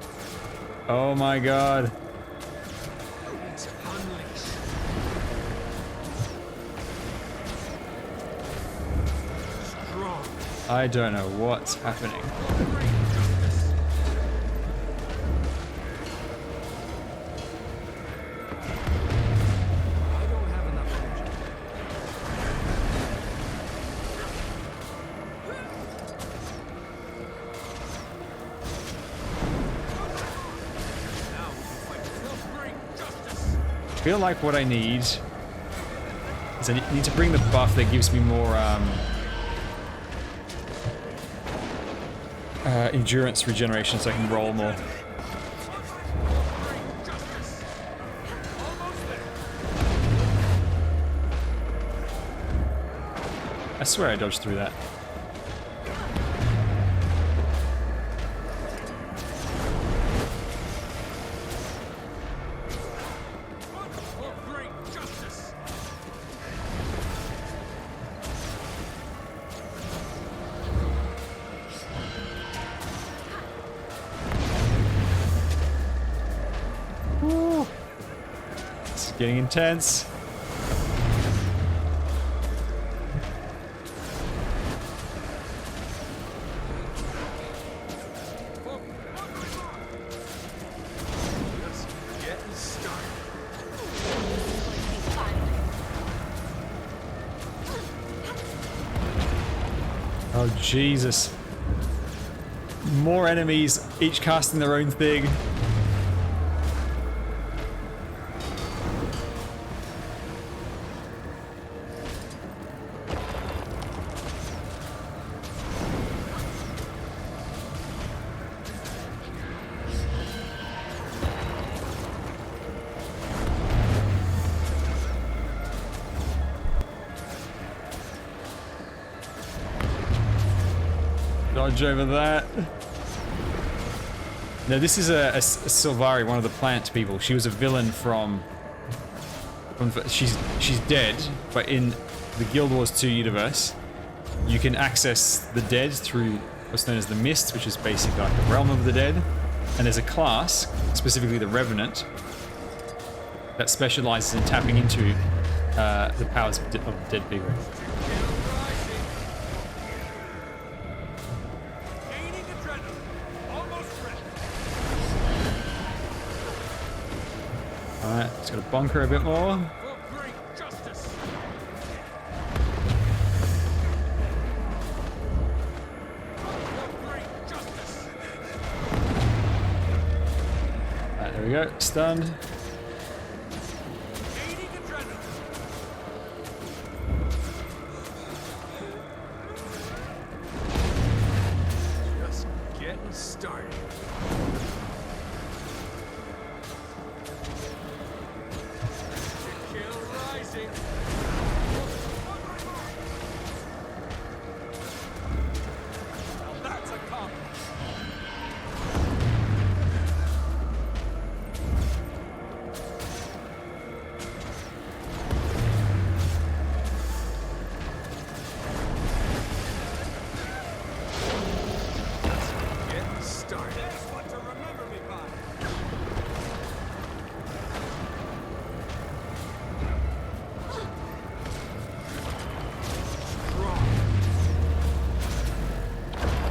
Speaker 1: Oh my god. I don't know what's happening. I feel like what I need is I need to bring the buff that gives me more endurance regeneration so I can roll more. I swear I dodged through that. Getting intense. Oh Jesus. More enemies, each casting their own thing. Dodge over that. Now this is a Sylvari, one of the plant people. She was a villain from she's dead, but in the Guild Wars 2 universe, you can access the dead through what's known as the Mist, which is basically like the realm of the dead. And there's a class, specifically the Revenant, that specializes in tapping into the powers of dead people. Alright, just gotta bunker a bit more. Alright, there we go, stunned.
Speaker 11: Just getting started.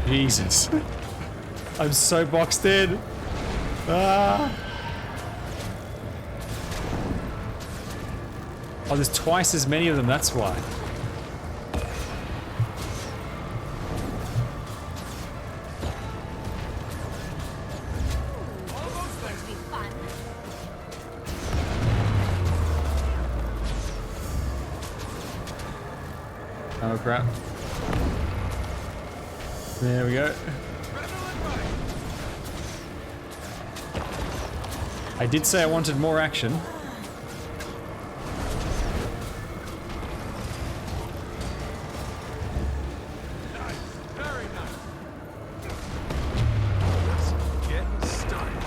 Speaker 1: Jesus. I'm so boxed in. Ah. Oh, there's twice as many of them, that's why. Oh crap. There we go. I did say I wanted more action.
Speaker 11: Very nice. Just getting started.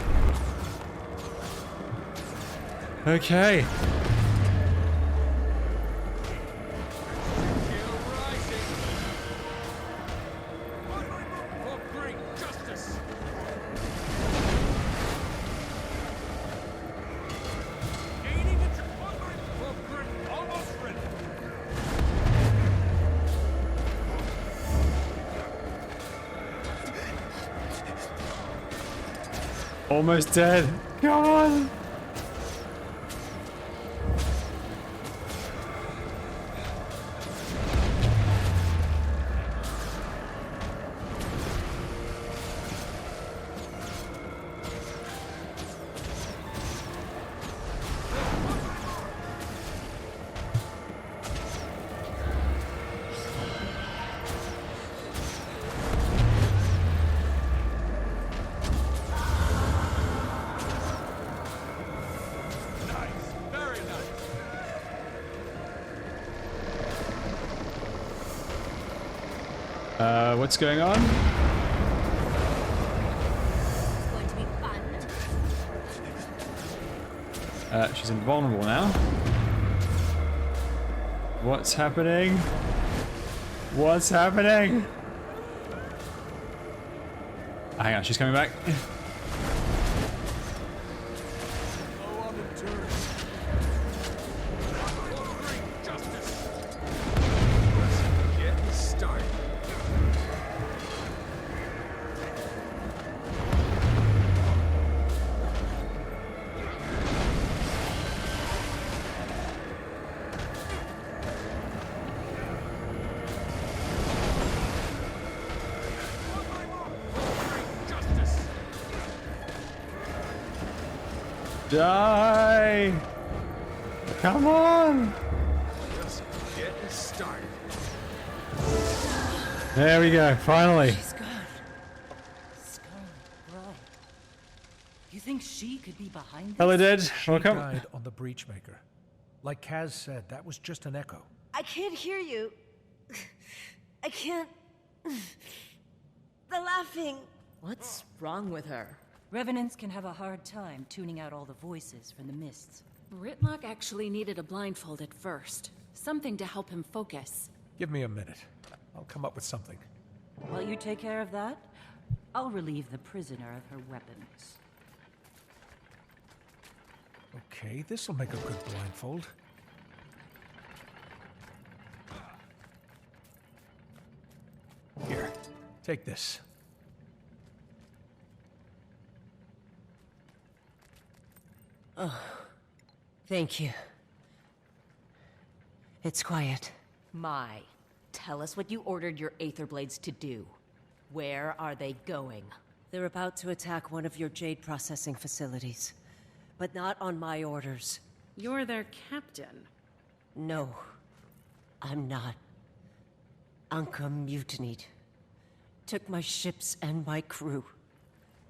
Speaker 1: Okay. Almost dead. Come on. What's going on?
Speaker 4: It's going to be fun.
Speaker 1: She's invulnerable now. What's happening? What's happening? Hang on, she's coming back. Die! Come on!
Speaker 14: Just getting started.
Speaker 1: There we go, finally.
Speaker 21: She's gone. Skull, right. You think she could be behind this?
Speaker 1: Hello, Dead.
Speaker 8: She
Speaker 1: Welcome.
Speaker 8: died on the Breachmaker. Like Kaz said, that was just an echo.
Speaker 5: I can't hear you. I can't. The laughing.
Speaker 17: What's wrong with her?
Speaker 21: Revenants can have a hard time tuning out all the voices from the mists.
Speaker 20: Ritlock actually needed a blindfold at first. Something to help him focus.
Speaker 8: Give me a minute. I'll come up with something.
Speaker 21: While you take care of that, I'll relieve the prisoner of her weapons.
Speaker 8: Okay, this'll make a good blindfold. Here, take this.
Speaker 5: Oh, thank you. It's quiet.
Speaker 17: My, tell us what you ordered your Aether Blades to do. Where are they going?
Speaker 5: They're about to attack one of your jade processing facilities. But not on my orders.
Speaker 20: You're their captain.
Speaker 5: No, I'm not. Anka mutinied. Took my ships and my crew.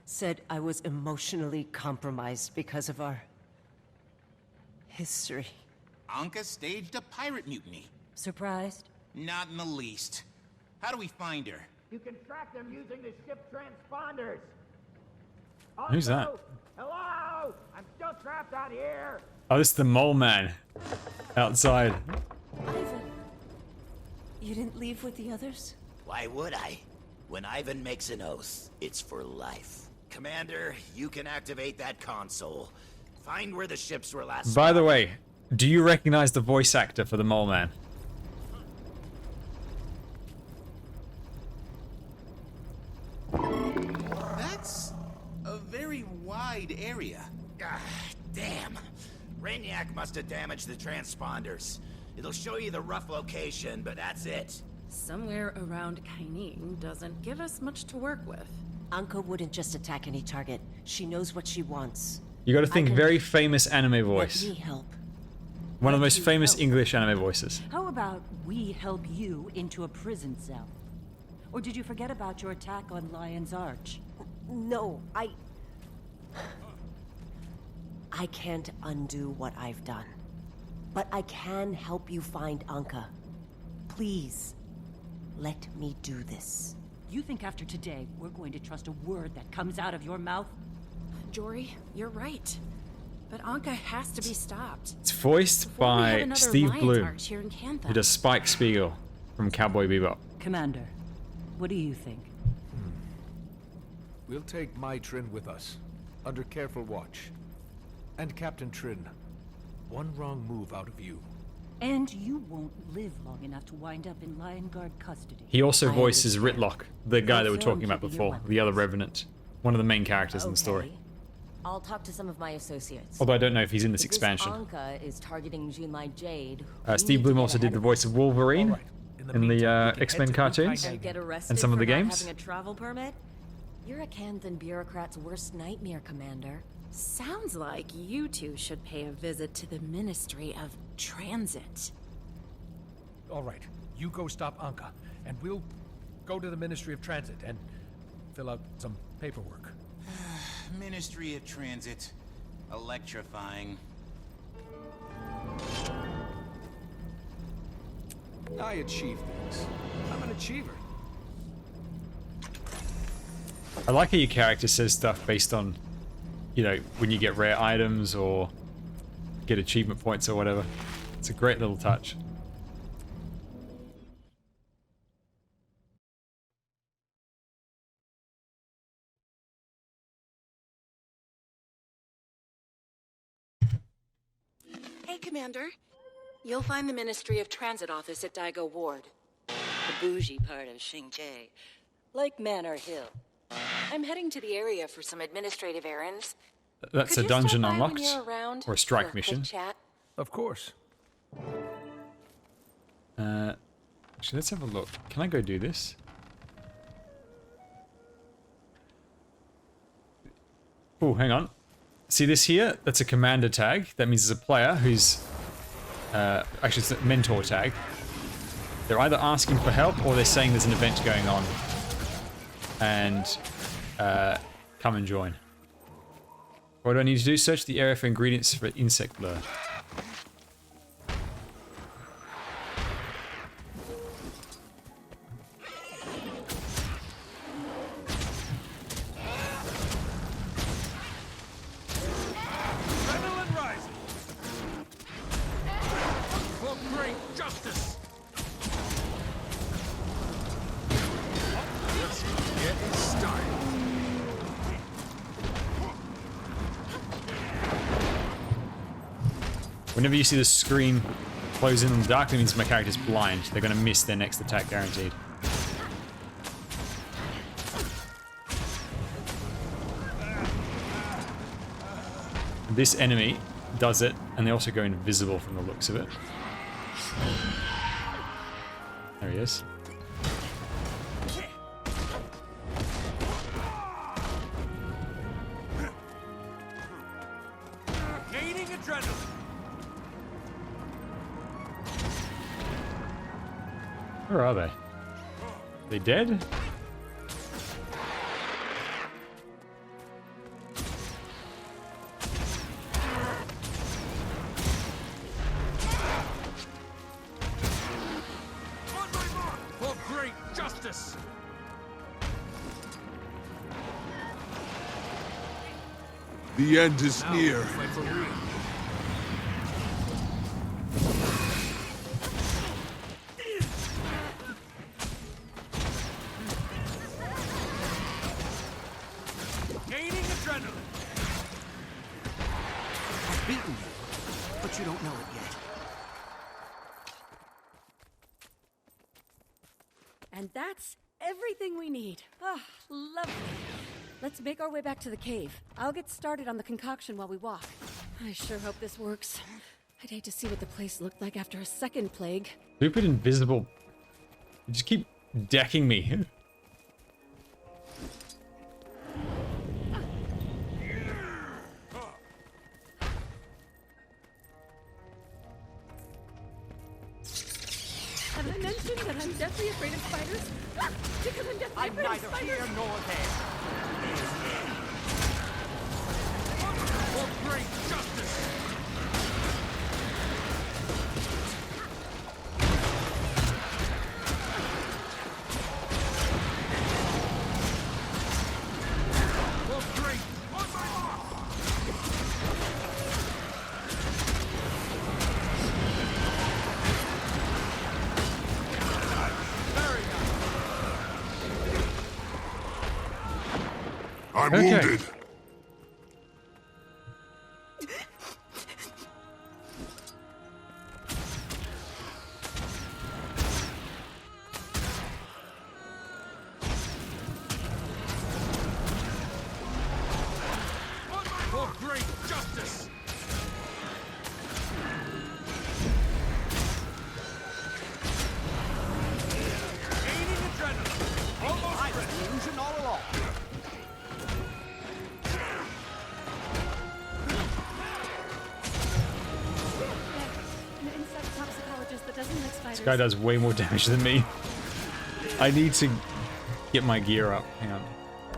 Speaker 5: Said I was emotionally compromised because of our history.
Speaker 10: Anka staged a pirate mutiny.
Speaker 21: Surprised?
Speaker 10: Not in the least. How do we find her?
Speaker 14: You can track them using the ship transponders.
Speaker 1: Who's that?
Speaker 14: Also, hello? I'm still trapped out here.
Speaker 1: Oh, this is the mole man. Outside.
Speaker 5: Ivan, you didn't leave with the others?
Speaker 2: Why would I? When Ivan makes an oath, it's for life. Commander, you can activate that console. Find where the ships were last
Speaker 1: By the way, do you recognize the voice actor for the mole man?
Speaker 10: That's a very wide area.
Speaker 2: Ah, damn. Rainiac must have damaged the transponders. It'll show you the rough location, but that's it.
Speaker 20: Somewhere around Kainin doesn't give us much to work with.
Speaker 5: Anka wouldn't just attack any target. She knows what she wants.
Speaker 1: You gotta think very famous anime voice.
Speaker 5: Let me help.
Speaker 1: One of the most famous English anime voices.
Speaker 21: How about we help you into a prison cell? Or did you forget about your attack on Lion's Arch?
Speaker 5: No, I can't undo what I've done. But I can help you find Anka. Please, let me do this.
Speaker 21: You think after today, we're going to trust a word that comes out of your mouth?
Speaker 20: Jory, you're right. But Anka has to be stopped.
Speaker 1: It's voiced
Speaker 20: Before we have
Speaker 1: by
Speaker 20: another
Speaker 1: Steve
Speaker 20: Lion's
Speaker 1: Bloom,
Speaker 20: Arch here in Cantha.
Speaker 1: who does Spike Spiegel from Cowboy Bebop.
Speaker 21: Commander, what do you think?
Speaker 8: We'll take my Trin with us, under careful watch. And Captain Trin, one wrong move out of you.
Speaker 21: And you won't live long enough to wind up in Lion Guard custody.
Speaker 1: He also voices Ritlock, the guy that we were
Speaker 21: Confirmed
Speaker 1: talking about
Speaker 21: to be
Speaker 1: before,
Speaker 21: your
Speaker 1: the other Revenant. One of the main characters in the story.
Speaker 5: I'll talk to some of my associates.
Speaker 1: Although I don't know if he's in this
Speaker 5: If
Speaker 1: expansion.
Speaker 5: Anka is targeting Junlai Jade.
Speaker 1: Steve Bloom also did the voice of Wolverine in the X-Men cartoons
Speaker 5: And get arrested
Speaker 1: and some of the
Speaker 5: for not
Speaker 1: games.
Speaker 5: having a travel permit? You're a Kantan bureaucrat's worst nightmare, Commander.
Speaker 20: Sounds like you two should pay a visit to the Ministry of Transit.
Speaker 8: All right, you go stop Anka, and we'll go to the Ministry of Transit and fill out some paperwork.
Speaker 10: Ministry of Transit. Electrifying.
Speaker 8: I achieve things. I'm an achiever.
Speaker 1: I like how your character says stuff based on, you know, when you get rare items or get achievement points or whatever. It's a great little touch.
Speaker 20: Hey, Commander. You'll find the Ministry of Transit office at Daigo Ward.
Speaker 21: The bougie part of Xingzhou. Like Manor Hill.
Speaker 20: I'm heading to the area for some administrative errands.
Speaker 1: That's
Speaker 20: Could
Speaker 1: a
Speaker 20: you
Speaker 1: dungeon
Speaker 20: stop by when
Speaker 1: unlocked,
Speaker 20: you're around
Speaker 1: or a
Speaker 20: for
Speaker 1: strike
Speaker 20: quick
Speaker 1: mission.
Speaker 20: Chat?
Speaker 8: Of course.
Speaker 1: Actually, let's have a look. Can I go do this? Oh, hang on. See this here? That's a commander tag. That means there's a player who's... actually, it's a mentor tag. They're either asking for help or they're saying there's an event going on. And come and join. What do I need to do? Search the area for ingredients for insect lure.
Speaker 14: Adrenaline rising. For great justice. Let's get it started.
Speaker 1: Whenever you see the screen close in on the dark, it means my character's blind. They're going to miss their next attack, guaranteed. This enemy does it, and they also go invisible from the looks of it. There he is.
Speaker 14: Gaining adrenaline.
Speaker 1: Where are they? They dead?
Speaker 14: On my mark. For great justice.
Speaker 3: The end is near.
Speaker 14: Gaining adrenaline.
Speaker 7: I've beaten you, but you don't know it yet.
Speaker 15: And that's everything we need. Ah, lovely. Let's make our way back to the cave. I'll get started on the concoction while we walk. I sure hope this works. I'd hate to see what the place looked like after a second plague.
Speaker 1: Stupid invisible. You just keep decking me.
Speaker 15: Have I mentioned that I'm deathly afraid of spiders? Ah, because I'm deathly afraid of spiders.
Speaker 14: Nor there. For great justice. For great. On my mark.
Speaker 3: I'm
Speaker 1: Okay.
Speaker 3: wounded.
Speaker 14: For
Speaker 15: Doesn't like spiders.
Speaker 1: This guy does way more damage than me. I need to get my gear up. Hang on.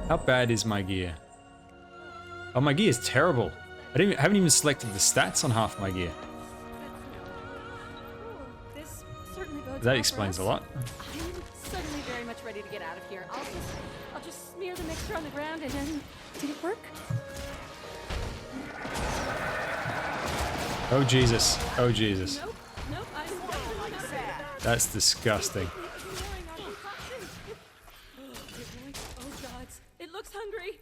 Speaker 1: How bad is my gear? Oh, my gear is terrible. I haven't even selected the stats on half my gear.
Speaker 15: This certainly bodes
Speaker 1: That
Speaker 15: well
Speaker 1: explains
Speaker 15: for
Speaker 1: a
Speaker 15: us.
Speaker 1: lot.
Speaker 15: I'm suddenly very much ready to get out of here. I'll just smear the mixture on the ground and then... Did it work?
Speaker 1: Oh, Jesus. Oh, Jesus.
Speaker 15: Nope. Nope. I didn't like that.
Speaker 1: That's disgusting.
Speaker 15: Oh, gods. It looks hungry.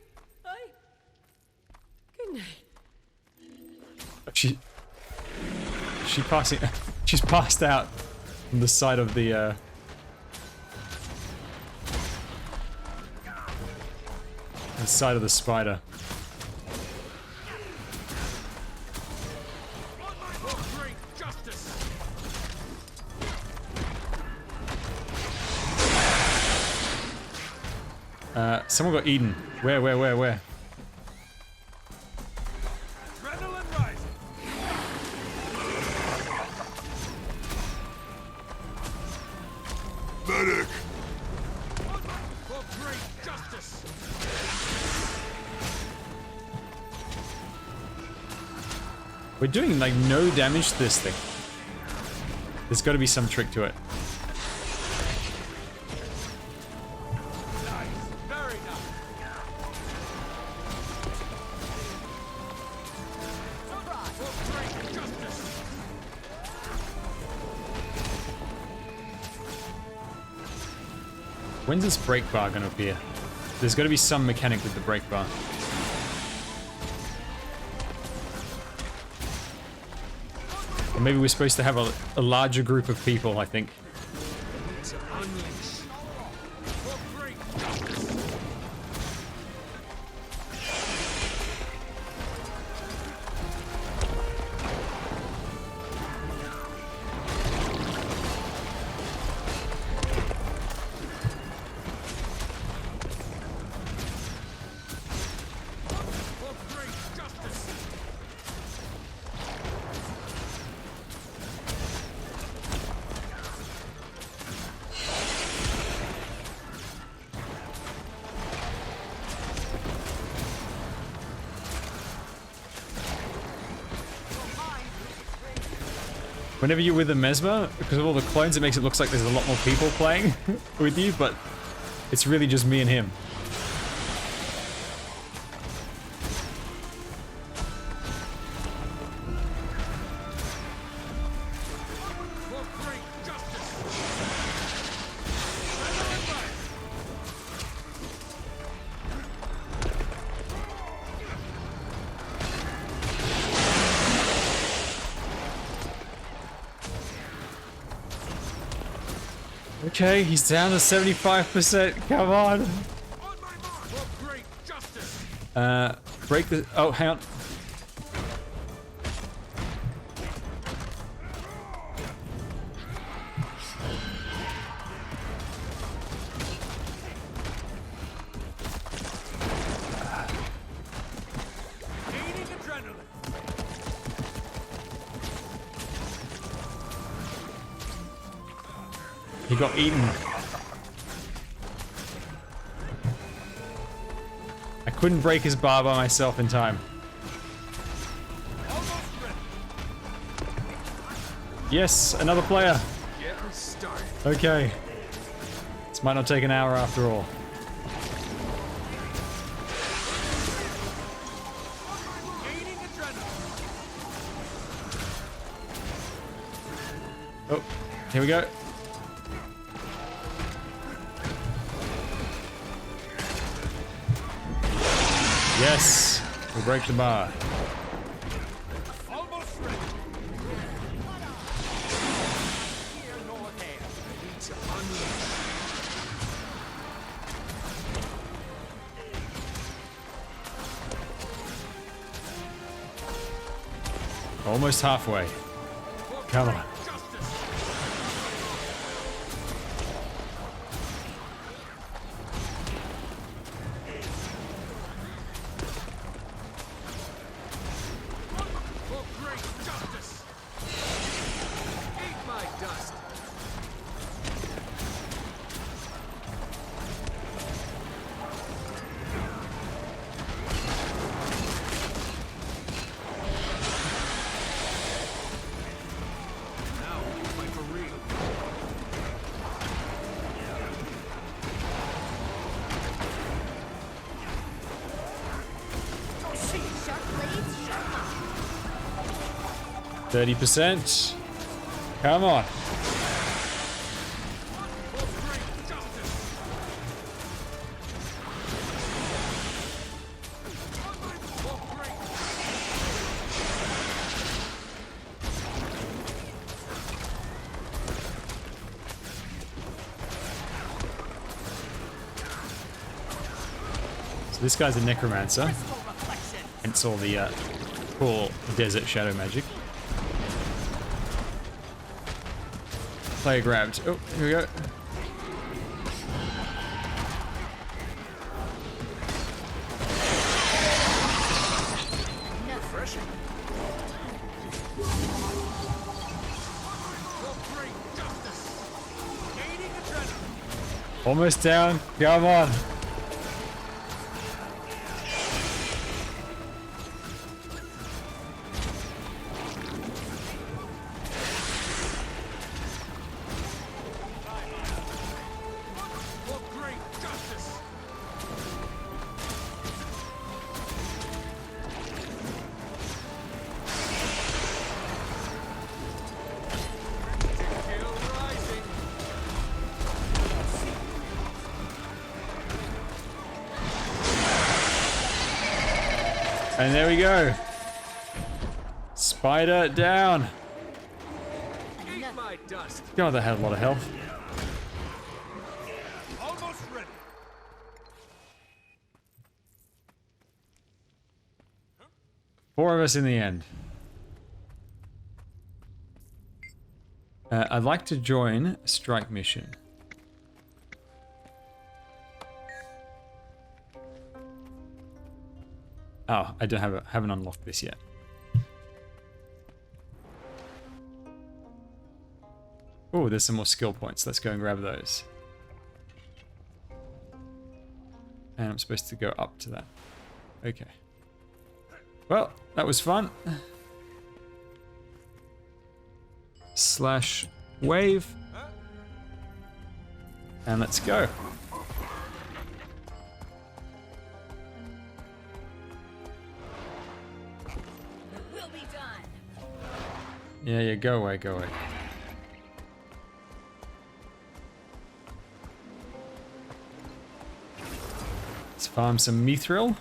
Speaker 15: Good night.
Speaker 1: She's passed out on the side of the side of the spider. Someone got eaten. Where?
Speaker 14: Adrenaline rising.
Speaker 3: Medic!
Speaker 14: For great justice.
Speaker 1: We're doing like no damage to this thing. There's got to be some trick to it.
Speaker 14: Very nice. For great justice.
Speaker 1: When's this break bar gonna appear? There's got to be some mechanic with the break bar. Or maybe we're supposed to have a larger group of people, I think. Whenever you're with a Mesmer, because of all the clones, it makes it look like there's a lot more people playing with you, but it's really just me and him. Okay, he's down to 75%. Come on. Break the. Oh, hang on.
Speaker 14: Gaining adrenaline.
Speaker 1: He got eaten. I couldn't break his bar by myself in time. Yes, another player.
Speaker 14: Getting started.
Speaker 1: Okay. This might not take an hour after all.
Speaker 14: Gaining adrenaline.
Speaker 1: Oh, here we go. Yes, we break the bar.
Speaker 14: Almost ready. Here nor there. I need to unleash.
Speaker 1: Almost halfway. Come on.
Speaker 14: For great justice. Eat my dust.
Speaker 1: 30%. Come on. This guy's a necromancer, hence all the cool desert shadow magic. Player grabbed. Oh, here we go. Almost down. Come on. And there we go. Spider down. God, that had a lot of health.
Speaker 14: Almost ready.
Speaker 1: 4 of us in the end. I'd like to join a strike mission. Oh, I haven't unlocked this yet. Oh, there's some more skill points. Let's go and grab those. And I'm supposed to go up to that. Okay. Well, that was fun. Slash wave. And let's go.
Speaker 4: We'll be done.
Speaker 1: Yeah, go away, go away. Let's farm some mithril.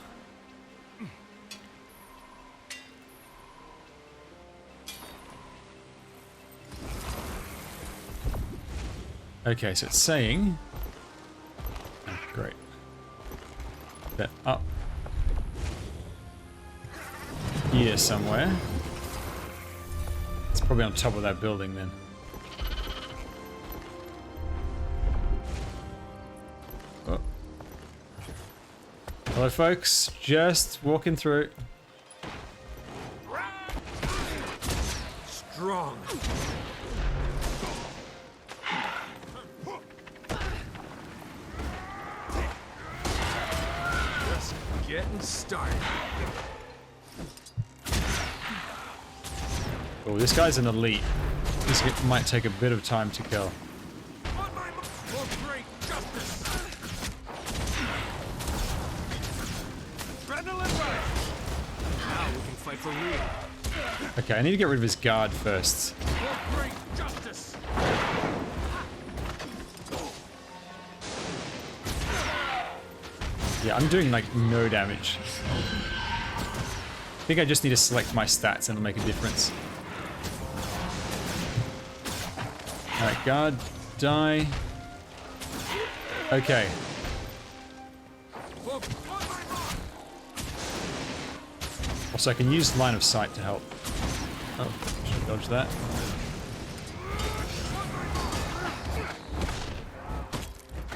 Speaker 1: Okay, so it's saying... Oh, great. That up here somewhere. It's probably on top of that building then. Oh. Hello folks, just walking through.
Speaker 14: Strong. Just getting started.
Speaker 1: Oh, this guy's an elite. This might take a bit of time to kill.
Speaker 14: For great justice. Adrenaline rush. Now we can fight for real.
Speaker 1: Okay, I need to get rid of his guard first.
Speaker 14: For great justice.
Speaker 1: Yeah, I'm doing like no damage. I think I just need to select my stats and it'll make a difference. Alright, guard, die. Okay. Also, I can use line of sight to help. Oh, should dodge that.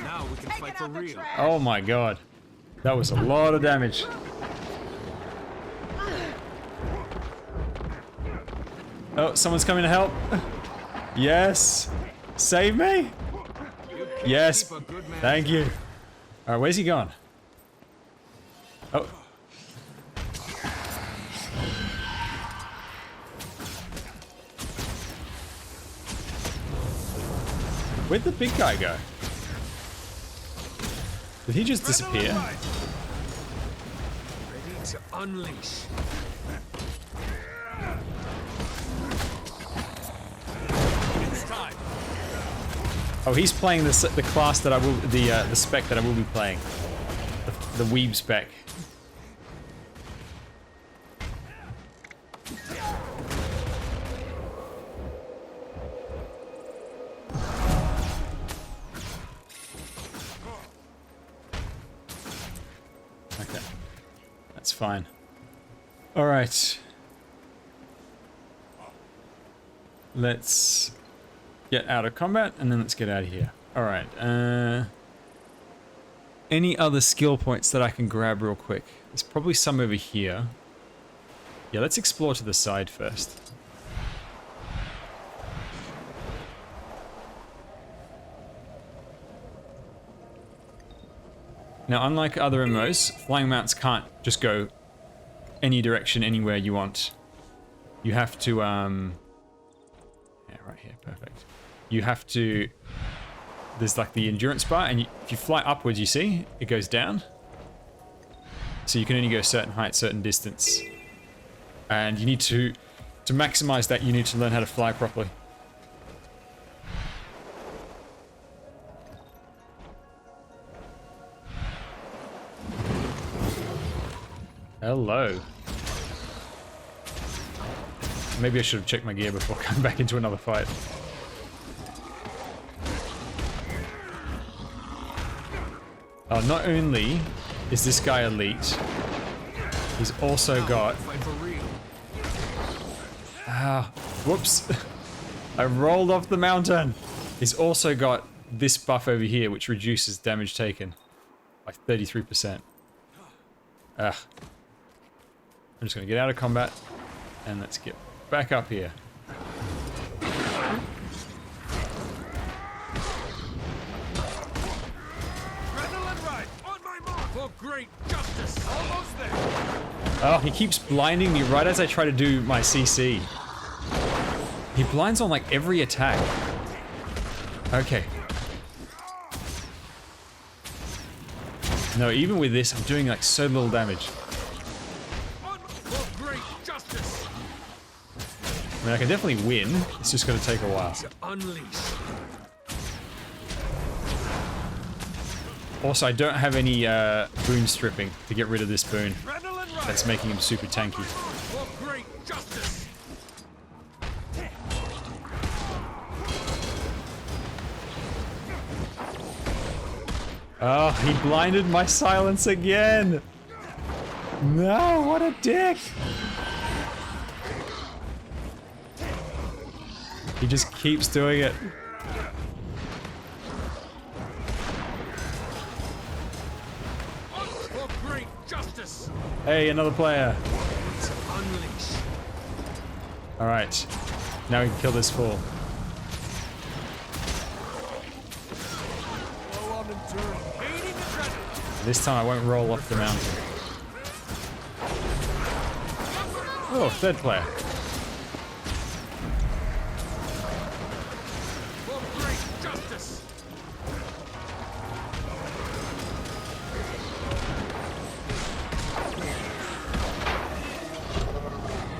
Speaker 14: Now we can fight for real.
Speaker 1: Oh my god. That was a lot of damage. Oh, someone's coming to help. Yes. Save me. Yes. Thank you. Alright, where's he gone? Oh. Where'd the big guy go? Did he just disappear?
Speaker 14: Ready to unleash.
Speaker 1: Oh, he's playing the class that I will, the spec that I will be playing. The WEEB spec. Okay. That's fine. Alright. Let's get out of combat, and then let's get out of here. Alright, any other skill points that I can grab real quick? There's probably some over here. Yeah, let's explore to the side first. Now, unlike other MMOs, flying mounts can't just go any direction, anywhere you want. You have to, yeah, right here, perfect. You have to, there's like the endurance bar, and if you fly upwards, you see, it goes down. So you can only go a certain height, certain distance. And you need to maximize that, you need to learn how to fly properly. Hello. Maybe I should have checked my gear before coming back into another fight. Oh, not only is this guy elite, he's also got... Ah, whoops. I rolled off the mountain. He's also got this buff over here, which reduces damage taken by 33%. Ah. I'm just going to get out of combat, and let's get back up here.
Speaker 14: Great justice. Almost there.
Speaker 1: Oh, he keeps blinding me right as I try to do my CC. He blinds on like every attack. Okay. No, even with this, I'm doing like so little damage.
Speaker 14: Great justice.
Speaker 1: I mean, I can definitely win. It's just going to take a while.
Speaker 14: Unleash.
Speaker 1: Also, I don't have any boon stripping to get rid of this boon. That's making him super tanky.
Speaker 14: For great justice.
Speaker 1: Oh, he blinded my silence again! No, what a dick! He just keeps doing it. Hey, another player. Alright. Now we can kill this fool. This time I won't roll off the mountain. Oh, third player.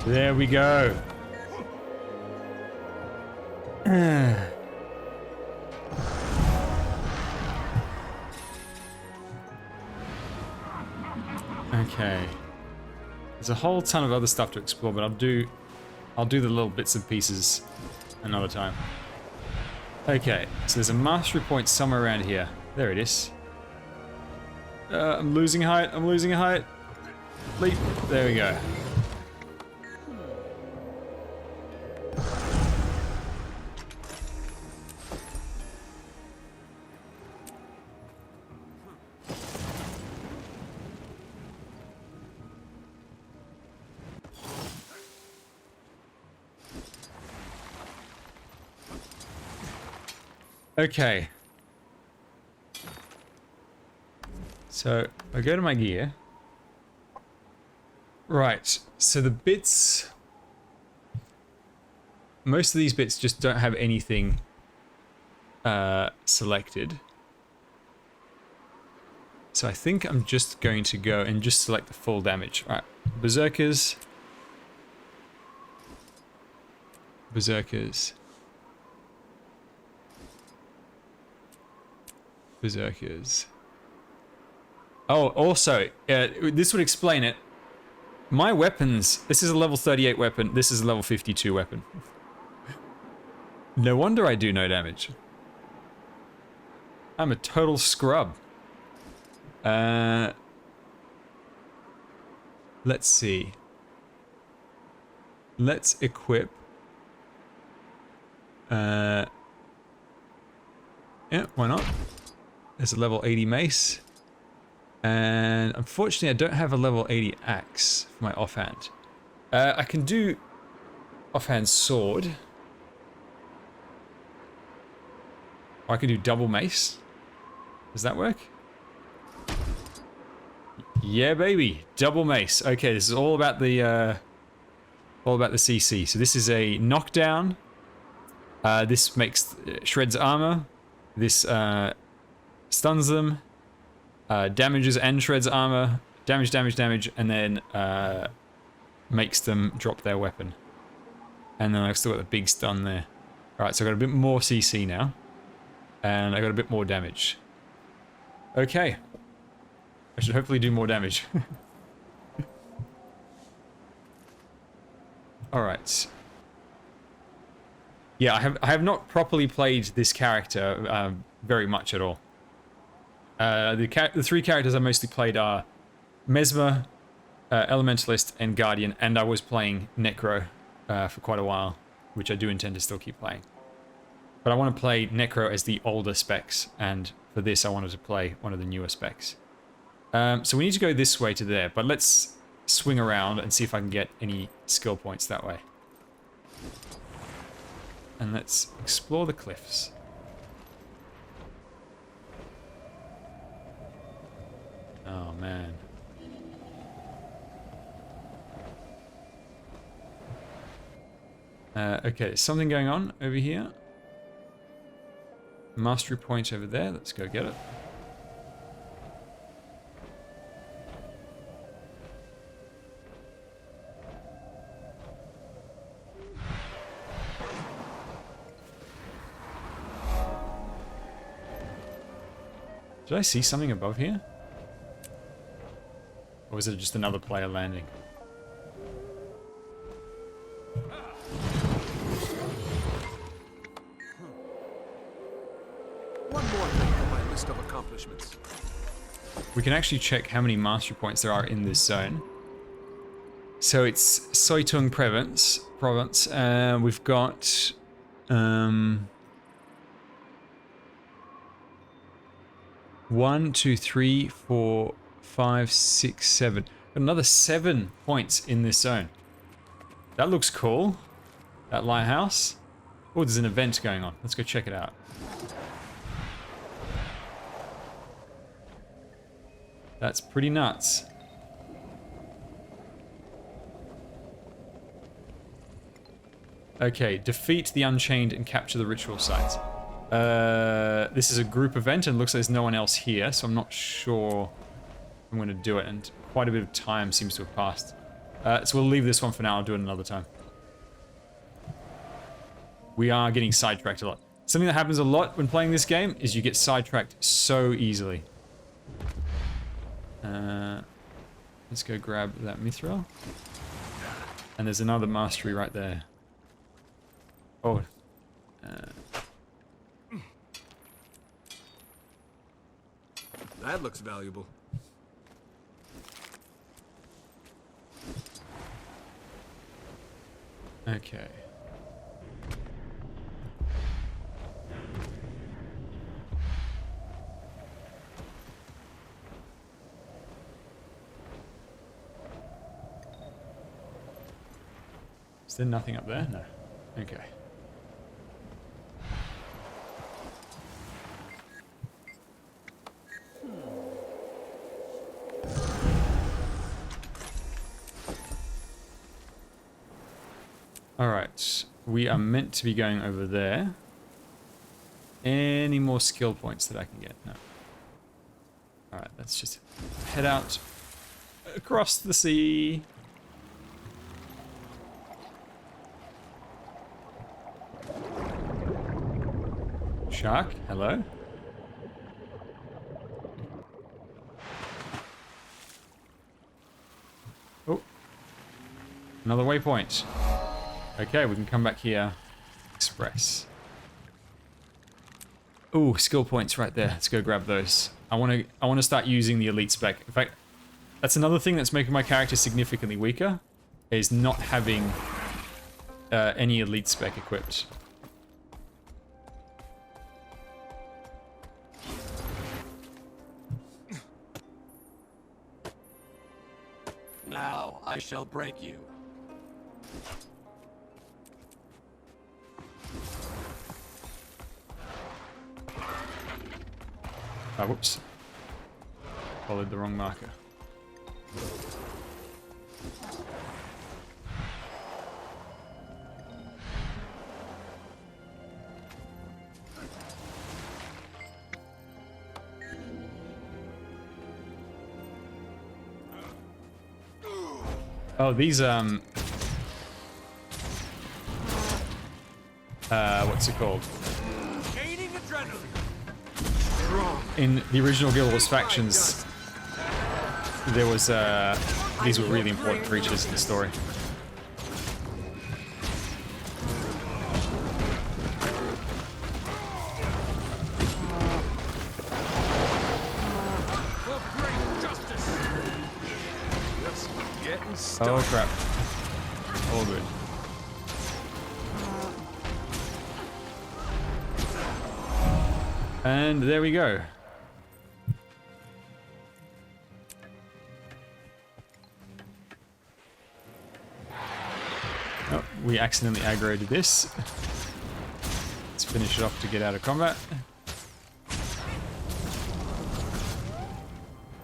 Speaker 1: There we go. Okay. There's a whole ton of other stuff to explore, but I'll do the little bits and pieces another time. Okay, so there's a mastery point somewhere around here. There it is. I'm losing height. I'm losing height. Leap. There we go. Okay. So, I go to my gear. Right, so the bits... Most of these bits just don't have anything selected. So I think I'm just going to go and just select the full damage. Alright, Berserkers. Berserkers. berserkers. Oh, also, this would explain it. My weapons, this is a level 38 weapon, this is a level 52 weapon. No wonder I do no damage. I'm a total scrub. Let's see. Let's equip. Yeah, why not? There's a level 80 mace. And unfortunately, I don't have a level 80 axe for my offhand. I can do offhand sword. Or I can do double mace. Does that work? Yeah, baby, double mace. Okay, this is all about the CC. So this is a knockdown. This makes shreds armor. This stuns them. Damages and shreds armor, damage, and then makes them drop their weapon. And then I've still got the big stun there. Alright, so I've got a bit more CC now. And I got a bit more damage. Okay. I should hopefully do more damage. Alright. Yeah, I have not properly played this character very much at all. The three characters I mostly played are Mesmer, Elementalist, and Guardian, and I was playing Necro for quite a while, which I do intend to still keep playing. But I want to play Necro as the older specs, and for this I wanted to play one of the newer specs. So we need to go this way to there, but let's swing around and see if I can get any skill points that way. And let's explore the cliffs. Oh, man. Okay, there's something going on over here. Mastery point over there. Let's go get it. Did I see something above here? Or was it just another player landing?
Speaker 11: One more thing on my list of accomplishments.
Speaker 1: We can actually check how many mastery points there are in this zone. So it's Soitung province. We've got 1, 2, 3, 4, 5, 6, 7. Another 7 points in this zone. That looks cool. That lighthouse. Oh, there's an event going on. Let's go check it out. That's pretty nuts. Okay, defeat the Unchained and capture the ritual sites. This is a group event and looks like there's no one else here, so I'm not sure I'm going to do it, and quite a bit of time seems to have passed. So we'll leave this one for now, I'll do it another time. We are getting sidetracked a lot. Something that happens a lot when playing this game is you get sidetracked so easily. Let's go grab that mithril. And there's another mastery right there. Oh.
Speaker 11: That looks valuable.
Speaker 1: Okay. Is there nothing up there? No. Okay. Alright, we are meant to be going over there. Any more skill points that I can get? No. Alright, let's just head out across the sea. Shark, hello. Another waypoint. Okay, we can come back here. Express. Ooh, skill points right there. Let's go grab those. I want to start using the elite spec. In fact, that's another thing that's making my character significantly weaker, is not having any elite spec equipped.
Speaker 11: Now I shall break you.
Speaker 1: Oh, whoops. Followed the wrong marker. Oh, these, what's it called?
Speaker 14: Gaining adrenaline.
Speaker 1: In the original Guild Wars factions, there was, these were really important creatures in the story. Oh crap. All good. And there we go. Oh, we accidentally aggroed this. Let's finish it off to get out of combat.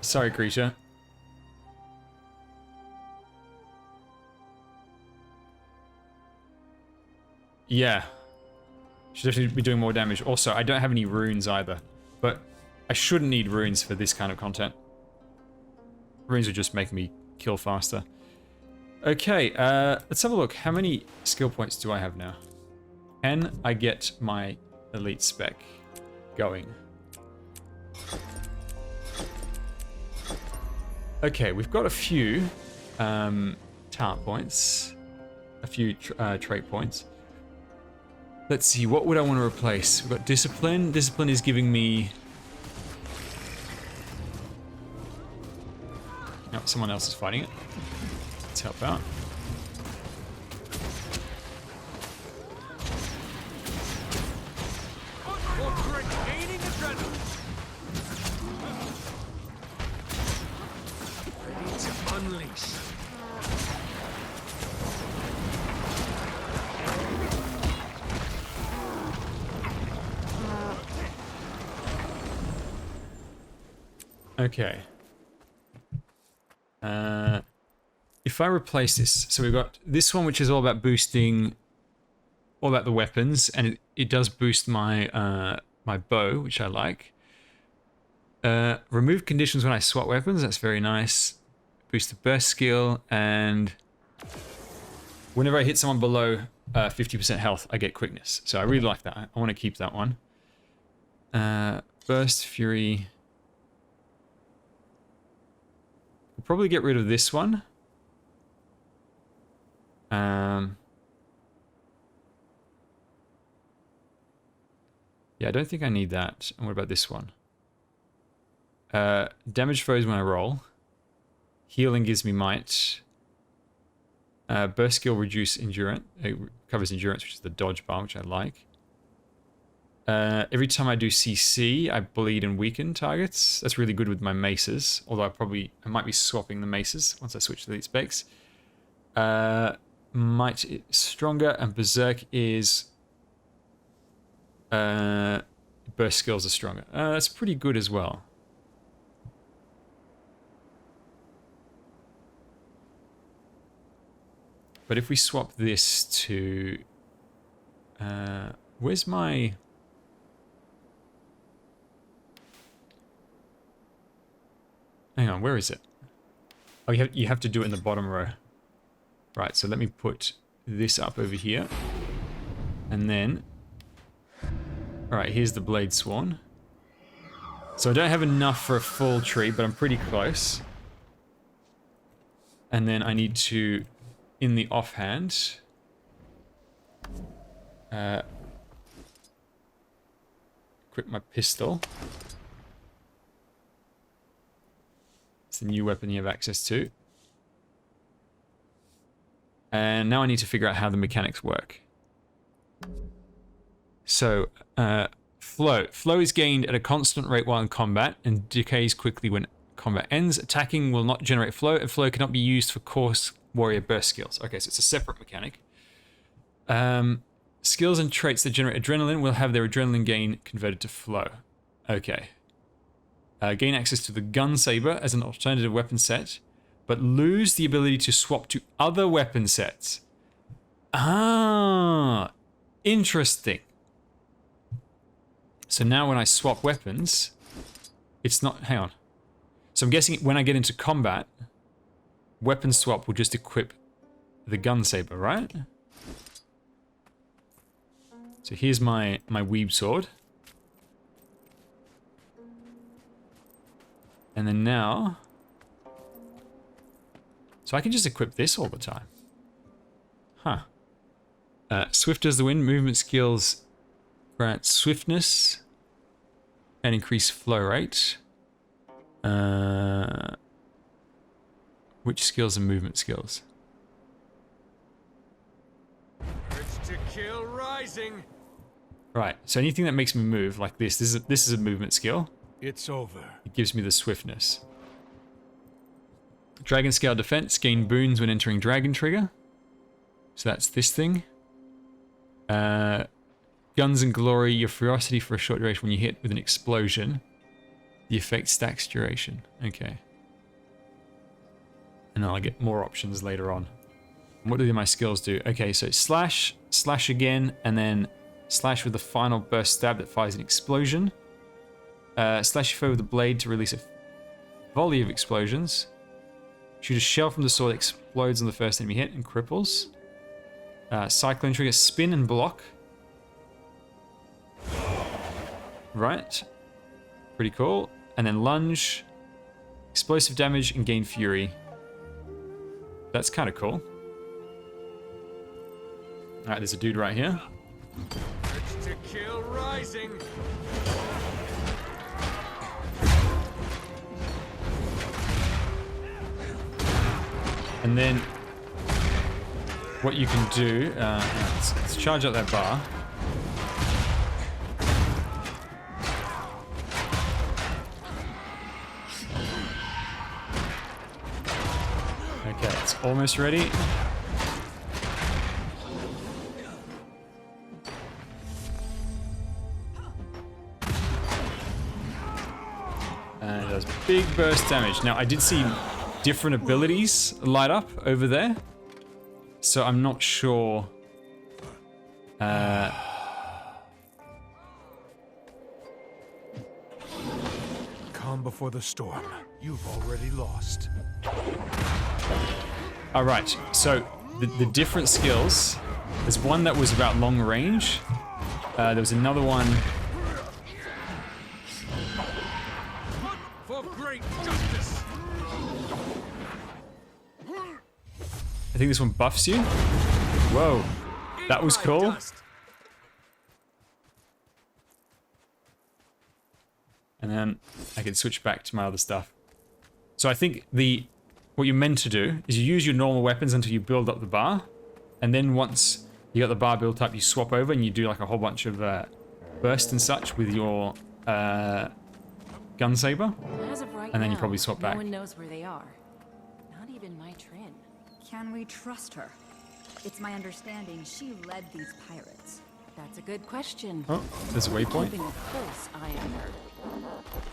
Speaker 1: Sorry, creature. Yeah. Should definitely be doing more damage. Also, I don't have any runes either. But I shouldn't need runes for this kind of content. Runes would just make me kill faster. Okay, let's have a look. How many skill points do I have now? Can I get my elite spec going? Okay, we've got a few talent points. A few trait points. Let's see, what would I want to replace? We've got discipline. Discipline is giving me... Oh, someone else is fighting it. Let's help out.
Speaker 14: Gaining adrenaline. Ready to unleash.
Speaker 1: Okay. If I replace this, so we've got this one, which is all about boosting, all about the weapons, and it does boost my my bow, which I like. Remove conditions when I swap weapons. That's very nice. Boost the burst skill, and whenever I hit someone below 50% health, I get quickness. So I really like that. I want to keep that one. Burst, fury. We'll probably get rid of this one. Yeah, I don't think I need that. And what about this one? Damage foes when I roll. Healing gives me might. Burst skill reduce endurance. It covers endurance, which is the dodge bar, which I like. Every time I do CC, I bleed and weaken targets. That's really good with my maces. Although I might be swapping the maces once I switch to these specs. Might is stronger, and Berserk is... burst skills are stronger. That's pretty good as well. But if we swap this to... where's my... Hang on, where is it? Oh, you have to do it in the bottom row. Right, so let me put this up over here. And then... Alright, here's the Blade Swan. So I don't have enough for a full tree, but I'm pretty close. And then I need to in the offhand. Equip my pistol. It's the new weapon you have access to. And now I need to figure out how the mechanics work. So, flow. Flow is gained at a constant rate while in combat and decays quickly when combat ends. Attacking will not generate flow, and flow cannot be used for course warrior burst skills. Okay, so it's a separate mechanic. Skills and traits that generate adrenaline will have their adrenaline gain converted to flow. Okay. Gain access to the gun saber as an alternative weapon set, but lose the ability to swap to other weapon sets. Ah, interesting. So now when I swap weapons, it's not... Hang on. So I'm guessing when I get into combat, weapon swap will just equip the gun saber, right? So here's my WEEB sword. And then now... So I can just equip this all the time. Huh. Swift as the wind, movement skills grant swiftness and increase flow rate. Which skills are movement skills?
Speaker 11: Urge to kill rising.
Speaker 1: Right, so anything that makes me move, like this is a movement skill.
Speaker 14: It's over.
Speaker 1: It gives me the swiftness. Dragon Scale Defense, gain boons when entering Dragon Trigger. So that's this thing. Guns and Glory, your ferocity for a short duration when you hit with an explosion. The effect stacks duration. Okay. And I'll get more options later on. What do my skills do? Okay, so slash, slash again, and then slash with the final burst stab that fires an explosion. Slash your foe with the blade to release a volley of explosions. Shoot a shell from the sword that explodes on the first enemy hit and cripples. Cyclone trigger, spin and block. Right. Pretty cool. And then lunge. Explosive damage and gain fury. That's kind of cool. Alright, there's a dude right here.
Speaker 11: Urge to kill rising.
Speaker 1: And then what you can do, let's charge up that bar. Okay, it's almost ready. And it does big burst damage. Now, I did see different abilities light up over there, so I'm not sure.
Speaker 14: Calm before the storm. You've already lost.
Speaker 1: All right, so the different skills. There's one that was about long range. There was another one.
Speaker 11: For great justice.
Speaker 1: I think this one buffs you. Whoa, that was cool. And then I can switch back to my other stuff. So I think what you're meant to do is you use your normal weapons until you build up the bar. And then once you got the bar built up, you swap over and you do like a whole bunch of burst and such with your gun saber.
Speaker 20: As of right
Speaker 1: And then you
Speaker 20: now,
Speaker 1: probably swap back.
Speaker 20: No one knows where they are. Not even my Trin.
Speaker 9: Can we trust her? It's my understanding she led these pirates.
Speaker 20: That's a good question.
Speaker 1: Oh, there's a waypoint.
Speaker 20: Keeping a close eye on her.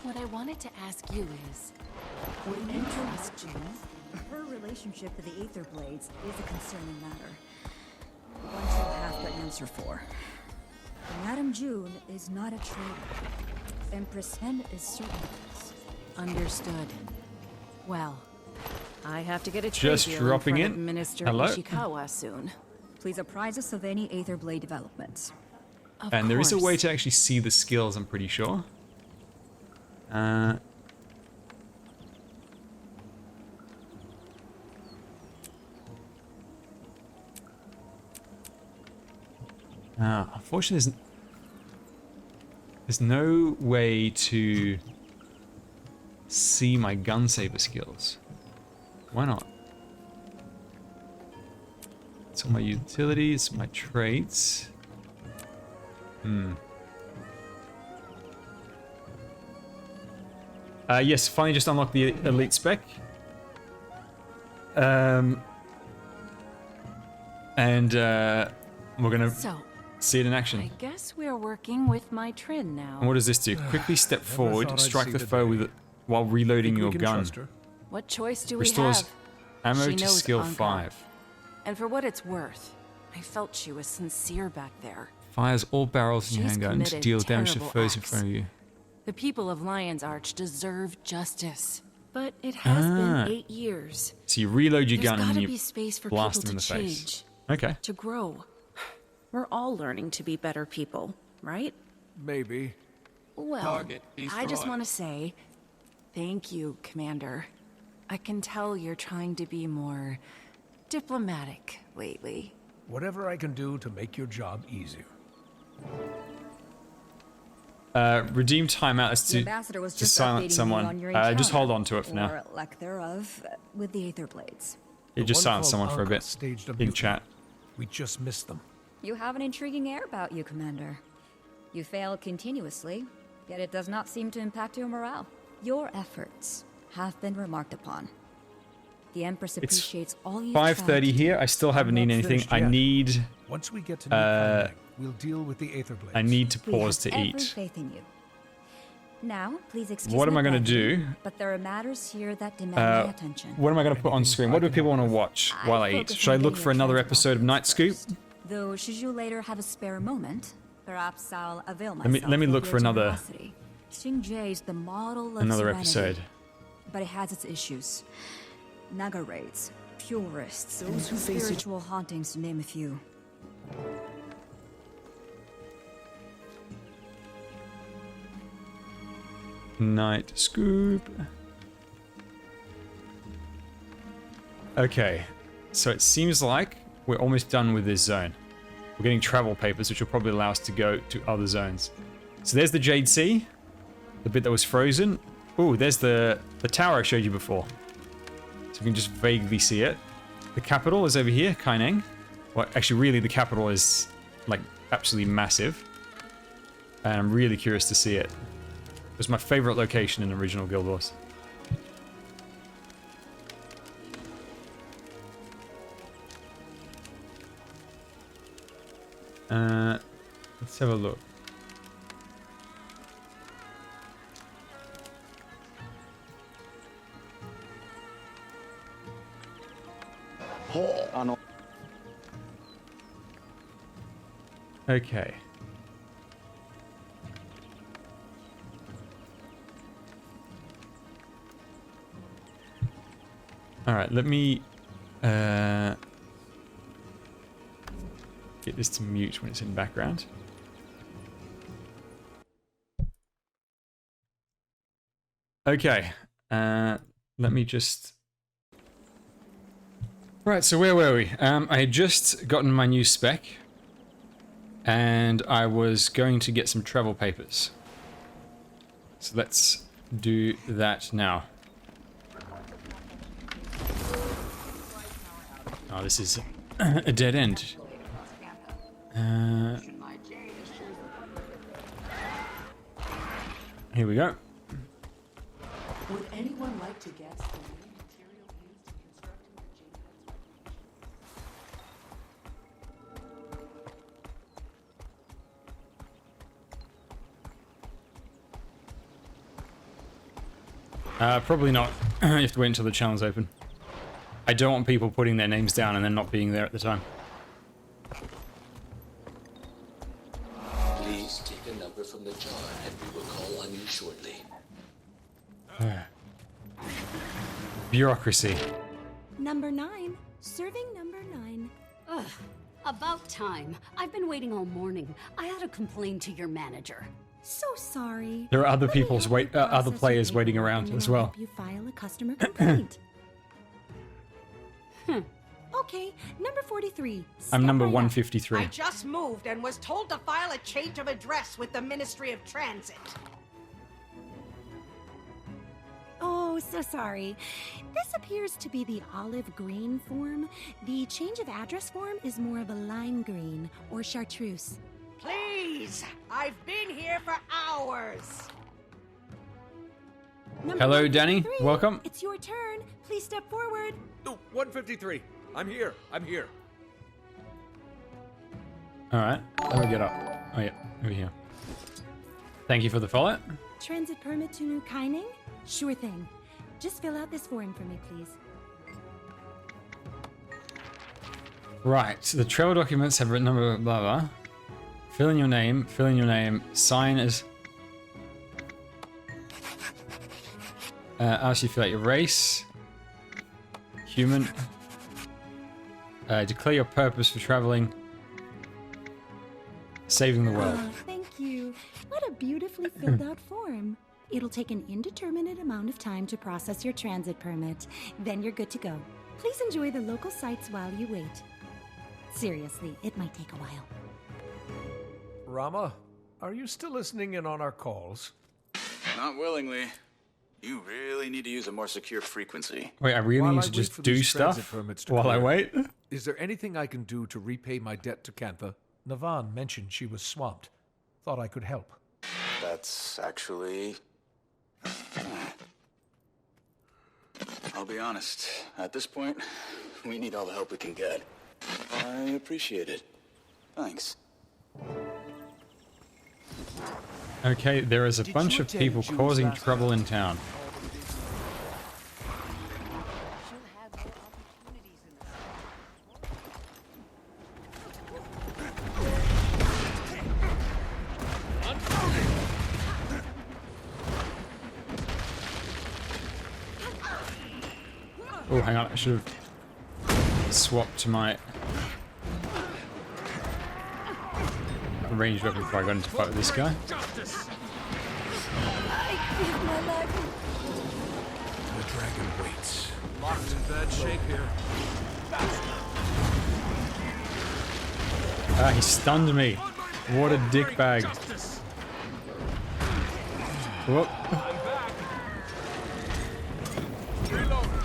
Speaker 20: What I wanted to ask you is, would you trust June?
Speaker 9: Her relationship with the Aether Blades is a concerning matter. One she'll have to answer for. Madame June is not a traitor. Empress Hen is certain of this.
Speaker 20: Understood. Well, I have to get a
Speaker 1: Just
Speaker 20: trade deal
Speaker 1: dropping
Speaker 20: in front
Speaker 1: in.
Speaker 20: of Minister
Speaker 1: Hello?
Speaker 20: Ishikawa soon.
Speaker 9: Please apprise us of any Aether Blade developments.
Speaker 1: And there is a way to actually see the skills, I'm pretty sure. Unfortunately, there's no way to see my gun saber skills. Why not? It's all my utilities, my traits. Yes, finally just unlocked the elite spec. We're gonna see it in action.
Speaker 21: I guess we're working with my Trin now.
Speaker 1: And what does this do? Quickly step forward, strike the foe with it while reloading your gun.
Speaker 20: What choice do
Speaker 1: Restores
Speaker 20: we have?
Speaker 1: ammo
Speaker 20: She
Speaker 1: to
Speaker 20: knows
Speaker 1: skill
Speaker 20: Anka.
Speaker 1: 5.
Speaker 20: And for what it's worth, I felt she was sincere back there.
Speaker 1: Fires all barrels in your
Speaker 20: She's
Speaker 1: handgun to
Speaker 20: committed
Speaker 1: deal damage to
Speaker 20: terrible
Speaker 1: foes in
Speaker 20: acts.
Speaker 1: front of you.
Speaker 20: The people of Lion's Arch deserve justice. But it has been 8 years.
Speaker 1: So you reload your
Speaker 20: There's
Speaker 1: gun and
Speaker 20: gotta
Speaker 1: you
Speaker 20: be space for
Speaker 1: blast
Speaker 20: people
Speaker 1: them in the
Speaker 20: to
Speaker 1: face.
Speaker 20: change,
Speaker 1: Okay.
Speaker 20: to grow. We're all learning to be better people, right?
Speaker 14: Maybe.
Speaker 20: Well,
Speaker 11: Target
Speaker 20: I just
Speaker 11: destroyed.
Speaker 20: want to say thank you, Commander. I can tell you're trying to be more diplomatic lately.
Speaker 8: Whatever I can do to make your job easier.
Speaker 1: Redeem timeout is
Speaker 9: The ambassador was
Speaker 1: to
Speaker 9: just
Speaker 1: silence
Speaker 9: updating me
Speaker 1: someone.
Speaker 9: on your
Speaker 1: Just
Speaker 9: encounter,
Speaker 1: hold on to it for now.
Speaker 9: or lack thereof, with the Aether Blades.
Speaker 1: You just silence someone for a bit
Speaker 8: staged a
Speaker 1: in
Speaker 8: mutiny.
Speaker 1: chat.
Speaker 8: We just missed them.
Speaker 9: You have an intriguing air about you, Commander. You fail continuously, yet it does not seem to impact your morale. Your efforts have been remarked upon. The Empress
Speaker 1: It's
Speaker 9: appreciates all you've
Speaker 1: 5:30
Speaker 9: tried.
Speaker 1: here. I still haven't
Speaker 8: I'm
Speaker 1: eaten
Speaker 8: not
Speaker 1: anything.
Speaker 8: finished
Speaker 1: I
Speaker 8: yet.
Speaker 1: need.
Speaker 8: Once we get to New Karnak, we'll deal with the Aether Blades.
Speaker 1: I need to
Speaker 9: We
Speaker 1: pause
Speaker 9: have
Speaker 1: to
Speaker 9: every
Speaker 1: eat.
Speaker 9: faith in you. Now, please excuse
Speaker 1: What am
Speaker 9: my
Speaker 1: I gonna
Speaker 9: blabbering,
Speaker 1: do?
Speaker 9: But there are matters here that demand my attention.
Speaker 1: What am I going to put on screen? What do people want to watch while I eat?
Speaker 9: focus
Speaker 1: Should I
Speaker 9: on
Speaker 1: look
Speaker 9: getting
Speaker 1: for
Speaker 9: your
Speaker 1: another
Speaker 9: transport
Speaker 1: episode of Night Scoop?
Speaker 9: Though, should you later have a spare moment, perhaps I'll avail
Speaker 1: Let me-
Speaker 9: myself
Speaker 1: let me
Speaker 9: of
Speaker 1: look
Speaker 9: your
Speaker 1: for another-
Speaker 9: generosity. Xingzhou is the model of
Speaker 1: Another
Speaker 9: serenity,
Speaker 1: episode.
Speaker 9: but it has its issues. Naga raids, purists,
Speaker 7: Those who face it-
Speaker 9: spiritual hauntings, to name a few.
Speaker 1: Night Scoop. Okay, so it seems like we're almost done with this zone. We're getting travel papers, which will probably allow us to go to other zones. So there's the Jade Sea, the bit that was frozen. Ooh, there's the tower I showed you before. So we can just vaguely see it. The capital is over here, Kaineng. Well, actually, really, the capital is, like, absolutely massive. And I'm really curious to see it. It was my favorite location in original Guild Wars. Let's have a look. Okay. All right, let me get this to mute when it's in background. Okay, let me just... Right, so where were we? I had just gotten my new spec, and I was going to get some travel papers. So let's do that now. Oh, this is a dead end. Here we go.
Speaker 7: Would anyone like to guess the main material used in constructing the Jade
Speaker 1: Probably not. You have to wait until the channel's open. I don't want people putting their names down and then not being there at the time.
Speaker 16: Please take a number from the jar and we will call on you shortly.
Speaker 1: Bureaucracy.
Speaker 15: Number 9. Serving number 9.
Speaker 18: Ugh, about time. I've been waiting all morning. I had to complain to your manager.
Speaker 15: So sorry.
Speaker 1: There are other people's other players waiting around as well.
Speaker 15: Help you file a customer complaint.
Speaker 13: Okay, number 43.
Speaker 1: I'm number
Speaker 13: Step right up.
Speaker 1: 153.
Speaker 19: I just moved and was told to file a change of address with the Ministry of Transit.
Speaker 13: Oh, so sorry. This appears to be the olive green form. The change of address form is more of a lime green or chartreuse.
Speaker 19: Please! I've been here for hours!
Speaker 13: Number
Speaker 1: Hello, Danny.
Speaker 13: 153,
Speaker 1: Welcome.
Speaker 13: It's your turn. Please step forward.
Speaker 11: Oh, 153. I'm here. I'm here.
Speaker 1: All right. Let me get up. Oh, yeah. Over here. Thank you for the follow.
Speaker 13: Transit permit to New Kaining? Sure thing. Just fill out this form for me, please.
Speaker 1: Right. The travel documents have written number blah blah. Fill in your name. Fill in your name. Sign as. Ask you to fill out your race. Human. Declare your purpose for traveling. Saving the world.
Speaker 13: Oh, thank you. What a beautifully filled out form. It'll take an indeterminate amount of time to process your transit permit. Then you're good to go. Please enjoy the local sights while you wait. Seriously, it might take a while.
Speaker 8: Rama, are you still listening in on our calls?
Speaker 22: Not willingly. You really need to use a more secure frequency.
Speaker 1: Wait, I really
Speaker 8: While
Speaker 1: need
Speaker 8: I
Speaker 1: to
Speaker 8: wait
Speaker 1: just
Speaker 8: for
Speaker 1: do
Speaker 8: these transit
Speaker 1: stuff
Speaker 8: permits to
Speaker 1: while I
Speaker 8: clear,
Speaker 1: wait?
Speaker 8: Is there anything I can do to repay my debt to Kantha? Navan mentioned she was swamped. Thought I could help.
Speaker 22: That's actually... I'll be honest. At this point, we need all the help we can get. I appreciate it. Thanks.
Speaker 1: Okay, there is a bunch of people causing trouble in town. Oh, hang on, I should have swapped to my ranged weapon before I got into fight with this guy.
Speaker 8: The dragon waits.
Speaker 11: Locked in bad shape here.
Speaker 1: Ah, he stunned me. What a dickbag. Whoop.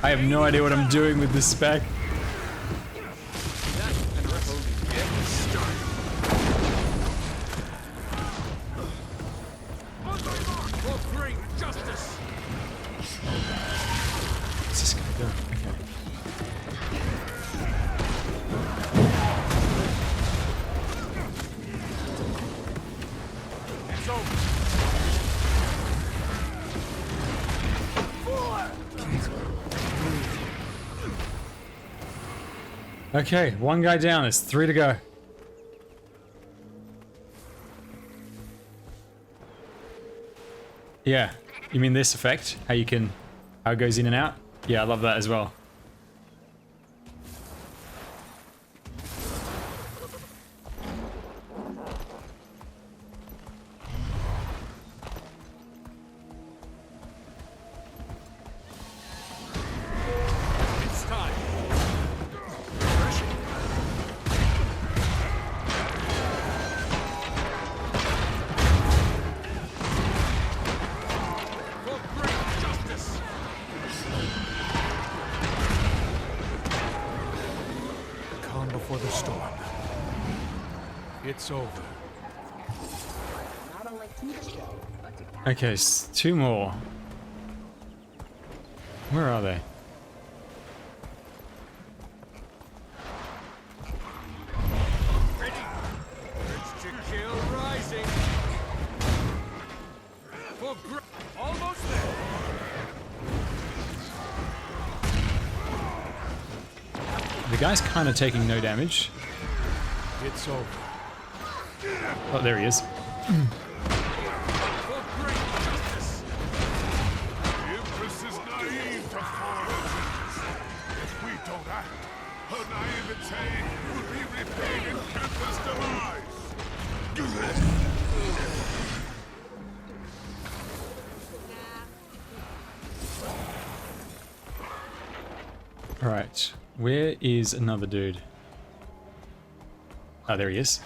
Speaker 1: I have no idea what I'm doing with this spec. What's this guy doing? Okay.
Speaker 14: It's over.
Speaker 1: Okay, one guy down. There's 3 to go. Yeah, you mean this effect? How it goes in and out? Yeah, I love that as well.
Speaker 14: It's time. For great justice.
Speaker 8: Calm before the storm. It's over.
Speaker 1: Okay, 2 more. Where are they?
Speaker 14: Urge to kill rising. For almost there.
Speaker 1: The guy's kind of taking no damage.
Speaker 8: It's over.
Speaker 1: Oh, there he is.
Speaker 14: For great justice.
Speaker 3: The Empress is naive to foreigners. If we don't act, her naivete will be repaid in Kantha's demise.
Speaker 1: Alright. Where is another dude? Oh, there he is.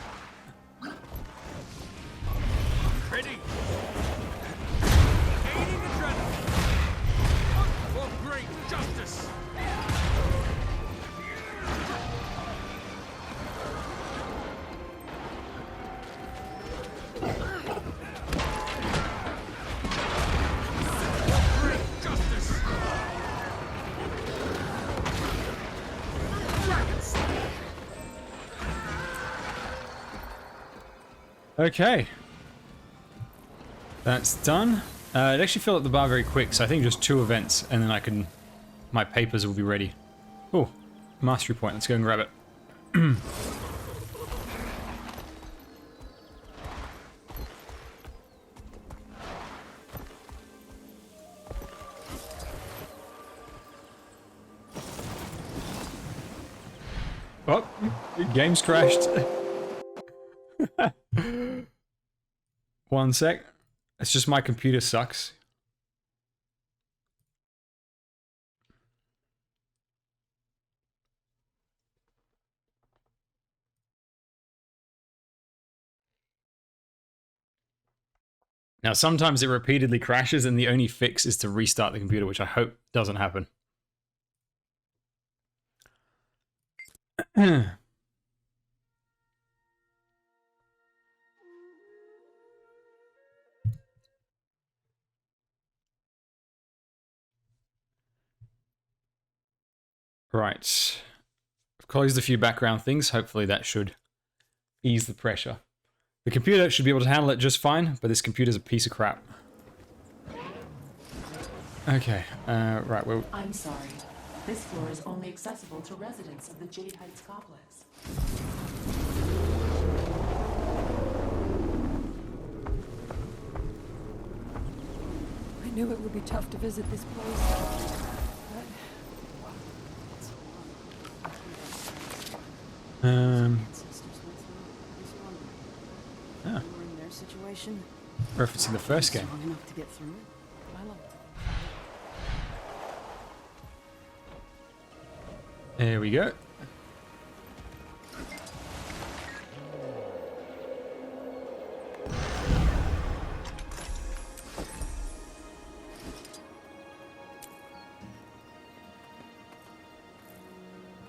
Speaker 14: Ready. Gaining adrenaline. For great justice.
Speaker 1: Okay. That's done. It actually filled up the bar very quick, so I think just 2 events, and then I can... my papers will be ready. Oh, mastery point. Let's go and grab it. Oh, game's crashed. 1 sec. It's just my computer sucks. Now, sometimes it repeatedly crashes, and the only fix is to restart the computer, which I hope doesn't happen. Right. I've closed a few background things. Hopefully that should ease the pressure. The computer should be able to handle it just fine, but this computer's a piece of crap. Okay, right, well...
Speaker 6: I'm sorry. This floor is only accessible to residents of the Jade Heights complex.
Speaker 15: I knew it would be tough to visit this place.
Speaker 1: Ah.
Speaker 15: In their situation,
Speaker 1: Referencing the first game.
Speaker 15: long enough to get through it. I love it.
Speaker 1: There we go.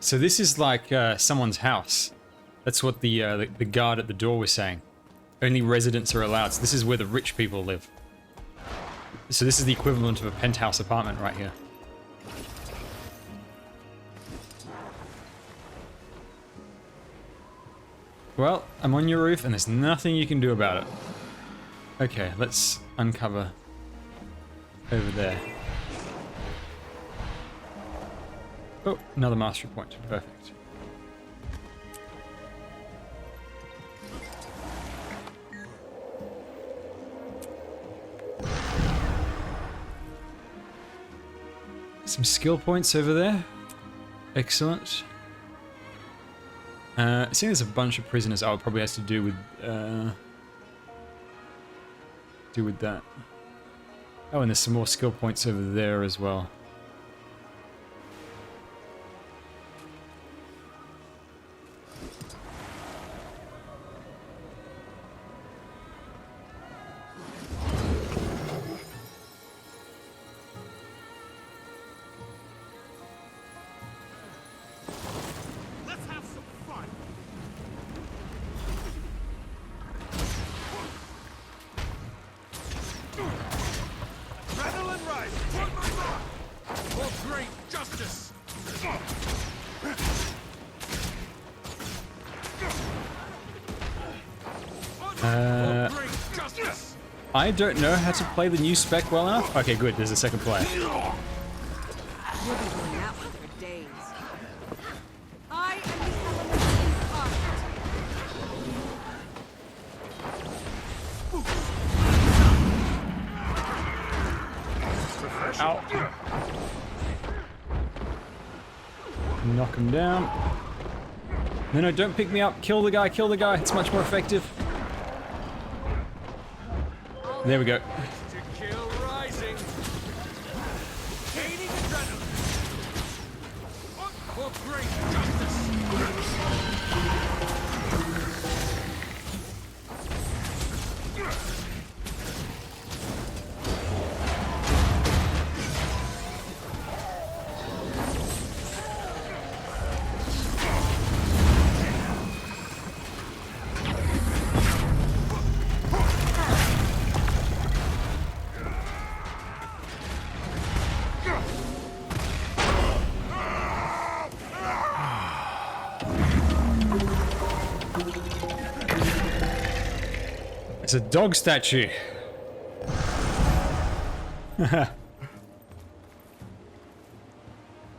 Speaker 1: So this is like someone's house. That's what the guard at the door was saying. Only residents are allowed. So this is where the rich people live. So this is the equivalent of a penthouse apartment right here. Well, I'm on your roof and there's nothing you can do about it. Okay, let's uncover over there. Oh, another mastery point. Perfect. Some skill points over there. Excellent. Seeing there's a bunch of prisoners, oh, it probably has to do with that. Oh, and there's some more skill points over there as well.
Speaker 14: Adrenaline rise! For great justice!
Speaker 1: I don't know how to play the new spec well enough. Okay, good. There's a second player.
Speaker 15: You'll be doing that one for days. I am the element
Speaker 1: Ow. Knock him down. No, no, don't pick me up. Kill the guy, kill the guy. It's much more effective. There we go.
Speaker 14: To kill rising. Gaining adrenaline. For For great justice!
Speaker 1: It's a dog statue.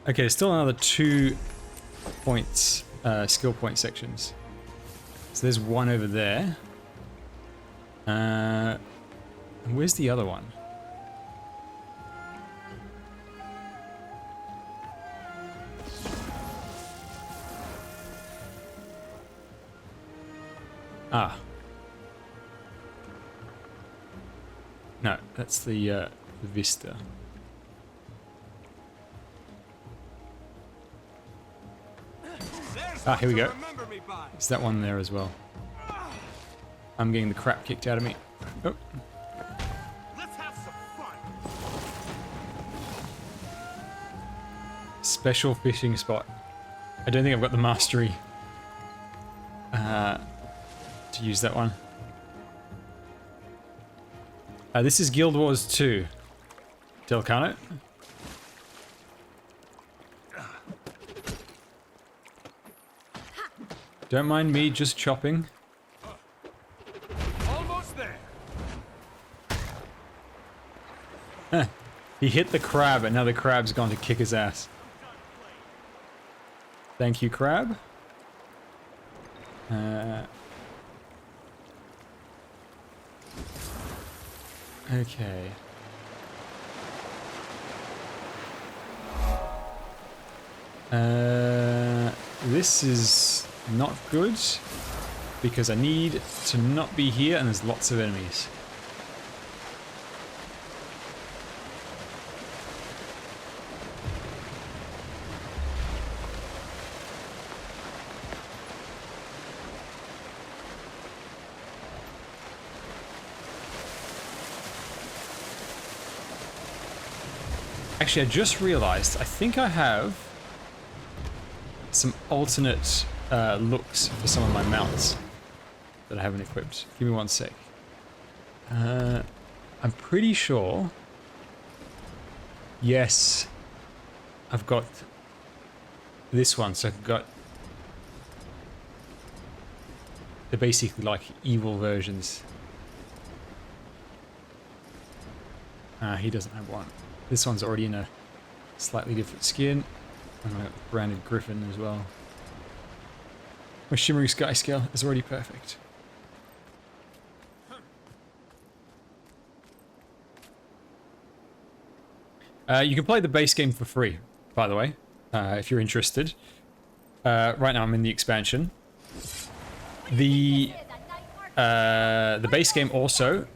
Speaker 1: Okay, still another 2 points, skill point sections. So there's one over there. Where's the other one? Ah. No, that's the vista. Ah, here we go. It's that one there as well. I'm getting the crap kicked out of me. Oh.
Speaker 14: Let's have some fun.
Speaker 1: Special fishing spot. I don't think I've got the mastery to use that one. This is Guild Wars 2. Delcano. Don't mind me just chopping.
Speaker 14: Almost there.
Speaker 1: He hit the crab and now the crab's gone to kick his ass. Thank you, crab. Okay. This is not good because I need to not be here and there's lots of enemies. Actually, I just realized, I think I have some alternate looks for some of my mounts that I haven't equipped. Give me one sec. I'm pretty sure. Yes, I've got this one. So I've got. They're basically like evil versions. He doesn't have one. This one's already in a slightly different skin. And I've got the branded Griffin as well. My Shimmering Sky Scale is already perfect. You can play the base game for free, by the way, if you're interested. Right now I'm in the expansion. The base game also,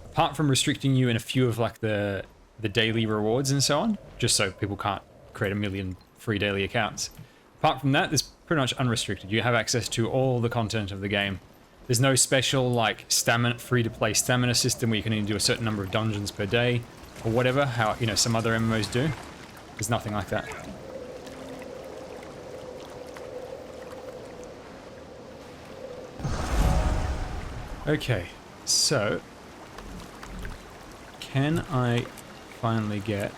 Speaker 1: apart from restricting you in a few of like the daily rewards and so on, just so people can't create a million free daily accounts. Apart from that, it's pretty much unrestricted. You have access to all the content of the game. There's no special like stamina, free-to-play stamina system where you can only do a certain number of dungeons per day or whatever, how some other MMOs do. There's nothing like that. Okay, so can I finally get...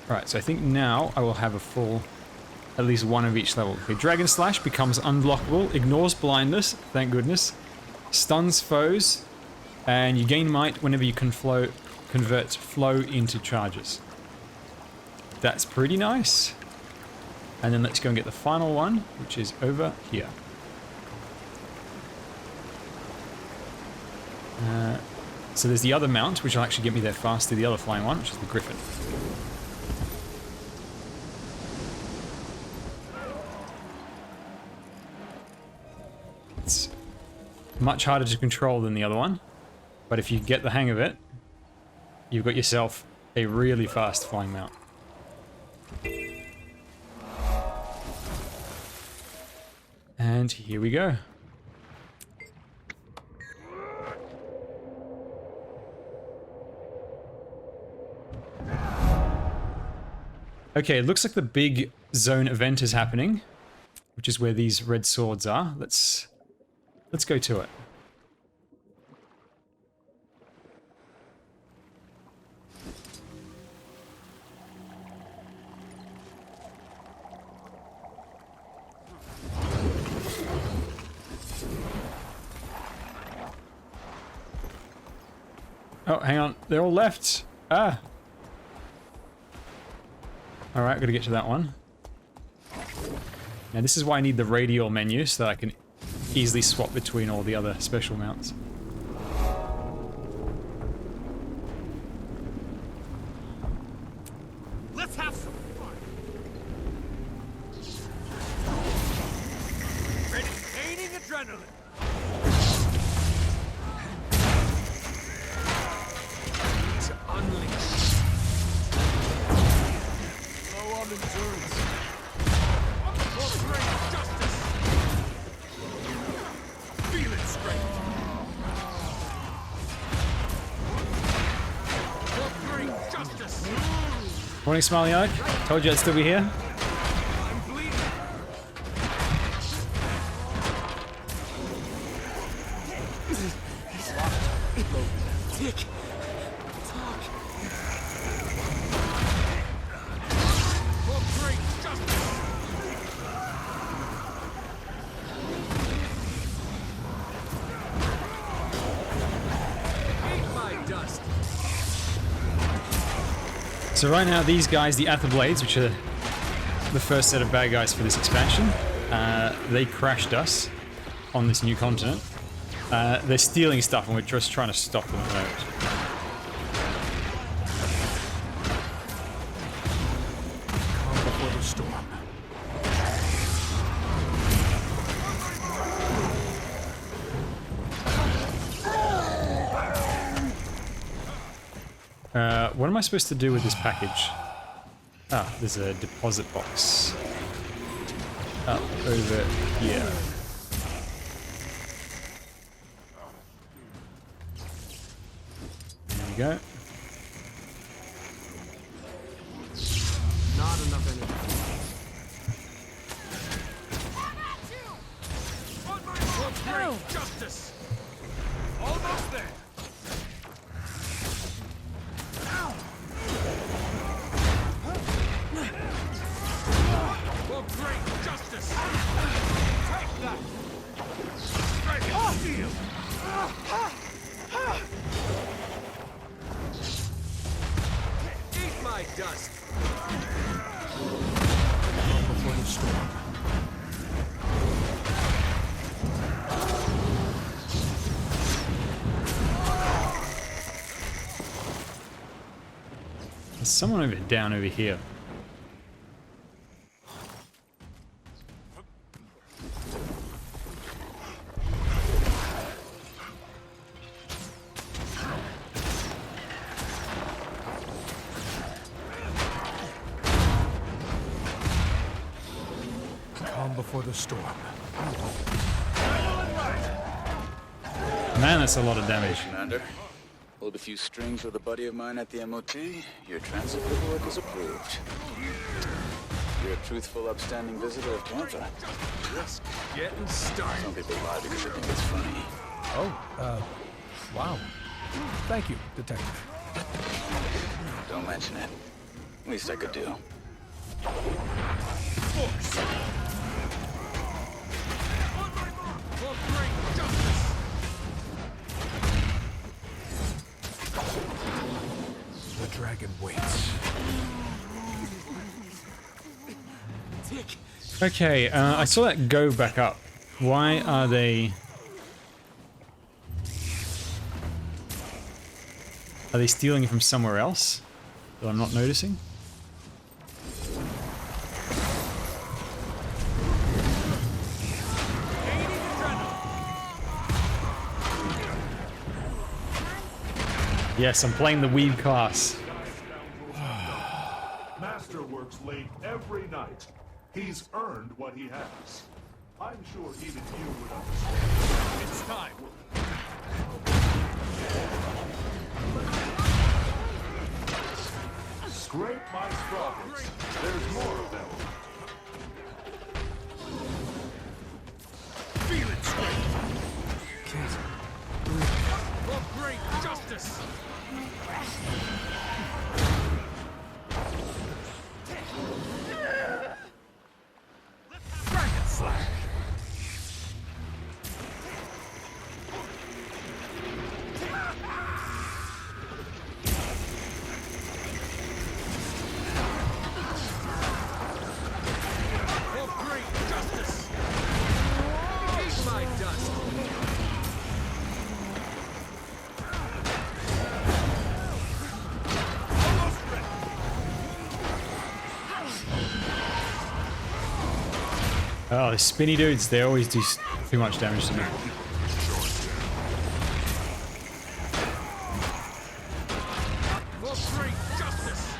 Speaker 1: Alright, so I think now I will have a full, at least one of each level. Okay, Dragon Slash becomes unblockable, ignores blindness, thank goodness, stuns foes, and you gain might whenever you can convert flow into charges. That's pretty nice. And then let's go and get the final one, which is over here. So there's the other mount, which will actually get me there faster, the other flying one, which is the Griffin. It's much harder to control than the other one, but if you get the hang of it, you've got yourself a really fast flying mount. And here we go. Okay, it looks like the big zone event is happening, which is where these red swords are. Let's go to it. Oh, hang on. They're all left. Ah. Alright, gotta get to that one. Now this is why I need the radial menu, so that I can easily swap between all the other special mounts.
Speaker 14: Let's have some fun. Retaining adrenaline. To unleash. Low on endurance. For great justice. Feel it strength. For great justice.
Speaker 1: Morning, Smiley Eye. Told you I'd still be here.
Speaker 14: I'm bleeding. Dick. Talk. For great justice. Eat my dust.
Speaker 1: So right now, these guys, the Aetherblades, which are the first set of bad guys for this expansion, they crashed us on this new continent. They're stealing stuff, and we're just trying to stop them at the moment.
Speaker 14: Calm before the storm.
Speaker 1: What am I supposed to do with this package? Ah, there's a deposit box. Up over here. There we go.
Speaker 14: Not enough energy. For great justice. Almost there. For great justice. Take that. Dragon steel. Eat my dust. Before the storm.
Speaker 1: There's someone down over here.
Speaker 14: Calm before the storm.
Speaker 1: Man, that's a lot of damage.
Speaker 22: Commander, pulled a few strings with a buddy of mine at the MOT. Your transit paperwork is approved. You're a truthful, upstanding visitor of Tampa.
Speaker 14: Just getting started.
Speaker 22: Some people lie because they think it's funny.
Speaker 8: Oh, wow. Thank you, Detective.
Speaker 22: Don't mention it. Least I could do.
Speaker 14: Force. For great justice.
Speaker 8: The dragon waits.
Speaker 14: Dick.
Speaker 1: Okay, I saw that go back up. Why are they... Are they stealing it from somewhere else that I'm not noticing? Yes, I'm playing the WEEB class.
Speaker 3: Masterworks late every night. He's earned what he has. I'm sure even you would understand. It's time. Scrape my sprockets. There's more of them.
Speaker 14: Feel it straight. For great justice. Dragon slash. For great justice. Eat my dust.
Speaker 1: Oh, the spinny dudes, they always do too much damage to me.
Speaker 14: For great justice.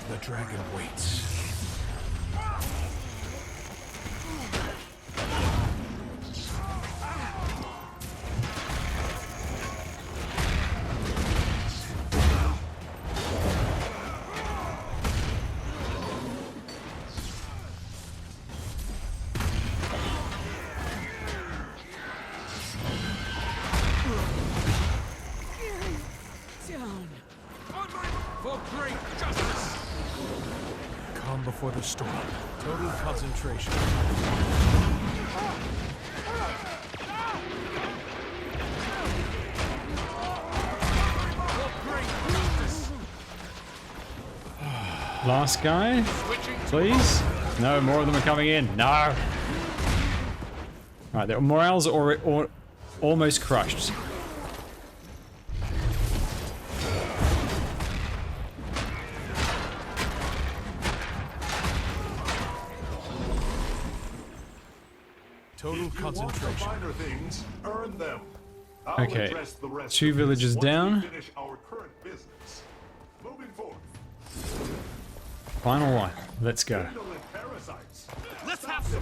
Speaker 8: The dragon waits.
Speaker 14: Down. For great justice.
Speaker 8: Calm before the storm. Total concentration.
Speaker 14: For great justice.
Speaker 1: Last guy, please? No, more of them are coming in. No. Right, their morale's or almost crushed.
Speaker 8: Total
Speaker 3: If you want the
Speaker 8: concentration.
Speaker 3: finer things, earn them. I'll
Speaker 1: Okay,
Speaker 3: address the rest
Speaker 1: 2
Speaker 3: of this
Speaker 1: villages
Speaker 3: once we
Speaker 1: down.
Speaker 3: finish our current business. Moving forth.
Speaker 1: Final one. Let's go.
Speaker 3: Indolent parasites.
Speaker 14: Let's have some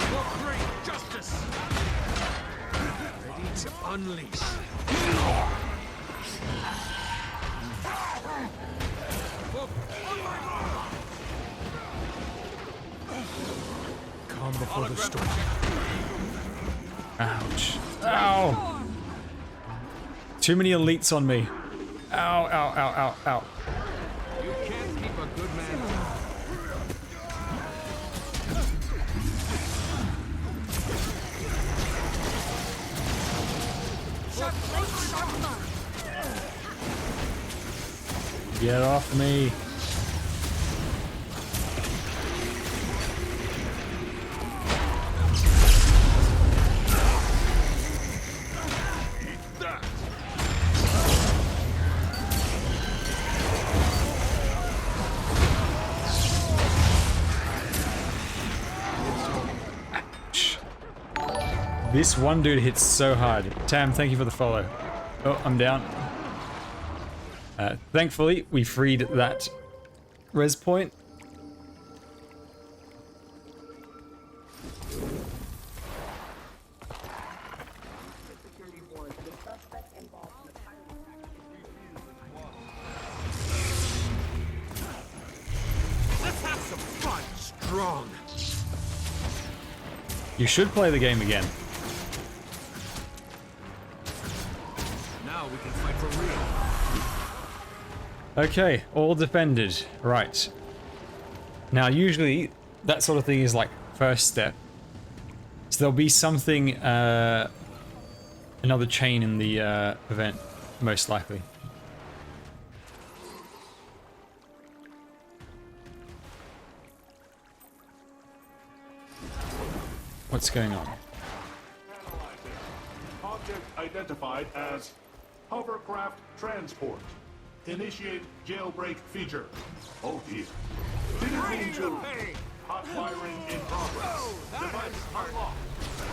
Speaker 14: For great justice. Ready to unleash.
Speaker 8: Calm before the storm.
Speaker 1: Ouch. Ow. Too many elites on me. Ow, ow, ow, ow, ow.
Speaker 11: You can't keep a good man.
Speaker 1: Get off me. This one dude hits so hard. Tam, thank you for the follow. Oh, I'm down. Thankfully, we freed that res point.
Speaker 14: Let's have some fun. Strong.
Speaker 1: You should play the game again.
Speaker 11: Now we can fight for real.
Speaker 1: Okay, all defended. Right. Now, usually, that sort of thing is like first step. So there'll be something, another chain in the event, most likely. What's going on?
Speaker 3: Object identified as hovercraft transport. Initiate jailbreak feature. Oh dear. Didn't mean to. Hot wiring in progress. Device unlocked.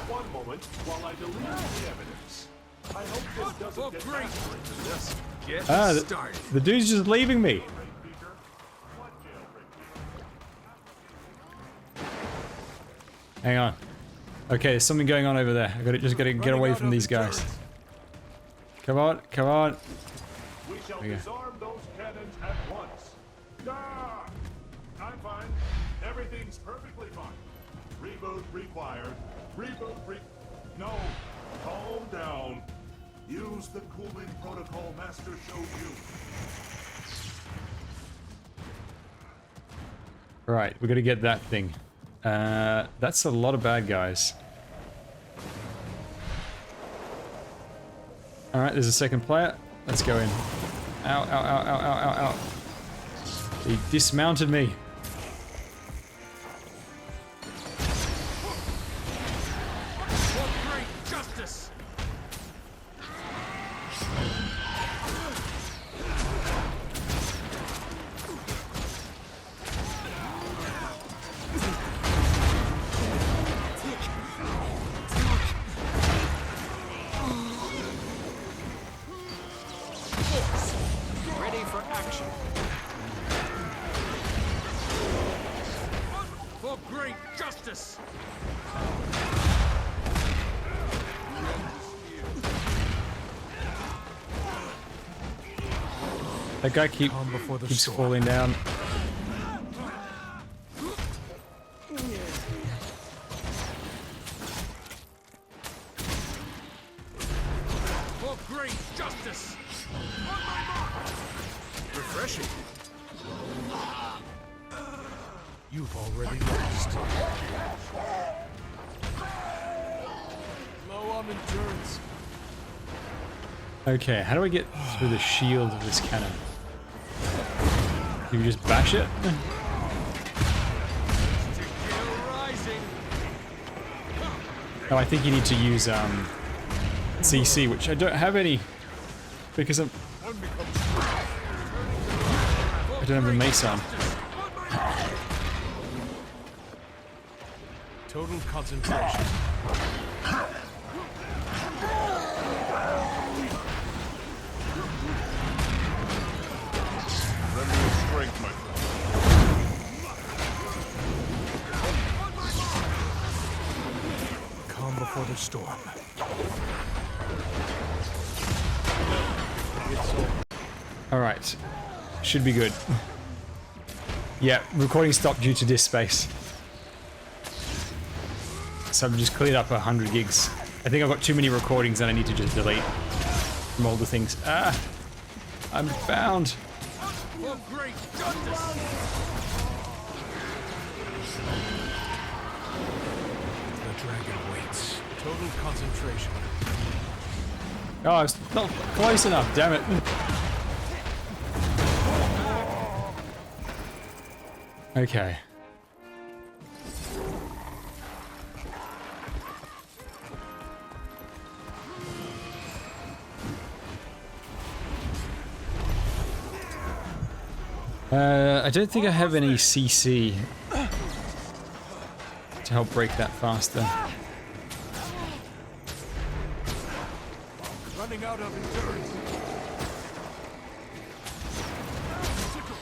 Speaker 14: One moment while I delete the evidence. I hope this doesn't get massacred.
Speaker 11: Just get started.
Speaker 1: The dude's just leaving me. Hang on. Okay, there's something going on over there. I gotta get away from these guys. Come on, come on.
Speaker 14: We shall disarm those cannons at once. Ah! I'm fine. Everything's perfectly fine. Reboot required. No. Calm down. Use the cooling protocol Master showed you.
Speaker 1: Right, we gotta get that thing. That's a lot of bad guys. Alright, there's a second player. Let's go in. Ow, ow, ow, ow, ow, ow, ow. He dismounted me.
Speaker 14: For great justice.
Speaker 11: Ready for action.
Speaker 14: For great justice.
Speaker 1: That guy keeps falling down.
Speaker 14: For great justice. On my mark.
Speaker 11: Refreshing. You've already lost. Low on endurance.
Speaker 1: Okay, how do I get through the shield of this cannon? Do you just bash it? Oh, I think you need to use CC, which I don't have any because I don't have a mace on.
Speaker 11: Total concentration.
Speaker 14: Lend me your strength, my friend.
Speaker 11: Calm before the storm.
Speaker 1: Alright. Should be good. Yeah, recording stopped due to disk space. So I've just cleared up 100 gigs. I think I've got too many recordings that I need to just delete from all the things. Ah! I'm bound.
Speaker 14: For great justice.
Speaker 11: The dragon waits. Total concentration.
Speaker 1: Oh, it's not close enough, damn it. Okay. I don't think I have any CC to help break that faster.
Speaker 14: Running out of endurance.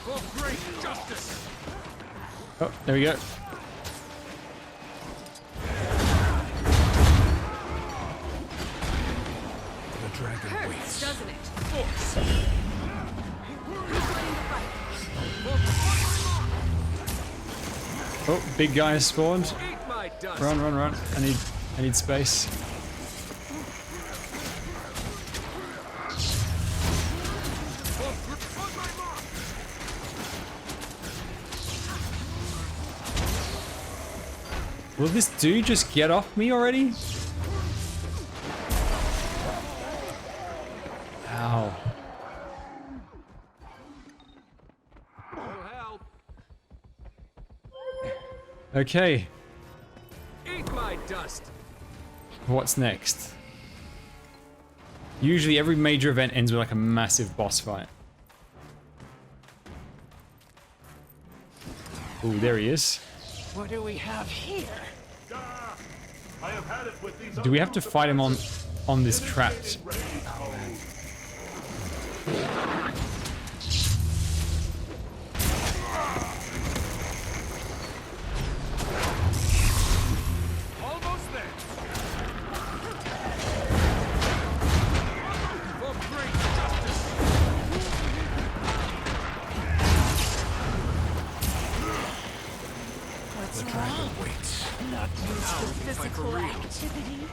Speaker 14: For great justice.
Speaker 1: Oh, there we go.
Speaker 11: The dragon waits.
Speaker 15: Doesn't it?
Speaker 14: Force.
Speaker 1: Oh, big guy spawned.
Speaker 11: Eat my dust.
Speaker 1: Run, run, run. I need space. Will this dude just get off me already? Ow. Okay.
Speaker 11: Eat my dust.
Speaker 1: What's next? Usually every major event ends with like a massive boss fight. Ooh, there he is.
Speaker 19: What do we have here?
Speaker 14: I have had it with these.
Speaker 1: Do we have to fight him on this trapped?
Speaker 11: Almost there. For great justice.
Speaker 4: What's wrong? Not used to physical activity.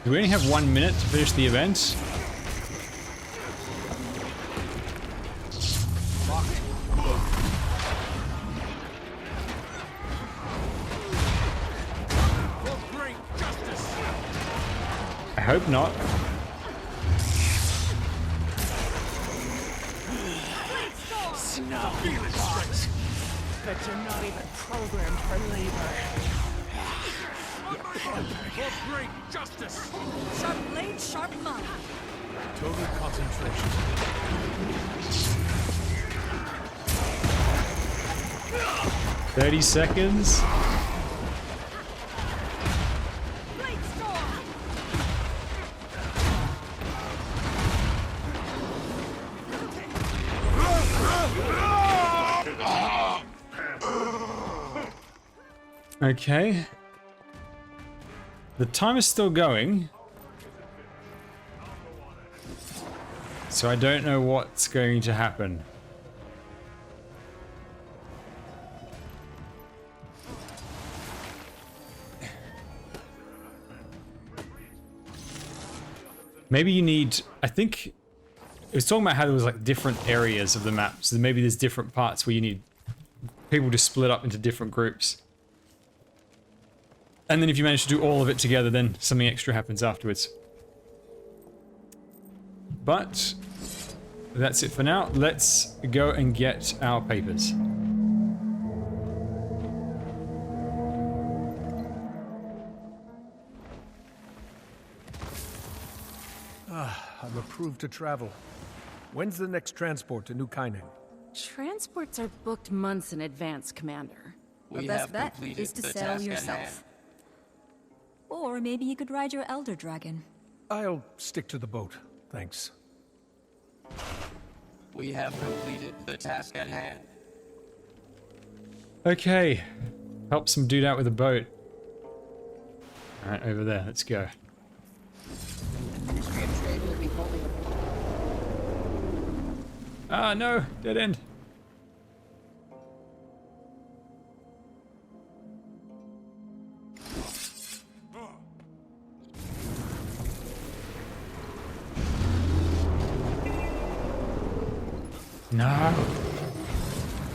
Speaker 1: Do we only have 1 minute to finish the event?
Speaker 11: For great justice.
Speaker 1: I hope not.
Speaker 19: Snow. But you're not even programmed for labor.
Speaker 11: For great justice.
Speaker 9: Sharp blade, sharp mind.
Speaker 8: Total concentration.
Speaker 1: 30 seconds.
Speaker 9: Blade storm.
Speaker 1: Okay. The time is still going. So I don't know what's going to happen. Maybe you need, I think it was talking about how there was like different areas of the map. So maybe there's different parts where you need people to split up into different groups. And then if you manage to do all of it together, then something extra happens afterwards. But that's it for now. Let's go and get our papers.
Speaker 8: I'm approved to travel. When's the next transport to New Kainen?
Speaker 20: Transports are booked months in advance, Commander.
Speaker 9: The best bet is to sail yourself. Or maybe you could ride your Elder Dragon.
Speaker 8: I'll stick to the boat, thanks.
Speaker 7: We have completed the task at hand.
Speaker 1: Okay. Help some dude out with a boat. Alright, over there. Let's go. Ah, no! Dead end. No!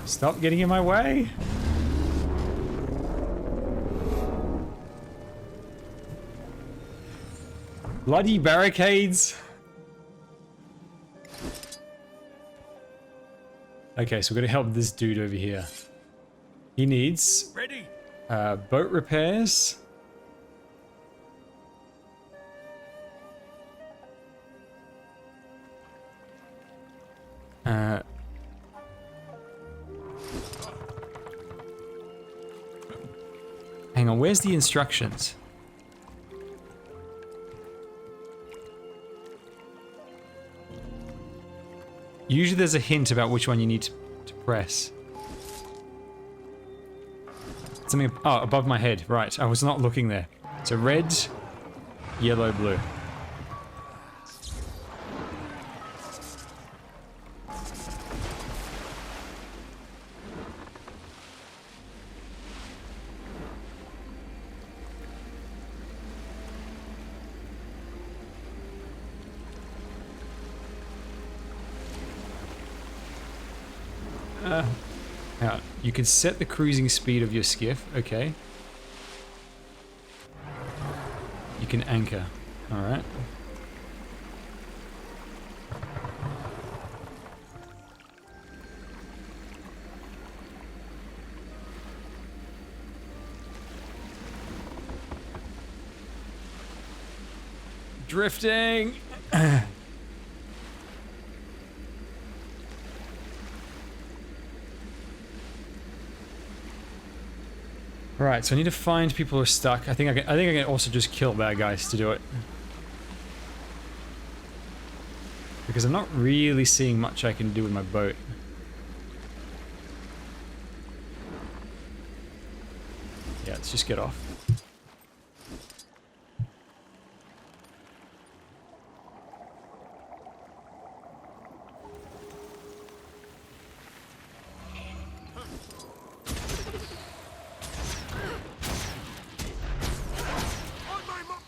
Speaker 1: Stop getting in my way! Bloody barricades! Okay, so we're gonna help this dude over here. He needs boat repairs. Hang on, where's the instructions? Usually there's a hint about which one you need to press. Something, oh, above my head, right. I was not looking there. So red, yellow, blue. Now, you can set the cruising speed of your skiff, okay. You can anchor, alright. Drifting! Right, so I need to find people who are stuck. I think I can also just kill bad guys to do it. Because I'm not really seeing much I can do with my boat. Yeah, let's just get off.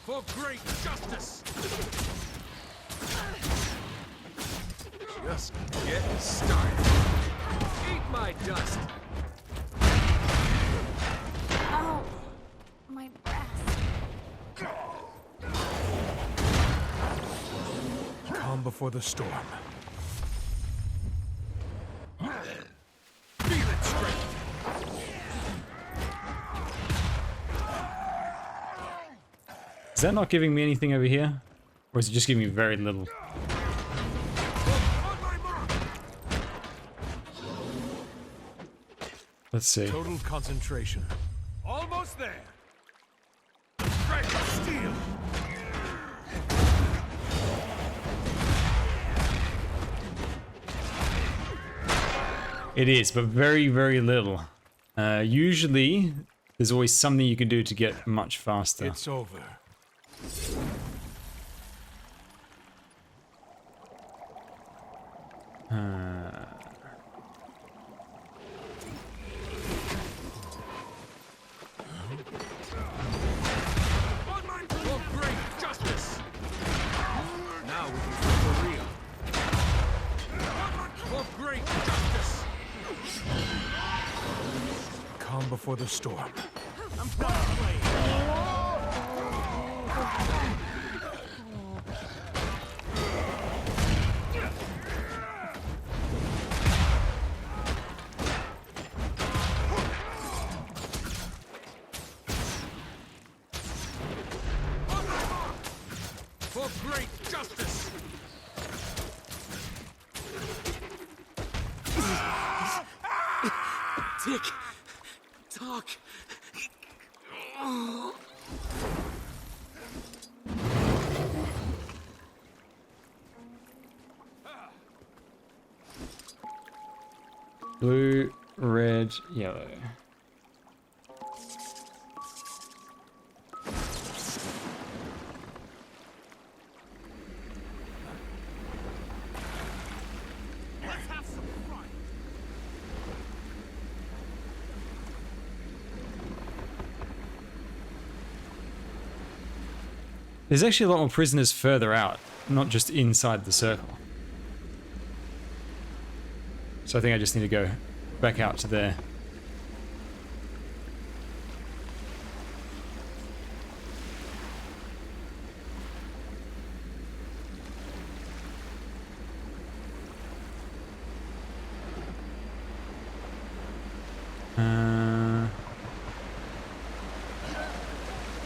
Speaker 11: For great justice! Just getting started. Eat my dust!
Speaker 4: Oh, my breast.
Speaker 8: Calm before the storm.
Speaker 11: Feel it straight!
Speaker 1: Is that not giving me anything over here? Or is it just giving me very little? Let's see.
Speaker 8: Total concentration.
Speaker 11: Almost there! The strength of steel!
Speaker 1: It is, but very, very little. Usually, there's always something you can do to get much faster.
Speaker 8: It's over.
Speaker 11: For great justice! Now we can go for real. For great justice!
Speaker 8: Calm before the storm.
Speaker 11: I'm done playing. For great justice! Tick tock.
Speaker 1: Blue, red, yellow. There's actually a lot more prisoners further out, not just inside the circle. So I think I just need to go back out to there.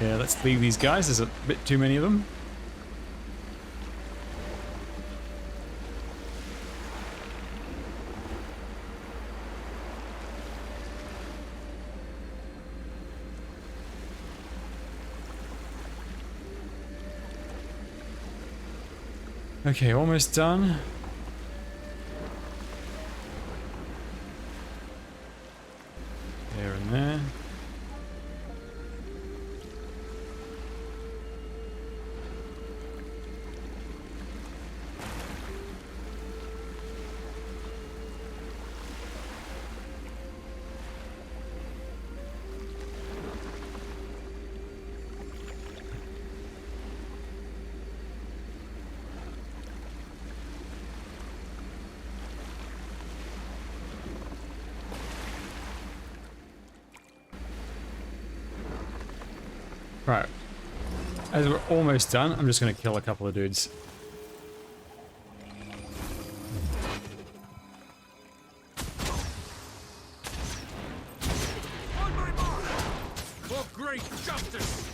Speaker 1: Yeah, let's leave these guys. There's a bit too many of them. Okay, almost done. There and there. Right. As we're almost done, I'm just going to kill a couple of dudes.
Speaker 11: On my mark! For great justice!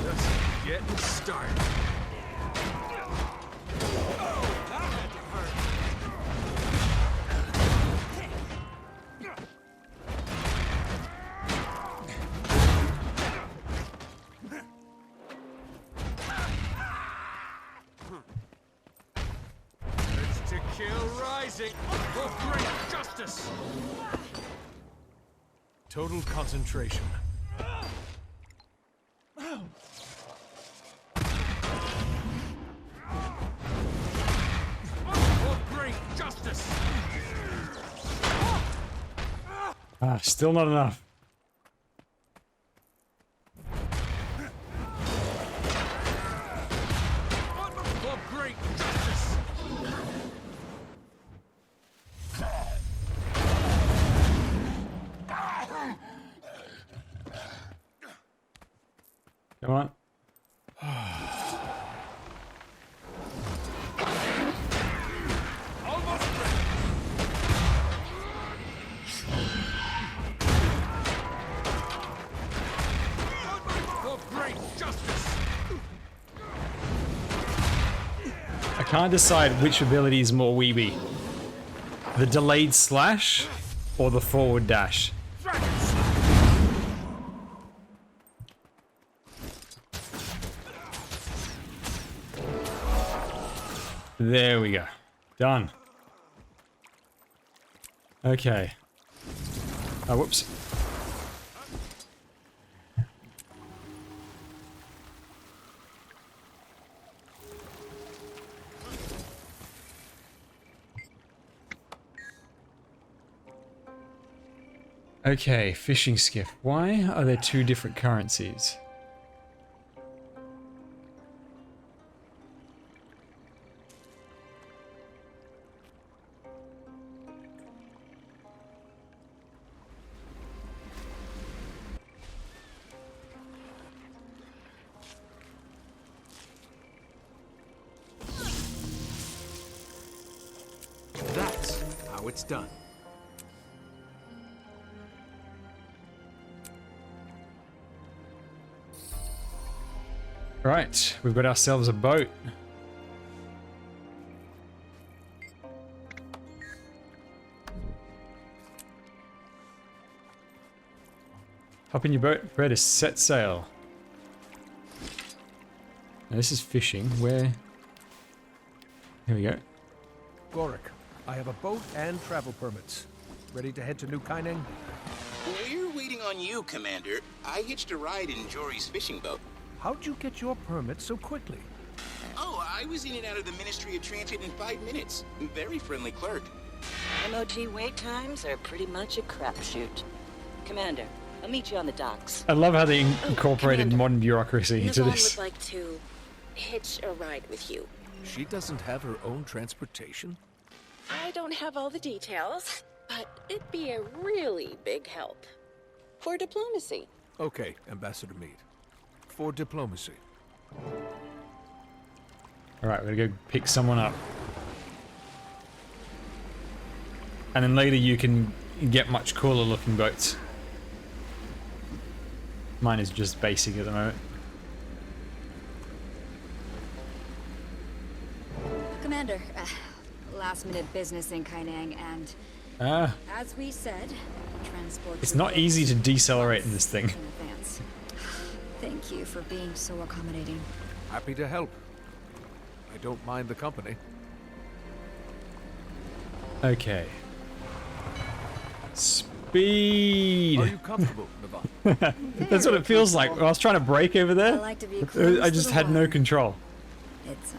Speaker 11: Just getting started. easy. For great justice.
Speaker 8: Total concentration.
Speaker 11: For great justice.
Speaker 1: Ah, still not enough.
Speaker 11: For great justice.
Speaker 1: Come on.
Speaker 11: Almost ready. For great justice.
Speaker 1: I can't decide which ability is more weeby. The delayed slash or the forward dash. There we go. Done. Okay. Oh, whoops. Okay, fishing skiff. Why are there two different currencies?
Speaker 8: That's how it's done.
Speaker 1: Right, we've got ourselves a boat. Hop in your boat, prepare to set sail. Now this is fishing, where... Here we go.
Speaker 8: Gorik, I have a boat and travel permits. Ready to head to New Kaineng?
Speaker 10: We're waiting on you, Commander. I hitched a ride in Jory's fishing boat.
Speaker 8: How'd you get your permit so quickly?
Speaker 10: Oh, I was in and out of the Ministry of Transit in 5 minutes. Very friendly clerk.
Speaker 21: MOT wait times are pretty much a crapshoot. Commander, I'll meet you on the docks.
Speaker 1: I love how they incorporated modern bureaucracy into
Speaker 21: Navon
Speaker 1: this.
Speaker 21: would like to hitch a ride with you.
Speaker 8: She doesn't have her own transportation?
Speaker 21: I don't have all the details, but it'd be a really big help. For diplomacy.
Speaker 8: Okay, Ambassador Meade. For diplomacy.
Speaker 1: Alright, we're gonna go pick someone up. And then later you can get much cooler looking boats. Mine is just basic at the moment.
Speaker 9: Commander, last minute business in Kaineng and as we said, transport.
Speaker 1: It's not easy to decelerate in this thing.
Speaker 9: In advance. Thank you for being so accommodating.
Speaker 8: Happy to help. I don't mind the company.
Speaker 1: Okay. Speed!
Speaker 8: Are you comfortable, Navon?
Speaker 1: That's what it feels like. I was trying to brake over there.
Speaker 9: I like to be close
Speaker 1: I just
Speaker 9: to the
Speaker 1: had no
Speaker 9: water.
Speaker 1: control.
Speaker 9: It's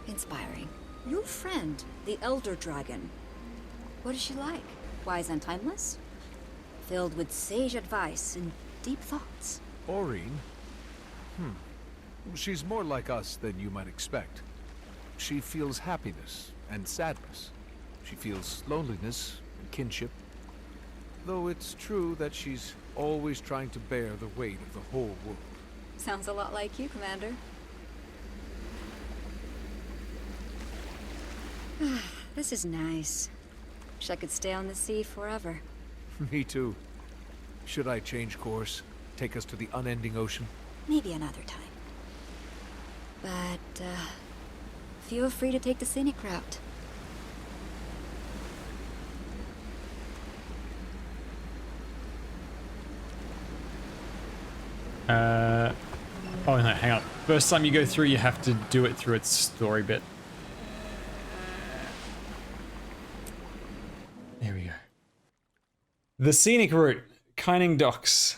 Speaker 9: inspiring. Your friend, the Elder Dragon. What is she like? Wise and timeless? Filled with sage advice and deep thoughts.
Speaker 8: Aureen? She's more like us than you might expect. She feels happiness and sadness. She feels loneliness and kinship. Though it's true that she's always trying to bear the weight of the whole world.
Speaker 9: Sounds a lot like you, Commander. This is nice. Wish I could stay on the sea forever.
Speaker 8: Me too. Should I change course? Take us to the unending ocean?
Speaker 9: Maybe another time. But, feel free to take the scenic route.
Speaker 1: Oh no, hang on. First time you go through, you have to do it through its story bit. The scenic route, Kaining Docks.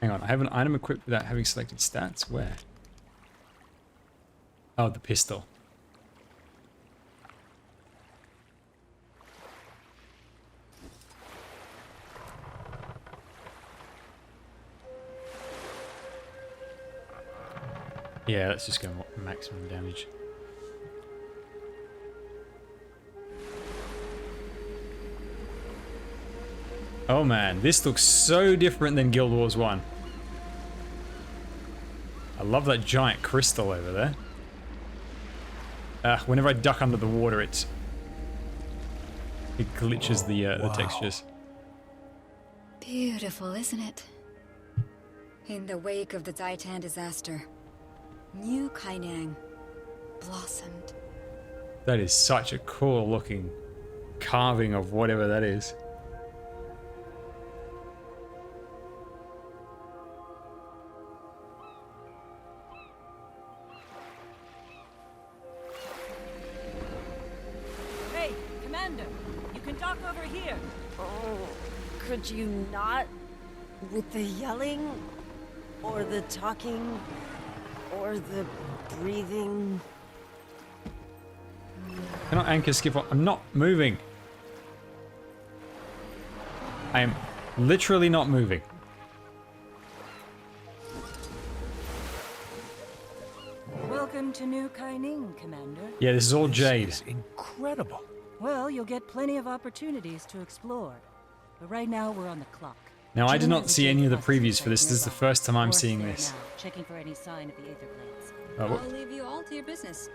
Speaker 1: Hang on, I have an item equipped without having selected stats. Where? Oh, the pistol. Yeah, let's just go maximum damage. Oh man, this looks so different than Guild Wars 1. I love that giant crystal over there. Whenever I duck under the water, it glitches the textures.
Speaker 9: Beautiful, isn't it? In the wake of the Titan disaster, New Kainang blossomed.
Speaker 1: That is such a cool looking carving of whatever that is.
Speaker 21: Hey, Commander, you can dock over here.
Speaker 5: Oh, could you not? With the yelling, or the talking, or the breathing.
Speaker 1: Can I anchor skip on? I'm not moving. I am literally not moving.
Speaker 21: Welcome to New Kaining, Commander.
Speaker 1: Yeah, this is all Jade.
Speaker 8: This is incredible.
Speaker 21: Well, you'll get plenty of opportunities to explore. But right now, we're on the clock.
Speaker 1: Now, I did
Speaker 21: June
Speaker 1: not
Speaker 21: has a
Speaker 1: see any of the
Speaker 21: Jade
Speaker 1: previews for
Speaker 21: cluster
Speaker 1: this. This is the
Speaker 21: nearby.
Speaker 1: first time I'm
Speaker 21: Forest
Speaker 1: seeing
Speaker 21: there
Speaker 1: this.
Speaker 21: now, checking for any sign of the Aether Blades.
Speaker 1: Oh, what?
Speaker 9: I'll leave you all to your business.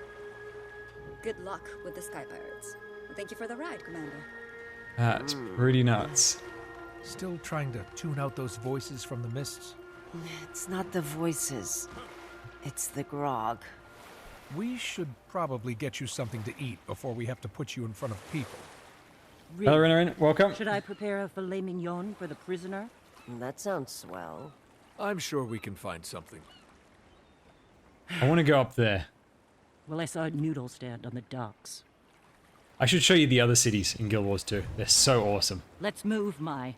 Speaker 9: Good luck with the Sky Pirates. Thank you for the ride, Commander.
Speaker 1: That's pretty nuts.
Speaker 8: Still trying to tune out those voices from the mists?
Speaker 5: It's not the voices. It's the grog.
Speaker 8: We should probably get you something to eat before we have to put you in front of people.
Speaker 1: Hello, Renarin. Welcome.
Speaker 21: Should I prepare a filet mignon for the prisoner?
Speaker 5: That sounds swell.
Speaker 11: I'm sure we can find something.
Speaker 1: I want to go up there.
Speaker 21: Well, I saw a noodle stand on the docks.
Speaker 1: I should show you the other cities in Guild Wars 2. They're so awesome.
Speaker 21: Let's move, Mai.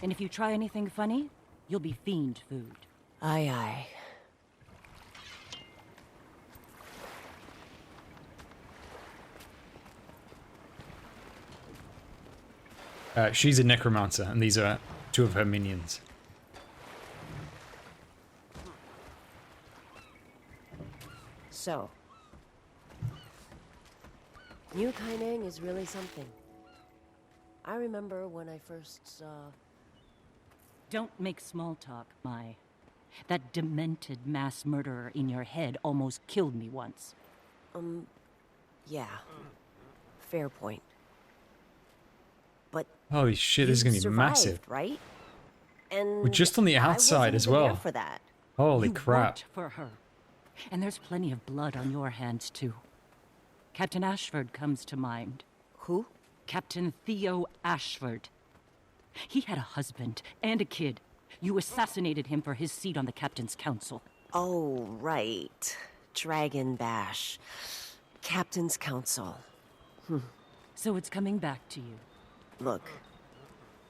Speaker 21: And if you try anything funny, you'll be fiend food.
Speaker 5: Aye, aye.
Speaker 1: She's a necromancer, and these are two of her minions.
Speaker 5: So, New Kainang is really something. I remember when I first saw...
Speaker 21: Don't make small talk, Mai. That demented mass murderer in your head almost killed me once.
Speaker 5: Yeah. Fair point. But
Speaker 1: Holy shit, this is going to be
Speaker 5: survived,
Speaker 1: massive.
Speaker 5: Right? And
Speaker 1: We're just on the outside
Speaker 5: I wasn't
Speaker 1: as
Speaker 5: even there
Speaker 1: well.
Speaker 5: for that.
Speaker 1: Holy
Speaker 21: You
Speaker 1: crap.
Speaker 21: worked for her. And there's plenty of blood on your hands, too. Captain Ashford comes to mind.
Speaker 5: Who?
Speaker 21: Captain Theo Ashford. He had a husband and a kid. You assassinated him for his seat on the Captain's Council.
Speaker 5: Oh, right. Dragon Bash. Captain's Council.
Speaker 21: So it's coming back to you.
Speaker 5: Look,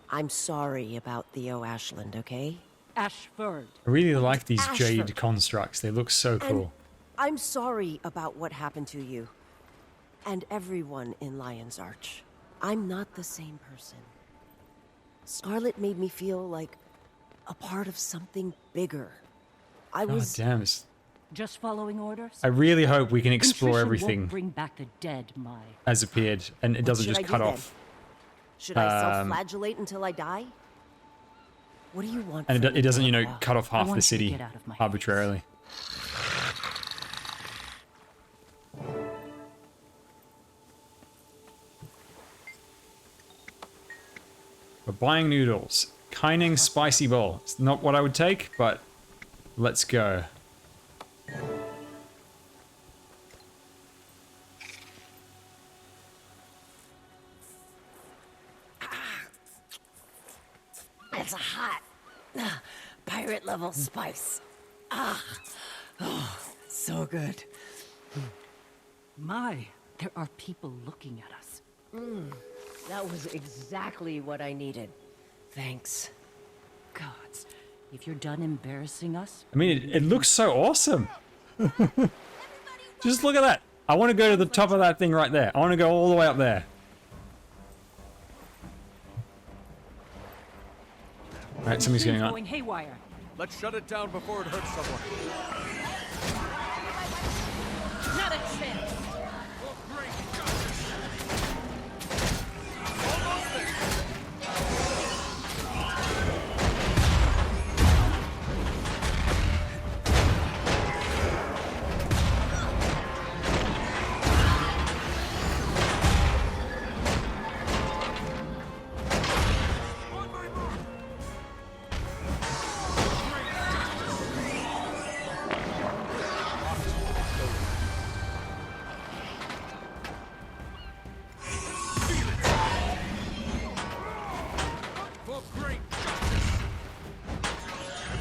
Speaker 5: I'm sorry about Theo Ashland, okay?
Speaker 21: Ashford.
Speaker 1: I really like these
Speaker 5: Ashford.
Speaker 1: jade constructs. They look so cool.
Speaker 5: I'm sorry about what happened to you. And everyone in Lion's Arch. I'm not the same person. Scarlet made me feel like a part of something bigger. I
Speaker 1: God
Speaker 5: was...
Speaker 1: damn. It's...
Speaker 21: Just following orders?
Speaker 1: I really hope we can explore
Speaker 21: Contrition
Speaker 1: everything
Speaker 21: won't bring back the dead, Mai.
Speaker 1: as appeared, and it doesn't
Speaker 5: should
Speaker 1: just
Speaker 5: I do
Speaker 1: cut
Speaker 5: then?
Speaker 1: off.
Speaker 5: Should I self-flagellate until I die? What do you want
Speaker 1: And
Speaker 5: from
Speaker 1: it doesn't, you know,
Speaker 5: me, Papa?
Speaker 1: cut off
Speaker 21: I
Speaker 1: half
Speaker 21: want
Speaker 1: the
Speaker 21: you to
Speaker 1: city
Speaker 21: get out of my
Speaker 1: arbitrarily. We're buying noodles. Kaining spicy bowl. It's not what I would take, but let's go.
Speaker 5: It's a hot pirate level allspice. Ah, oh, so good.
Speaker 21: My, there are people looking at us.
Speaker 5: That was exactly what I needed. Thanks.
Speaker 21: Gods, if you're done embarrassing us...
Speaker 1: I mean, it looks so awesome. Just look at that. I want to go to the top of that thing right there. I want to go all the way up there. Alright, something's going on.
Speaker 21: Going haywire.
Speaker 11: Let's shut it down before it hurts someone.
Speaker 21: Not a chance.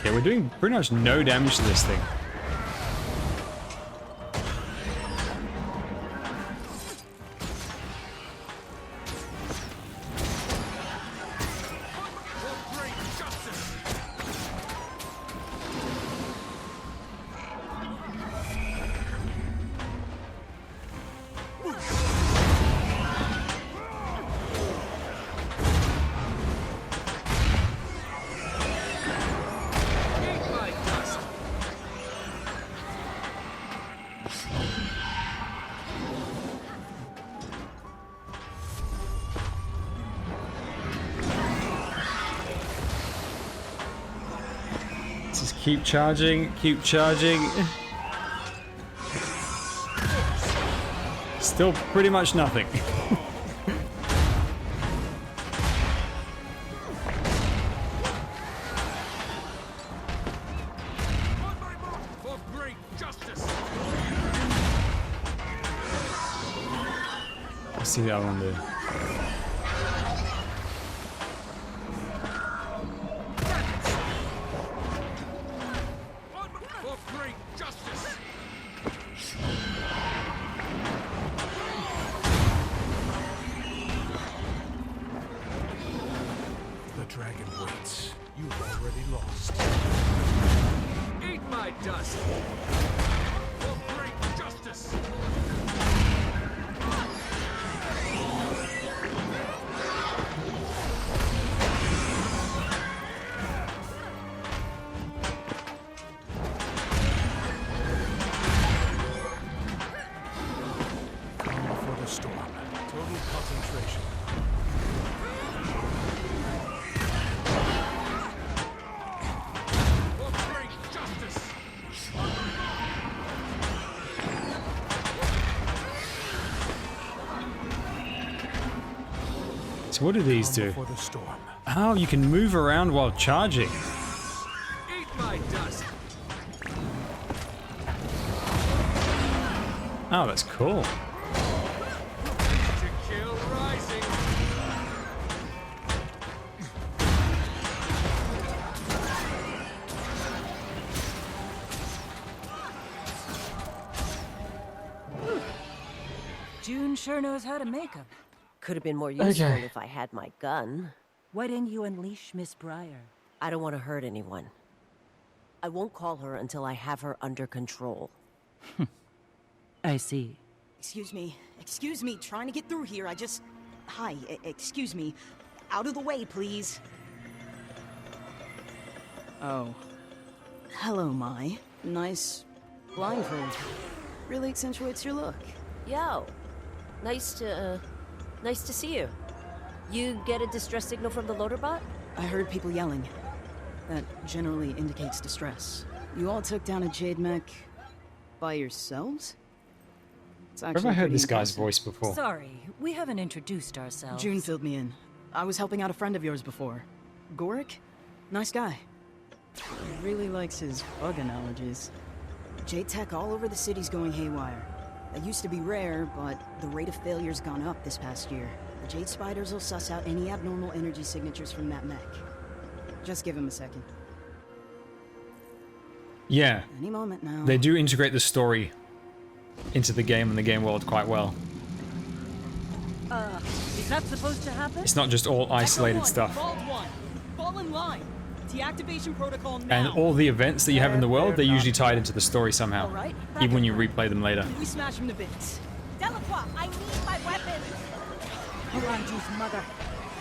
Speaker 1: Okay, we're doing pretty much no damage to this thing. Just keep charging, keep charging. Still pretty much nothing. Let's see the other one do.
Speaker 8: The dragon waits. You've already lost.
Speaker 11: Eat my dust. For great justice.
Speaker 8: Calm before the storm. Total concentration.
Speaker 11: For great justice.
Speaker 1: So what do these do?
Speaker 8: Before the storm.
Speaker 1: Oh, you can move around while charging.
Speaker 11: Eat my dust.
Speaker 1: Oh, that's cool.
Speaker 11: To kill rising.
Speaker 21: June sure knows how to make them.
Speaker 5: Could have been more useful
Speaker 21: Okay.
Speaker 5: if I had my gun.
Speaker 21: Why didn't you unleash Miss Briar?
Speaker 5: I don't want to hurt anyone. I won't call her until I have her under control.
Speaker 21: I see.
Speaker 12: Excuse me, trying to get through here. Hi, excuse me. Out of the way, please. Oh. Hello, Mai. Nice blindfold. Really accentuates your look.
Speaker 5: Yo, nice to see you. You get a distress signal from the loader bot?
Speaker 12: I heard people yelling. That generally indicates distress. You all took down a Jade mech by yourselves? It's
Speaker 1: Where have I heard
Speaker 12: pretty
Speaker 1: this guy's
Speaker 12: impressive.
Speaker 1: voice before?
Speaker 21: Sorry, we haven't introduced ourselves.
Speaker 12: June filled me in. I was helping out a friend of yours before. Gorik? Nice guy. He really likes his bug analogies. Jade tech all over the city's going haywire. That used to be rare, but the rate of failure's gone up this past year. The Jade Spiders will suss out any abnormal energy signatures from that mech. Just give him a second.
Speaker 1: Yeah.
Speaker 12: Any moment now.
Speaker 1: They do integrate the story into the game and the game world quite well.
Speaker 21: Is that supposed to happen?
Speaker 1: It's not just all isolated stuff.
Speaker 12: VoD 1, fall in line. Deactivation protocol now.
Speaker 1: And all the events that you have in the world, they're usually tied into the story somehow.
Speaker 12: Alright,
Speaker 1: Even when you replay them later.
Speaker 12: We smash him to bits.
Speaker 4: Delacroix, I need my weapon!
Speaker 21: Haranju's mother.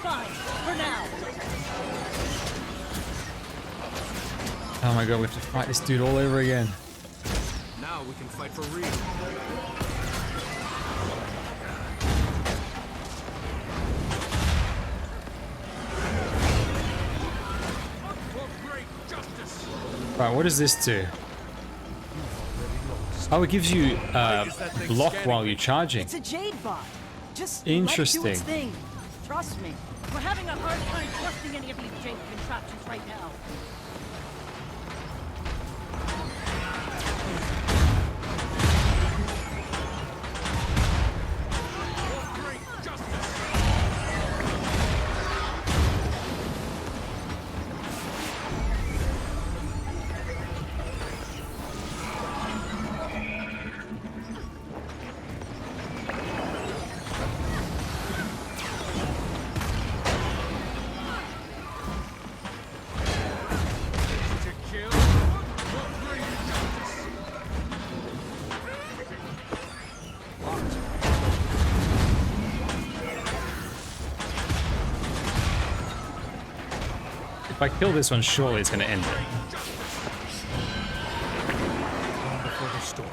Speaker 21: Fine, for now.
Speaker 1: Oh my god, we have to fight this dude all over again.
Speaker 11: Now we can fight for real.
Speaker 1: Right, what does this do? Oh, it gives you block while you're charging.
Speaker 12: It's a Jade bot. Just
Speaker 1: interesting.
Speaker 12: let it do its thing. Trust me.
Speaker 21: We're having a hard time trusting any of these Jade contraptions right now.
Speaker 1: If I kill this one, surely it's going to end it.
Speaker 11: Before the storm.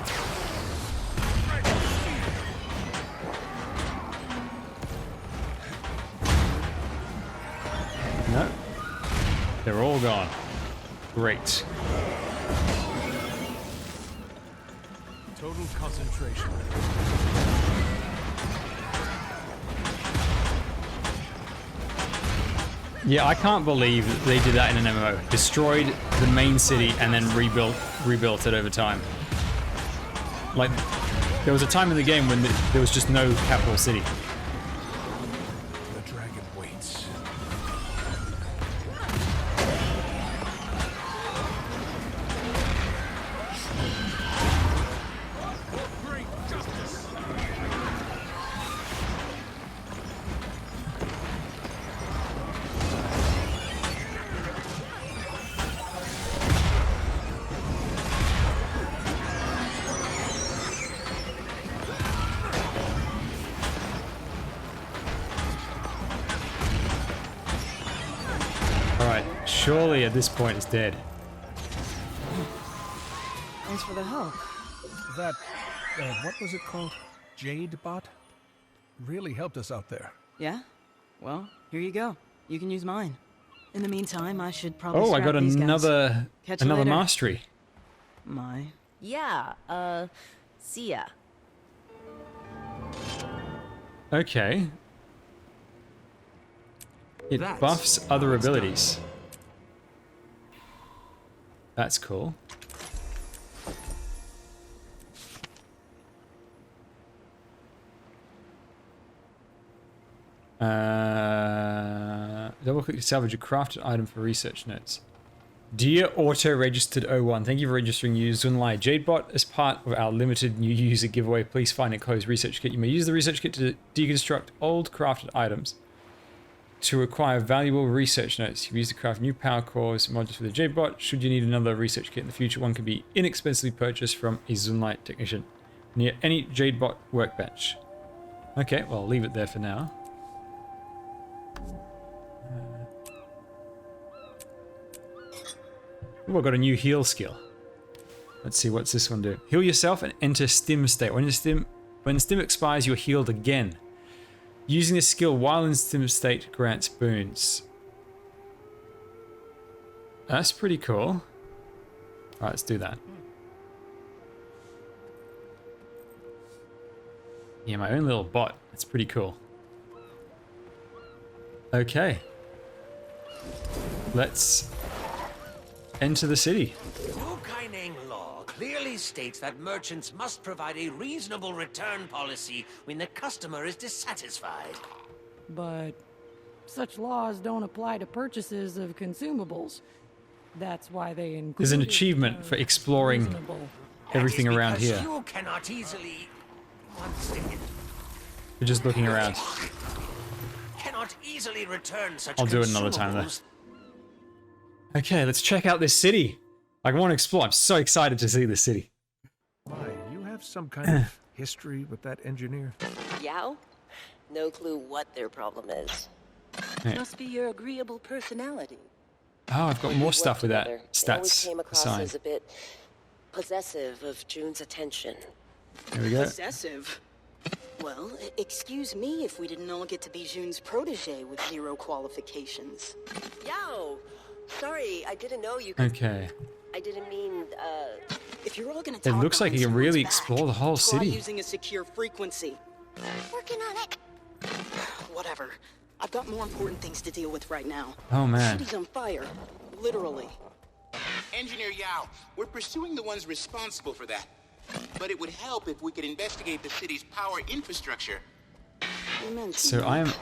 Speaker 1: No. They're all gone. Great.
Speaker 11: Total concentration.
Speaker 1: Yeah, I can't believe that they did that in an MMO. Destroyed the main city and then rebuilt it over time. Like, there was a time in the game when there was just no capital city.
Speaker 11: The dragon waits.
Speaker 1: Surely at this point it's dead.
Speaker 12: Thanks for the help.
Speaker 8: That, what was it called? Jade bot? Really helped us out there.
Speaker 12: Yeah? Well, here you go. You can use mine. In the meantime, I should probably
Speaker 1: Oh, I got
Speaker 12: these
Speaker 1: another
Speaker 12: guys. Catch you later.
Speaker 1: mastery.
Speaker 12: My.
Speaker 5: Yeah, see ya.
Speaker 1: Okay. It buffs other abilities. That's cool. Double click to salvage a crafted item for research notes. Dear auto-registered 01, thank you for registering you Zunlai Jadebot as part of our limited new user giveaway. Please find a closed research kit. You may use the research kit to deconstruct old crafted items to acquire valuable research notes. You've used to craft new power cores modules for the Jadebot. Should you need another research kit in the future, one can be inexpensively purchased from a Zunlai technician near any Jadebot workbench. Okay, well, I'll leave it there for now. Oh, I got a new heal skill. Let's see, what's this one do? Heal yourself and enter stim state. When stim expires, you're healed again. Using this skill while in stim state grants boons. That's pretty cool. Alright, let's do that. Yeah, my own little bot. That's pretty cool. Okay. Let's enter the city.
Speaker 2: Wukaineng law clearly states that merchants must provide a reasonable return policy when the customer is dissatisfied.
Speaker 17: But such laws don't apply to purchases of consumables.
Speaker 16: That's why they include.
Speaker 1: There's an achievement for exploring everything around here.
Speaker 2: You cannot easily. One second.
Speaker 1: We're just looking around.
Speaker 2: Cannot easily return such.
Speaker 1: I'll do it another time though.
Speaker 2: consumables.
Speaker 1: Okay, let's check out this city. I want to explore. I'm so excited to see this city.
Speaker 8: Why, you have some kind of history with that engineer?
Speaker 5: Yao? No clue what their problem is.
Speaker 1: Yeah.
Speaker 17: Must be your agreeable personality.
Speaker 1: Oh, I've got more stuff with that
Speaker 5: They always
Speaker 1: stats
Speaker 5: came across
Speaker 1: sign.
Speaker 5: as a bit possessive of June's attention.
Speaker 1: There we go.
Speaker 12: Possessive? Well, excuse me if we didn't all get to be June's protege with 0 qualifications.
Speaker 5: Yao! Sorry, I didn't know you could...
Speaker 1: Okay.
Speaker 5: I didn't mean,
Speaker 12: If you're all gonna
Speaker 1: It
Speaker 12: talk
Speaker 1: looks like
Speaker 12: behind
Speaker 1: you can really
Speaker 12: someone's back,
Speaker 1: explore the whole
Speaker 12: try
Speaker 1: city.
Speaker 12: using a secure frequency.
Speaker 5: Working on it.
Speaker 12: Whatever. I've got more important things to deal with right now.
Speaker 1: Oh, man.
Speaker 12: The city's on fire. Literally.
Speaker 10: Engineer Yao, we're pursuing the ones responsible for that. But it would help if we could investigate the city's power infrastructure.
Speaker 1: So I am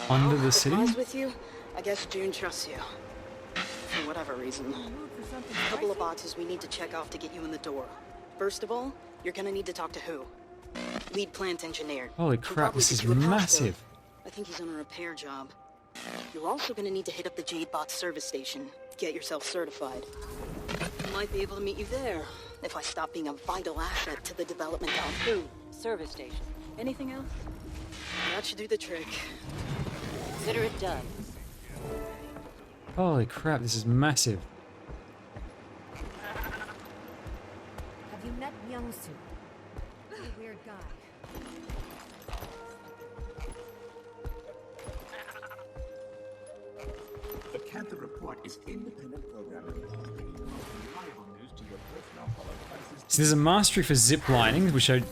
Speaker 1: under the city?
Speaker 12: Surprised with you? I guess June trusts you. For whatever reason. A couple of boxes we need to check off to get you in the door. First of all, you're gonna need to talk to who? Lead plant engineer.
Speaker 1: Holy
Speaker 12: Can
Speaker 1: crap,
Speaker 12: probably
Speaker 1: this
Speaker 12: get
Speaker 1: is
Speaker 12: you a passcode.
Speaker 1: massive.
Speaker 12: I think he's on a repair job. You're also gonna need to hit up the Jadebot service station. Get yourself certified. Might be able to meet you there, if I stop being a vital asset to the development of
Speaker 21: Food, service station. Anything else?
Speaker 12: That should do the trick.
Speaker 21: Consider it done.
Speaker 1: Holy crap, this is massive.
Speaker 4: Have you met Youngsu? Pretty weird guy.
Speaker 23: The Cancer Report is independent programming. Reliable news to your personal follow crisis.
Speaker 1: So there's a mastery for zip lining, which I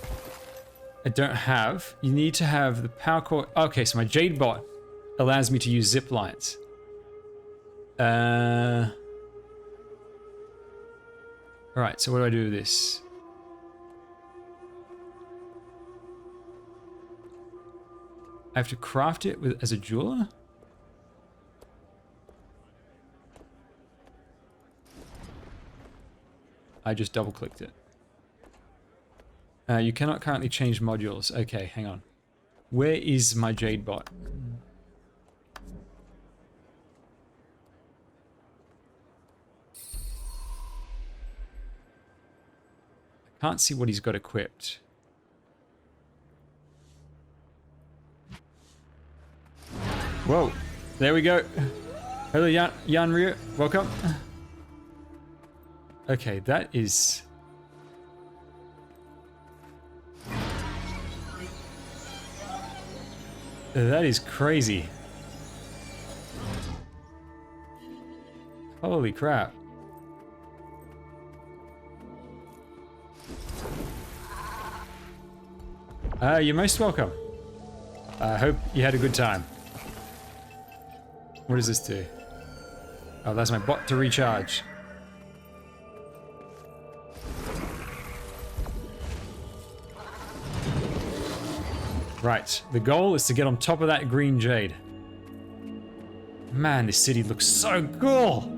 Speaker 1: don't have. You need to have the power core. Okay, so my Jade bot allows me to use zip lines. Alright, so what do I do with this? I have to craft it with as a jeweler? I just double clicked it. You cannot currently change modules. Okay, hang on. Where is my Jade bot? I can't see what he's got equipped. Whoa, there we go. Hello, Yan Ryu, welcome. Okay, that is... That is crazy. Holy crap. You're most welcome. I hope you had a good time. What does this do? Oh, that's my bot to recharge. Right, the goal is to get on top of that green jade. Man, this city looks so cool!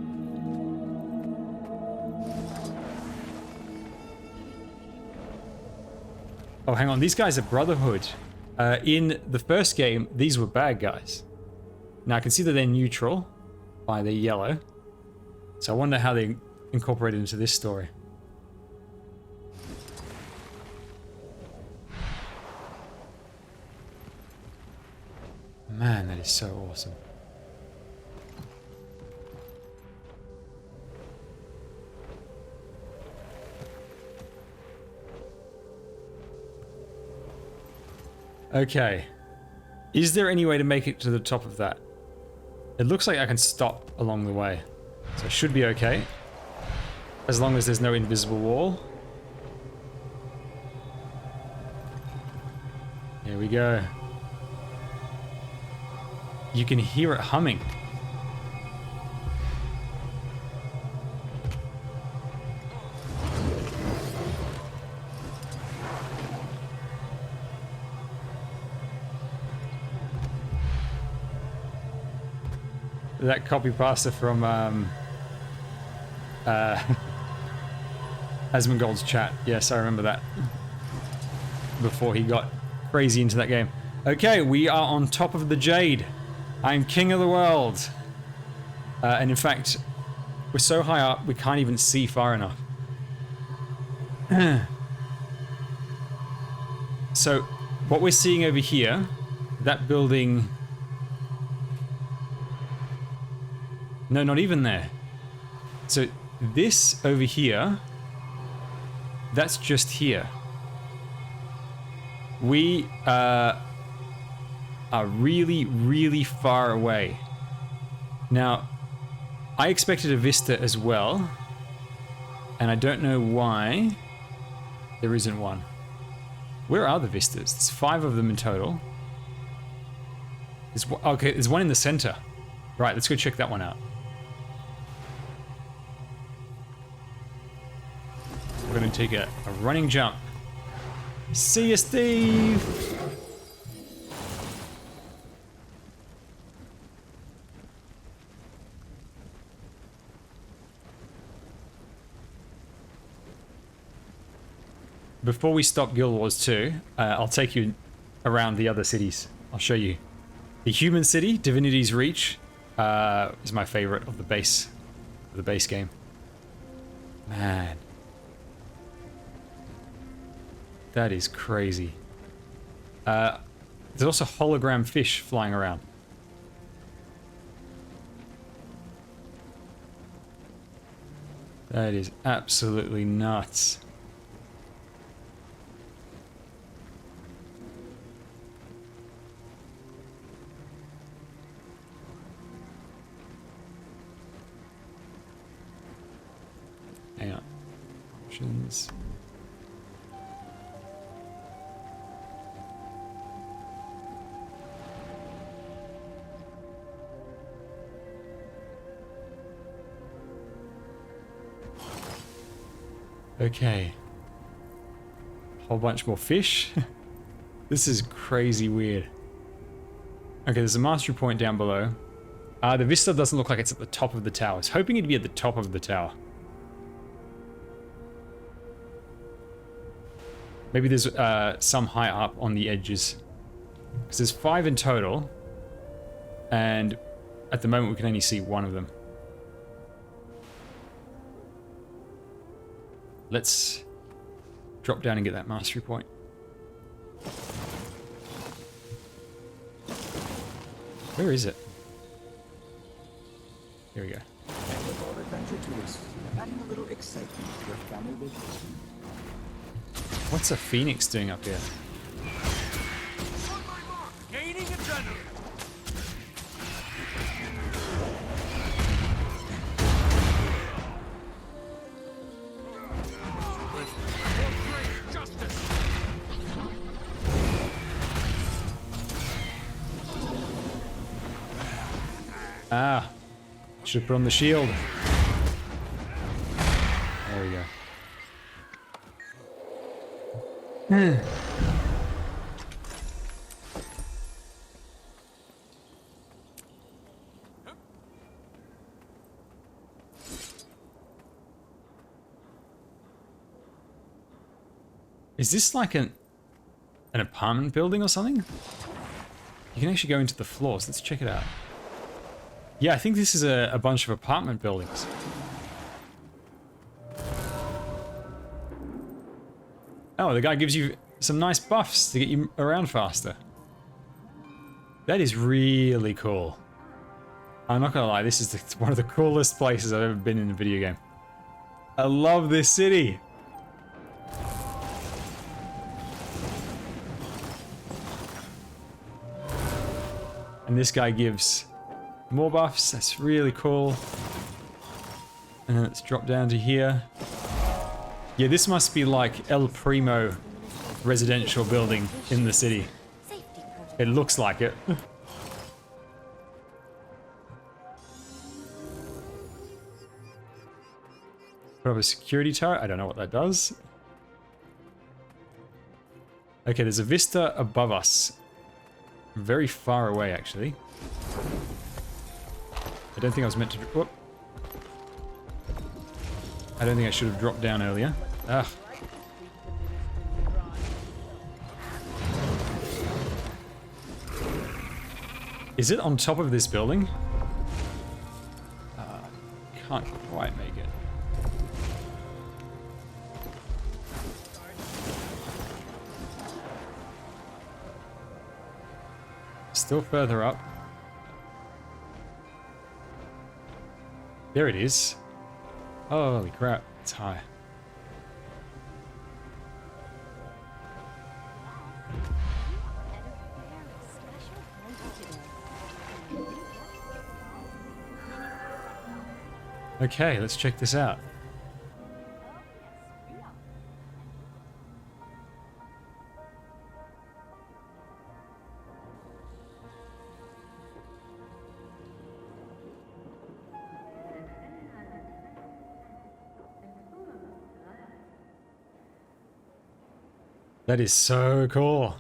Speaker 1: Oh, hang on, these guys are Brotherhood. In the first game, these were bad guys. Now I can see that they're neutral by the yellow. So I wonder how they incorporated into this story. Man, that is so awesome. Okay. Is there any way to make it to the top of that? It looks like I can stop along the way. So it should be okay. As long as there's no invisible wall. Here we go. You can hear it humming. That copy pasta from Asmongold's chat. Yes, I remember that. Before he got crazy into that game. Okay, we are on top of the Jade. I'm king of the world. And in fact, we're so high up, we can't even see far enough. So, what we're seeing over here, that building... No, not even there. So, this over here, that's just here. We are really, really far away. Now, I expected a vista as well, and I don't know why there isn't one. Where are the vistas? There's 5 of them in total. Okay, there's one in the center. Right, let's go check that one out. We're going to take a running jump. See you, Steve! Before we stop Guild Wars 2, I'll take you around the other cities. I'll show you. The Human City, Divinity's Reach, is my favorite of the base game. Man. That is crazy. There's also hologram fish flying around. That is absolutely nuts. Hang on. Options. Okay. Whole bunch more fish. This is crazy weird. Okay, there's a mastery point down below. The vista doesn't look like it's at the top of the tower. I was hoping it'd be at the top of the tower. Maybe there's some high up on the edges. Because there's 5 in total. And at the moment we can only see one of them. Let's drop down and get that mastery point. Where is it? Here we go.
Speaker 23: Adding a little excitement to your family vacation.
Speaker 1: What's a phoenix doing up here?
Speaker 11: Gaining adrenaline.
Speaker 1: Ah, should put on the shield. There we go. Is this like an apartment building or something? You can actually go into the floors. Let's check it out. Yeah, I think this is a bunch of apartment buildings. Oh, the guy gives you some nice buffs to get you around faster. That is really cool. I'm not gonna lie, this is one of the coolest places I've ever been in a video game. I love this city. And this guy gives more buffs. That's really cool. And then let's drop down to here. Yeah, this must be like El Primo residential building in the city. It looks like it. Put up a security turret. I don't know what that does. Okay, there's a vista above us. Very far away, actually. I don't think I was meant to... Whoop. I don't think I should have dropped down earlier. Ugh. Is it on top of this building? Can't quite make it. Still further up. There it is. Holy crap, it's high. Okay, let's check this out. That is so cool.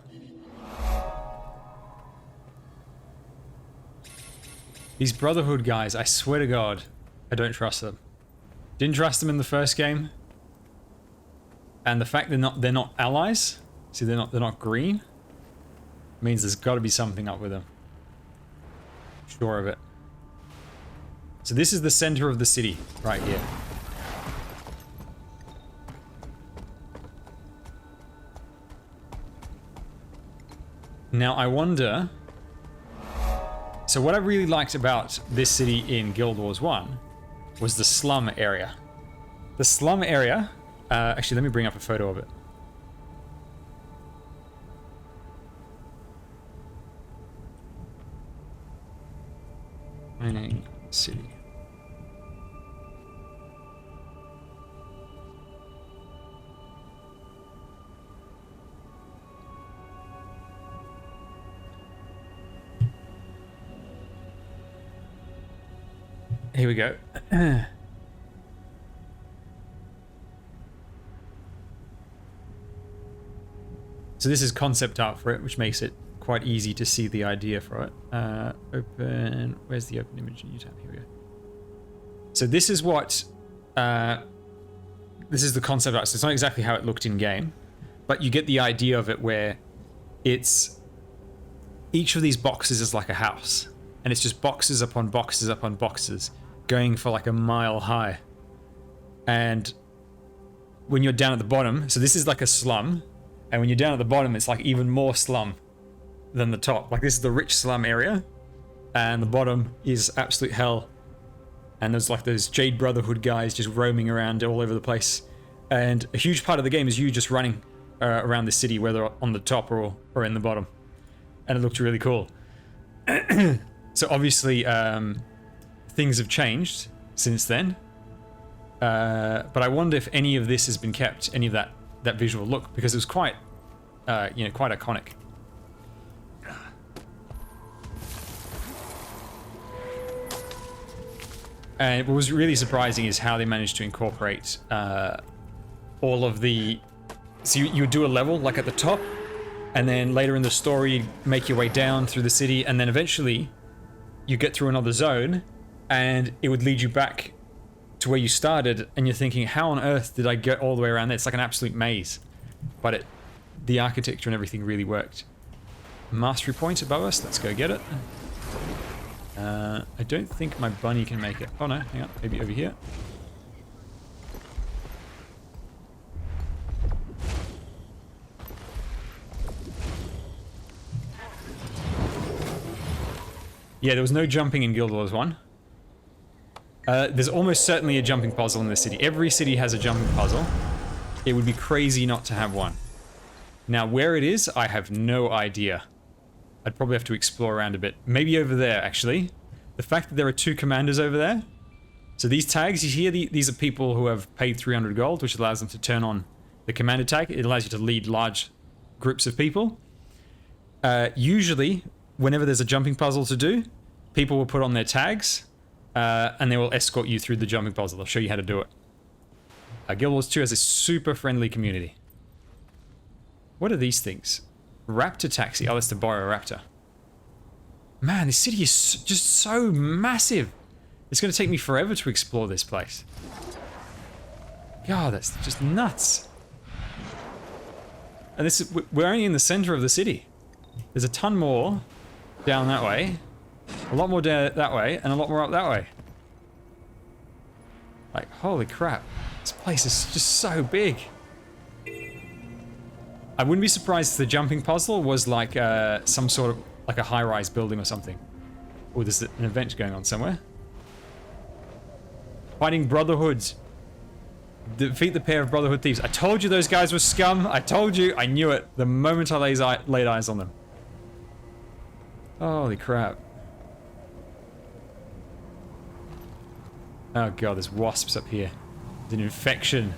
Speaker 1: These Brotherhood guys, I swear to God, I don't trust them. Didn't trust them in the first game. And the fact they're not allies, see they're not green, means there's got to be something up with them. Sure of it. So this is the center of the city right here. Now I wonder, so what I really liked about this city in Guild Wars 1 was the slum area. The slum area, actually let me bring up a photo of it. Mining city. Here we go. So this is concept art for it, which makes it quite easy to see the idea for it. Open, where's the open image in UTAP? Here we go. So this is what, this is the concept art. So it's not exactly how it looked in game, but you get the idea of it where it's, each of these boxes is like a house. And it's just boxes upon boxes upon boxes, going for like a mile high. And when you're down at the bottom, so this is like a slum, and when you're down at the bottom, it's like even more slum than the top. Like this is the rich slum area, and the bottom is absolute hell. And there's like those Jade Brotherhood guys just roaming around all over the place. And a huge part of the game is you just running around the city, whether on the top or in the bottom. And it looked really cool. So obviously, things have changed since then. But I wonder if any of this has been kept, any of that visual look, because it was quite, quite iconic. And what was really surprising is how they managed to incorporate all of the... So you would do a level, like at the top, and then later in the story, you make your way down through the city, and then eventually you get through another zone, and it would lead you back to where you started, and you're thinking, how on earth did I get all the way around there? It's like an absolute maze. But the architecture and everything really worked. Mastery point above us, let's go get it. I don't think my bunny can make it. Oh no, hang on, maybe over here. Yeah, there was no jumping in Guild Wars 1. There's almost certainly a jumping puzzle in this city. Every city has a jumping puzzle. It would be crazy not to have one. Now, where it is, I have no idea. I'd probably have to explore around a bit. Maybe over there, actually. The fact that there are 2 commanders over there. So these tags, you hear, these are people who have paid 300 gold, which allows them to turn on the commander tag. It allows you to lead large groups of people. Usually, whenever there's a jumping puzzle to do, people will put on their tags, and they will escort you through the jumping puzzle. They'll show you how to do it. Guild Wars 2 has a super friendly community. What are these things? Raptor taxi. Oh, that's to borrow a raptor. Man, this city is just so massive. It's going to take me forever to explore this place. God, that's just nuts. And this is, we're only in the center of the city. There's a ton more down that way, a lot more down that way, and a lot more up that way. Like, holy crap. This place is just so big. I wouldn't be surprised if the jumping puzzle was like some sort of, like a high-rise building or something. Oh, there's an event going on somewhere. Fighting Brotherhood. Defeat the pair of Brotherhood thieves. I told you those guys were scum. I told you. I knew it the moment I laid eyes on them. Holy crap. Oh god, there's wasps up here. There's an infection.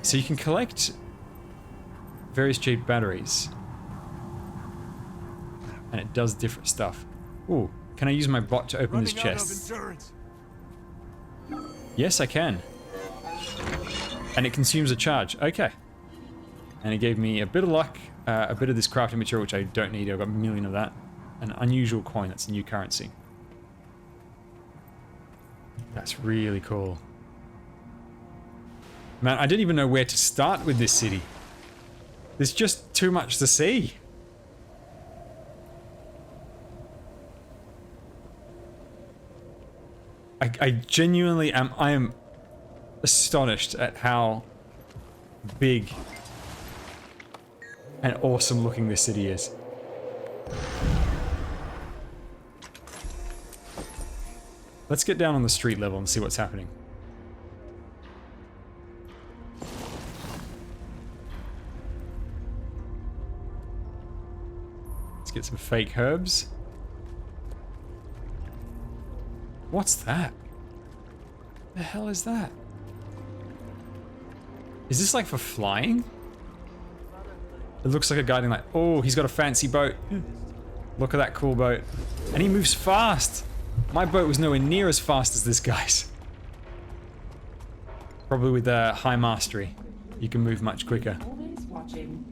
Speaker 1: So you can collect various jade batteries. And it does different stuff. Ooh, can I use my bot to open this chest? Yes, I can. And it consumes a charge. Okay. And it gave me a bit of luck, a bit of this crafting material, which I don't need. I've got a million of that. An unusual coin, that's a new currency. That's really cool. Man, I didn't even know where to start with this city. There's just too much to see. I genuinely am, I am astonished at how big and awesome looking this city is. Let's get down on the street level and see what's happening. Let's get some fake herbs. What's that? The hell is that? Is this like for flying? It looks like a guy like, oh, he's got a fancy boat. Look at that cool boat. And he moves fast. My boat was nowhere near as fast as this guy's. Probably with high mastery, you can move much quicker.
Speaker 6: Always watching.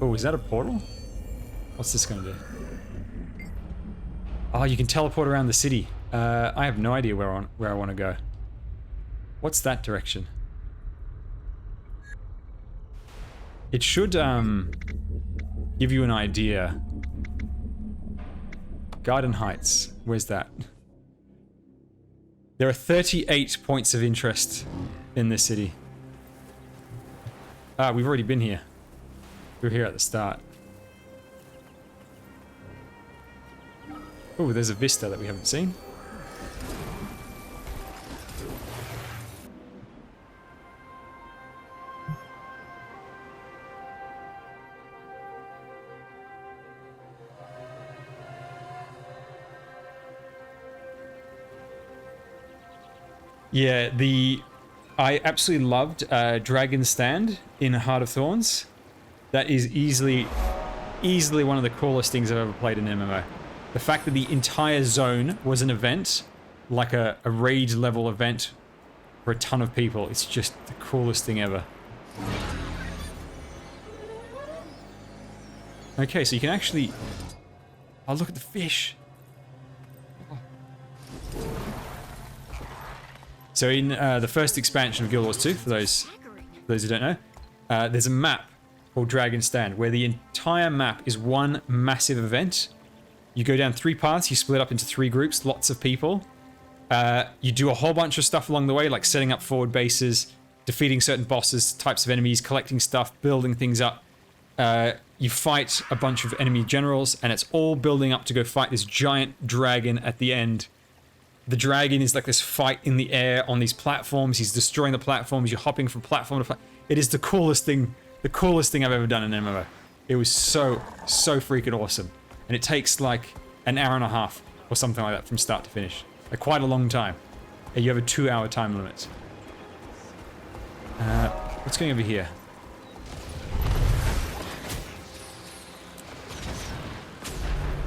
Speaker 1: Oh, is that a portal? What's this gonna do? Oh, you can teleport around the city. I have no idea where I want to go. What's that direction? It should give you an idea. Garden Heights. Where's that? There are 38 points of interest in this city. Ah, we've already been here. We were here at the start. Oh, there's a vista that we haven't seen. Yeah, I absolutely loved Dragon Stand in Heart of Thorns. That is easily one of the coolest things I've ever played in MMO. The fact that the entire zone was an event, like a raid level event for a ton of people, it's just the coolest thing ever. Okay, so you can actually... Oh, look at the fish. So in the first expansion of Guild Wars 2, for those who don't know, there's a map called Dragon Stand, where the entire map is one massive event. You go down 3 paths, you split up into 3 groups, lots of people. You do a whole bunch of stuff along the way, like setting up forward bases, defeating certain bosses, types of enemies, collecting stuff, building things up. You fight a bunch of enemy generals, and it's all building up to go fight this giant dragon at the end. The dragon is like this fight in the air on these platforms. He's destroying the platforms. You're hopping from platform to platform. It is the coolest thing I've ever done in an MMO. It was so freaking awesome. And it takes like an hour and a half or something like that from start to finish. Like quite a long time. And you have a 2-hour time limit. What's going over here?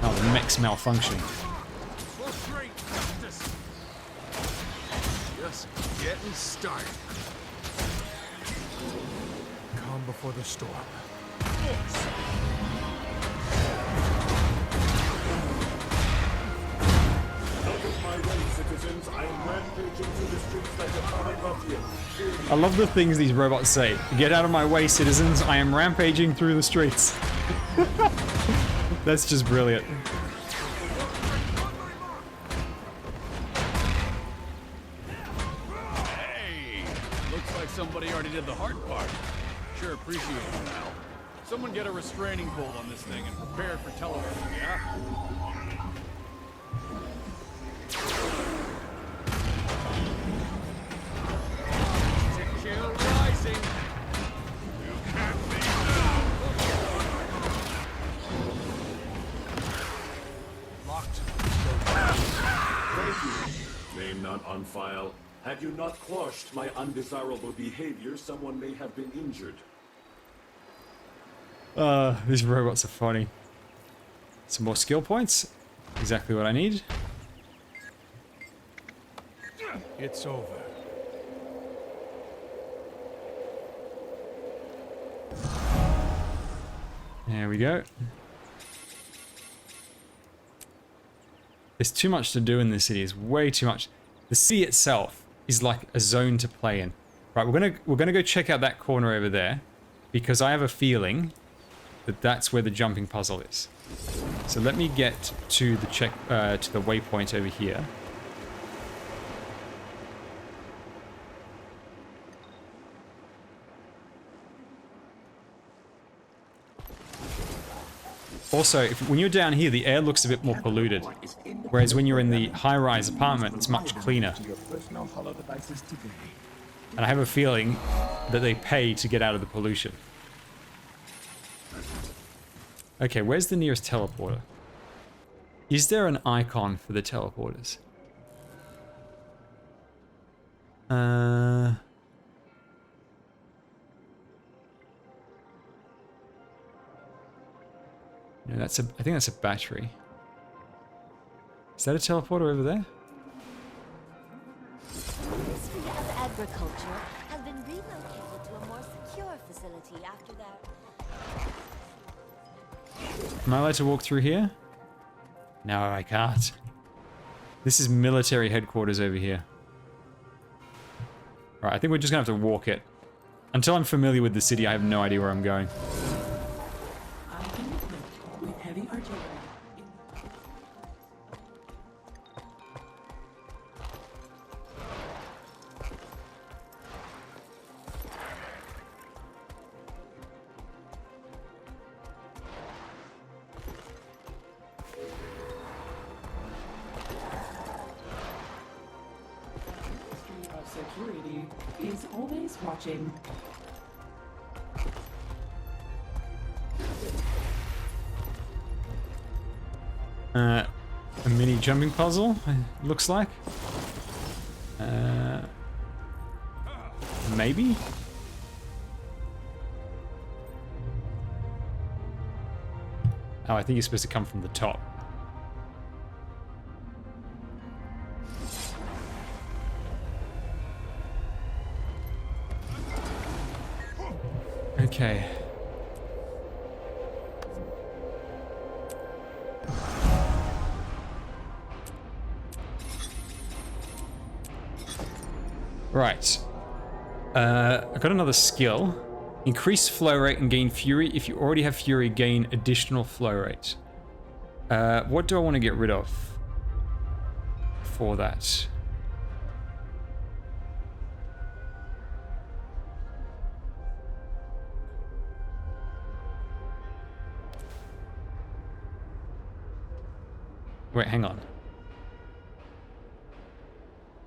Speaker 1: Oh, the mech's malfunctioning.
Speaker 11: Just getting started.
Speaker 8: Calm before the storm.
Speaker 1: I love the things these robots say. Get out of my way, citizens. I am rampaging through the streets. That's just brilliant.
Speaker 11: Hey! Looks like somebody already did the hard part. Sure appreciate it, pal. Someone get a restraining bolt on this thing and prepare for television, yeah? Chill rising. You can't leave now.
Speaker 23: Locked. Thank you. Name not on file. Had you not quashed my undesirable behavior, someone may have been injured.
Speaker 1: These robots are funny. Some more skill points. Exactly what I need.
Speaker 8: It's over.
Speaker 1: There we go. There's too much to do in this city. It's way too much. The city itself is like a zone to play in. Right, we're gonna go check out that corner over there because I have a feeling that that's where the jumping puzzle is. So let me get to the to the waypoint over here. Also, when you're down here, the air looks a bit more polluted, whereas when you're in the high-rise apartment, it's much cleaner. And I have a feeling that they pay to get out of the pollution. Okay, where's the nearest teleporter? Is there an icon for the teleporters? No, I think that's a battery. Is that a teleporter over there?
Speaker 13: This field of agriculture has been relocated to a more secure facility after that.
Speaker 1: Am I allowed to walk through here? No, I can't. This is military headquarters over here. Alright, I think we're just gonna have to walk it. Until I'm familiar with the city, I have no idea where I'm going.
Speaker 6: With heavy artillery. Security is always watching.
Speaker 1: A mini jumping puzzle, it looks like. Maybe? Oh, I think you're supposed to come from the top. Okay. Right. I got another skill. Increase flow rate and gain fury. If you already have fury, gain additional flow rate. What do I want to get rid of for that? Wait, hang on.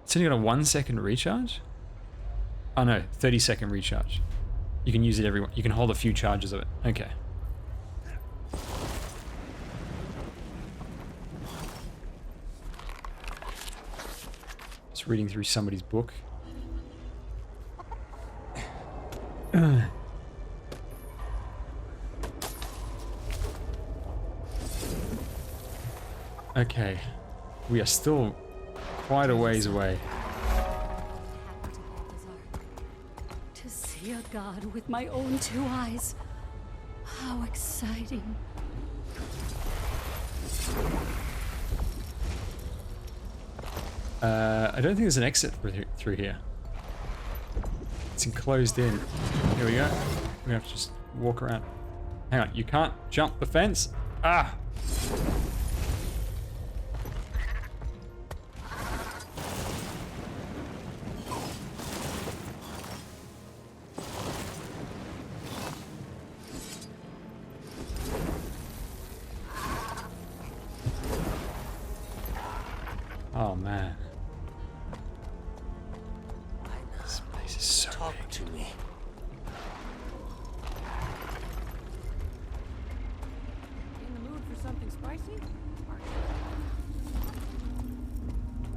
Speaker 1: It's only got a 1 second recharge? Oh no, 30-second recharge. You can use it every. You can hold a few charges of it. Okay. Just reading through somebody's book. Okay. We are still quite a ways away.
Speaker 15: To see a god with my own two eyes. How exciting.
Speaker 1: I don't think there's an exit through here. It's enclosed in. Here we go. We have to just walk around. Hang on, you can't jump the fence? Ah! Oh man. This place is so
Speaker 2: Talk to me.
Speaker 15: In the mood for something spicy?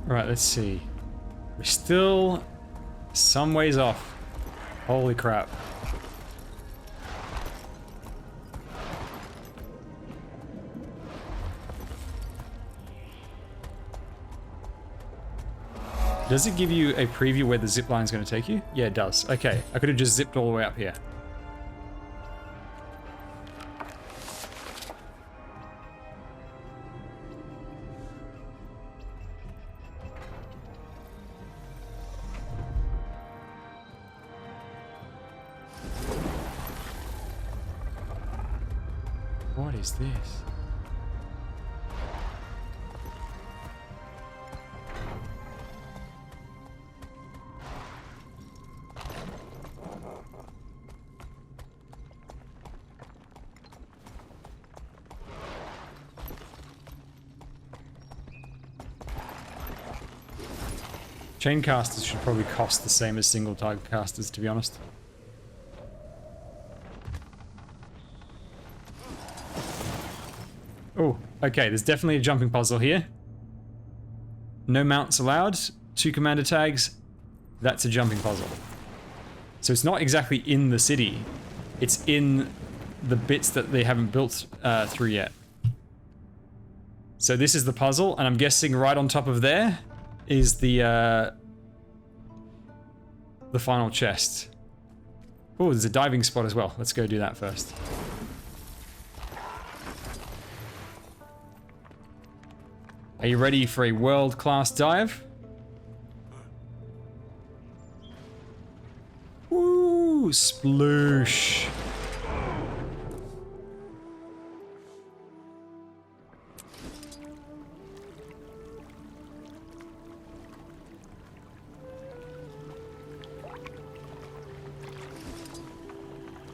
Speaker 1: Right, let's see. We're still some ways off. Holy crap. Does it give you a preview where the zip line is going to take you? Yeah, it does. Okay, I could have just zipped all the way up here. What is this? Chain casters should probably cost the same as single target casters, to be honest. Oh, okay, there's definitely a jumping puzzle here. No mounts allowed, 2 commander tags. That's a jumping puzzle. So it's not exactly in the city. It's in the bits that they haven't built through yet. So this is the puzzle, and I'm guessing right on top of there is the final chest. Oh, there's a diving spot as well. Let's go do that first. Are you ready for a world-class dive? Woo! Sploosh!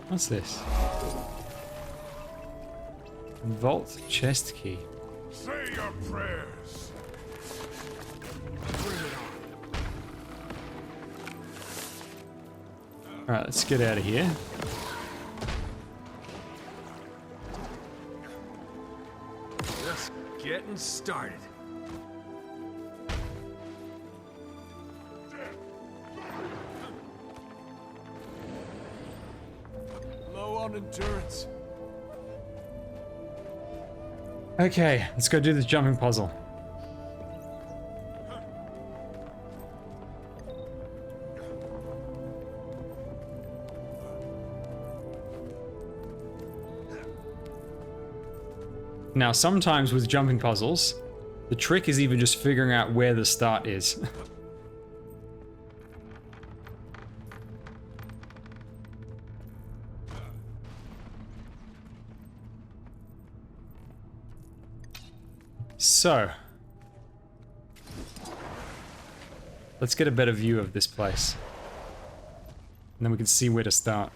Speaker 1: What's this? Vault chest key.
Speaker 3: Say your prayers. Bring it on.
Speaker 1: Alright, let's get out of here.
Speaker 16: Just getting started. Low on endurance.
Speaker 1: Okay, let's go do this jumping puzzle. Now, sometimes with jumping puzzles, the trick is even just figuring out where the start is. So, let's get a better view of this place. And then we can see where to start.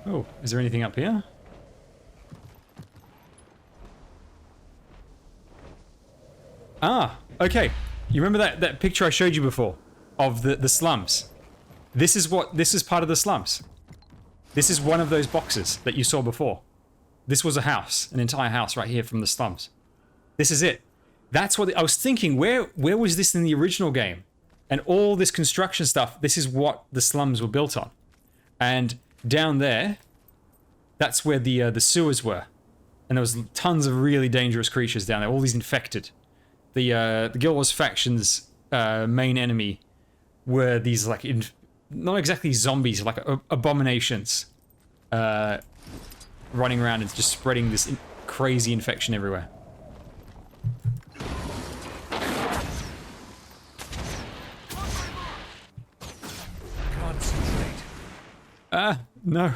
Speaker 1: Oh, is there anything up here? Ah, okay. You remember that picture I showed you before of the slums? This is part of the slums. This is one of those boxes that you saw before. This was a house, an entire house right here from the slums. This is it. That's what I was thinking. Where was this in the original game? And all this construction stuff, this is what the slums were built on. And down there, that's where the sewers were. And there was tons of really dangerous creatures down there, all these infected. The Guild Wars faction's main enemy were these, like, not exactly zombies, like abominations. running around and just spreading this crazy infection everywhere.
Speaker 8: Concentrate.
Speaker 1: Ah, no.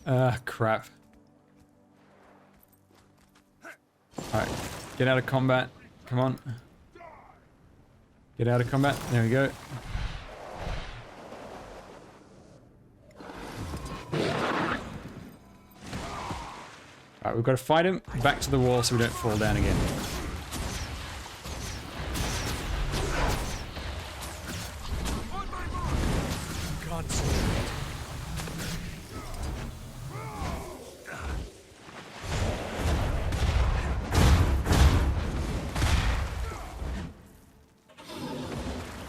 Speaker 1: Ah, crap. Alright, get out of combat. Come on. Get out of combat. There we go. Alright, we've got to fight him back to the wall so we don't fall down again.
Speaker 8: Concentrate.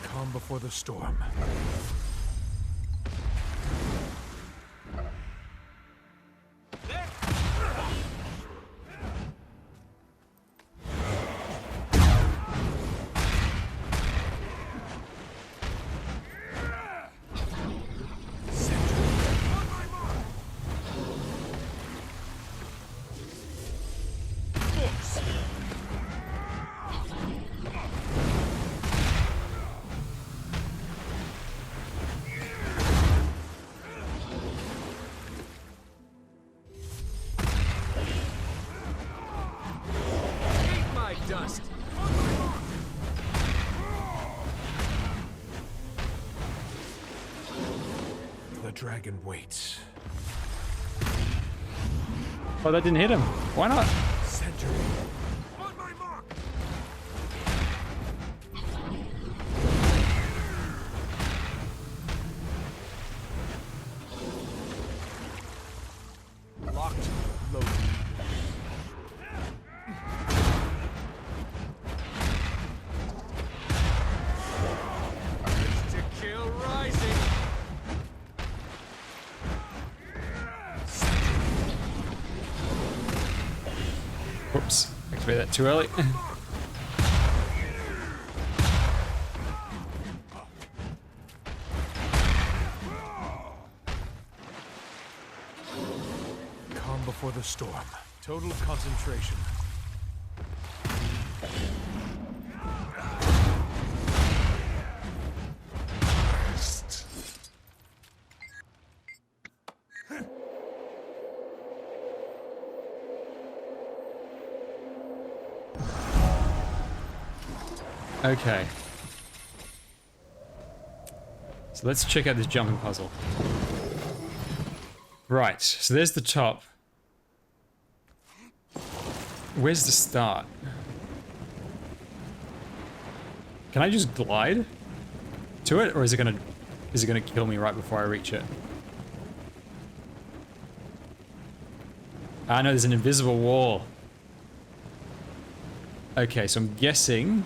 Speaker 8: Calm before the storm.
Speaker 16: Dust.
Speaker 8: The dragon waits.
Speaker 1: Oh, that didn't hit him. Why not?
Speaker 8: Center.
Speaker 3: On my mark!
Speaker 8: Locked. Loaded.
Speaker 16: To kill rising.
Speaker 1: Whoops. Activated that too early.
Speaker 8: Calm before the storm. Total concentration.
Speaker 1: Okay. So let's check out this jumping puzzle. Right, so there's the top. Where's the start? Can I just glide to it, or is it gonna kill me right before I reach it? Ah, no, there's an invisible wall. Okay, so I'm guessing.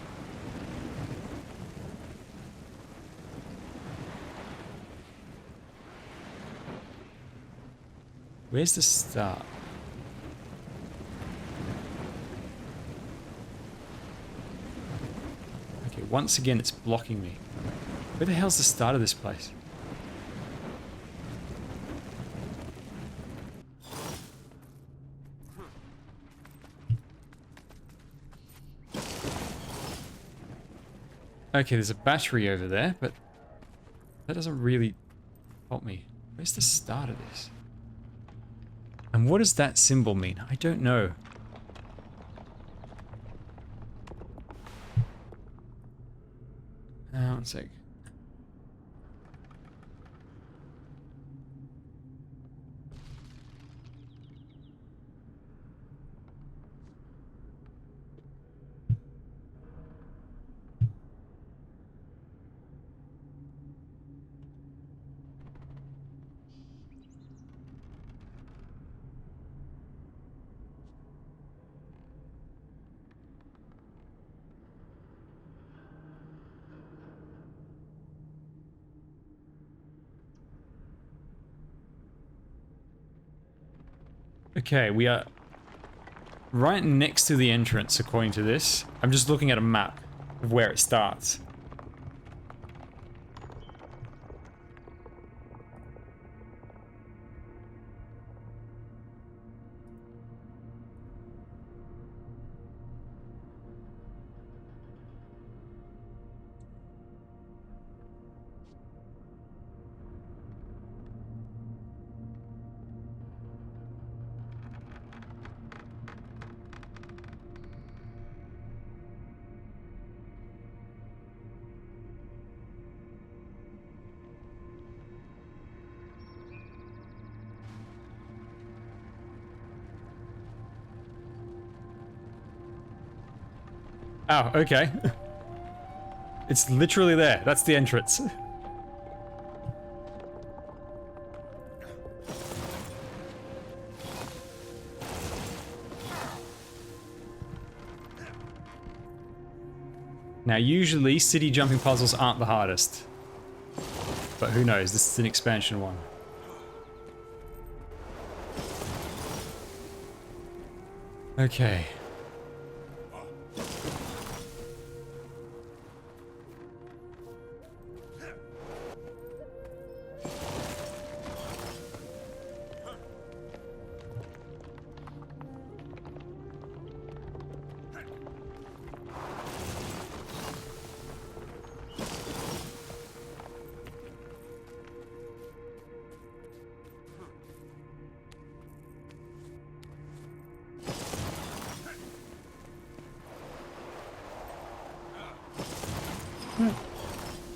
Speaker 1: Where's the start? Okay, once again it's blocking me. Where the hell's the start of this place? Okay, there's a battery over there, but that doesn't really help me. Where's the start of this? And what does that symbol mean? I don't know. One sec. Okay, we are right next to the entrance, according to this. I'm just looking at a map of where it starts. Oh, okay. It's literally there. That's the entrance. Now, usually city jumping puzzles aren't the hardest. But who knows, this is an expansion one. Okay.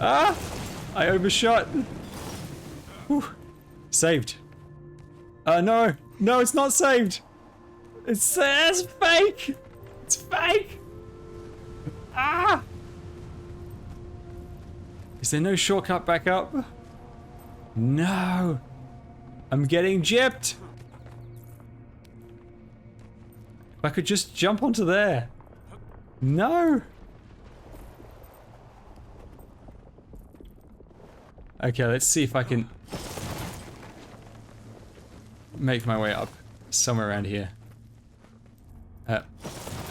Speaker 1: Ah! I overshot. Whew. Saved. No. No, it's not saved. It's fake. It's fake. Ah! Is there no shortcut back up? No. I'm getting gypped. If I could just jump onto there. No. Okay, let's see if I can make my way up somewhere around here.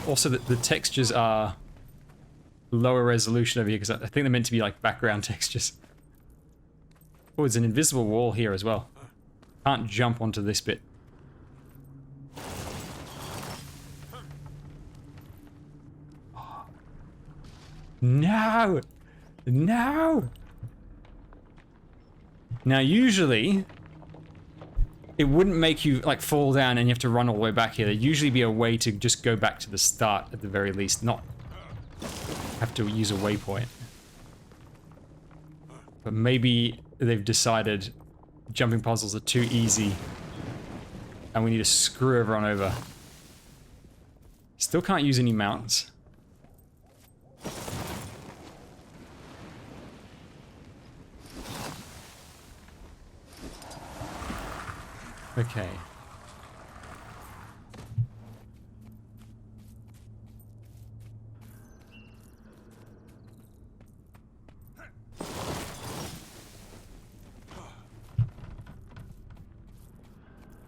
Speaker 1: Also, the textures are lower resolution over here because I think they're meant to be like background textures. Oh, there's an invisible wall here as well. Can't jump onto this bit. No! No! Now, usually, it wouldn't make you, like, fall down and you have to run all the way back here. There'd usually be a way to just go back to the start at the very least, not have to use a waypoint. But maybe they've decided jumping puzzles are too easy and we need to screw everyone over. Still can't use any mounts. Okay.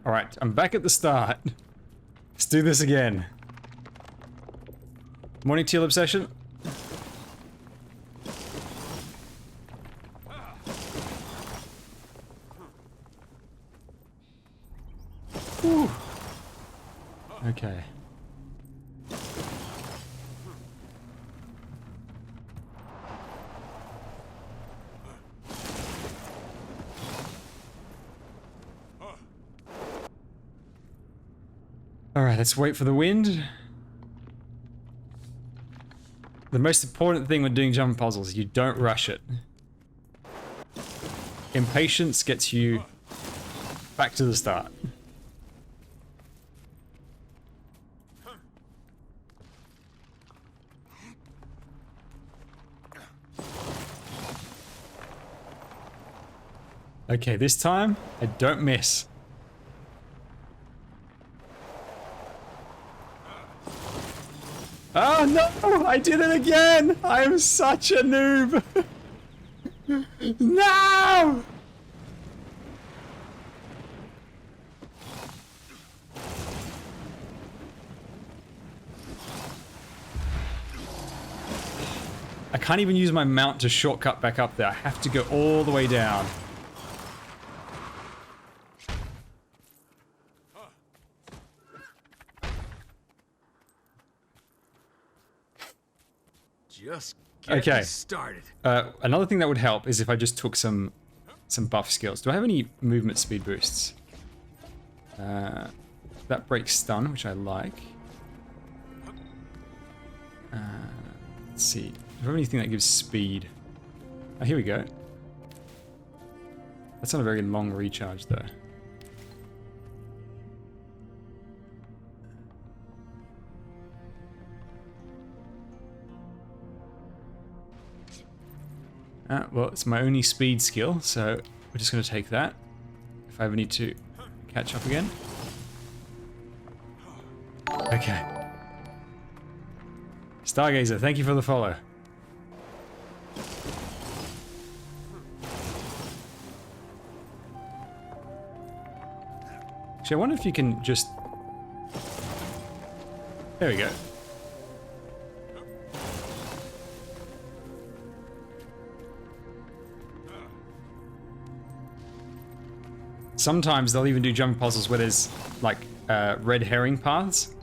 Speaker 1: All right, I'm back at the start. Let's do this again. Morning teal obsession. Whew. Okay. All right, let's wait for the wind. The most important thing when doing jump puzzles is you don't rush it. Impatience gets you back to the start. Okay, this time I don't miss. Oh no! I did it again! I am such a noob! No! I can't even use my mount to shortcut back up there. I have to go all the way down.
Speaker 16: Just get started.
Speaker 1: Another thing that would help is if I just took some buff skills. Do I have any movement speed boosts? That breaks stun, which I like. Let's see. Do I have anything that gives speed? Oh, here we go. That's not a very long recharge, though. Well, it's my only speed skill, so we're just going to take that. If I ever need to catch up again. Okay. Stargazer, thank you for the follow. Actually, I wonder if you can just... There we go. Sometimes they'll even do jumping puzzles where there's, like, red herring paths.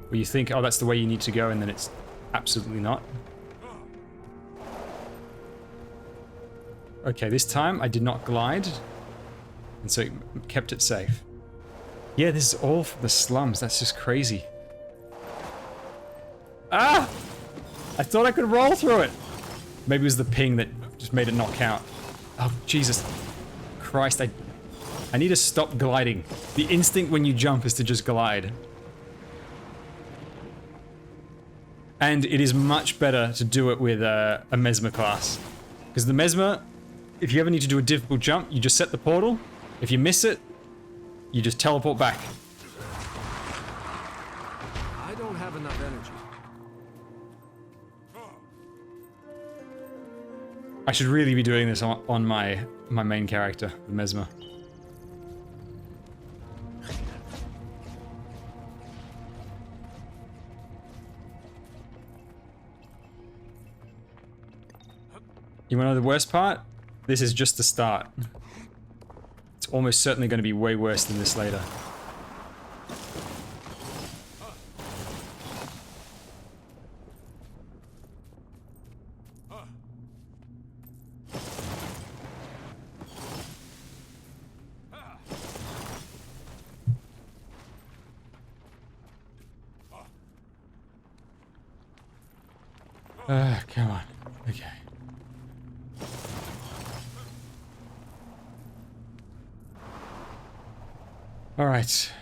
Speaker 1: Where you think, oh, that's the way you need to go, and then it's absolutely not. Okay, this time I did not glide, and so it kept it safe. Yeah, this is all from the slums. That's just crazy. Ah! I thought I could roll through it. Maybe it was the ping that just made it not count. Oh, Jesus Christ, I need to stop gliding. The instinct when you jump is to just glide. And it is much better to do it with a Mesmer class. Because the Mesmer, if you ever need to do a difficult jump, you just set the portal. If you miss it, you just teleport back.
Speaker 16: I don't have enough energy.
Speaker 1: I should really be doing this on my main character, the Mesmer. You want to know the worst part? This is just the start. It's almost certainly going to be way worse than this later. Come on. Okay. All right.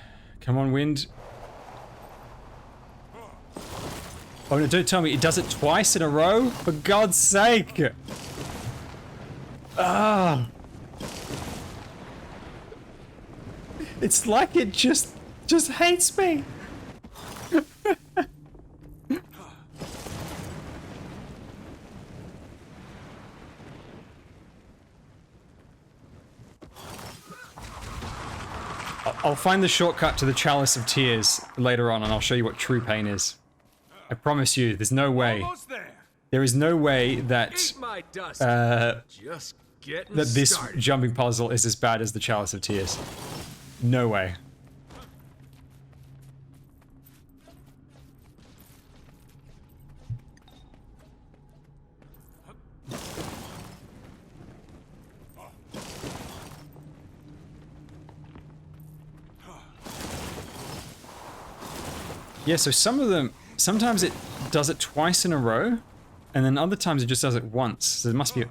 Speaker 1: Come on, wind. Oh no, don't tell me it does it twice in a row? For God's sake! Ah! It's like it just hates me! I'll find the shortcut to the Chalice of Tears later on, and I'll show you what true pain is. I promise you, there's no way. There is no way that this jumping puzzle is as bad as the Chalice of Tears. No way. Yeah, so some of them, sometimes it does it twice in a row, and then other times it just does it once. So there must be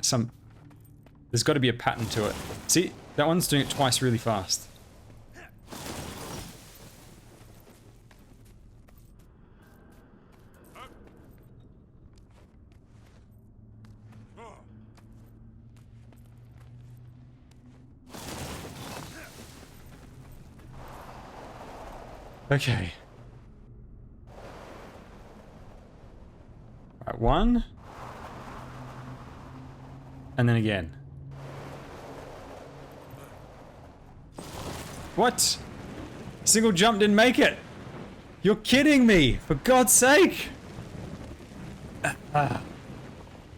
Speaker 1: there's got to be a pattern to it. See, that one's doing it twice really fast. Okay. Right, one. And then again. What? Single jump didn't make it. You're kidding me, for God's sake.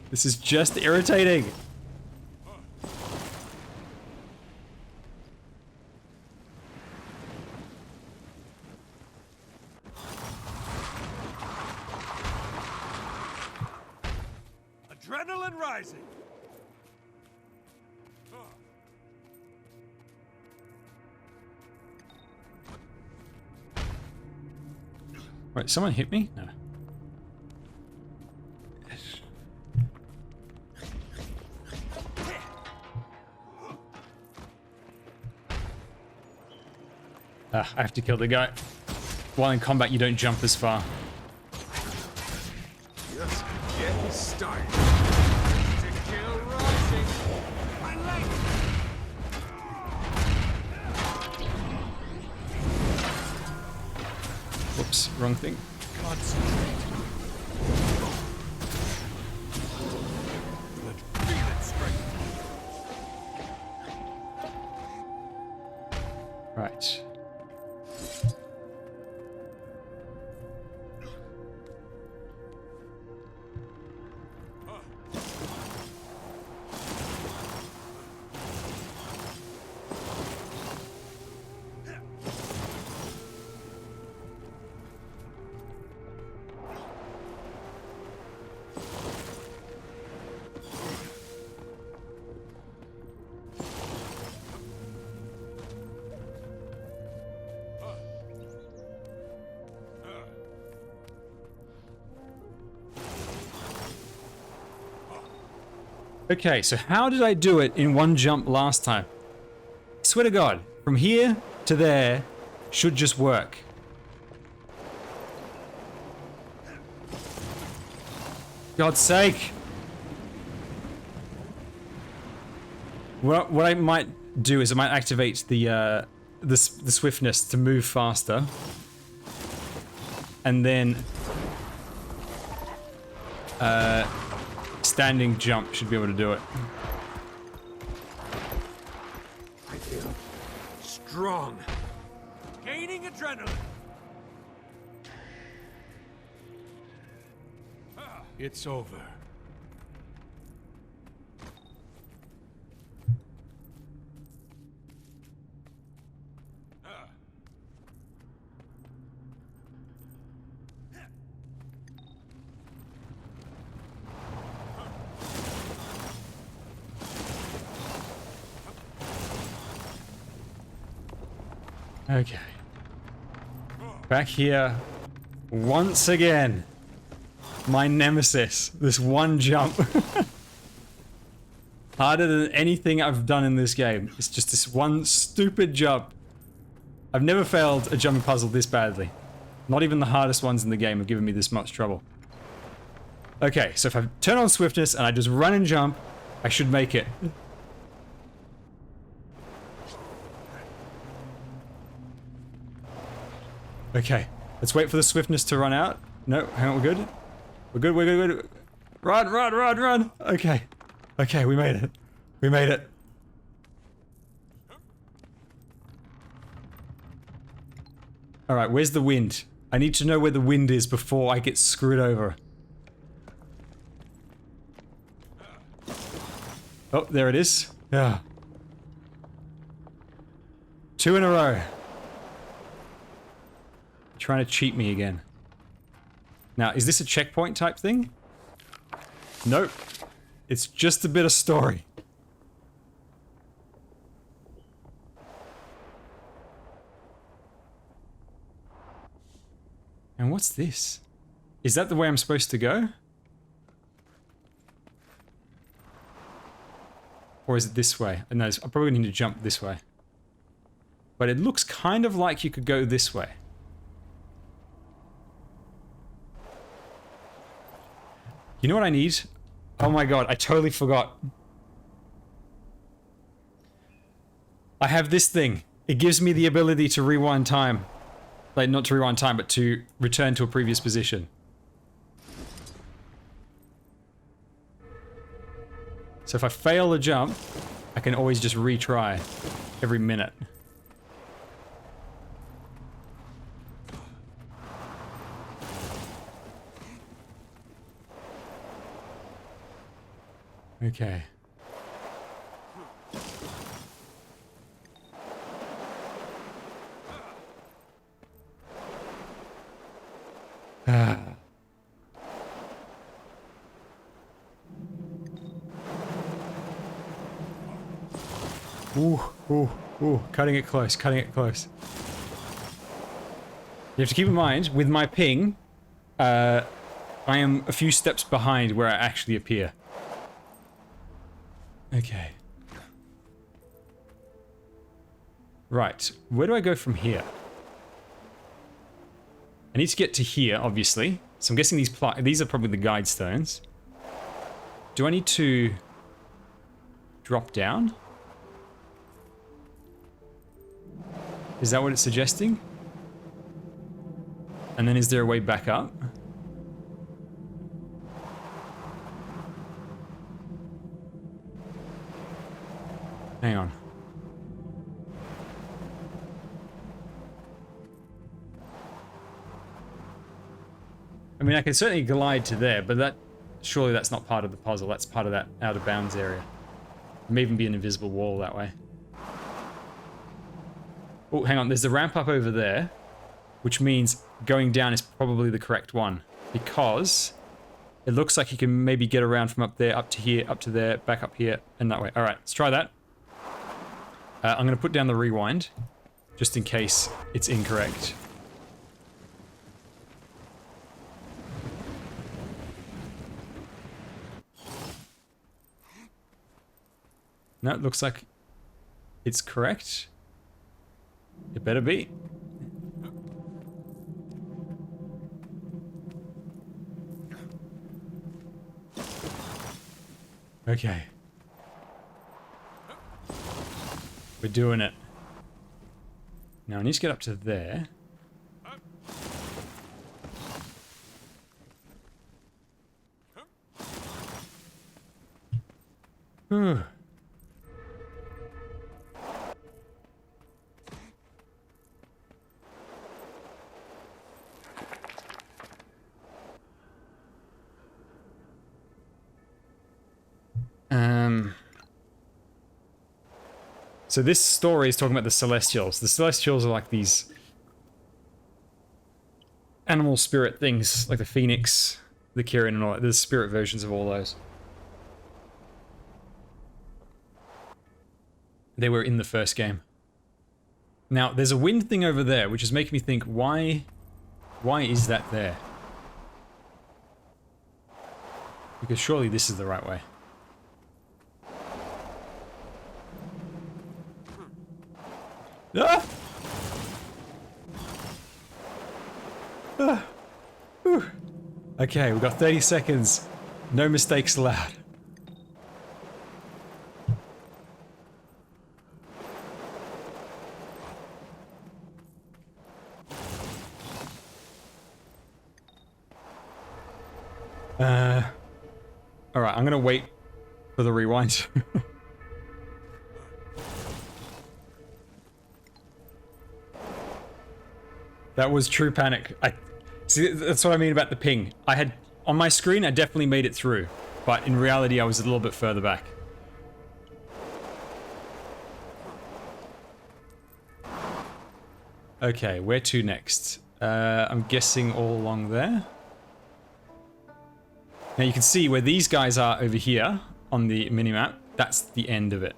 Speaker 1: This is just irritating.
Speaker 3: Adrenaline rising.
Speaker 1: Wait, someone hit me? No. I have to kill the guy. While in combat, you don't jump as far.
Speaker 3: Just get
Speaker 16: start.
Speaker 11: To kill rising.
Speaker 16: My leg!
Speaker 1: Whoops, wrong thing.
Speaker 16: Concentrate. Good. Feel it strength.
Speaker 1: Right. Okay, so how did I do it in one jump last time? I swear to God, from here to there should just work. God's sake. What I might do is I might activate the swiftness to move faster. And then standing jump should be able to do it.
Speaker 16: I feel strong. Gaining adrenaline. It's over.
Speaker 1: Okay. Back here once again. My nemesis. This one jump. Harder than anything I've done in this game. It's just this one stupid jump. I've never failed a jumping puzzle this badly. Not even the hardest ones in the game have given me this much trouble. Okay, so if I turn on swiftness and I just run and jump, I should make it. Okay, let's wait for the swiftness to run out. No, hang on, we're good. We're good, we're good, we're good. Run, run, run, run! Okay. Okay, we made it. We made it. Alright, where's the wind? I need to know where the wind is before I get screwed over. Oh, there it is. Yeah. 2 in a row. Trying to cheat me again. Now, is this a checkpoint type thing? Nope. It's just a bit of story. And what's this? Is that the way I'm supposed to go? Or is it this way? No, I'm probably going to need to jump this way. But it looks kind of like you could go this way. You know what I need? Oh my god, I totally forgot. I have this thing. It gives me the ability to rewind time. Like, not to rewind time, but to return to a previous position. So if I fail a jump, I can always just retry every minute. Okay. Ooh, ooh, ooh, cutting it close, cutting it close. You have to keep in mind, with my ping, I am a few steps behind where I actually appear. Okay. Right, where do I go from here? I need to get to here, obviously. So I'm guessing these are probably the guide stones. Do I need to drop down? Is that what it's suggesting? And then is there a way back up? Hang on. I mean, I can certainly glide to there, but that surely that's not part of the puzzle. That's part of that out of bounds area. It may even be an invisible wall that way. Oh, hang on. There's the ramp up over there, which means going down is probably the correct one, because it looks like you can maybe get around from up there, up to here, up to there, back up here, and that way. All right, let's try that. I'm going to put down the rewind, just in case it's incorrect. No, it looks like it's correct. It better be. Okay. We're doing it. Now I need to get up to there. Whew. So this story is talking about the Celestials. The Celestials are like these animal spirit things, like the Phoenix, the Kirin, and all that. There's spirit versions of all those. They were in the first game. Now, there's a wind thing over there, which is making me think, why is that there? Because surely this is the right way. Ah! Ah! Whew. Okay, we've got 30 seconds. No mistakes allowed. Alright, I'm gonna wait for the rewind. That was true panic. See, that's what I mean about the ping. I had, on my screen, I definitely made it through. But in reality, I was a little bit further back. Okay, where to next? I'm guessing all along there. Now you can see where these guys are over here on the minimap. That's the end of it.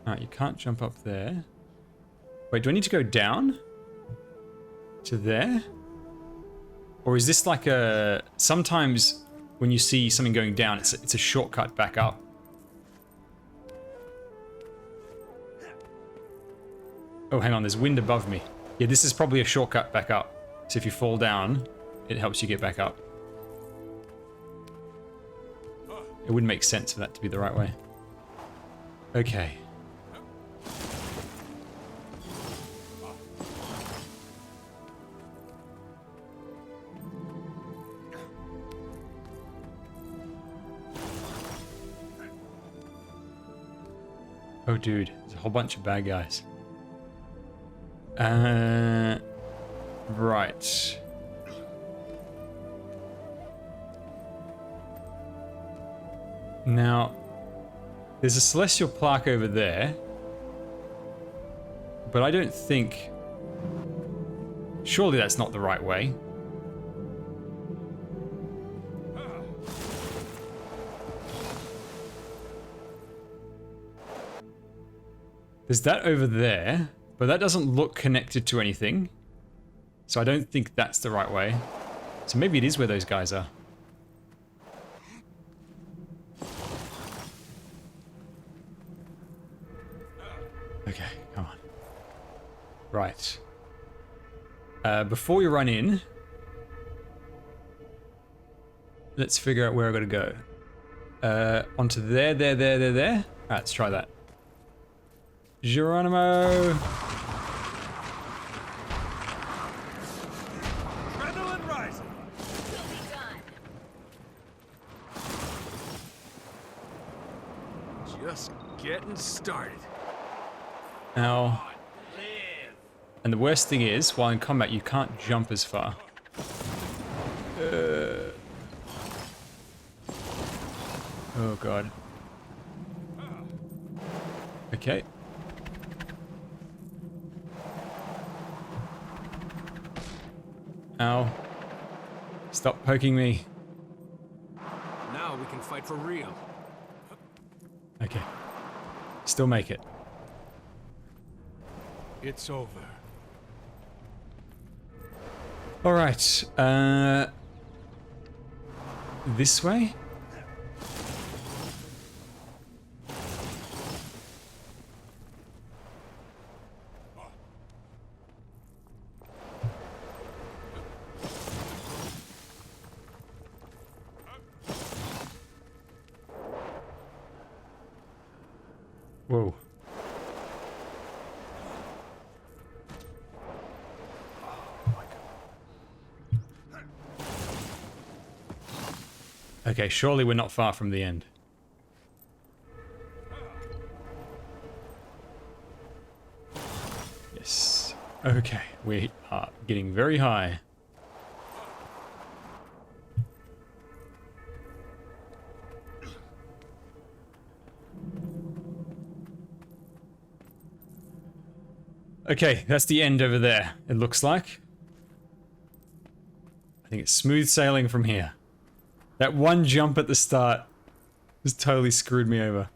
Speaker 1: Alright, you can't jump up there. Wait, do I need to go down? To there? Or is this like a... Sometimes when you see something going down, it's a shortcut back up. Oh, hang on, there's wind above me. Yeah, this is probably a shortcut back up. So if you fall down, it helps you get back up. It wouldn't make sense for that to be the right way. Okay. Oh, dude, there's a whole bunch of bad guys. Right. Now, there's a celestial plaque over there, but I don't think... Surely that's not the right way. There's that over there, but that doesn't look connected to anything. So I don't think that's the right way. So maybe it is where those guys are. Okay, come on. Right. Before we run in, let's figure out where I gotta go. Onto there. Alright, let's try that. Geronimo!
Speaker 16: Adrenaline rising. Just getting started.
Speaker 1: Now, and the worst thing is, while in combat, you can't jump as far. Oh god. Okay. Ow. Stop poking me.
Speaker 16: Now we can fight for real.
Speaker 1: Okay. Still make it.
Speaker 16: It's over.
Speaker 1: Alright. This way? Whoa. Okay, surely we're not far from the end. Yes. Okay, we are getting very high. Okay, that's the end over there, it looks like. I think it's smooth sailing from here. That one jump at the start just totally screwed me over.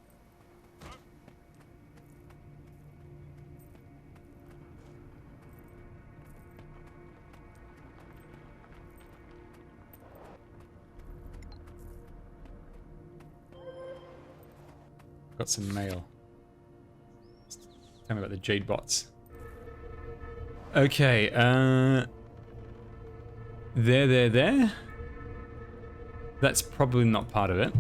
Speaker 1: Got some mail. Tell me about the Jade bots. Okay, there. That's probably not part of it.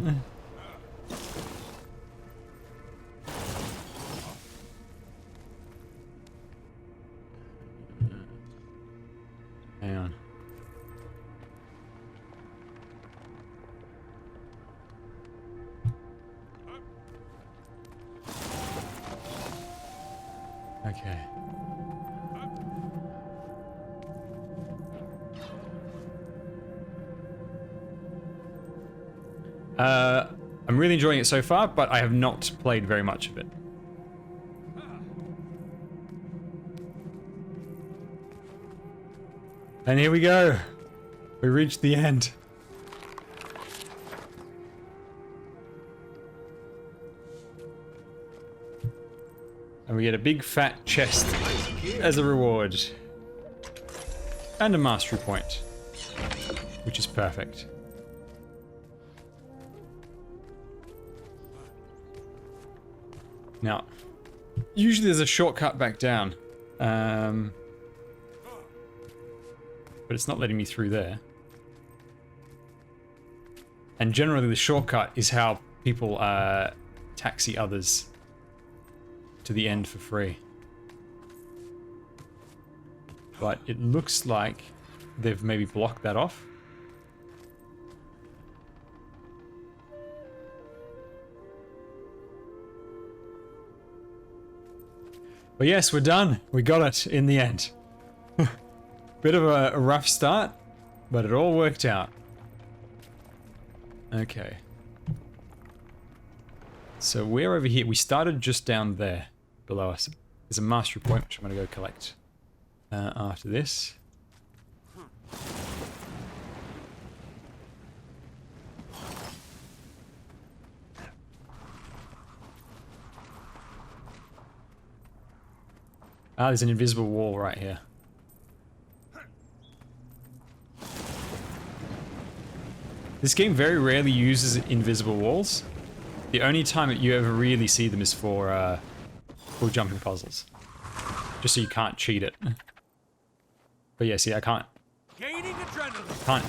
Speaker 1: Hang on. Okay. I'm really enjoying it so far, but I have not played very much of it. And here we go. We reached the end. And we get a big fat chest as a reward. And a mastery point, which is perfect. Now, usually there's a shortcut back down, but it's not letting me through there. And generally the shortcut is how people taxi others to the end for free. But it looks like they've maybe blocked that off. But yes, we're done. We got it in the end. Bit of a rough start, but it all worked out. Okay. So we're over here. We started just down there below us. There's a mastery point, which I'm going to go collect after this. Ah, there's an invisible wall right here. This game very rarely uses invisible walls. The only time that you ever really see them is for called jumping puzzles. Just so you can't cheat it. But yeah, see, I can't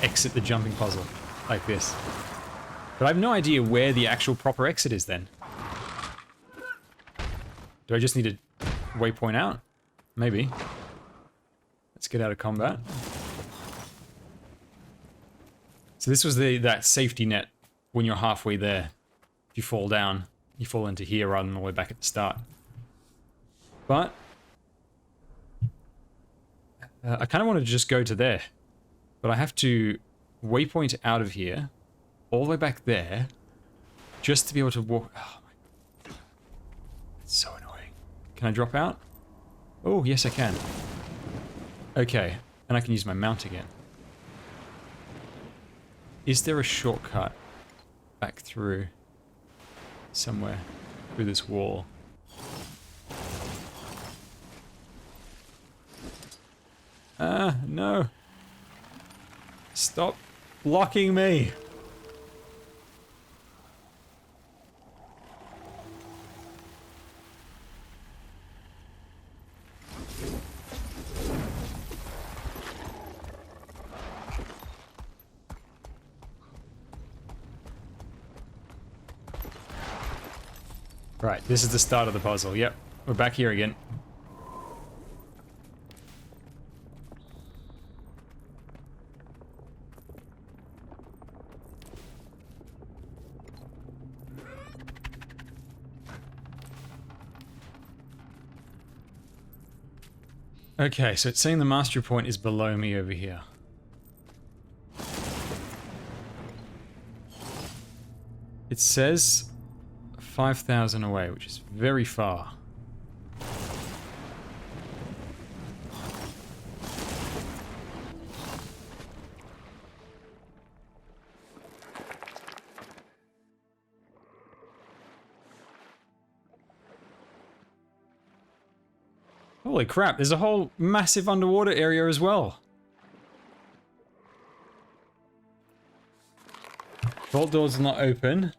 Speaker 1: exit the jumping puzzle like this. But I have no idea where the actual proper exit is then. Do I just need a waypoint out? Maybe. Let's get out of combat. So this was that safety net when you're halfway there. If you fall down, you fall into here rather than all the way back at the start. But I kind of want to just go to there. But I have to waypoint out of here, all the way back there, just to be able to walk. Oh my. It's so annoying. Can I drop out? Oh, yes I can. Okay, and I can use my mount again. Is there a shortcut back through somewhere through this wall? No. Stop blocking me. Right, this is the start of the puzzle. Yep, we're back here again. Okay, so it's saying the mastery point is below me over here. It says 5,000 away, which is very far. Holy crap, there's a whole massive underwater area as well. Vault doors will not open,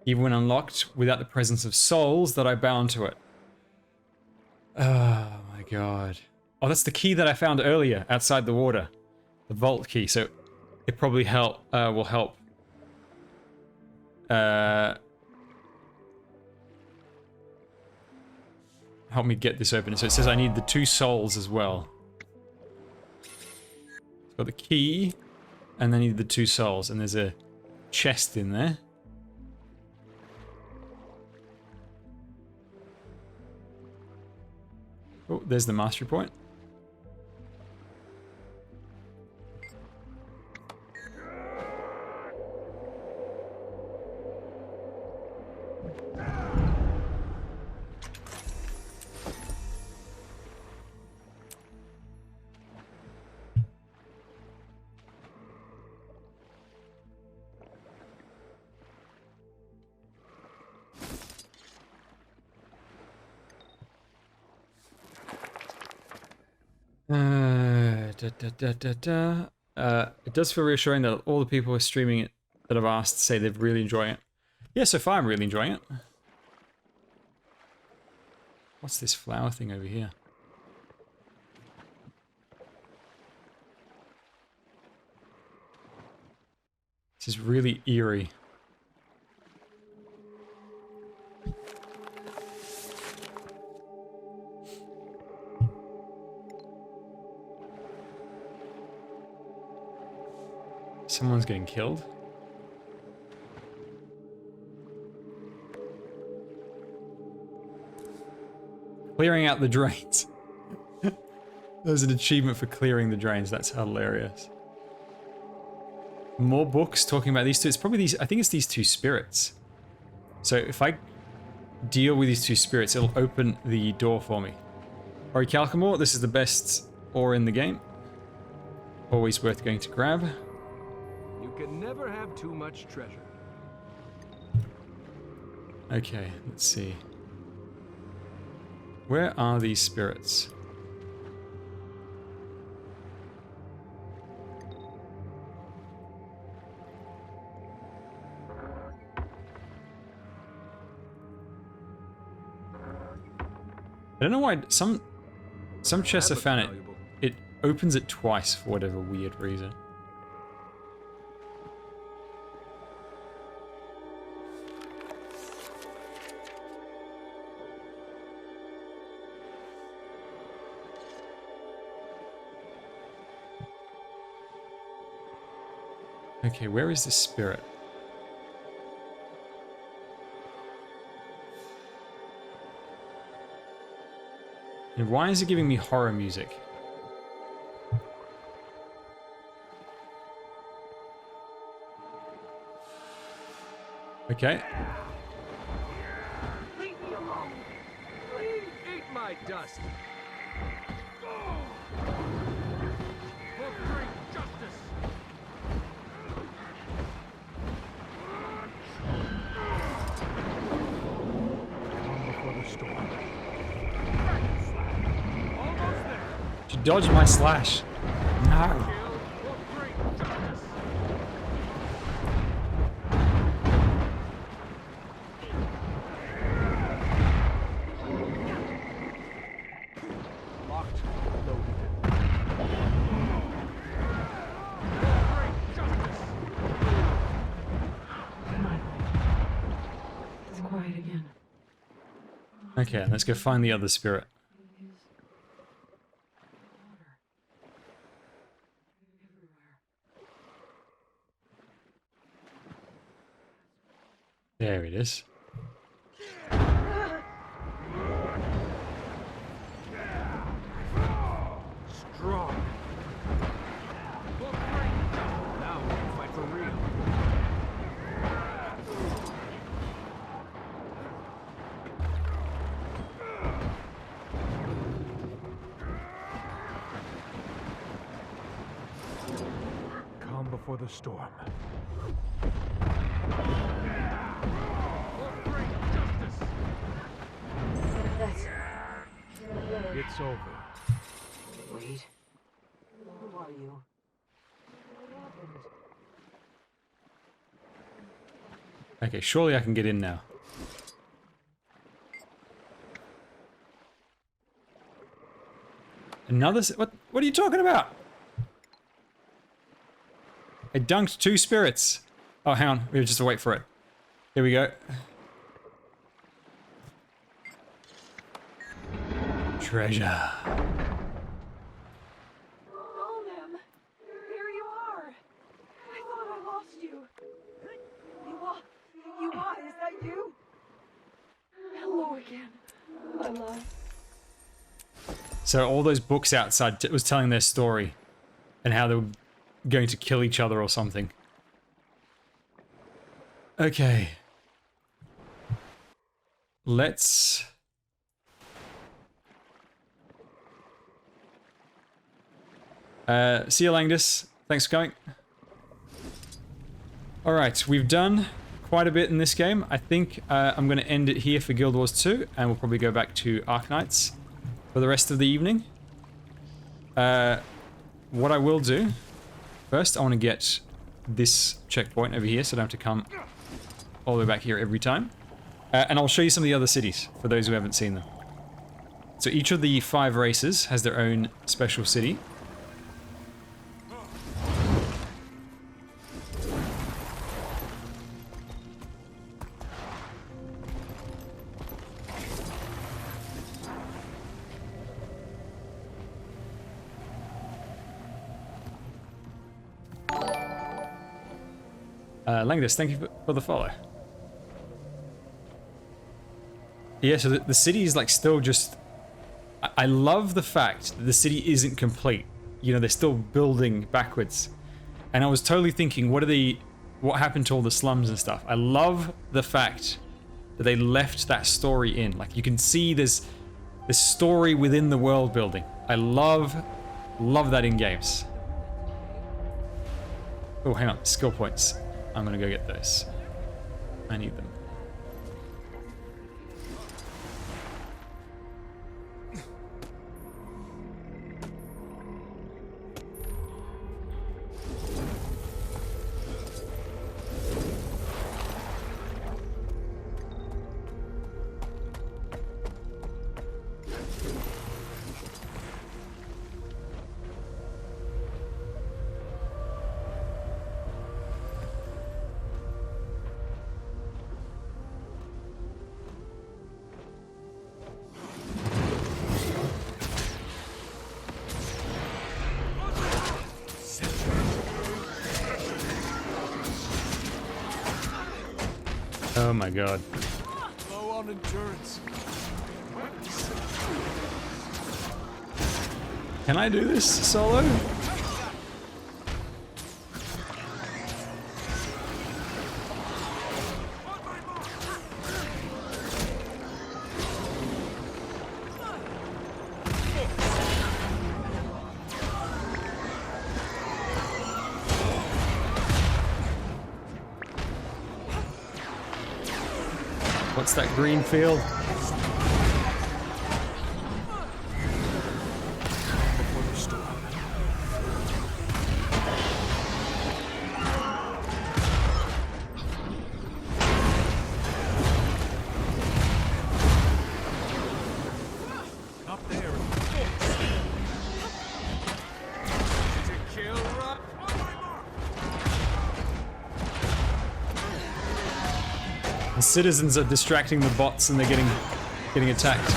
Speaker 1: even when unlocked, without the presence of souls that I bound to it. Oh my god. Oh, that's the key that I found earlier, outside the water. The vault key, so it probably will help. Help me get this open. So it says I need the 2 souls as well. It's got the key, and then I need the 2 souls, and there's a chest in there. Oh, there's the mastery point. It does feel reassuring that all the people who are streaming it that have asked say they're really enjoying it. Yeah, so far I'm really enjoying it. What's this flower thing over here? This is really eerie. Someone's getting killed. Clearing out the drains. There's an achievement for clearing the drains. That's hilarious. More books talking about these two. It's probably these. I think it's these 2 spirits. So if I deal with these 2 spirits, it'll open the door for me. Orichalcomore, this is the best ore in the game. Always worth going to grab.
Speaker 16: You can never have too much treasure.
Speaker 1: Okay, let's see. Where are these spirits? I don't know why some chests I found it opens it twice for whatever weird reason. Okay, where is the spirit? And why is it giving me horror music? Okay.
Speaker 16: Leave me alone. Please eat my dust. For great justice. Calm before the storm. Almost there.
Speaker 1: She dodged my slash. No. Okay, let's go find the other spirit. There it is.
Speaker 16: Strong. Now we can fight for real. Calm before the storm. It's over.
Speaker 6: Wait. Who are you?
Speaker 1: Okay, surely I can get in now. Another... What are you talking about? I dunked 2 spirits. Oh, hang on. We have just to wait for it. Here we go. Treasure.
Speaker 6: Oh, ma'am. Here you are. I thought I lost you. You are? Is that you? Hello again, my love.
Speaker 1: So all those books outside was telling their story and how they were going to kill each other or something. Okay. Let's... see you, Langdis. Thanks for coming. Alright, we've done quite a bit in this game. I think I'm going to end it here for Guild Wars 2, and we'll probably go back to Arknights for the rest of the evening. What I will do, first I want to get this checkpoint over here so I don't have to come all the way back here every time. And I'll show you some of the other cities, for those who haven't seen them. So each of the 5 races has their own special city. Langdis, thank you for the follow. Yeah, so the city is like still just... I love the fact that the city isn't complete. You know, they're still building backwards. And I was totally thinking, what happened to all the slums and stuff? I love the fact that they left that story in. Like, you can see there's story within the world building. I love that in games. Oh, hang on, skill points. I'm gonna go get those. I need them. Oh my god.
Speaker 16: Low on endurance.
Speaker 1: Can I do this solo? What's that green field? The citizens are distracting the bots and they're getting attacked.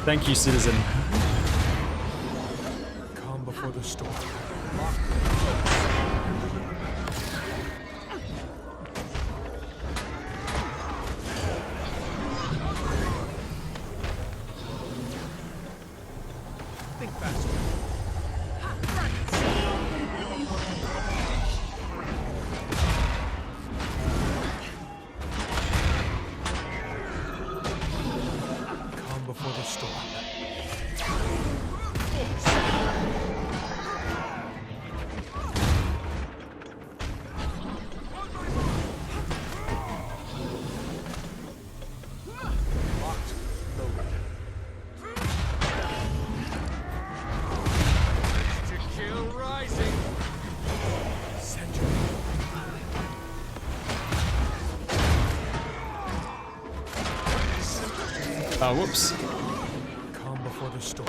Speaker 1: Thank you, citizen.
Speaker 8: Calm before the storm.
Speaker 16: Think faster.
Speaker 8: Before the storm.
Speaker 16: Locked. Loaded. To kill rising.
Speaker 8: Century.
Speaker 1: Whoops.
Speaker 8: Calm before the storm.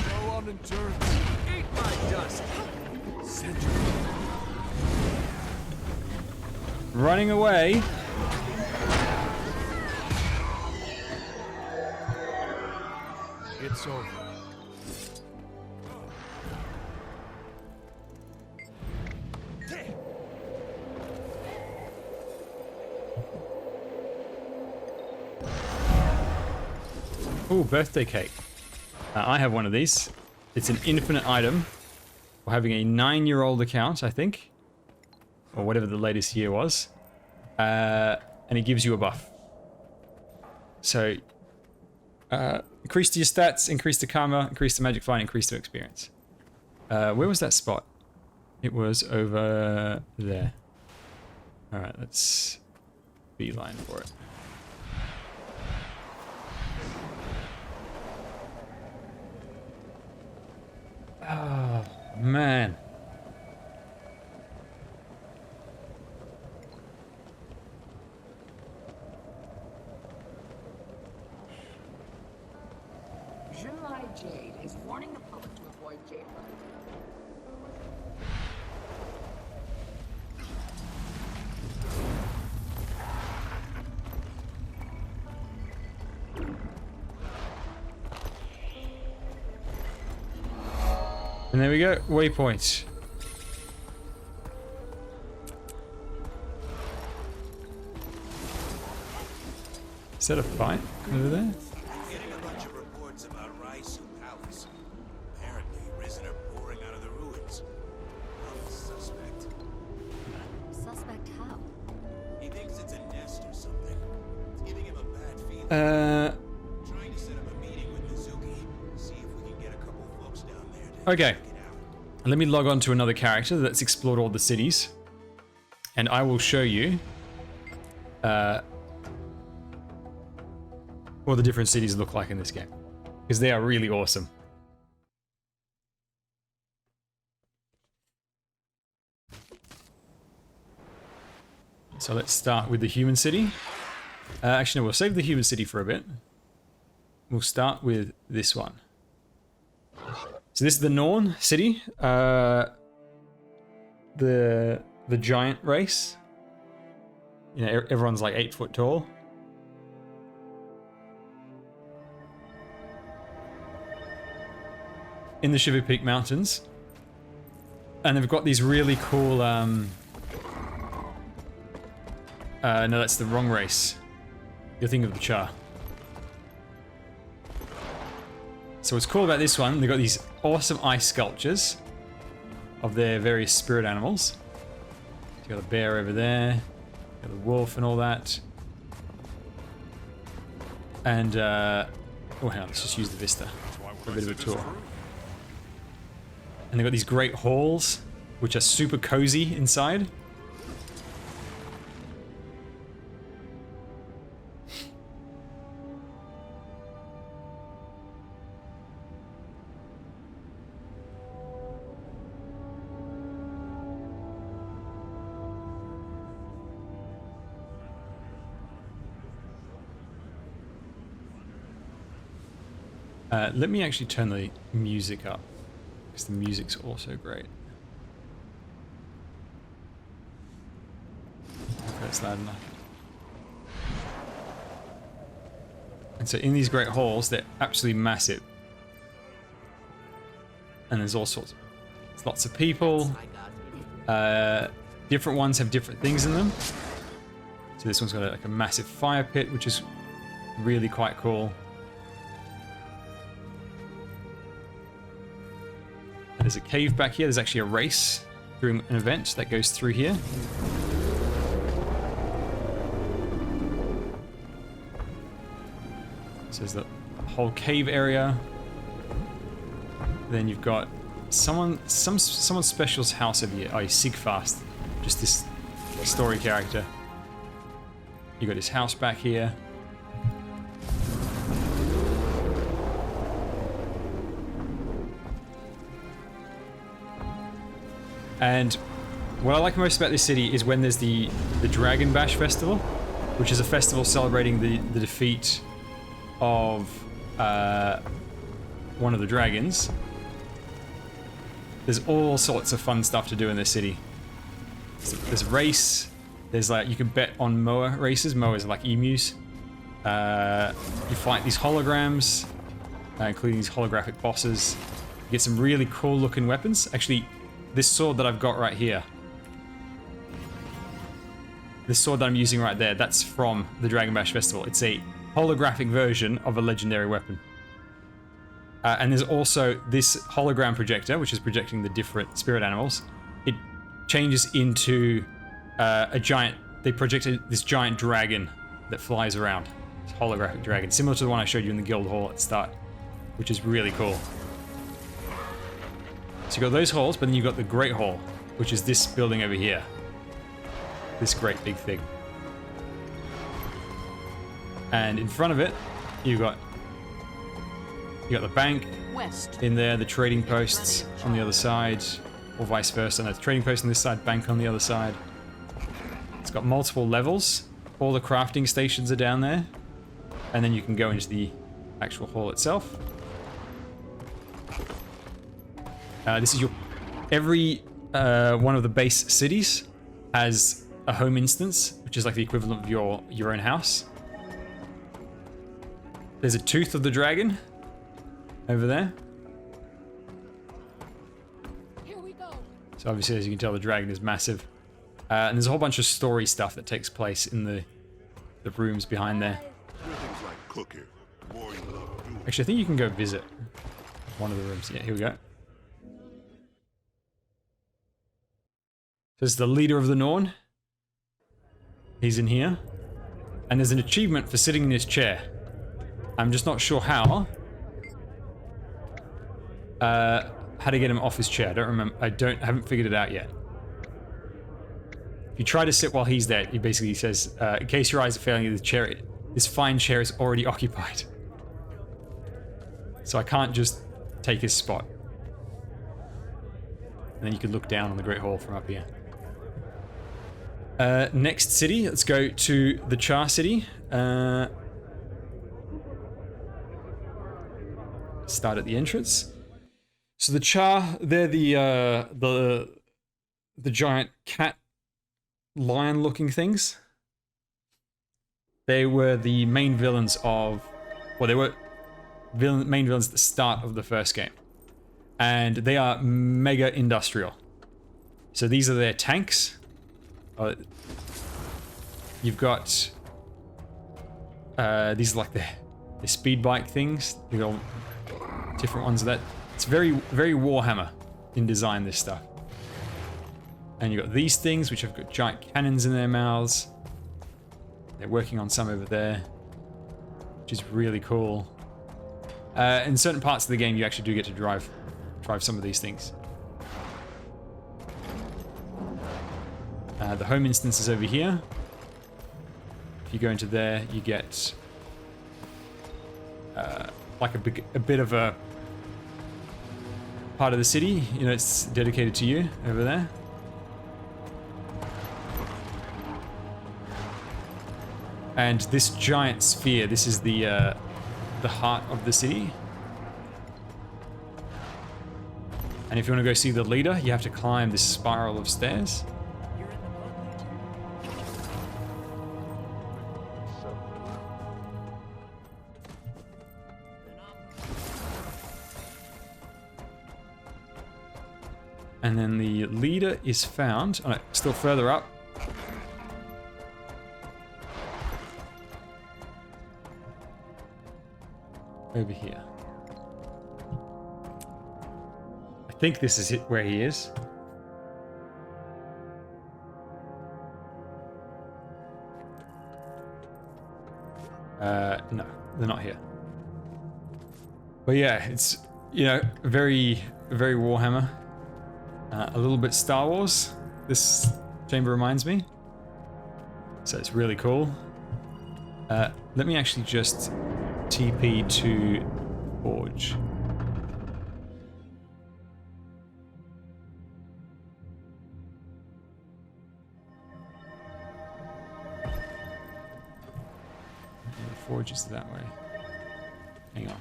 Speaker 16: Low on endurance. Eat my dust.
Speaker 8: Century.
Speaker 1: Running away.
Speaker 8: It's over.
Speaker 1: Ooh, birthday cake. I have one of these. It's an infinite item. We're having a 9-year-old account, I think. Or whatever the latest year was. And it gives you a buff. So, increase to your stats, increase to karma, increase to magic fight, increase to experience. Where was that spot? It was over there. Alright, let's beeline for it. Oh, man.
Speaker 6: July Jade is warning the public to avoid Jade.
Speaker 1: And there we go, waypoint. Is that a fight over there?
Speaker 2: Getting a bunch of reports about Raisu Palace. Apparently, Risen are pouring out of the ruins. I'm a suspect.
Speaker 13: Suspect how?
Speaker 2: He thinks it's a nest or something. It's giving him a bad feeling. Trying to set up a meeting with Mizuki. See if we can get a couple folks down there to
Speaker 1: Okay. Let me log on to another character that's explored all the cities. And I will show you what the different cities look like in this game. Because they are really awesome. So let's start with the human city. Actually, no, we'll save the human city for a bit. We'll start with this one. So this is the Norn city. the giant race. You know, everyone's like 8 foot tall. In the Shiver Peak Mountains. And they've got these really cool, no, that's the wrong race. You're thinking of the Char. So what's cool about this one, they've got these awesome ice sculptures of their various spirit animals. So you got a bear over there, you got a wolf and all that. And, oh hang on, let's just use the vista for a bit of a tour. And they've got these great halls, which are super cozy inside. Let me actually turn the music up, because the music's also great. Okay, that's loud enough. And so in these great halls, they're absolutely massive. And there's all sorts of... There's lots of people. Different ones have different things in them. So this one's got like a massive fire pit, which is really quite cool. There's a cave back here. There's actually a race during an event that goes through here. So there's the whole cave area. Then you've got someone special's house over here. Oh, Sigfast. Just this story character. You got his house back here. And what I like most about this city is when there's the Dragon Bash Festival, which is a festival celebrating the defeat of one of the dragons. There's all sorts of fun stuff to do in this city. There's a race. There's like, you can bet on Moa races. Moas are like emus. You fight these holograms, including these holographic bosses. You get some really cool looking weapons. Actually, this sword that I've got right here. This sword that I'm using right there, that's from the Dragon Bash Festival. It's a holographic version of a legendary weapon. And there's also this hologram projector, which is projecting the different spirit animals. It changes into a giant... They projected this giant dragon that flies around. This holographic dragon, similar to the one I showed you in the guild hall at the start, which is really cool. So you've got those halls, but then you've got the Great Hall, which is this building over here. This great big thing. And in front of it, you got the bank in there, the trading posts on the other side, or vice versa. No, the trading post on this side, bank on the other side. It's got multiple levels. All the crafting stations are down there. And then you can go into the actual hall itself. This is every one of the base cities has a home instance, which is like the equivalent of your own house. There's a tooth of the dragon over there.
Speaker 4: Here we go.
Speaker 1: So obviously, as you can tell, the dragon is massive. And there's a whole bunch of story stuff that takes place in the rooms behind there. Actually, I think you can go visit one of the rooms. Yeah, here we go. There's the leader of the Norn. He's in here. And there's an achievement for sitting in his chair. I'm just not sure how. How to get him off his chair. I don't remember. Haven't figured it out yet. If you try to sit while he's there, he basically says, in case your eyes are failing you, this fine chair is already occupied. So I can't just take his spot. And then you can look down on the Great Hall from up here. Next city, let's go to the Char City. Start at the entrance. So the Char, they're the the giant cat lion looking things. They were the main villains of, well, they were main villains at the start of the first game. And they are mega industrial. So these are their tanks. You've got these are like the speed bike things. You got different ones of that. It's very, very Warhammer in design, this stuff. And you've got these things which have got giant cannons in their mouths. They're working on some over there, which is really cool. In certain parts of the game, you actually do get to drive some of these things. The home instance is over here. If you go into there, you get like a bit of a part of the city. You know, it's dedicated to you over there. And this giant sphere, this is the heart of the city. And if you want to go see the leader, you have to climb this spiral of stairs. And then the leader is found, oh no, still further up. Over here. I think this is it where he is. No, they're not here. But yeah, it's, you know, very, very Warhammer. A little bit Star Wars, this chamber reminds me. So it's really cool. Let me actually just TP to Forge. The Forge is that way. Hang on.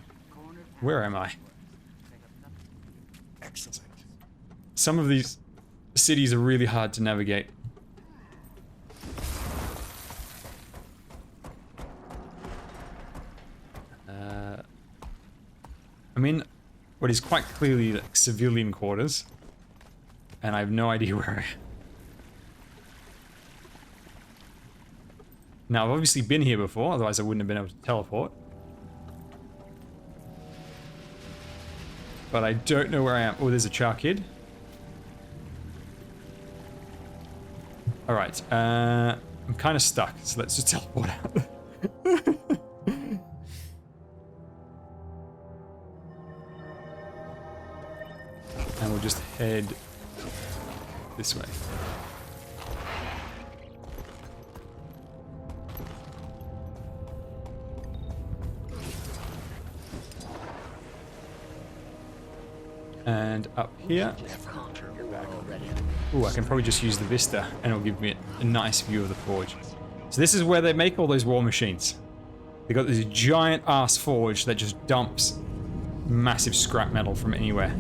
Speaker 1: Where am I? Excellent. Some of these cities are really hard to navigate. I'm in what is quite clearly like civilian quarters, and I have no idea where I am. Now, I've obviously been here before, otherwise I wouldn't have been able to teleport. But I don't know where I am. Oh, there's a Char Kid. Alright, I'm kind of stuck, so let's just teleport out. And we'll just head this way. And up here. Ooh, I can probably just use the Vista and it'll give me a nice view of the forge. So this is where they make all those war machines. They got this giant ass forge that just dumps massive scrap metal from anywhere.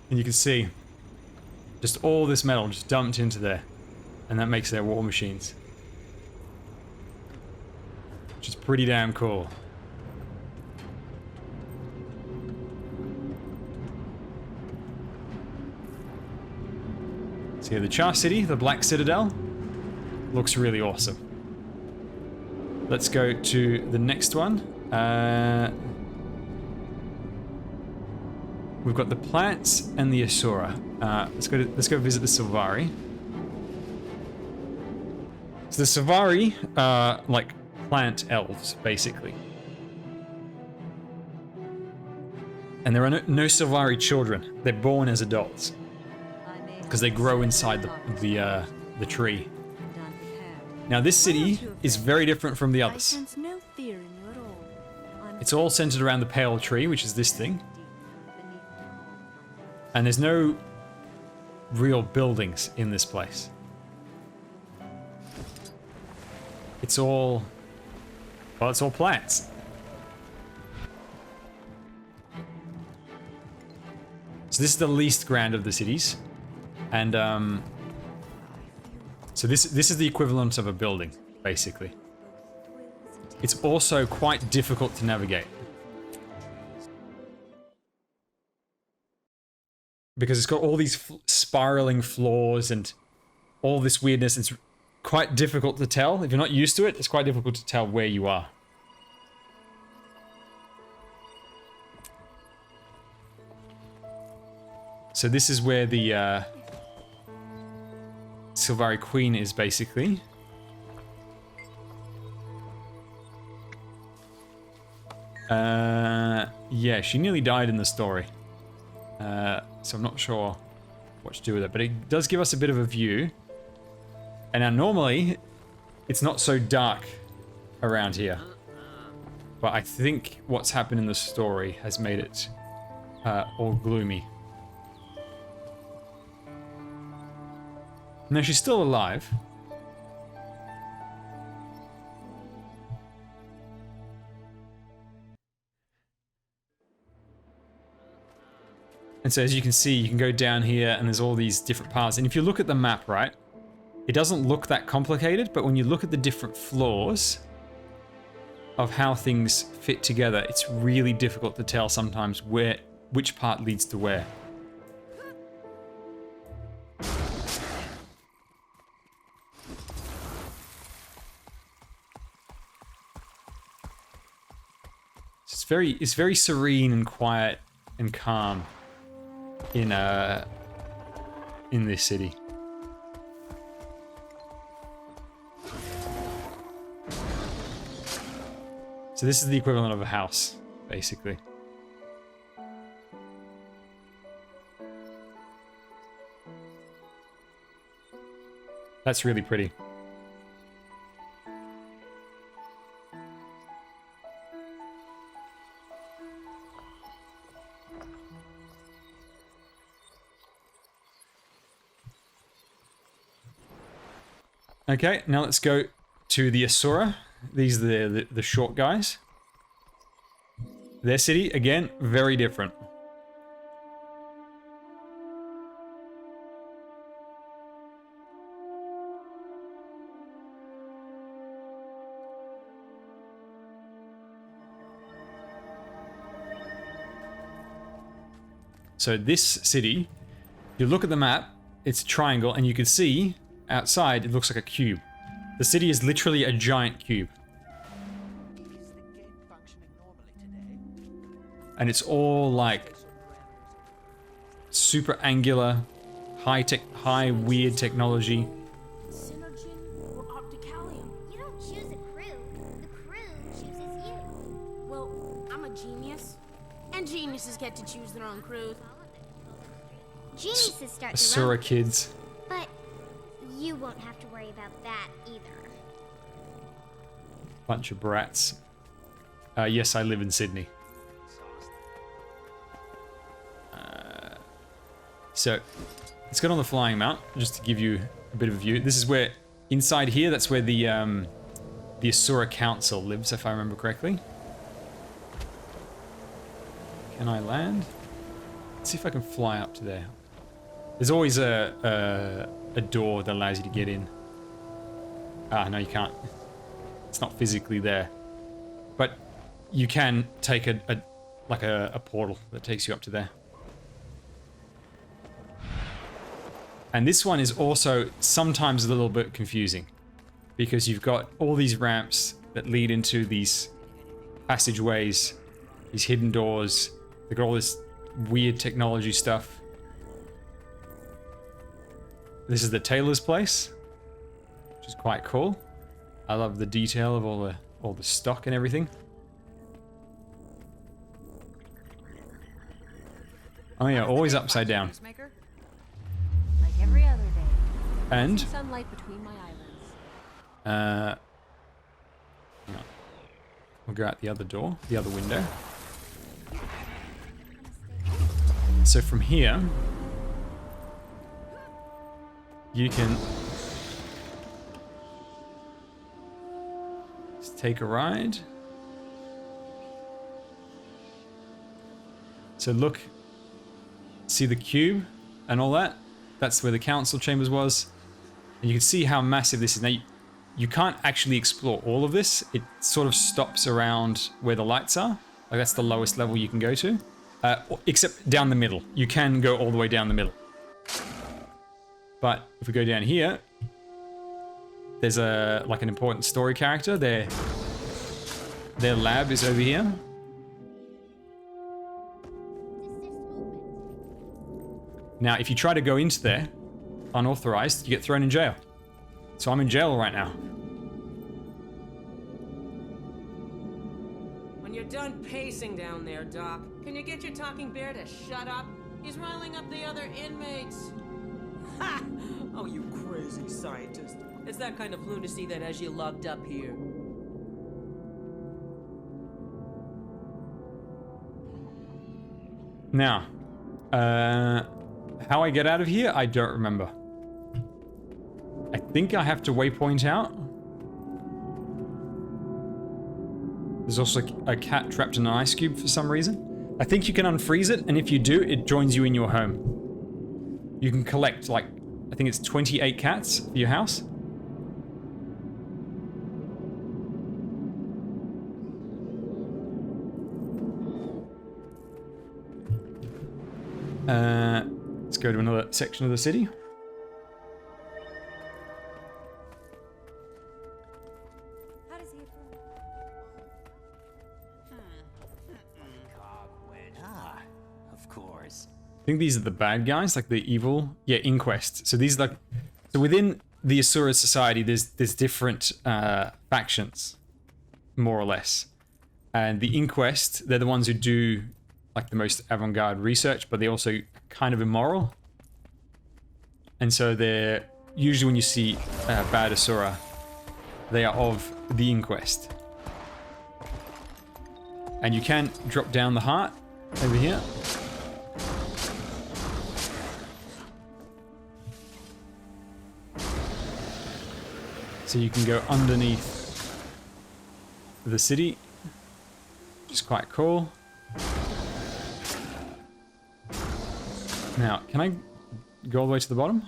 Speaker 1: And you can see just all this metal just dumped into there, and that makes their war machines, which is pretty damn cool. So yeah, the Char City, the Black Citadel, looks really awesome. Let's go to the next one. We've got the plants and the Asura. Let's go visit the Sylvari. So the Sylvari are like plant elves, basically. And there are no Sylvari children. They're born as adults because they grow inside the tree. Now this city is very different from the others. It's all centered around the pale tree, which is this thing. And there's no real buildings in this place. it's all, well, it's all plants. So this is the least grand of the cities, and so this is the equivalent of a building, basically. It's also quite difficult to navigate because it's got all these spiraling floors and all this weirdness. It's quite difficult to tell. If you're not used to it, it's quite difficult to tell where you are. So this is where the Sylvari Queen is, basically. Yeah, she nearly died in the story. So I'm not sure what to do with it, but it does give us a bit of a view. And now normally, it's not so dark around here. But I think what's happened in the story has made it all gloomy. No, she's still alive. And so as you can see, you can go down here and there's all these different paths. And if you look at the map, right, it doesn't look that complicated, but when you look at the different floors of how things fit together, it's really difficult to tell sometimes which part leads to where. It's very serene and quiet and calm in this city. So this is the equivalent of a house, basically. That's really pretty. Okay, now let's go to the Asura. These are the short guys. Their city, again, very different. So this city, you look at the map, it's a triangle, and you can see outside it looks like a cube. The city is literally a giant cube. And it's all like super angular, high weird technology.
Speaker 14: You don't choose a crew. The crew chooses you.
Speaker 18: Well, I'm a genius. And geniuses get to choose their own crews.
Speaker 14: Geniuses start their own
Speaker 1: Asura kids.
Speaker 14: But you won't have to worry about that either.
Speaker 1: Bunch of brats. Yes, I live in Sydney. So, let's get on the flying mount, just to give you a bit of a view. This is where, inside here, that's where the Asura Council lives, if I remember correctly. Can I land? Let's see if I can fly up to there. There's always a door that allows you to get in. Ah, no, you can't. It's not physically there. But you can take a portal that takes you up to there. And this one is also sometimes a little bit confusing because you've got all these ramps that lead into these passageways, these hidden doors. They've got all this weird technology stuff. This is the tailor's place, which is quite cool. I love the detail of all the stock and everything. Oh yeah, always upside down.
Speaker 18: Like every other day.
Speaker 1: And
Speaker 18: Sunlight between my eyelids.
Speaker 1: no. We'll go out the other door, the other window. So from here, you can take a ride. So look, see the cube and all that? That's where the council chambers was. And you can see how massive this is. Now, you can't actually explore all of this. It sort of stops around where the lights are. Like that's the lowest level you can go to. Except down the middle. You can go all the way down the middle. But if we go down here, there's like an important story character. Their lab is over here. Now, if you try to go into there unauthorized, you get thrown in jail. So I'm in jail right now.
Speaker 19: When you're done pacing down there, Doc, can you get your talking bear to shut up? He's riling up the other inmates. Ha! Oh, you crazy scientist. It's that kind of lunacy that has you locked up here.
Speaker 1: Now, how I get out of here, I don't remember. I think I have to waypoint out. There's also a cat trapped in an ice cube for some reason. I think you can unfreeze it, and if you do, it joins you in your home. You can collect, like, I think it's 28 cats for your house. Let's go to another section of the city.
Speaker 9: How does he approve?
Speaker 20: Ah, of course.
Speaker 1: I think these are the bad guys, like the evil. Yeah, Inquest. So these are like, so within the Asura society, there's different factions, more or less. And the Inquest, they're the ones who do like the most avant-garde research, but they're also kind of immoral. And so they're usually when you see bad Asura, they are of the Inquest. And you can drop down the heart over here. So you can go underneath the city, which is quite cool. Now, can I go all the way to the bottom?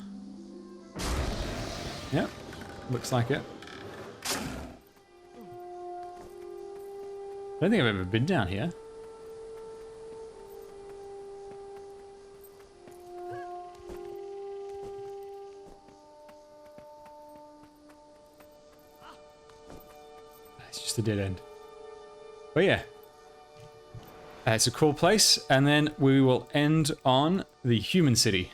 Speaker 1: Yep, looks like it. I don't think I've ever been down here. It's just a dead end. But yeah. It's a cool place, and then we will end on the human city,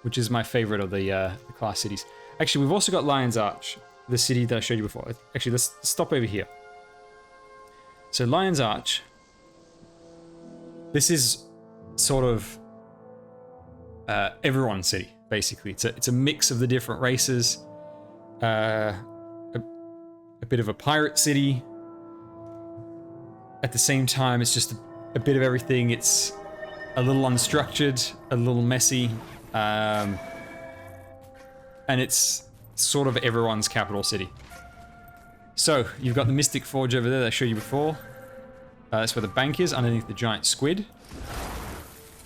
Speaker 1: which is my favorite of the class cities. Actually, we've also got Lion's Arch, the city that I showed you before. Actually, let's stop over here. So Lion's Arch, this is sort of everyone's city, basically. It's a mix of the different races, a bit of a pirate city. At the same time, it's just a bit of everything. It's a little unstructured, a little messy, and it's sort of everyone's capital city. So, you've got the Mystic Forge over there that I showed you before. That's where the bank is, underneath the giant squid.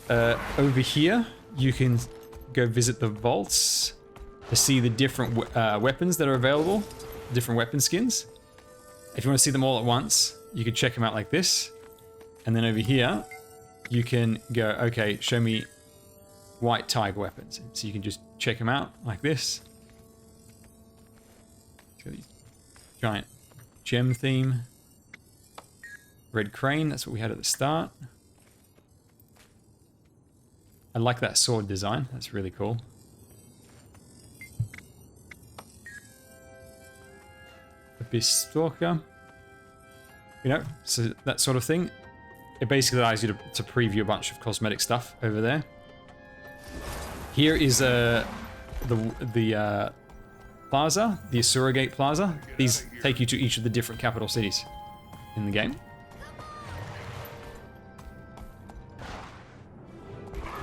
Speaker 1: Over here, you can go visit the vaults to see the different weapons that are available, different weapon skins. If you want to see them all at once, you can check them out like this. And then over here, you can go, okay, show me white tiger weapons. So you can just check them out like this. It's got these giant gem theme. Red crane, that's what we had at the start. I like that sword design, that's really cool. Abyss Stalker. You know, so that sort of thing. It basically allows you to preview a bunch of cosmetic stuff over there. Here is the plaza, the Asura Gate Plaza. These take you to each of the different capital cities in the game.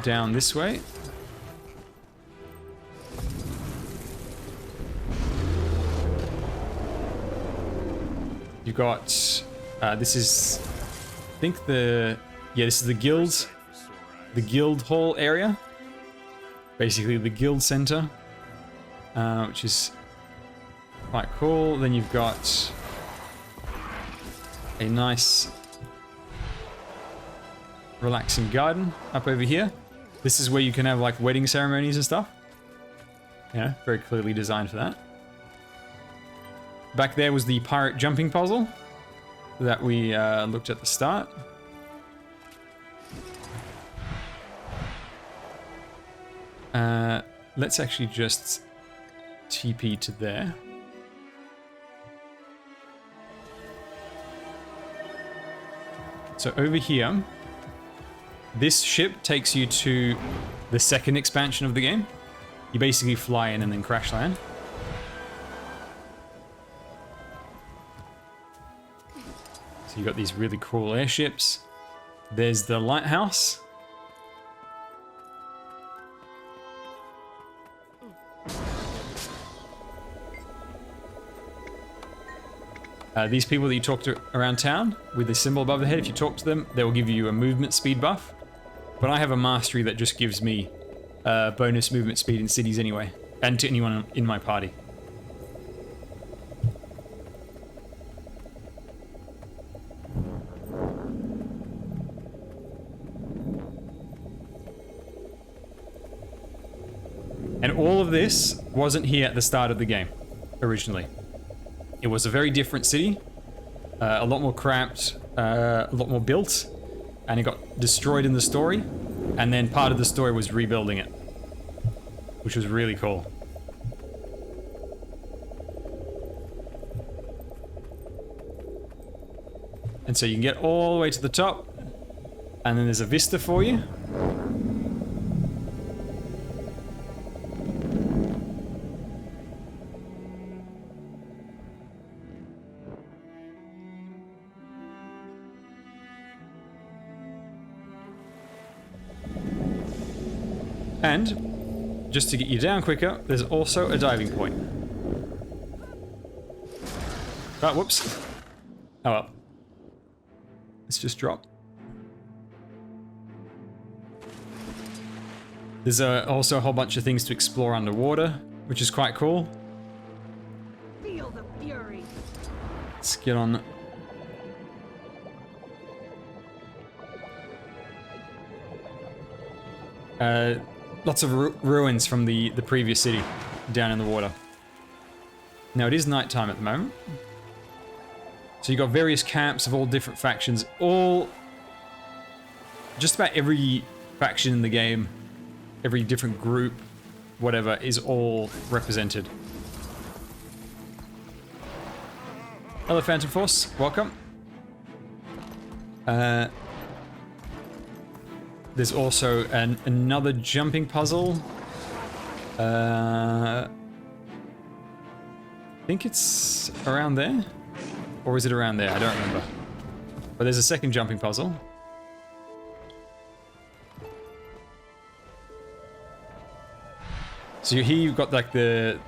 Speaker 1: Down this way. You've got, this is, I think this is the guild hall area. Basically the guild center, which is quite cool. Then you've got a nice relaxing garden up over here. This is where you can have like wedding ceremonies and stuff. Yeah, very clearly designed for that. Back there was the pirate jumping puzzle that we looked at the start. Let's actually just TP to there. So over here, this ship takes you to the second expansion of the game. You basically fly in and then crash land. So you got these really cool airships. There's the lighthouse. These people that you talk to around town with the symbol above the head, if you talk to them, they will give you a movement speed buff. But I have a mastery that just gives me bonus movement speed in cities anyway, and to anyone in my party. And all of this wasn't here at the start of the game, originally. It was a very different city, a lot more cramped, a lot more built, and it got destroyed in the story, and then part of the story was rebuilding it, which was really cool. And so you can get all the way to the top, and then there's a vista for you. And, just to get you down quicker, there's also a diving point. Oh, whoops. Oh well. Let's just drop. There's also a whole bunch of things to explore underwater, which is quite cool.
Speaker 4: Feel the fury.
Speaker 1: Let's get on. Lots of ruins from the previous city down in the water. Now it is nighttime at the moment. So you've got various camps of all different factions. Just about every faction in the game, every different group, whatever, is all represented. Hello Phantom Force, welcome. There's also another jumping puzzle. I think it's around there. Or is it around there? I don't remember. But there's a second jumping puzzle. So here you've got like the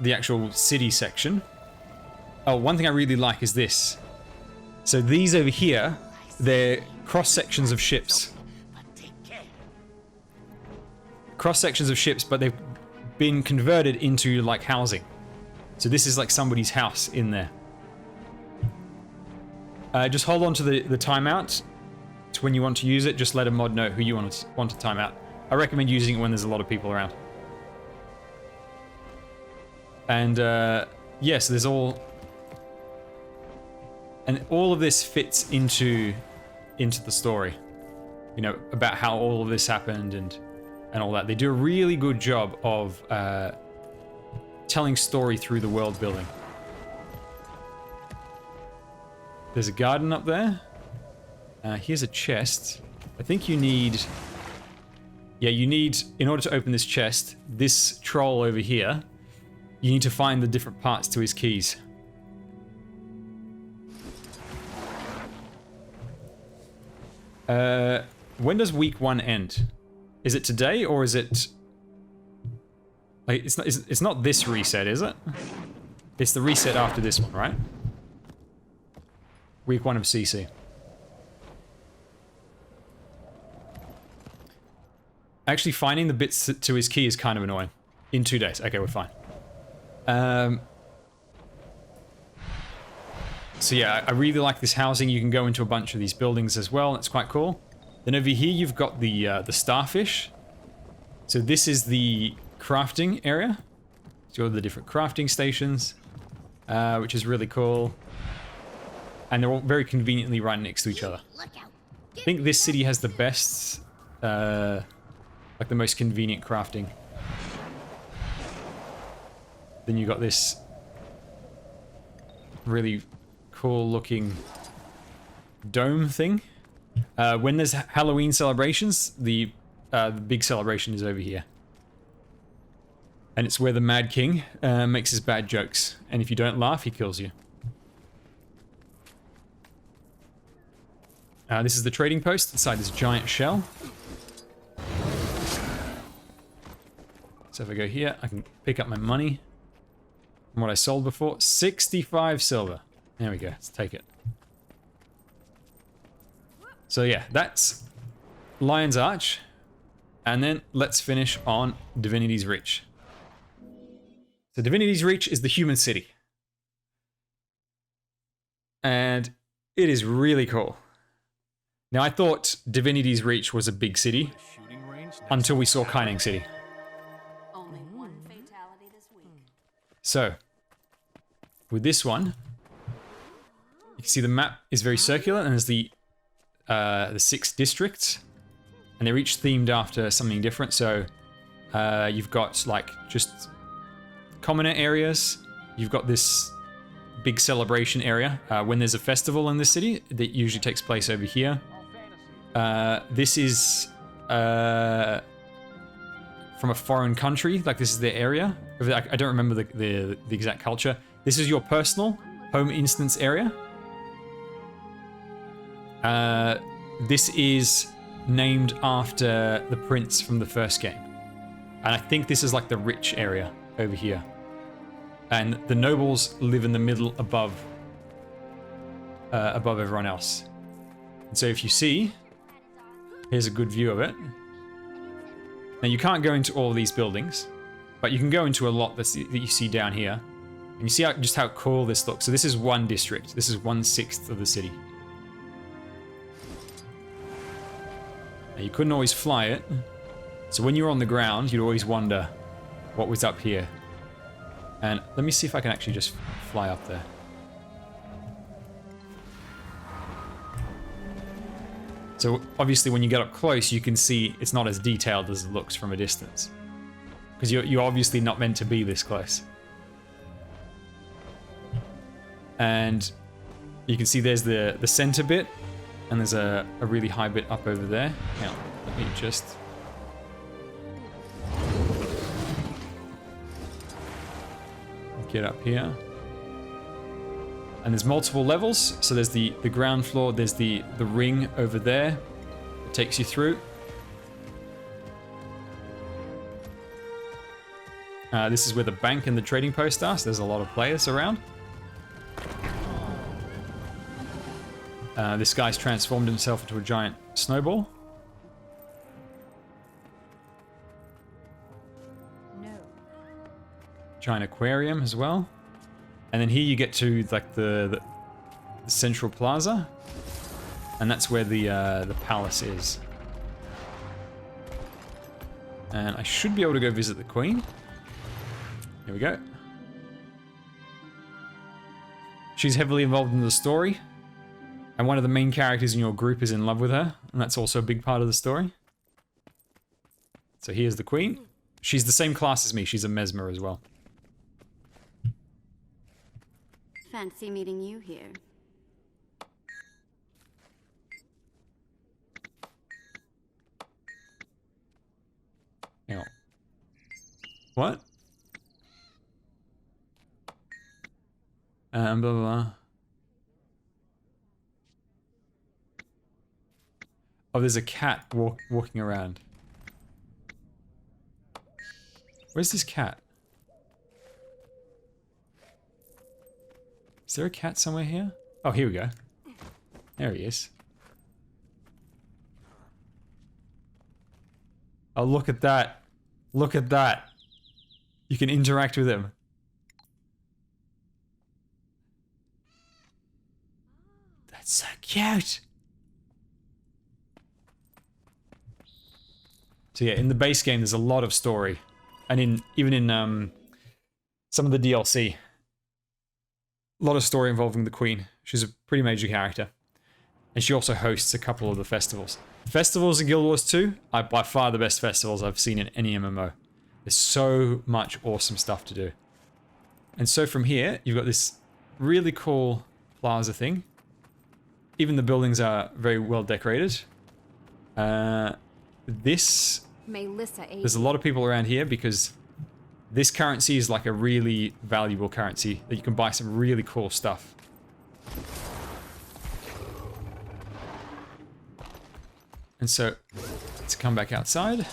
Speaker 1: actual city section. Oh, one thing I really like is this. So these over here, they're cross sections of ships. Cross sections of ships, but they've been converted into like housing. So this is like somebody's house in there. Just hold on to the timeout to when you want to use it. Just let a mod know who you want to time out. I recommend using it when there's a lot of people around. And yes, there's all, and all of this fits into the story. You know, about how all of this happened and all that. They do a really good job of telling story through the world building. There's a garden up there. Here's a chest. I think you need... Yeah, you need, in order to open this chest, this troll over here, you need to find the different parts to his keys. When does week 1 end? Is it today or is it... Like, it's not this reset, is it? It's the reset after this one, right? week 1 of CC. Actually, finding the bits to his key is kind of annoying. In 2 days. Okay, we're fine. So yeah, I really like this housing. You can go into a bunch of these buildings as well. It's quite cool. Then over here, you've got the starfish. So this is the crafting area. So all the different crafting stations, which is really cool. And they're all very conveniently right next to each other. I think this city has the best, like the most convenient crafting. Then you got this really cool looking dome thing. When there's Halloween celebrations, the big celebration is over here. And it's where the Mad King makes his bad jokes. And if you don't laugh, he kills you. This is the trading post inside this giant shell. So if I go here, I can pick up my money from what I sold before. 65 silver. There we go. Let's take it. So yeah, that's Lion's Arch. And then let's finish on Divinity's Reach. So Divinity's Reach is the human city. And it is really cool. Now, I thought Divinity's Reach was a big city until we saw Kaining City.
Speaker 15: Only one fatality this week.
Speaker 1: So, with this one, you can see the map is very circular, and there's the 6 districts, and they're each themed after something different. So, you've got like just commoner areas. You've got this big celebration area. When there's a festival in the city, that usually takes place over here. This is from a foreign country, like this is their area. I don't remember the exact culture. This is your personal home instance area. This is named after the prince from the first game. And I think this is like the rich area over here. And the nobles live in the middle above everyone else. And so if you see, here's a good view of it. Now you can't go into all of these buildings, but you can go into a lot that you see down here. And you see just how cool this looks. So this is one district. This is 1/6 of the city. Now you couldn't always fly it. So when you were on the ground, you'd always wonder what was up here. And let me see if I can actually just fly up there. So obviously when you get up close, you can see it's not as detailed as it looks from a distance. Because you're obviously not meant to be this close. And you can see there's the center bit, and there's a really high bit up over there. Now, let me just... get up here. And there's multiple levels. So there's the ground floor, there's the ring over there that takes you through. This is where the bank and the trading post are, so there's a lot of players around. This guy's transformed himself into a giant snowball. Giant aquarium as well. And then here you get to like the central plaza, and that's where the palace is. And I should be able to go visit the queen. Here we go. She's heavily involved in the story, and one of the main characters in your group is in love with her, and that's also a big part of the story. So here's the queen. She's the same class as me. She's a mesmer as well.
Speaker 15: Fancy meeting you here.
Speaker 1: Hang on. What? Blah, blah, blah. Oh, there's a cat walking around. Where's this cat? Is there a cat somewhere here? Oh, here we go. There he is. Oh, look at that. Look at that. You can interact with him. That's so cute. So yeah, in the base game, there's a lot of story. And even in some of the DLC, a lot of story involving the Queen. She's a pretty major character. And she also hosts a couple of the festivals. Festivals in Guild Wars 2 are by far the best festivals I've seen in any MMO. There's so much awesome stuff to do. And so from here, you've got this really cool plaza thing. Even the buildings are very well decorated. There's a lot of people around here because this currency is like a really valuable currency that you can buy some really cool stuff. And so, let's come back outside.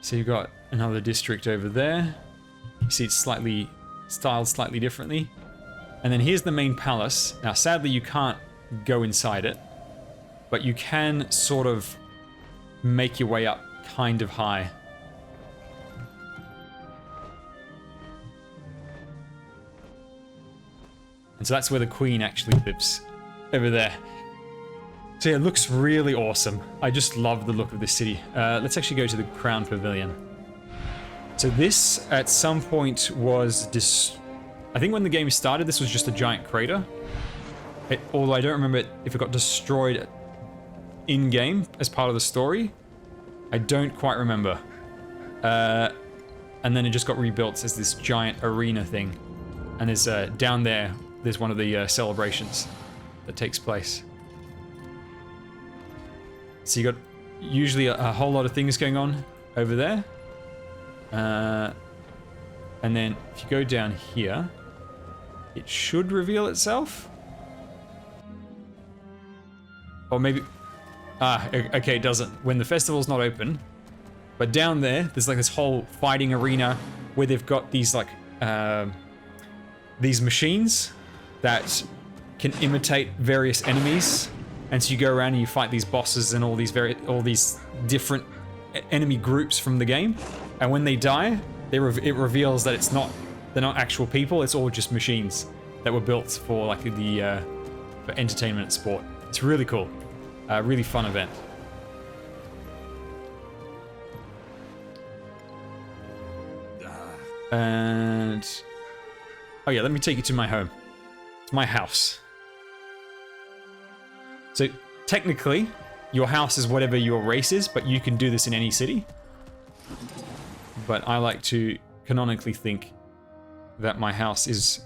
Speaker 1: So you've got another district over there. You see it's styled slightly differently. And then here's the main palace. Now sadly you can't go inside it, but you can sort of make your way up kind of high. And so that's where the Queen actually lives, over there. So yeah, it looks really awesome. I just love the look of this city. Let's actually go to the Crown Pavilion. So this, at some point, was I think when the game started, this was just a giant crater. Although I don't remember if it got destroyed in-game as part of the story. I don't quite remember. And then it just got rebuilt as this giant arena thing. And there's down there, there's one of the celebrations that takes place. So you got usually a whole lot of things going on over there. And then if you go down here, it should reveal itself. Or maybe... okay, it doesn't. When the festival's not open. But down there, there's like this whole fighting arena where they've got these like... these machines that can imitate various enemies. And so you go around and you fight these bosses and all these different enemy groups from the game. And when they die, it reveals that they're not actual people. It's all just machines that were built for like for entertainment and sport. It's really cool, really fun event. And oh yeah, let me take you to my home. It's my house. So technically, your house is whatever your race is, but you can do this in any city. But I like to canonically think that my house is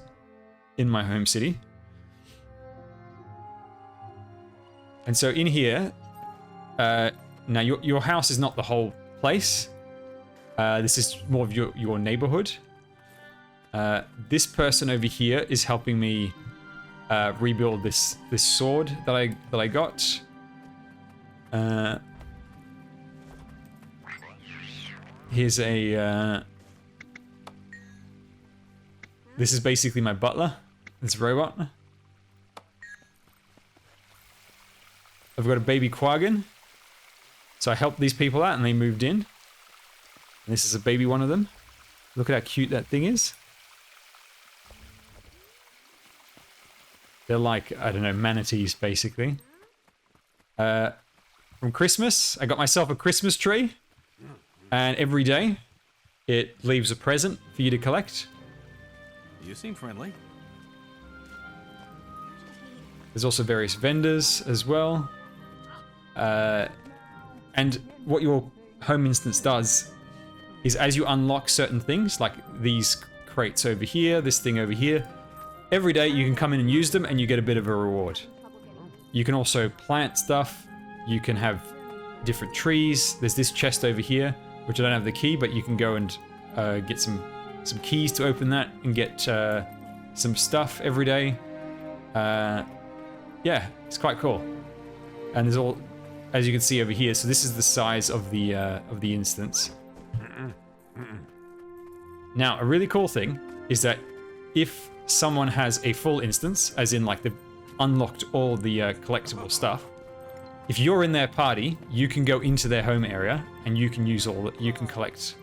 Speaker 1: in my home city. And so in here, now your house is not the whole place. This is more of your neighborhood. This person over here is helping me rebuild this sword that I got. Here's a... this is basically my butler, this robot. I've got a baby Quaggan. So I helped these people out and they moved in. And this is a baby one of them. Look at how cute that thing is. They're like, I don't know, manatees, basically. From Christmas, I got myself a Christmas tree. And every day, it leaves a present for you to collect.
Speaker 11: You seem friendly.
Speaker 1: There's also various vendors as well. And what your home instance does is as you unlock certain things, like these crates over here, this thing over here, every day you can come in and use them and you get a bit of a reward. You can also plant stuff. You can have different trees. There's this chest over here, which I don't have the key, but you can go and get some keys to open that and get some stuff every day. Yeah, it's quite cool. And there's all, as you can see over here, so this is the size of the instance. Now, a really cool thing is that if someone has a full instance, as in like they've unlocked all the collectible stuff, if you're in their party, you can go into their home area and you can use you can collect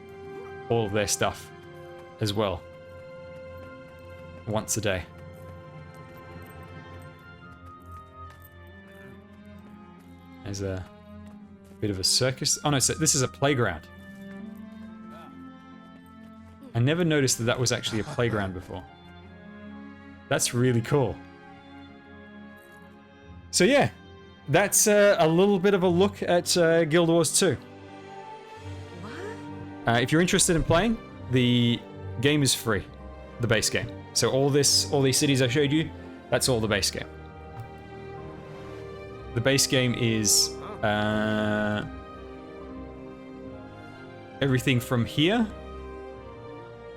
Speaker 1: all of their stuff as well. Once a day. There's a bit of a circus. Oh no, so this is a playground. I never noticed that that was actually a playground before. That's really cool. So yeah, that's a little bit of a look at Guild Wars 2. If you're interested in playing, the game is free, the base game. So all these cities I showed you, that's all the base game. The base game is everything from here,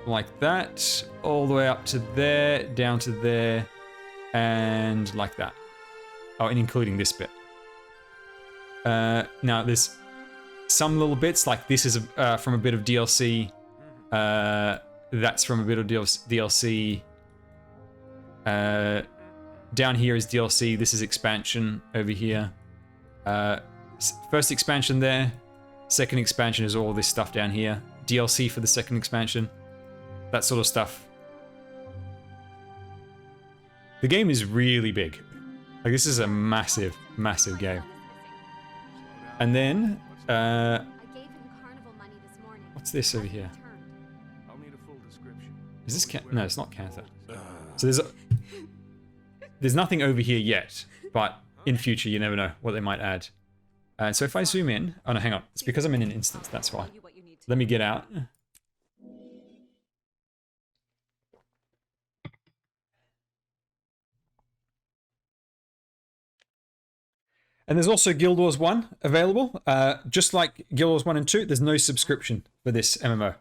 Speaker 1: like that, all the way up to there, down to there, and like that. Oh, and including this bit. Now there's some little bits, like this is from a bit of DLC. That's from a bit of DLC. Down here is DLC. This is expansion over here. First expansion there. Second expansion is all this stuff down here. DLC for the second expansion. That sort of stuff. The game is really big. Like, this is a massive, massive game. And then, what's this over here? Is this no, it's not Cantha. So there's nothing over here yet, but in future you never know what they might add. So if I zoom in, oh no, hang on, it's because I'm in an instance, that's why. Let me get out. And there's also Guild Wars 1 available. Just like Guild Wars 1 and 2, there's no subscription for this MMO.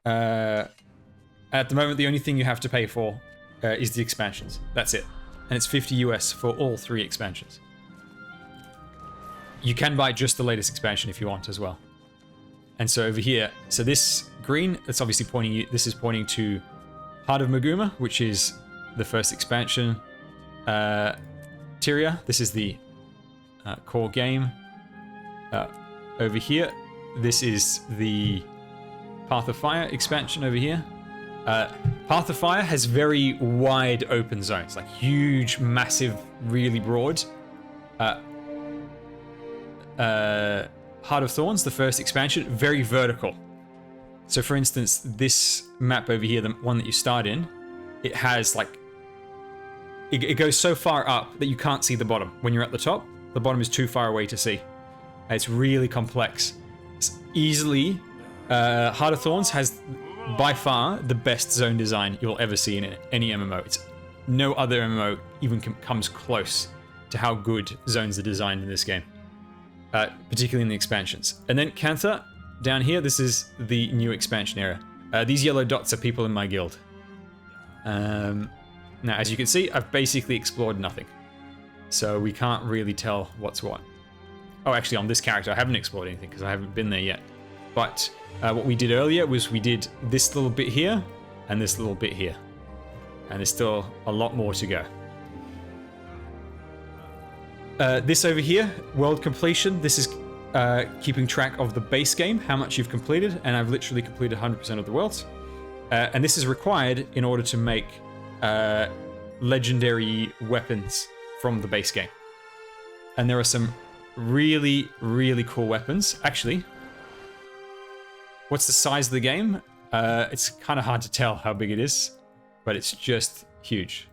Speaker 1: At the moment, the only thing you have to pay for is the expansions. That's it. And it's $50 US for all 3 expansions. You can buy just the latest expansion if you want as well. And so over here, so this green, that's obviously pointing you, this is pointing to Heart of Maguma, which is the first expansion. Tyria, this is the core game. Over here, this is the Path of Fire expansion over here. Path of Fire has very wide open zones, like huge, massive, really broad. Heart of Thorns, the first expansion, very vertical. So for instance, this map over here, the one that you start in, it has like, it goes so far up that you can't see the bottom. When you're at the top, the bottom is too far away to see. It's really complex. It's easily, Heart of Thorns has by far the best zone design you'll ever see in any MMO. It's no other MMO even comes close to how good zones are designed in this game, particularly in the expansions. And then Cantha, down here, this is the new expansion area. These yellow dots are people in my guild. Now, as you can see, I've basically explored nothing. So we can't really tell what's what. Oh, actually, on this character, I haven't explored anything because I haven't been there yet. But what we did earlier was we did this little bit here and this little bit here. And there's still a lot more to go. This over here, world completion. This is keeping track of the base game, how much you've completed, and I've literally completed 100% of the worlds. And this is required in order to make legendary weapons from the base game. And there are some really, really cool weapons. Actually, what's the size of the game? It's kind of hard to tell how big it is, but it's just huge.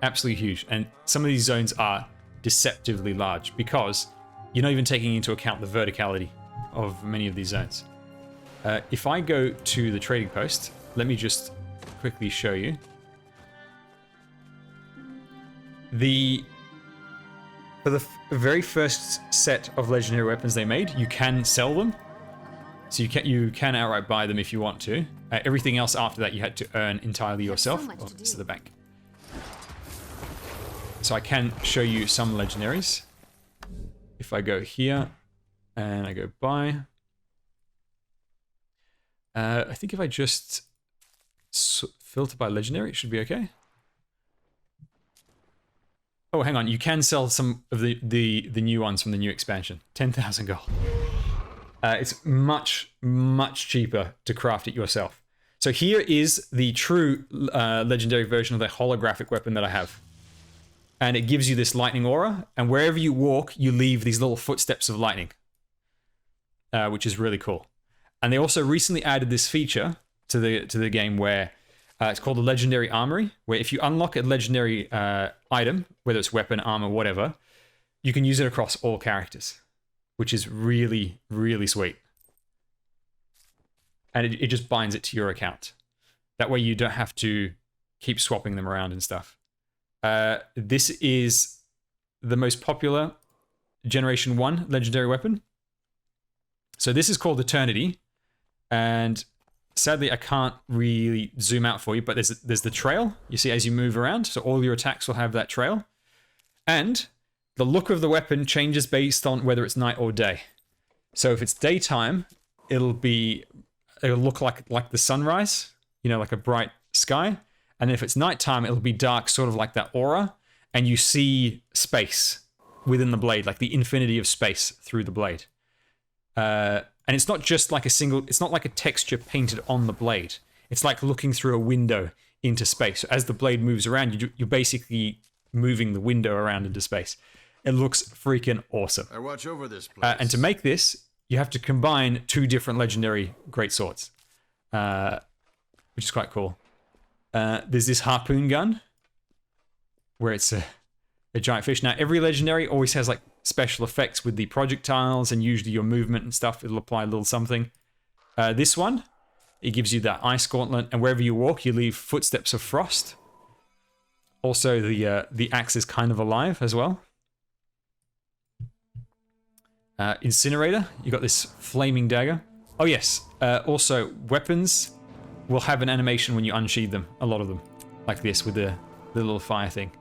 Speaker 1: Absolutely huge. And some of these zones are deceptively large because you're not even taking into account the verticality of many of these zones. If I go to the trading post, let me just quickly show you. For the very first set of legendary weapons they made, you can sell them. So you can outright buy them if you want to. Everything else after that you had to earn entirely yourself. Oh, this is the bank. So I can show you some legendaries. If I go here and I go buy. I think if I just filter by legendary, it should be okay. Oh, hang on. You can sell some of the new ones from the new expansion. 10,000 gold. It's much, much cheaper to craft it yourself. So here is the true legendary version of the holographic weapon that I have. And it gives you this lightning aura. And wherever you walk, you leave these little footsteps of lightning. Which is really cool. And they also recently added this feature to the game where it's called the Legendary Armory, where if you unlock a legendary item, whether it's weapon, armor, whatever, you can use it across all characters, which is really, really sweet. And it just binds it to your account. That way you don't have to keep swapping them around and stuff. This is the most popular Generation 1 legendary weapon. So this is called Eternity. And sadly, I can't really zoom out for you, but there's the trail. You see as you move around, so all your attacks will have that trail. And the look of the weapon changes based on whether it's night or day. So if it's daytime, it'll look like the sunrise, you know, like a bright sky. And if it's nighttime, it'll be dark, sort of like that aura. And you see space within the blade, like the infinity of space through the blade. And it's not just like it's not like a texture painted on the blade. It's like looking through a window into space. So as the blade moves around, you're basically moving the window around into space. It looks freaking awesome.
Speaker 7: I watch over this place.
Speaker 1: And to make this, you have to combine 2 different legendary greatswords, which is quite cool. There's this harpoon gun, where it's a giant fish. Now, every legendary always has like special effects with the projectiles, and usually your movement and stuff, it'll apply a little something. This one, it gives you that ice gauntlet, and wherever you walk, you leave footsteps of frost. Also, the axe is kind of alive as well. Incinerator, you got this flaming dagger. Oh yes, also weapons will have an animation when you unsheathe them, a lot of them. Like this with the little fire thing.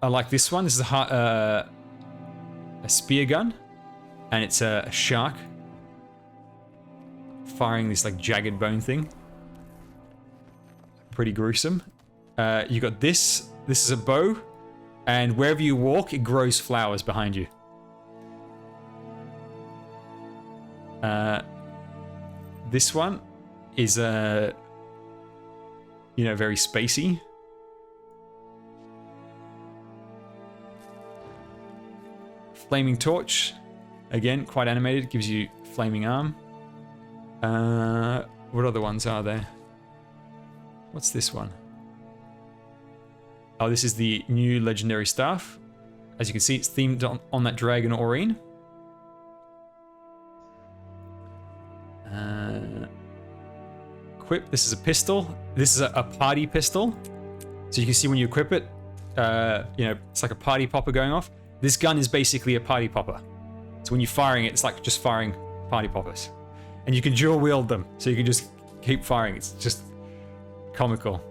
Speaker 1: I like this one. This is a spear gun, and it's a shark firing this like jagged bone thing. Pretty gruesome. You got this. This is a bow, and wherever you walk, it grows flowers behind you. This one is very spacey. Flaming torch, again, quite animated, gives you flaming arm. What other ones are there? What's this one? Oh, this is the new legendary staff. As you can see, it's themed on that dragon Aurene. Equip, this is a pistol. This is a party pistol. So you can see when you equip it, it's like a party popper going off. This gun is basically a party popper. So when you're firing it, it's like just firing party poppers. And you can dual wield them, so you can just keep firing. It's just comical.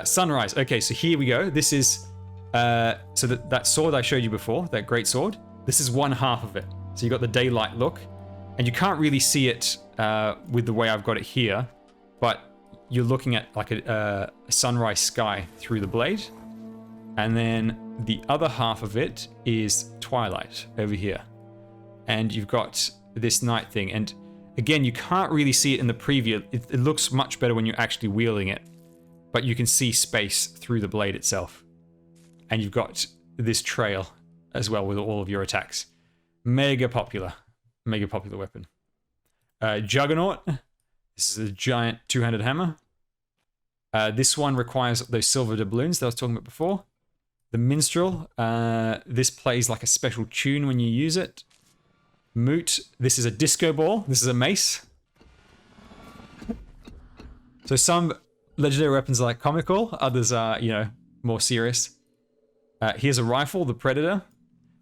Speaker 1: Sunrise. Okay, so here we go. This is, so that sword I showed you before, that great sword, this is one half of it. So you got the daylight look, and you can't really see it with the way I've got it here, but you're looking at like a sunrise sky through the blade. And then the other half of it is twilight over here. And you've got this night thing. And again, you can't really see it in the preview. It looks much better when you're actually wielding it. But you can see space through the blade itself. And you've got this trail as well with all of your attacks. Mega popular weapon. Juggernaut. This is a giant two-handed hammer. This one requires those silver doubloons that I was talking about before. The minstrel, this plays like a special tune when you use it. Moot, this is a disco ball. This is a mace. So some legendary weapons are like comical, others are, more serious. Here's a rifle, the Predator.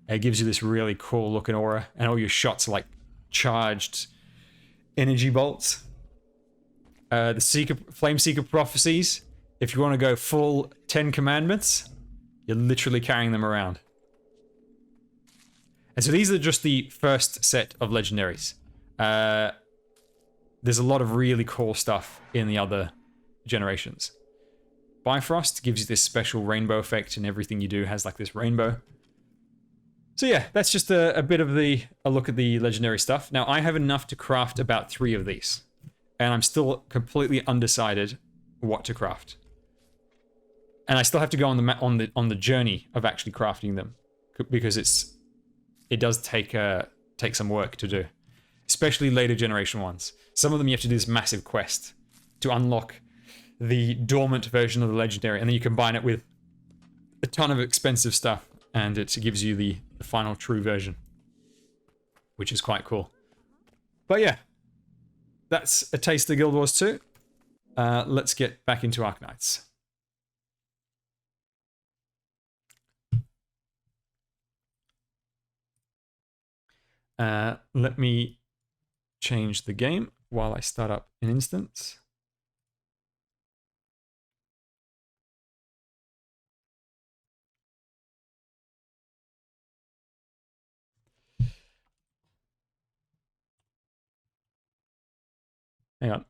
Speaker 1: It gives you this really cool looking aura, and all your shots are like charged energy bolts. The Flame Seeker Prophecies. If you want to go full 10 Commandments, you're literally carrying them around. And so these are just the first set of legendaries. There's a lot of really cool stuff in the other generations. Bifrost gives you this special rainbow effect, and everything you do has like this rainbow. So yeah, that's just a bit of a look at the legendary stuff. Now I have enough to craft about 3 of these, and I'm still completely undecided what to craft. And I still have to go on the journey of actually crafting them, because it does take some work to do, especially later generation ones. Some of them you have to do this massive quest to unlock the dormant version of the legendary, and then you combine it with a ton of expensive stuff, and it gives you the final true version, which is quite cool. But yeah, that's a taste of Guild Wars 2. Let's get back into Arknights. Let me change the game while I start up an instance. Hang on.